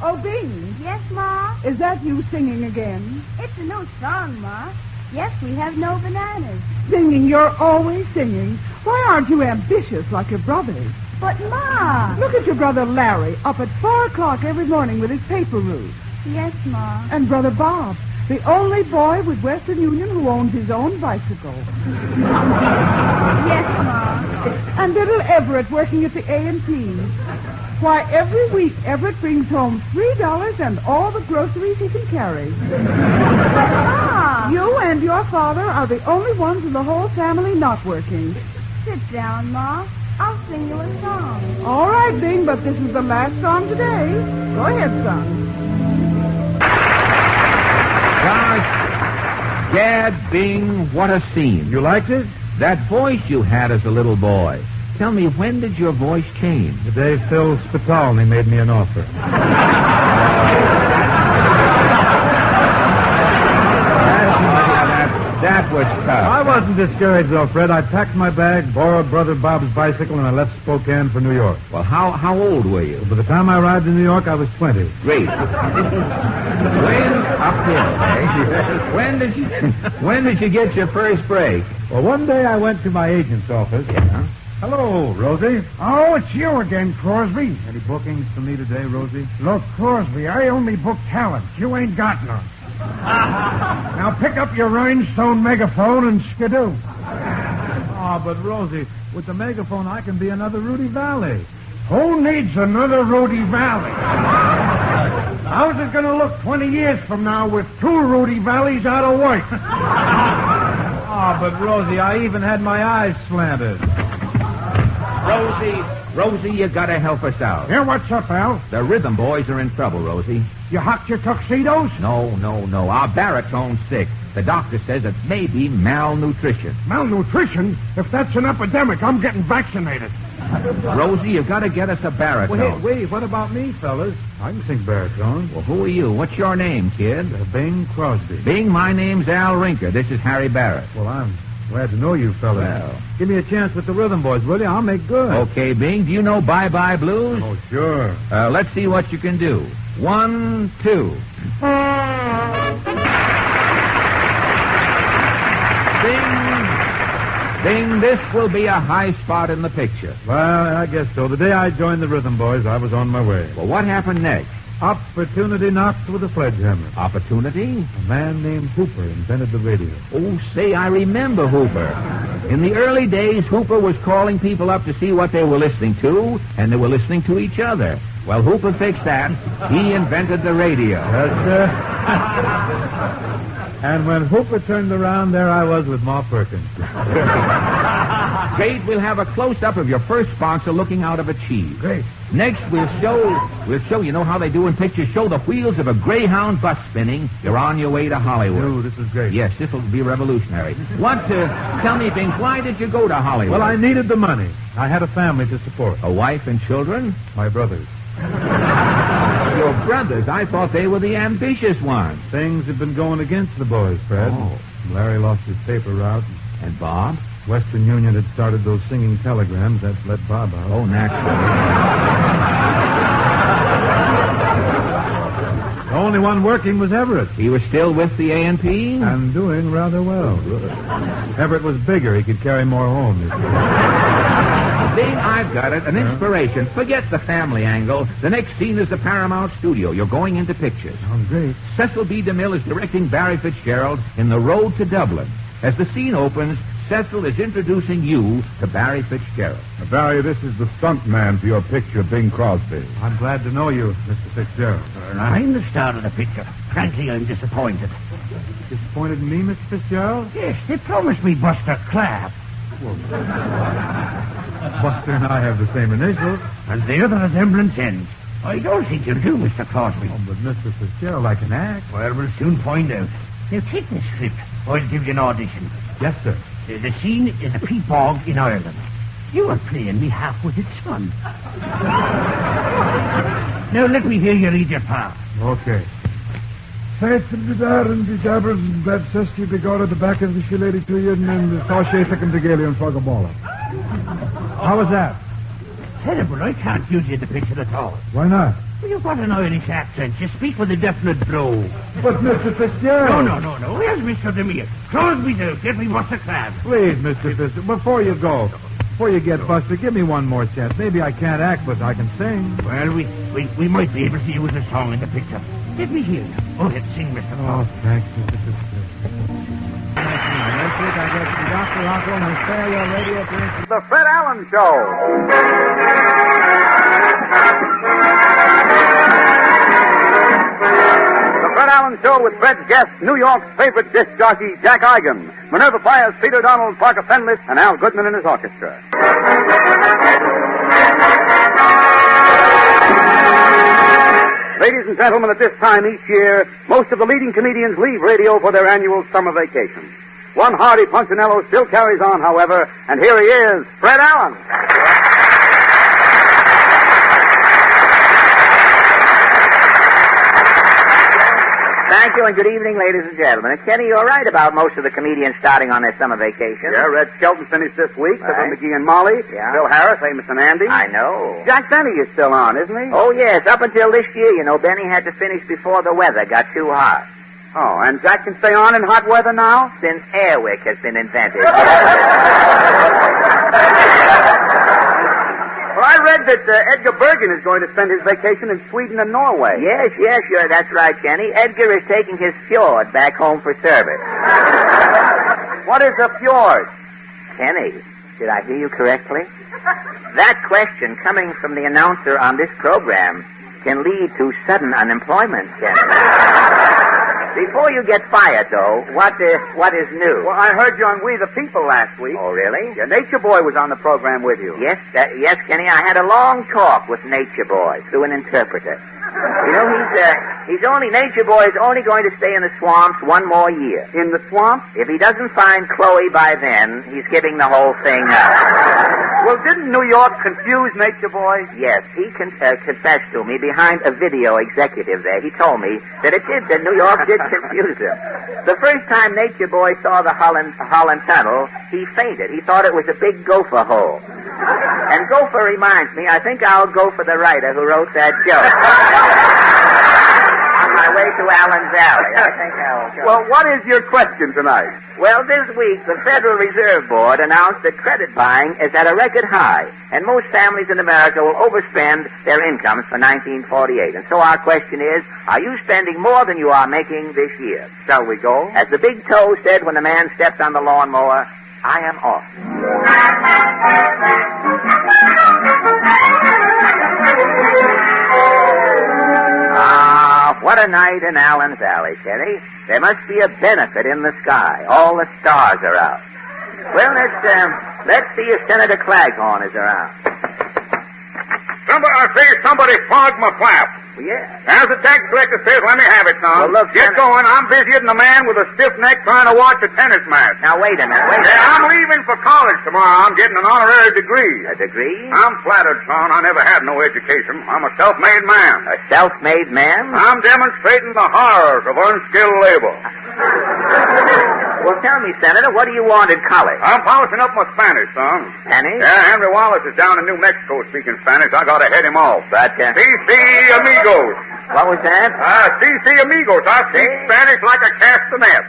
[SPEAKER 2] Oh, Bing.
[SPEAKER 1] Yes, Ma?
[SPEAKER 2] Is that you singing again?
[SPEAKER 1] It's a new song, Ma. Yes, we have no bananas.
[SPEAKER 2] Singing? You're always singing. Why aren't you ambitious like your brothers?
[SPEAKER 1] But, Ma...
[SPEAKER 2] Look at your brother Larry, up at 4 o'clock every morning with his paper route.
[SPEAKER 1] Yes, Ma.
[SPEAKER 2] And brother Bob, the only boy with Western Union who owns his own bicycle.
[SPEAKER 1] Yes, Ma.
[SPEAKER 2] And little Everett working at the A&P. Why, every week Everett brings home $3 and all the groceries he can carry.
[SPEAKER 1] Ma!
[SPEAKER 2] You and your father are the only ones in the whole family not working.
[SPEAKER 1] Sit down, Ma. I'll sing you a song.
[SPEAKER 2] All right, Bing, but this is the last song today. Go ahead, son.
[SPEAKER 15] Gosh, Gad, Bing, what a scene.
[SPEAKER 17] You liked it?
[SPEAKER 15] That voice you had as a little boy. Tell me, when did your voice change?
[SPEAKER 17] The day Phil Spitalny made me an offer.
[SPEAKER 15] That was tough.
[SPEAKER 17] I wasn't discouraged, though, Fred. I packed my bag, borrowed Brother Bob's bicycle, and I left Spokane for New York.
[SPEAKER 15] Well, how old were you?
[SPEAKER 17] By the time I arrived in New York, I was 20.
[SPEAKER 15] Great. When did you get your first break?
[SPEAKER 17] Well, one day I went to my agent's office.
[SPEAKER 15] Yeah.
[SPEAKER 17] Hello, Rosie.
[SPEAKER 21] Oh, it's you again, Crosby.
[SPEAKER 17] Any bookings for me today, Rosie?
[SPEAKER 21] Look, Crosby, I only book talent. You ain't got none. Now pick up your rhinestone megaphone and skidoo.
[SPEAKER 17] Oh, but Rosie, with the megaphone, I can be another Rudy Valley.
[SPEAKER 21] Who needs another Rudy Valley? How's it going to look 20 years from now with 2 Rudy Valleys out of work?
[SPEAKER 17] Oh, but Rosie, I even had my eyes slanted.
[SPEAKER 15] Rosie, you gotta help us out.
[SPEAKER 21] Yeah, what's up, Al?
[SPEAKER 15] The Rhythm Boys are in trouble, Rosie.
[SPEAKER 21] You hocked your tuxedos?
[SPEAKER 15] No. Our baritone's sick. The doctor says it may be malnutrition.
[SPEAKER 21] Malnutrition? If that's an epidemic, I'm getting vaccinated.
[SPEAKER 15] Rosie, you've got to get us a baritone.
[SPEAKER 17] Wait, what about me, fellas? I can sing baritone.
[SPEAKER 15] Well, who are you? What's your name, kid?
[SPEAKER 17] Bing Crosby.
[SPEAKER 15] Bing, my name's Al Rinker. This is Harry Barrett.
[SPEAKER 17] Well, I'm glad to know you, fellas.
[SPEAKER 15] Well.
[SPEAKER 17] Give me a chance with the Rhythm Boys, will you? I'll make good.
[SPEAKER 15] Okay, Bing, do you know Bye Bye Blues?
[SPEAKER 17] Oh, sure.
[SPEAKER 15] Let's see what you can do. 1, 2. Bing, this will be a high spot in the picture.
[SPEAKER 17] Well, I guess so. The day I joined the Rhythm Boys, I was on my way.
[SPEAKER 15] Well, what happened next?
[SPEAKER 17] Opportunity knocked with a sledgehammer.
[SPEAKER 15] Opportunity?
[SPEAKER 17] A man named Hooper invented the radio.
[SPEAKER 15] Oh, say, I remember Hooper. In the early days, Hooper was calling people up to see what they were listening to, and they were listening to each other. Well, Hooper fixed that. He invented the radio.
[SPEAKER 17] And when Hooper turned around, there I was with Ma Perkins.
[SPEAKER 15] Great, we'll have a close-up of your first sponsor looking out of a cheese.
[SPEAKER 17] Great.
[SPEAKER 15] Next, we'll show, you know how they do in pictures, show the wheels of a Greyhound bus spinning. You're on your way to Hollywood.
[SPEAKER 17] Oh, this is great.
[SPEAKER 15] Yes, this will be revolutionary. Tell me, Bing, why did you go to Hollywood?
[SPEAKER 17] Well, I needed the money. I had a family to support.
[SPEAKER 15] A wife and children?
[SPEAKER 17] My brothers.
[SPEAKER 15] Your brothers? I thought they were the ambitious ones.
[SPEAKER 17] Things have been going against the boys, Fred.
[SPEAKER 15] Oh.
[SPEAKER 17] Larry lost his paper route.
[SPEAKER 15] And Bob?
[SPEAKER 17] Western Union had started those singing telegrams. That let Bob out.
[SPEAKER 15] Oh, naturally.
[SPEAKER 17] The only one working was Everett.
[SPEAKER 15] He was still with the A&P?
[SPEAKER 17] And doing rather well. Everett was bigger. He could carry more home.
[SPEAKER 15] Bing, I've got it. An inspiration. Forget the family angle. The next scene is the Paramount studio. You're going into pictures.
[SPEAKER 17] Sounds great.
[SPEAKER 15] Cecil B. DeMille is directing Barry Fitzgerald in The Road to Dublin. As the scene opens, Cecil is introducing you to Barry Fitzgerald.
[SPEAKER 4] Barry, this is the stunt man for your picture, Bing Crosby.
[SPEAKER 17] I'm glad to know you, Mr. Fitzgerald.
[SPEAKER 6] I'm the star of the picture. Frankly, I'm disappointed.
[SPEAKER 17] Disappointed in me, Mr. Fitzgerald?
[SPEAKER 6] Yes, they promised me Buster Crabbe.
[SPEAKER 17] Buster and I have the same initials.
[SPEAKER 6] And there the resemblance ends. I don't think you do, Mr. Crosby.
[SPEAKER 17] Oh, but Mr. Fitzgerald, I can act.
[SPEAKER 6] Well, we'll soon find out. Now, take this script. I'll give you an audition.
[SPEAKER 17] Yes, sir.
[SPEAKER 6] The scene is a peat bog in Ireland. You are playing me half with its son. Now, let me hear you read your part.
[SPEAKER 17] Okay. Faithful to dar and the jabbers and bad sesty the god of the back of the shillady to you and the Sashay second the Galian Fogaballa. How was that?
[SPEAKER 6] Terrible. I can't use you in the picture at all.
[SPEAKER 17] Why not?
[SPEAKER 6] Well, you've got an Irish accent. You speak with a definite brogue.
[SPEAKER 17] But Mr. Fitzgerald...
[SPEAKER 6] No. Where's Mr. DeMille? Crosby's out. Get me Buster Crabbe.
[SPEAKER 17] Please, Mr. Fitzgerald, before you go, before you get Buster, give me one more chance. Maybe I can't act, but I can sing.
[SPEAKER 6] Well, we might be able to use a song in the picture. Let me hear you. Go ahead, sing, Mr.
[SPEAKER 17] Oh, thanks, Mr. Fitzgerald. Next week I get Dr. Rocco and I'll spare your radio for instance.
[SPEAKER 5] The Fred Allen Show. The Fred Allen Show with Fred's guest, New York's favorite disc jockey, Jack Eigen, Minerva Fires, Peter Donald, Parker Fenley, and Al Goodman in his orchestra. Ladies and gentlemen, at this time each year, most of the leading comedians leave radio for their annual summer vacation. One hardy Punchinello still carries on, however, and here he is, Fred Allen.
[SPEAKER 9] Thank you, and good evening, ladies and gentlemen. And Kenny, you're right about most of the comedians starting on their summer vacation.
[SPEAKER 5] Yeah, Red Skelton finished this week.
[SPEAKER 9] Right.
[SPEAKER 5] Right. McGee and Molly.
[SPEAKER 9] Yeah.
[SPEAKER 5] Bill Harris, Amos and Andy.
[SPEAKER 9] I know.
[SPEAKER 5] Jack Benny is still on, isn't he?
[SPEAKER 9] Oh, yes. Up until this year, you know, Benny had to finish before the weather got too hot.
[SPEAKER 5] Oh, and Jack can stay on in hot weather now?
[SPEAKER 9] Since Airwick has been invented.
[SPEAKER 5] Well, I read that Edgar Bergen is going to spend his vacation in Sweden and Norway.
[SPEAKER 9] Yes, sure. That's right, Kenny. Edgar is taking his fjord back home for service.
[SPEAKER 5] What is a fjord?
[SPEAKER 9] Kenny, did I hear you correctly? That question coming from the announcer on this program can lead to sudden unemployment, Kenny. Before you get fired, though, what is new?
[SPEAKER 5] Well, I heard you on We the People last week.
[SPEAKER 9] Oh, really?
[SPEAKER 5] Yeah, Nature Boy was on the program with you.
[SPEAKER 9] Yes, Kenny. I had a long talk with Nature Boy through an interpreter. You know, Nature Boy is only going to stay in the swamps one more year.
[SPEAKER 5] In the swamp?
[SPEAKER 9] If he doesn't find Chloe by then, he's giving the whole thing up.
[SPEAKER 5] Well, didn't New York confuse Nature Boy?
[SPEAKER 9] Yes, he confessed to me behind a video executive there. He told me that New York did confuse him. The first time Nature Boy saw the Holland Tunnel, he fainted. He thought it was a big gopher hole. And gopher reminds me, I think I'll go for the writer who wrote that joke. On my way to Allen's Alley. I think I'll go.
[SPEAKER 5] Well, what is your question tonight?
[SPEAKER 9] Well, this week, the Federal Reserve Board announced that credit buying is at a record high, and most families in America will overspend their incomes for 1948. And so our question is, are you spending more than you are making this year?
[SPEAKER 5] Shall we go?
[SPEAKER 9] As the big toe said when the man stepped on the lawnmower, I am off. What a night in Allen's Alley, Kenny. There must be a benefit in the sky. All the stars are out. Well, let's see if Senator Claghorn is around.
[SPEAKER 10] Somebody fogged my flap.
[SPEAKER 9] Yeah.
[SPEAKER 10] As the tax collector says, let me have it, son.
[SPEAKER 9] Well, look,
[SPEAKER 10] Get going. I'm busier than a man with a stiff neck trying to watch a tennis match.
[SPEAKER 9] Now, wait a minute.
[SPEAKER 10] Yeah, I'm leaving for college tomorrow. I'm getting an honorary degree.
[SPEAKER 9] A degree?
[SPEAKER 10] I'm flattered, son. I never had no education. I'm a self-made man.
[SPEAKER 9] A self-made man?
[SPEAKER 10] I'm demonstrating the horrors of unskilled labor.
[SPEAKER 9] Well, tell me, Senator, what do you want in college?
[SPEAKER 10] I'm polishing up my Spanish, son.
[SPEAKER 9] Spanish?
[SPEAKER 10] Yeah, Henry Wallace is down in New Mexico speaking Spanish. I gotta head him off.
[SPEAKER 9] But,
[SPEAKER 10] Si, amigos.
[SPEAKER 9] What was that?
[SPEAKER 10] Si, amigos. I speak Spanish like a castanet.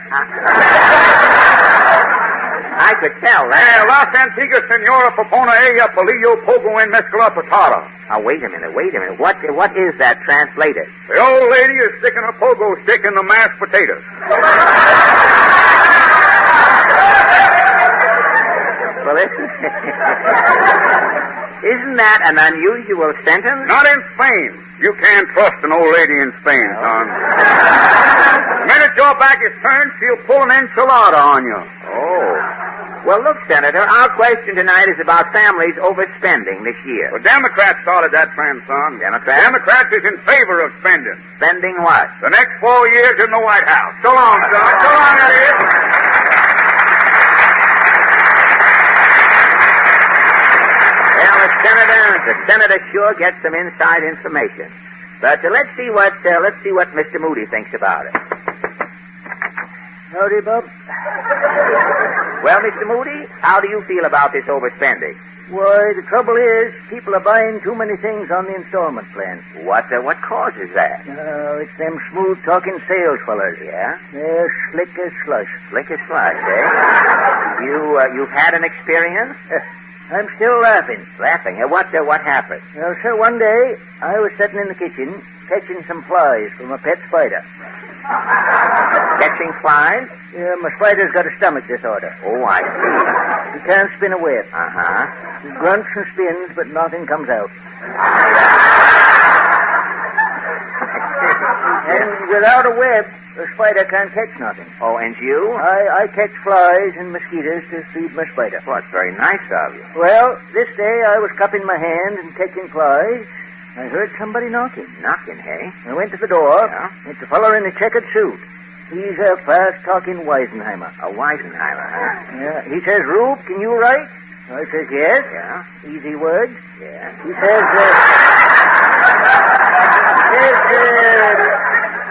[SPEAKER 9] I could tell that.
[SPEAKER 10] Las Antiguas Senora Popona ella Polillo Pogo en Mezcla Patata.
[SPEAKER 9] Now, wait a minute. What is that translated?
[SPEAKER 10] The old lady is sticking a pogo stick in the mashed potatoes.
[SPEAKER 9] Well, isn't that an unusual sentence?
[SPEAKER 10] Not in Spain. You can't trust an old lady in Spain, son. The minute your back is turned, she'll pull an enchilada on you.
[SPEAKER 9] Oh. Well, look, Senator, our question tonight is about families overspending this year.
[SPEAKER 10] The Democrats started that trend, son. Democrats is in favor of spending.
[SPEAKER 9] Spending what?
[SPEAKER 10] The next 4 years in the White House. So long, son. So long, Eddie.
[SPEAKER 9] The senator sure gets some inside information. But let's see what Mr. Moody thinks about it.
[SPEAKER 8] Howdy, Bob.
[SPEAKER 9] Well, Mr. Moody, how do you feel about this overspending?
[SPEAKER 8] Why, the trouble is, people are buying too many things on the installment plan.
[SPEAKER 9] What causes that?
[SPEAKER 8] It's them smooth-talking sales fellas.
[SPEAKER 9] Yeah?
[SPEAKER 8] They're slick as slush.
[SPEAKER 9] Slick as slush, eh? You've had an experience?
[SPEAKER 8] I'm still laughing.
[SPEAKER 9] Laughing? What happened?
[SPEAKER 8] Well, sir, one day, I was sitting in the kitchen, catching some flies from a pet spider.
[SPEAKER 9] Catching flies?
[SPEAKER 8] Yeah, my spider's got a stomach disorder.
[SPEAKER 9] Oh, I see.
[SPEAKER 8] He can't spin a web.
[SPEAKER 9] Uh-huh.
[SPEAKER 8] He grunts and spins, but nothing comes out. And without a web, the spider can't catch nothing.
[SPEAKER 9] Oh, and you?
[SPEAKER 8] I catch flies and mosquitoes to feed my spider.
[SPEAKER 9] Well, it's very nice of you.
[SPEAKER 8] Well, this day I was cupping my hand and catching flies. I heard somebody knocking.
[SPEAKER 9] Knocking, hey?
[SPEAKER 8] I went to the door.
[SPEAKER 9] Yeah?
[SPEAKER 8] It's a feller in a checkered suit. He's a fast-talking Weisenheimer.
[SPEAKER 9] A Weisenheimer, huh?
[SPEAKER 8] Yeah. He says, Rube, can you write? I says, yes.
[SPEAKER 9] Yeah?
[SPEAKER 8] Easy words.
[SPEAKER 9] Yeah.
[SPEAKER 8] He says,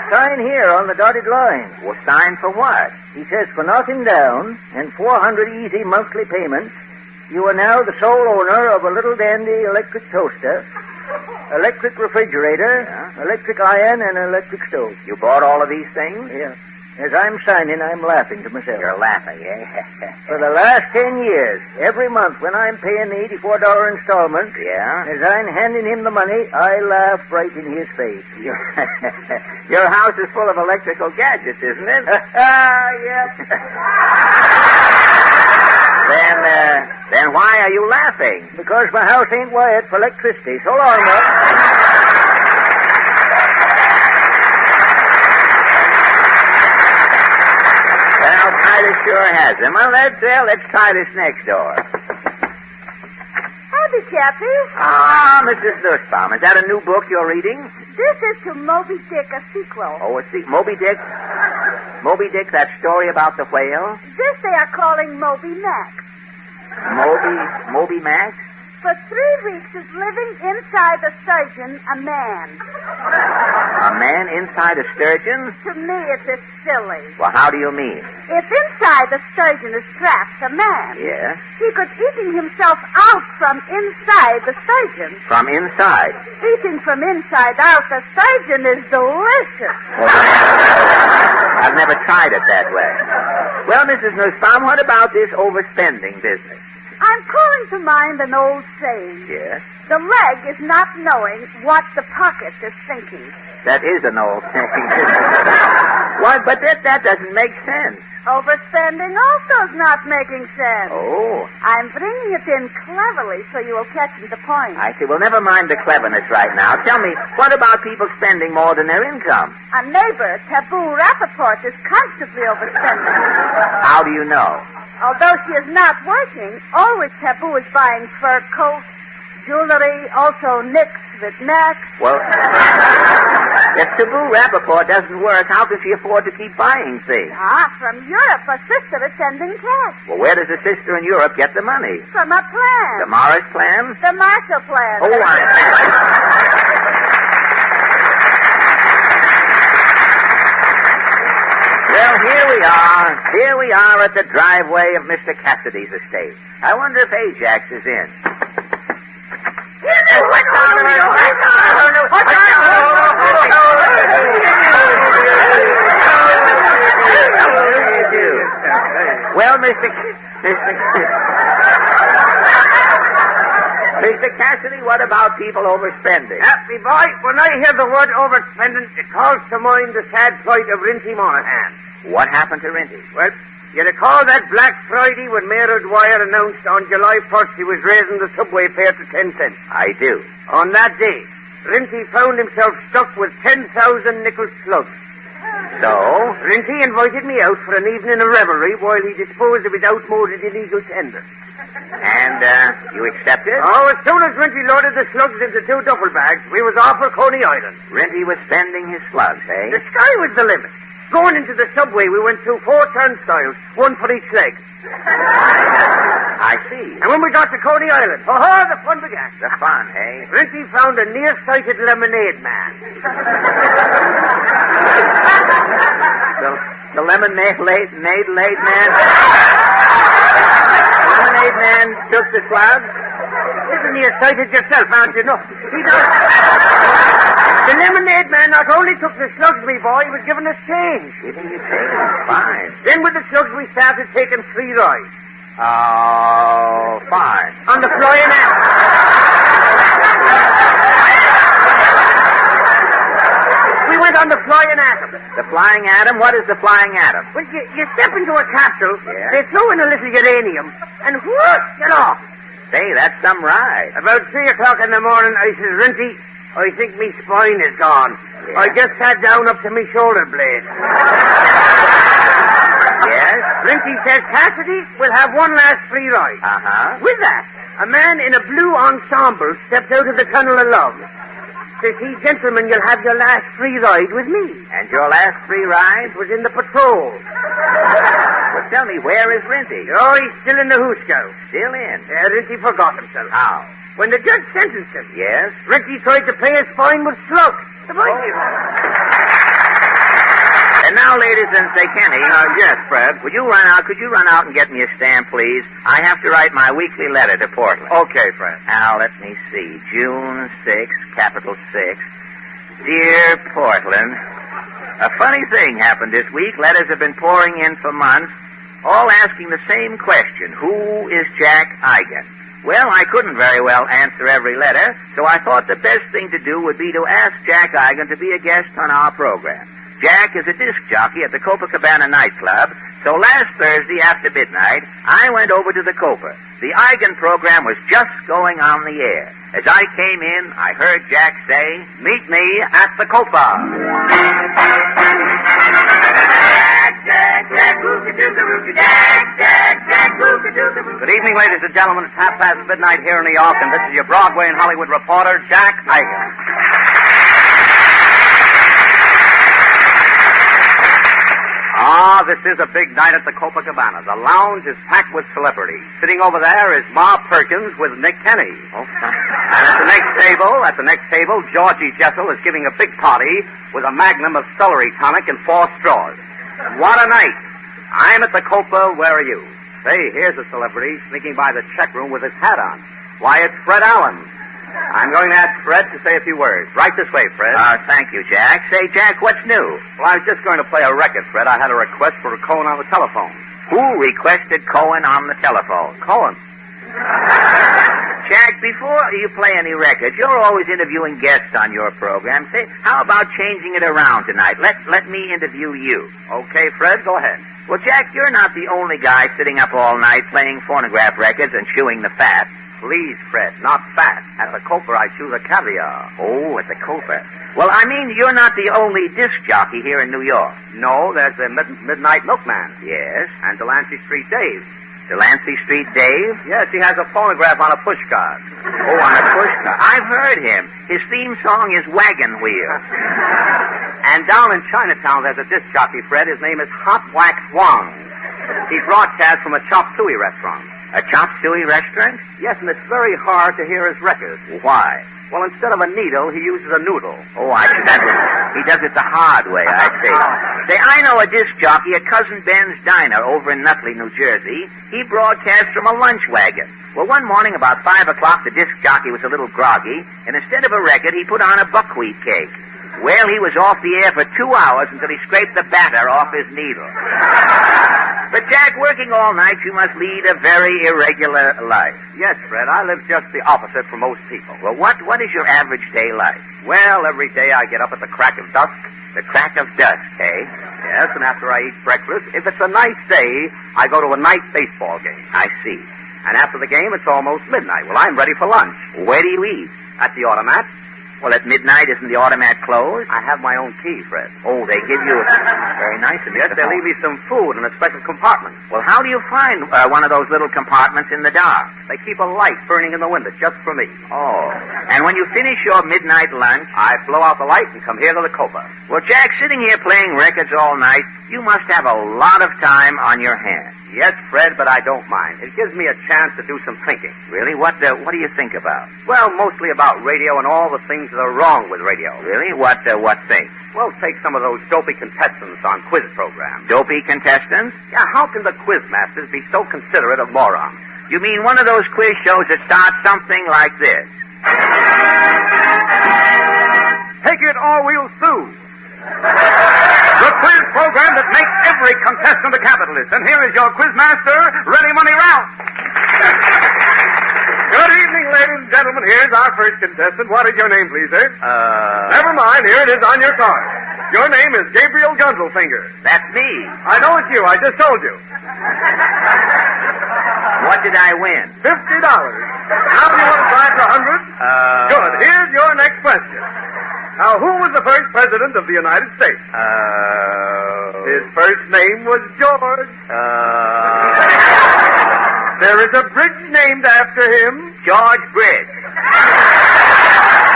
[SPEAKER 8] sign here on the dotted line.
[SPEAKER 9] Well, sign for what?
[SPEAKER 8] He says, for knocking down and 400 easy monthly payments, you are now the sole owner of a little dandy electric toaster, electric refrigerator, electric iron, and electric stove.
[SPEAKER 9] You bought all of these things?
[SPEAKER 8] Yeah. As I'm signing, I'm laughing to myself.
[SPEAKER 9] You're laughing, eh?
[SPEAKER 8] For the last 10 years, every month when I'm paying the $84 installment, as I'm handing him the money, I laugh right in his face.
[SPEAKER 9] Your house is full of electrical gadgets, isn't it?
[SPEAKER 8] Yep.
[SPEAKER 9] Then why are you laughing?
[SPEAKER 8] Because my house ain't wired for electricity. So long, Mom.
[SPEAKER 9] has them. Well, let's try this next door.
[SPEAKER 1] Howdy, Chappie.
[SPEAKER 9] Ah, Mrs. Nussbaum, is that a new book you're reading?
[SPEAKER 1] This is to Moby Dick, a sequel.
[SPEAKER 9] Oh, Moby Dick? Moby Dick, that story about the whale?
[SPEAKER 1] This they are calling Moby Max.
[SPEAKER 9] Moby Max?
[SPEAKER 1] For 3 weeks is living inside the sturgeon a man.
[SPEAKER 9] A man inside a sturgeon?
[SPEAKER 1] To me, it is silly.
[SPEAKER 9] Well, how do you mean?
[SPEAKER 1] If inside the sturgeon is trapped a man,
[SPEAKER 9] Yes?
[SPEAKER 1] he could eating himself out from inside the sturgeon.
[SPEAKER 9] From inside?
[SPEAKER 1] Eating from inside out the sturgeon is delicious.
[SPEAKER 9] Well, I've never tried it that way. Well, Mrs. Nussbaum, what about this overspending business?
[SPEAKER 1] I'm calling to mind an old saying.
[SPEAKER 9] Yes?
[SPEAKER 1] The leg is not knowing what the pocket is thinking.
[SPEAKER 9] That is an old saying. What? But that doesn't make sense.
[SPEAKER 1] Overspending also is not making sense.
[SPEAKER 9] Oh.
[SPEAKER 1] I'm bringing it in cleverly so you will catch the point.
[SPEAKER 9] I see. Well, never mind the cleverness right now. Tell me, what about people spending more than their income?
[SPEAKER 1] A neighbor, Taboo Rappaport, is constantly overspending.
[SPEAKER 9] How do you know?
[SPEAKER 1] Although she is not working, always Taboo is buying fur coats, jewelry, also nicks with necks.
[SPEAKER 9] Well, if Taboo Rappaport doesn't work, how can she afford to keep buying things?
[SPEAKER 1] From Europe, a sister is sending cash.
[SPEAKER 9] Well, where does a sister in Europe get the money?
[SPEAKER 1] From a plan.
[SPEAKER 9] The Morris plan?
[SPEAKER 1] The Marshall Plan.
[SPEAKER 9] Oh, Well, here we are at the driveway of Mr. Cassidy's estate. I wonder if Ajax is in. Well, Mr. Cassidy, what about people overspending?
[SPEAKER 14] Happy boy, when I hear the word overspending, it calls to mind the sad plight of Rinty Monaghan.
[SPEAKER 9] What happened to Rinty?
[SPEAKER 14] Well, you recall that Black Friday when Mayor Dwyer announced on July 1st he was raising the subway fare to 10 cents?
[SPEAKER 9] I do.
[SPEAKER 14] On that day, Rinty found himself stuck with 10,000 nickel slugs.
[SPEAKER 9] So?
[SPEAKER 14] Rinty invited me out for an evening of revelry while he disposed of his outmoded illegal tender.
[SPEAKER 9] And, you accepted?
[SPEAKER 14] Oh, as soon as Rinty loaded the slugs into 2 duffel bags, we was off for Coney Island.
[SPEAKER 9] Rinty was spending his slugs, eh?
[SPEAKER 14] The sky was the limit. Going into the subway, we went through 4 turnstiles, 1 for each leg.
[SPEAKER 9] I see.
[SPEAKER 14] And when we got to Coney Island, the fun began.
[SPEAKER 9] The fun, eh?
[SPEAKER 14] Rinty found a nearsighted lemonade man.
[SPEAKER 9] The lemonade man? Lemonade man took the slugs?
[SPEAKER 14] You're nearsighted yourself, aren't you? No, he does. The lemonade man not only took the slugs, me boy, he was giving us change.
[SPEAKER 9] Giving you change? Fine.
[SPEAKER 14] Then with the slugs, we started taking free rides.
[SPEAKER 9] Oh, fine.
[SPEAKER 14] On the Flying Atom. We went on the Flying Atom.
[SPEAKER 9] The Flying Atom? What is the Flying Atom?
[SPEAKER 14] Well, you step into a capsule,
[SPEAKER 9] yeah.
[SPEAKER 14] They throw in a little uranium, and whoop, get off.
[SPEAKER 9] Say, that's some ride.
[SPEAKER 14] About 3 o'clock in the morning, I says, Rinty, I think me spine is gone.
[SPEAKER 9] Yeah.
[SPEAKER 14] I just sat down up to me shoulder blade.
[SPEAKER 9] Yes?
[SPEAKER 14] Rinty says, Cassidy, we'll have one last free ride.
[SPEAKER 9] Uh-huh.
[SPEAKER 14] With that, a man in a blue ensemble stepped out of the tunnel of love. Says he, gentlemen, you'll have your last free ride with me.
[SPEAKER 9] And your last free ride?
[SPEAKER 14] Was in the patrol.
[SPEAKER 9] Well, tell me, where is Rinty?
[SPEAKER 14] Oh, he's still in the Hooskow.
[SPEAKER 9] Still in?
[SPEAKER 14] Rinty forgot himself.
[SPEAKER 9] How?
[SPEAKER 14] When the judge sentenced him.
[SPEAKER 9] Yes?
[SPEAKER 14] Rinty tried to pay his fine with slugs.
[SPEAKER 9] And now, ladies and say, Kenny. Yes, Fred. Could you run out and get me a stamp, please? I have to write my weekly letter to Portland.
[SPEAKER 14] Okay, Fred.
[SPEAKER 9] Now, let me see. June 6, capital 6. Dear Portland, a funny thing happened this week. Letters have been pouring in for months, all asking the same question. Who is Jack Eigen? Well, I couldn't very well answer every letter, so I thought the best thing to do would be to ask Jack Eigen to be a guest on our program. Jack is a disc jockey at the Copacabana nightclub, so last Thursday after midnight, I went over to the Copa. The Eigen program was just going on the air. As I came in, I heard Jack say, "Meet me at the Copa."
[SPEAKER 5] Good evening, ladies and gentlemen. It's midnight here in New York, and this is your Broadway and Hollywood reporter, Jack Igan. This is a big night at the Copacabana. The lounge is packed with celebrities. Sitting over there is Ma Perkins with Nick Kenny. And at the next table, Georgie Jessel is giving a big party with a magnum of celery tonic and 4 straws. What a night. I'm at the Copa. Where are you? Say, here's a celebrity sneaking by the check room with his hat on. Why, it's Fred Allen. I'm going to ask Fred to say a few words. Right this way, Fred.
[SPEAKER 3] Thank you, Jack. Say, Jack, what's new?
[SPEAKER 5] Well, I was just going to play a record, Fred. I had a request for Cohen on the telephone.
[SPEAKER 3] Who requested Cohen on the telephone?
[SPEAKER 5] Cohen.
[SPEAKER 3] Jack, before you play any records, you're always interviewing guests on your program. Say, how about changing it around tonight? Let me interview you.
[SPEAKER 5] Okay, Fred, go ahead.
[SPEAKER 3] Well, Jack, you're not the only guy sitting up all night playing phonograph records and chewing the fat.
[SPEAKER 5] Please, Fred, not fat. At the Copa, I chew the caviar.
[SPEAKER 3] Oh, at the Copa. Well, I mean, you're not the only disc jockey here in New York.
[SPEAKER 5] No, there's the Midnight Milkman.
[SPEAKER 3] Yes.
[SPEAKER 5] And Delancey Street Dave.
[SPEAKER 3] Delancey Street Dave?
[SPEAKER 5] Yes, he has a phonograph on a pushcart.
[SPEAKER 3] Oh, on a pushcart. I've heard him. His theme song is Wagon Wheel.
[SPEAKER 5] And down in Chinatown, there's a disc jockey, Fred. His name is Hot Wax Wong. He broadcasts from a chop suey restaurant.
[SPEAKER 3] A chop suey restaurant?
[SPEAKER 5] Yes, and it's very hard to hear his records.
[SPEAKER 3] Why?
[SPEAKER 5] Well, instead of a needle, he uses a noodle.
[SPEAKER 3] Oh, I see. He does it the hard way, I see. Say, I know a disc jockey at Cousin Ben's Diner over in Nutley, New Jersey. He broadcasts from a lunch wagon. Well, one morning about 5 o'clock, the disc jockey was a little groggy, and instead of a record, he put on a buckwheat cake. Well, he was off the air for 2 hours until he scraped the batter off his needle. But, Jack, working all night, you must lead a very irregular life.
[SPEAKER 5] Yes, Fred, I live just the opposite from most people.
[SPEAKER 3] Well, what is your average day like?
[SPEAKER 5] Well, every day I get up at the crack of dusk.
[SPEAKER 3] The crack of dusk, eh?
[SPEAKER 5] Yes, and after I eat breakfast, if it's a nice day, I go to a night baseball game.
[SPEAKER 3] I see.
[SPEAKER 5] And after the game, it's almost midnight. Well, I'm ready for lunch.
[SPEAKER 3] Where do you eat?
[SPEAKER 5] At the automat.
[SPEAKER 3] Well, at midnight, isn't the automat closed?
[SPEAKER 5] I have my own key, Fred.
[SPEAKER 3] Oh, they give you very nice of
[SPEAKER 5] Yes, they leave me some food in a special compartment.
[SPEAKER 3] Well, how do you find one of those little compartments in the dark?
[SPEAKER 5] They keep a light burning in the window just for me.
[SPEAKER 3] Oh. And when you finish your midnight lunch,
[SPEAKER 5] I blow out the light and come here to the Copa.
[SPEAKER 3] Well, Jack, sitting here playing records all night, you must have a lot of time on your hands.
[SPEAKER 5] Yes, Fred, but I don't mind. It gives me a chance to do some thinking.
[SPEAKER 3] Really? What do you think about?
[SPEAKER 5] Well, mostly about radio and all the things that are wrong with radio.
[SPEAKER 3] Really? What things?
[SPEAKER 5] Well, take some of those dopey contestants on quiz programs.
[SPEAKER 3] Dopey contestants?
[SPEAKER 5] Yeah, how can the quiz masters be so considerate of morons?
[SPEAKER 3] You mean one of those quiz shows that starts something like this?
[SPEAKER 5] Take it or we'll sue. The quiz program that makes every contestant a capitalist. And here is your quizmaster, Ready Money Ralph.
[SPEAKER 21] Good evening, ladies and gentlemen. Here's our first contestant. What is your name, please, sir? Never mind. Here it is on your card. Your name is Gabriel Gunselfinger.
[SPEAKER 3] That's me.
[SPEAKER 21] I know it's you. I just told you.
[SPEAKER 3] What did I win?
[SPEAKER 21] $50. Now do you want to try for $100? Good. Here's your next question. Now, who was the first president of the United States? His first name was George. There is a bridge named after him.
[SPEAKER 3] George Bridge.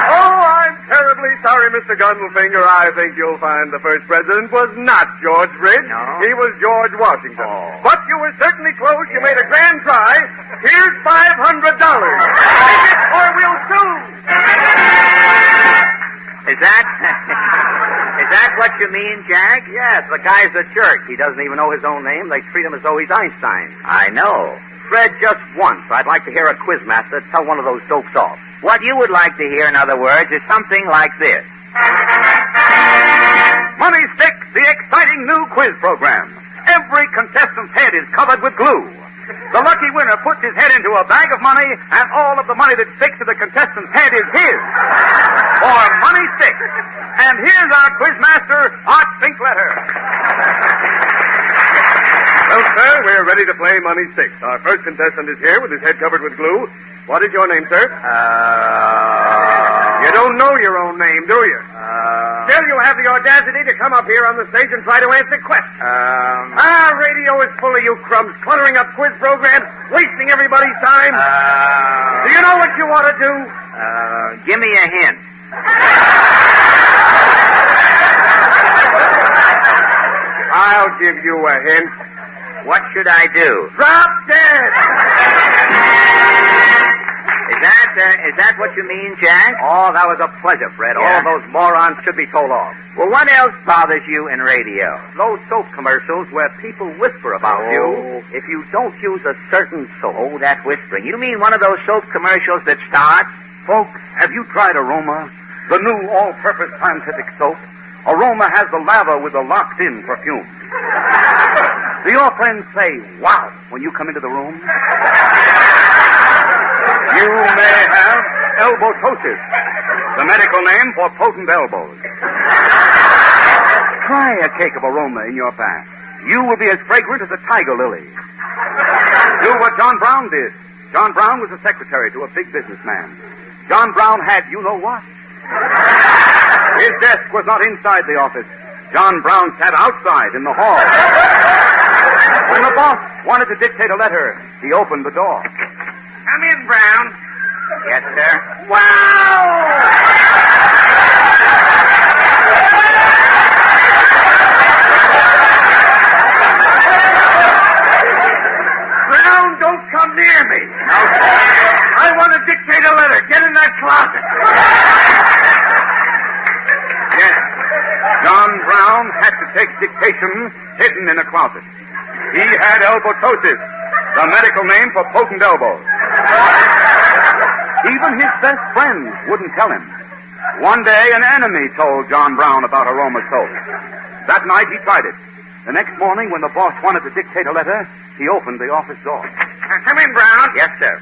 [SPEAKER 21] Oh, I'm terribly sorry, Mr. Gunselfinger. I think you'll find the first president was not George Bridge.
[SPEAKER 3] No?
[SPEAKER 21] He was George Washington.
[SPEAKER 3] Oh.
[SPEAKER 21] But you were certainly close. You made a grand try. Here's $500. Take it or we'll sue.
[SPEAKER 3] Is that what you mean, Jack?
[SPEAKER 5] Yes, the guy's a jerk. He doesn't even know his own name. They treat him as though he's Einstein.
[SPEAKER 3] I know.
[SPEAKER 5] Fred, just once, I'd like to hear a quizmaster tell one of those dopes off.
[SPEAKER 3] What you would like to hear, in other words, is something like this.
[SPEAKER 5] Money Sticks, the exciting new quiz program. Every contestant's head is covered with glue. The lucky winner puts his head into a bag of money, and all of the money that sticks to the contestant's head is his. For Money Sticks. And here's our quizmaster, Art Finkletter.
[SPEAKER 21] Well, sir, we're ready to play Money Six. Our first contestant is here with his head covered with glue. What is your name, sir?
[SPEAKER 12] You don't know your own name, do you? Still, you have the audacity to come up here on the stage and try to answer questions. Radio is full of you crumbs, cluttering up quiz programs, wasting everybody's time. Do you know what you ought to do?
[SPEAKER 3] Give me a hint.
[SPEAKER 12] I'll give you a hint.
[SPEAKER 3] What should I do?
[SPEAKER 12] Drop dead!
[SPEAKER 3] Is that what you mean, Jack?
[SPEAKER 5] Oh, that was a pleasure, Fred.
[SPEAKER 3] Yeah.
[SPEAKER 5] All those morons should be told off.
[SPEAKER 3] Well, what else bothers you in radio?
[SPEAKER 5] Those soap commercials where people whisper about you if you don't use a certain soap.
[SPEAKER 3] Oh, that whispering. You mean one of those soap commercials that starts?
[SPEAKER 5] Folks, have you tried Aroma? The new all-purpose scientific soap? Aroma has the lather with the locked-in perfume. Do your friends say, wow, when you come into the room? You may have elbotosis, the medical name for potent elbows. Try a cake of Aroma in your bath. You will be as fragrant as a tiger lily. Do what John Brown did. John Brown was a secretary to a big businessman. John Brown had you know what? His desk was not inside the office. John Brown sat outside in the hall. When the boss wanted to dictate a letter, he opened the door.
[SPEAKER 12] Come in, Brown.
[SPEAKER 3] Yes, sir.
[SPEAKER 12] Wow! Brown, don't come near me.
[SPEAKER 3] No, sir.
[SPEAKER 12] I want to dictate a letter. Get in that closet.
[SPEAKER 5] Yes, John Brown had to take dictation hidden in a closet. He had elbotosis, the medical name for potent elbows. Even his best friends wouldn't tell him. One day, an enemy told John Brown about Aroma soap. That night, he tried it. The next morning, when the boss wanted to dictate a letter, he opened the office door.
[SPEAKER 12] Come in, Brown.
[SPEAKER 3] Yes, sir.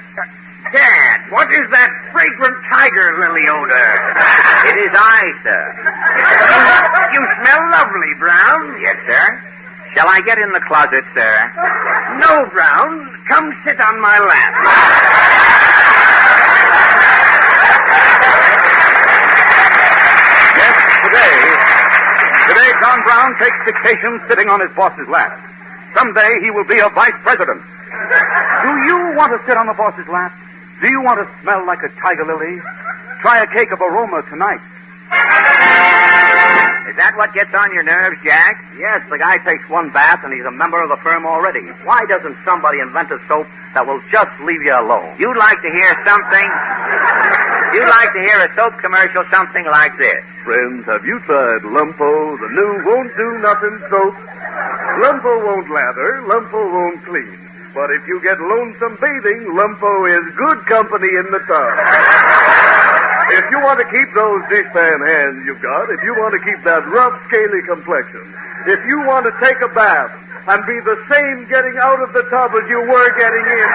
[SPEAKER 12] Dad, what is that fragrant tiger lily odor?
[SPEAKER 3] It is I, sir.
[SPEAKER 12] You smell lovely, Brown.
[SPEAKER 3] Yes, sir. Shall I get in the closet, sir?
[SPEAKER 12] No, Brown. Come sit on my lap.
[SPEAKER 5] Yes, today John Brown takes dictation sitting on his boss's lap. Someday he will be a vice president. Do you want to sit on the boss's lap? Do you want to smell like a tiger lily? Try a cake of Aroma tonight.
[SPEAKER 3] Is that what gets on your nerves, Jack?
[SPEAKER 5] Yes, the guy takes one bath and he's a member of the firm already. Why doesn't somebody invent a soap that will just leave you alone?
[SPEAKER 3] You'd like to hear something? You'd like to hear a soap commercial something like this.
[SPEAKER 19] Friends, have you tried Lumpo, the new won't-do-nothing soap? Lumpo won't lather, Lumpo won't clean. But if you get lonesome bathing, Lumpo is good company in the tub. If you want to keep those dishpan hands you've got, if you want to keep that rough, scaly complexion, if you want to take a bath and be the same getting out of the tub as you were getting in,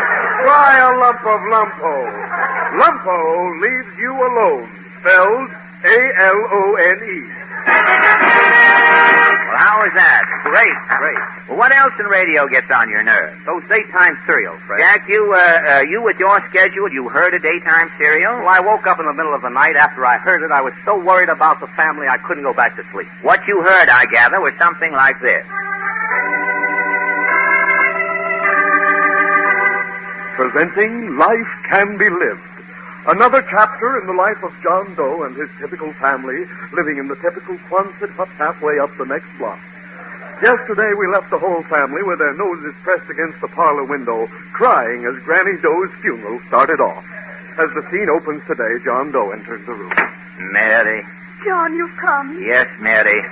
[SPEAKER 19] try a lump of Lumpo. Lumpo leaves you alone, spelled A-L-O-N-E.
[SPEAKER 3] Well, how is that? Great. Well, what else in radio gets on your nerves?
[SPEAKER 5] Those daytime serials, Fred.
[SPEAKER 3] Jack, you with your schedule, you heard a daytime serial?
[SPEAKER 5] Well, I woke up in the middle of the night after I heard it. I was so worried about the family I couldn't go back to sleep.
[SPEAKER 3] What you heard, I gather, was something like this.
[SPEAKER 19] Presenting Life Can Be Lived. Another chapter in the life of John Doe and his typical family living in the typical Quonset hut halfway up the next block. Yesterday we left the whole family with their noses pressed against the parlor window, crying as Granny Doe's funeral started off. As the scene opens today, John Doe enters the room.
[SPEAKER 3] Mary.
[SPEAKER 2] John, you've come.
[SPEAKER 3] Yes, Mary.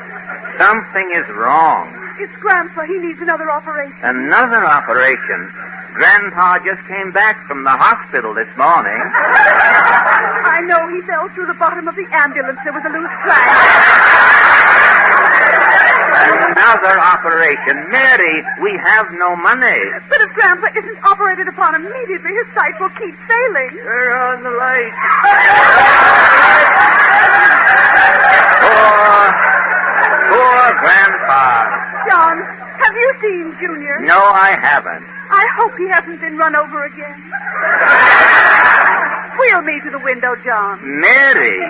[SPEAKER 3] Something is wrong.
[SPEAKER 2] It's Grandpa. He needs another operation.
[SPEAKER 3] Another operation? Grandpa just came back from the hospital this morning.
[SPEAKER 2] I know he fell through the bottom of the ambulance. There was a loose plank.
[SPEAKER 3] Another operation. Mary, we have no money.
[SPEAKER 2] But if Grandpa isn't operated upon immediately, his sight will keep failing.
[SPEAKER 3] Turn on the light. Poor Grandpa.
[SPEAKER 2] John, have you seen Junior?
[SPEAKER 3] No, I haven't.
[SPEAKER 2] I hope he hasn't been run over again.
[SPEAKER 1] Wheel me to the window, John.
[SPEAKER 3] Mary,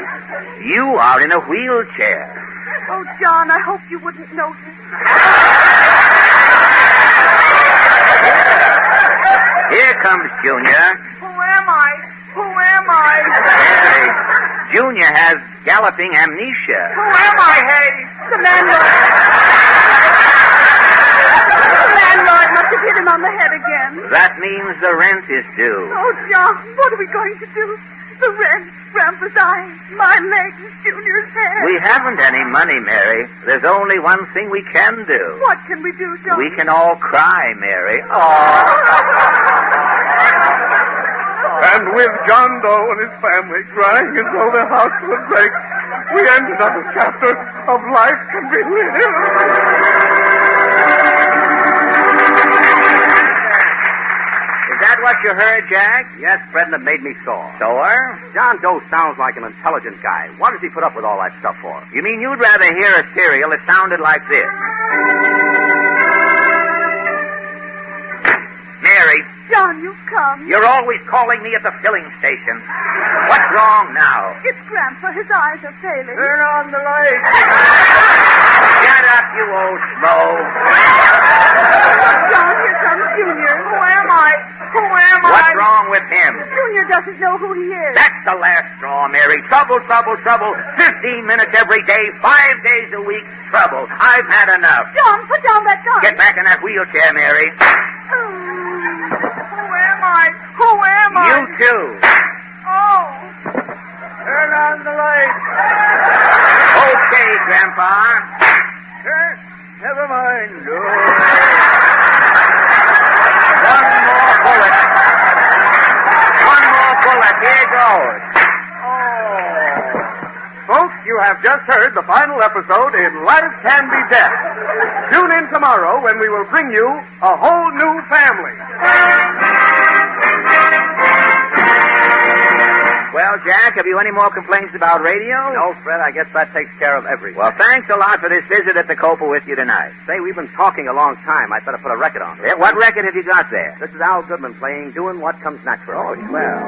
[SPEAKER 3] you are in a wheelchair.
[SPEAKER 1] Oh, John, I hope you wouldn't notice.
[SPEAKER 3] Here comes Junior.
[SPEAKER 1] Who am I? Who am I?
[SPEAKER 3] Mary, Junior has galloping amnesia.
[SPEAKER 1] Who am I, Hay? The landlord. The landlord must have hit him on the head again.
[SPEAKER 3] That means the rent is due.
[SPEAKER 1] Oh, John, what are we going to do? The rent, Grandpa's eyes, my legs, Junior's head.
[SPEAKER 3] We haven't any money, Mary. There's only one thing we can do.
[SPEAKER 1] What can we do, John?
[SPEAKER 3] We can all cry, Mary.
[SPEAKER 19] And with John Doe and his family crying as though their house would break, we end another chapter of Life Can Be Lived.
[SPEAKER 5] Is that what you heard, Jack? Yes, Fred, and it made me sore.
[SPEAKER 3] Sore?
[SPEAKER 5] John Doe sounds like an intelligent guy. What does he put up with all that stuff for?
[SPEAKER 3] You mean you'd rather hear a serial that sounded like this? Mary.
[SPEAKER 1] John, you've come.
[SPEAKER 3] You're always calling me at the filling station. What's wrong now?
[SPEAKER 1] It's Grandpa. His eyes are failing.
[SPEAKER 8] Turn on the light.
[SPEAKER 3] Shut up, you old schmo.
[SPEAKER 1] John, here comes Junior. Who am I? Who am I?
[SPEAKER 3] What's wrong with him?
[SPEAKER 1] Junior doesn't know who he is.
[SPEAKER 3] That's the last straw, Mary. Trouble, trouble, trouble. 15 minutes every day, 5 days a week. Trouble. I've had enough.
[SPEAKER 1] John, put down that gun.
[SPEAKER 3] Get back in that wheelchair, Mary.
[SPEAKER 1] Who am I? Who am I?
[SPEAKER 3] You too.
[SPEAKER 1] Oh.
[SPEAKER 8] Turn on the light.
[SPEAKER 3] Okay, Grandpa.
[SPEAKER 8] Never mind.
[SPEAKER 3] One more bullet. One more bullet. Here goes.
[SPEAKER 19] Folks, you have just heard the final episode in Life Can Be Death. Tune in tomorrow when we will bring you a whole new family.
[SPEAKER 3] Well, Jack, have you any more complaints about radio?
[SPEAKER 5] No, Fred, I guess that takes care of everything.
[SPEAKER 3] Well, thanks a lot for this visit at the Copa with you tonight.
[SPEAKER 5] Say, we've been talking a long time. I'd better put a record on.
[SPEAKER 3] Yeah, what record have you got there?
[SPEAKER 5] This is Al Goodman playing Doing What Comes Natural.
[SPEAKER 3] Oh, swell.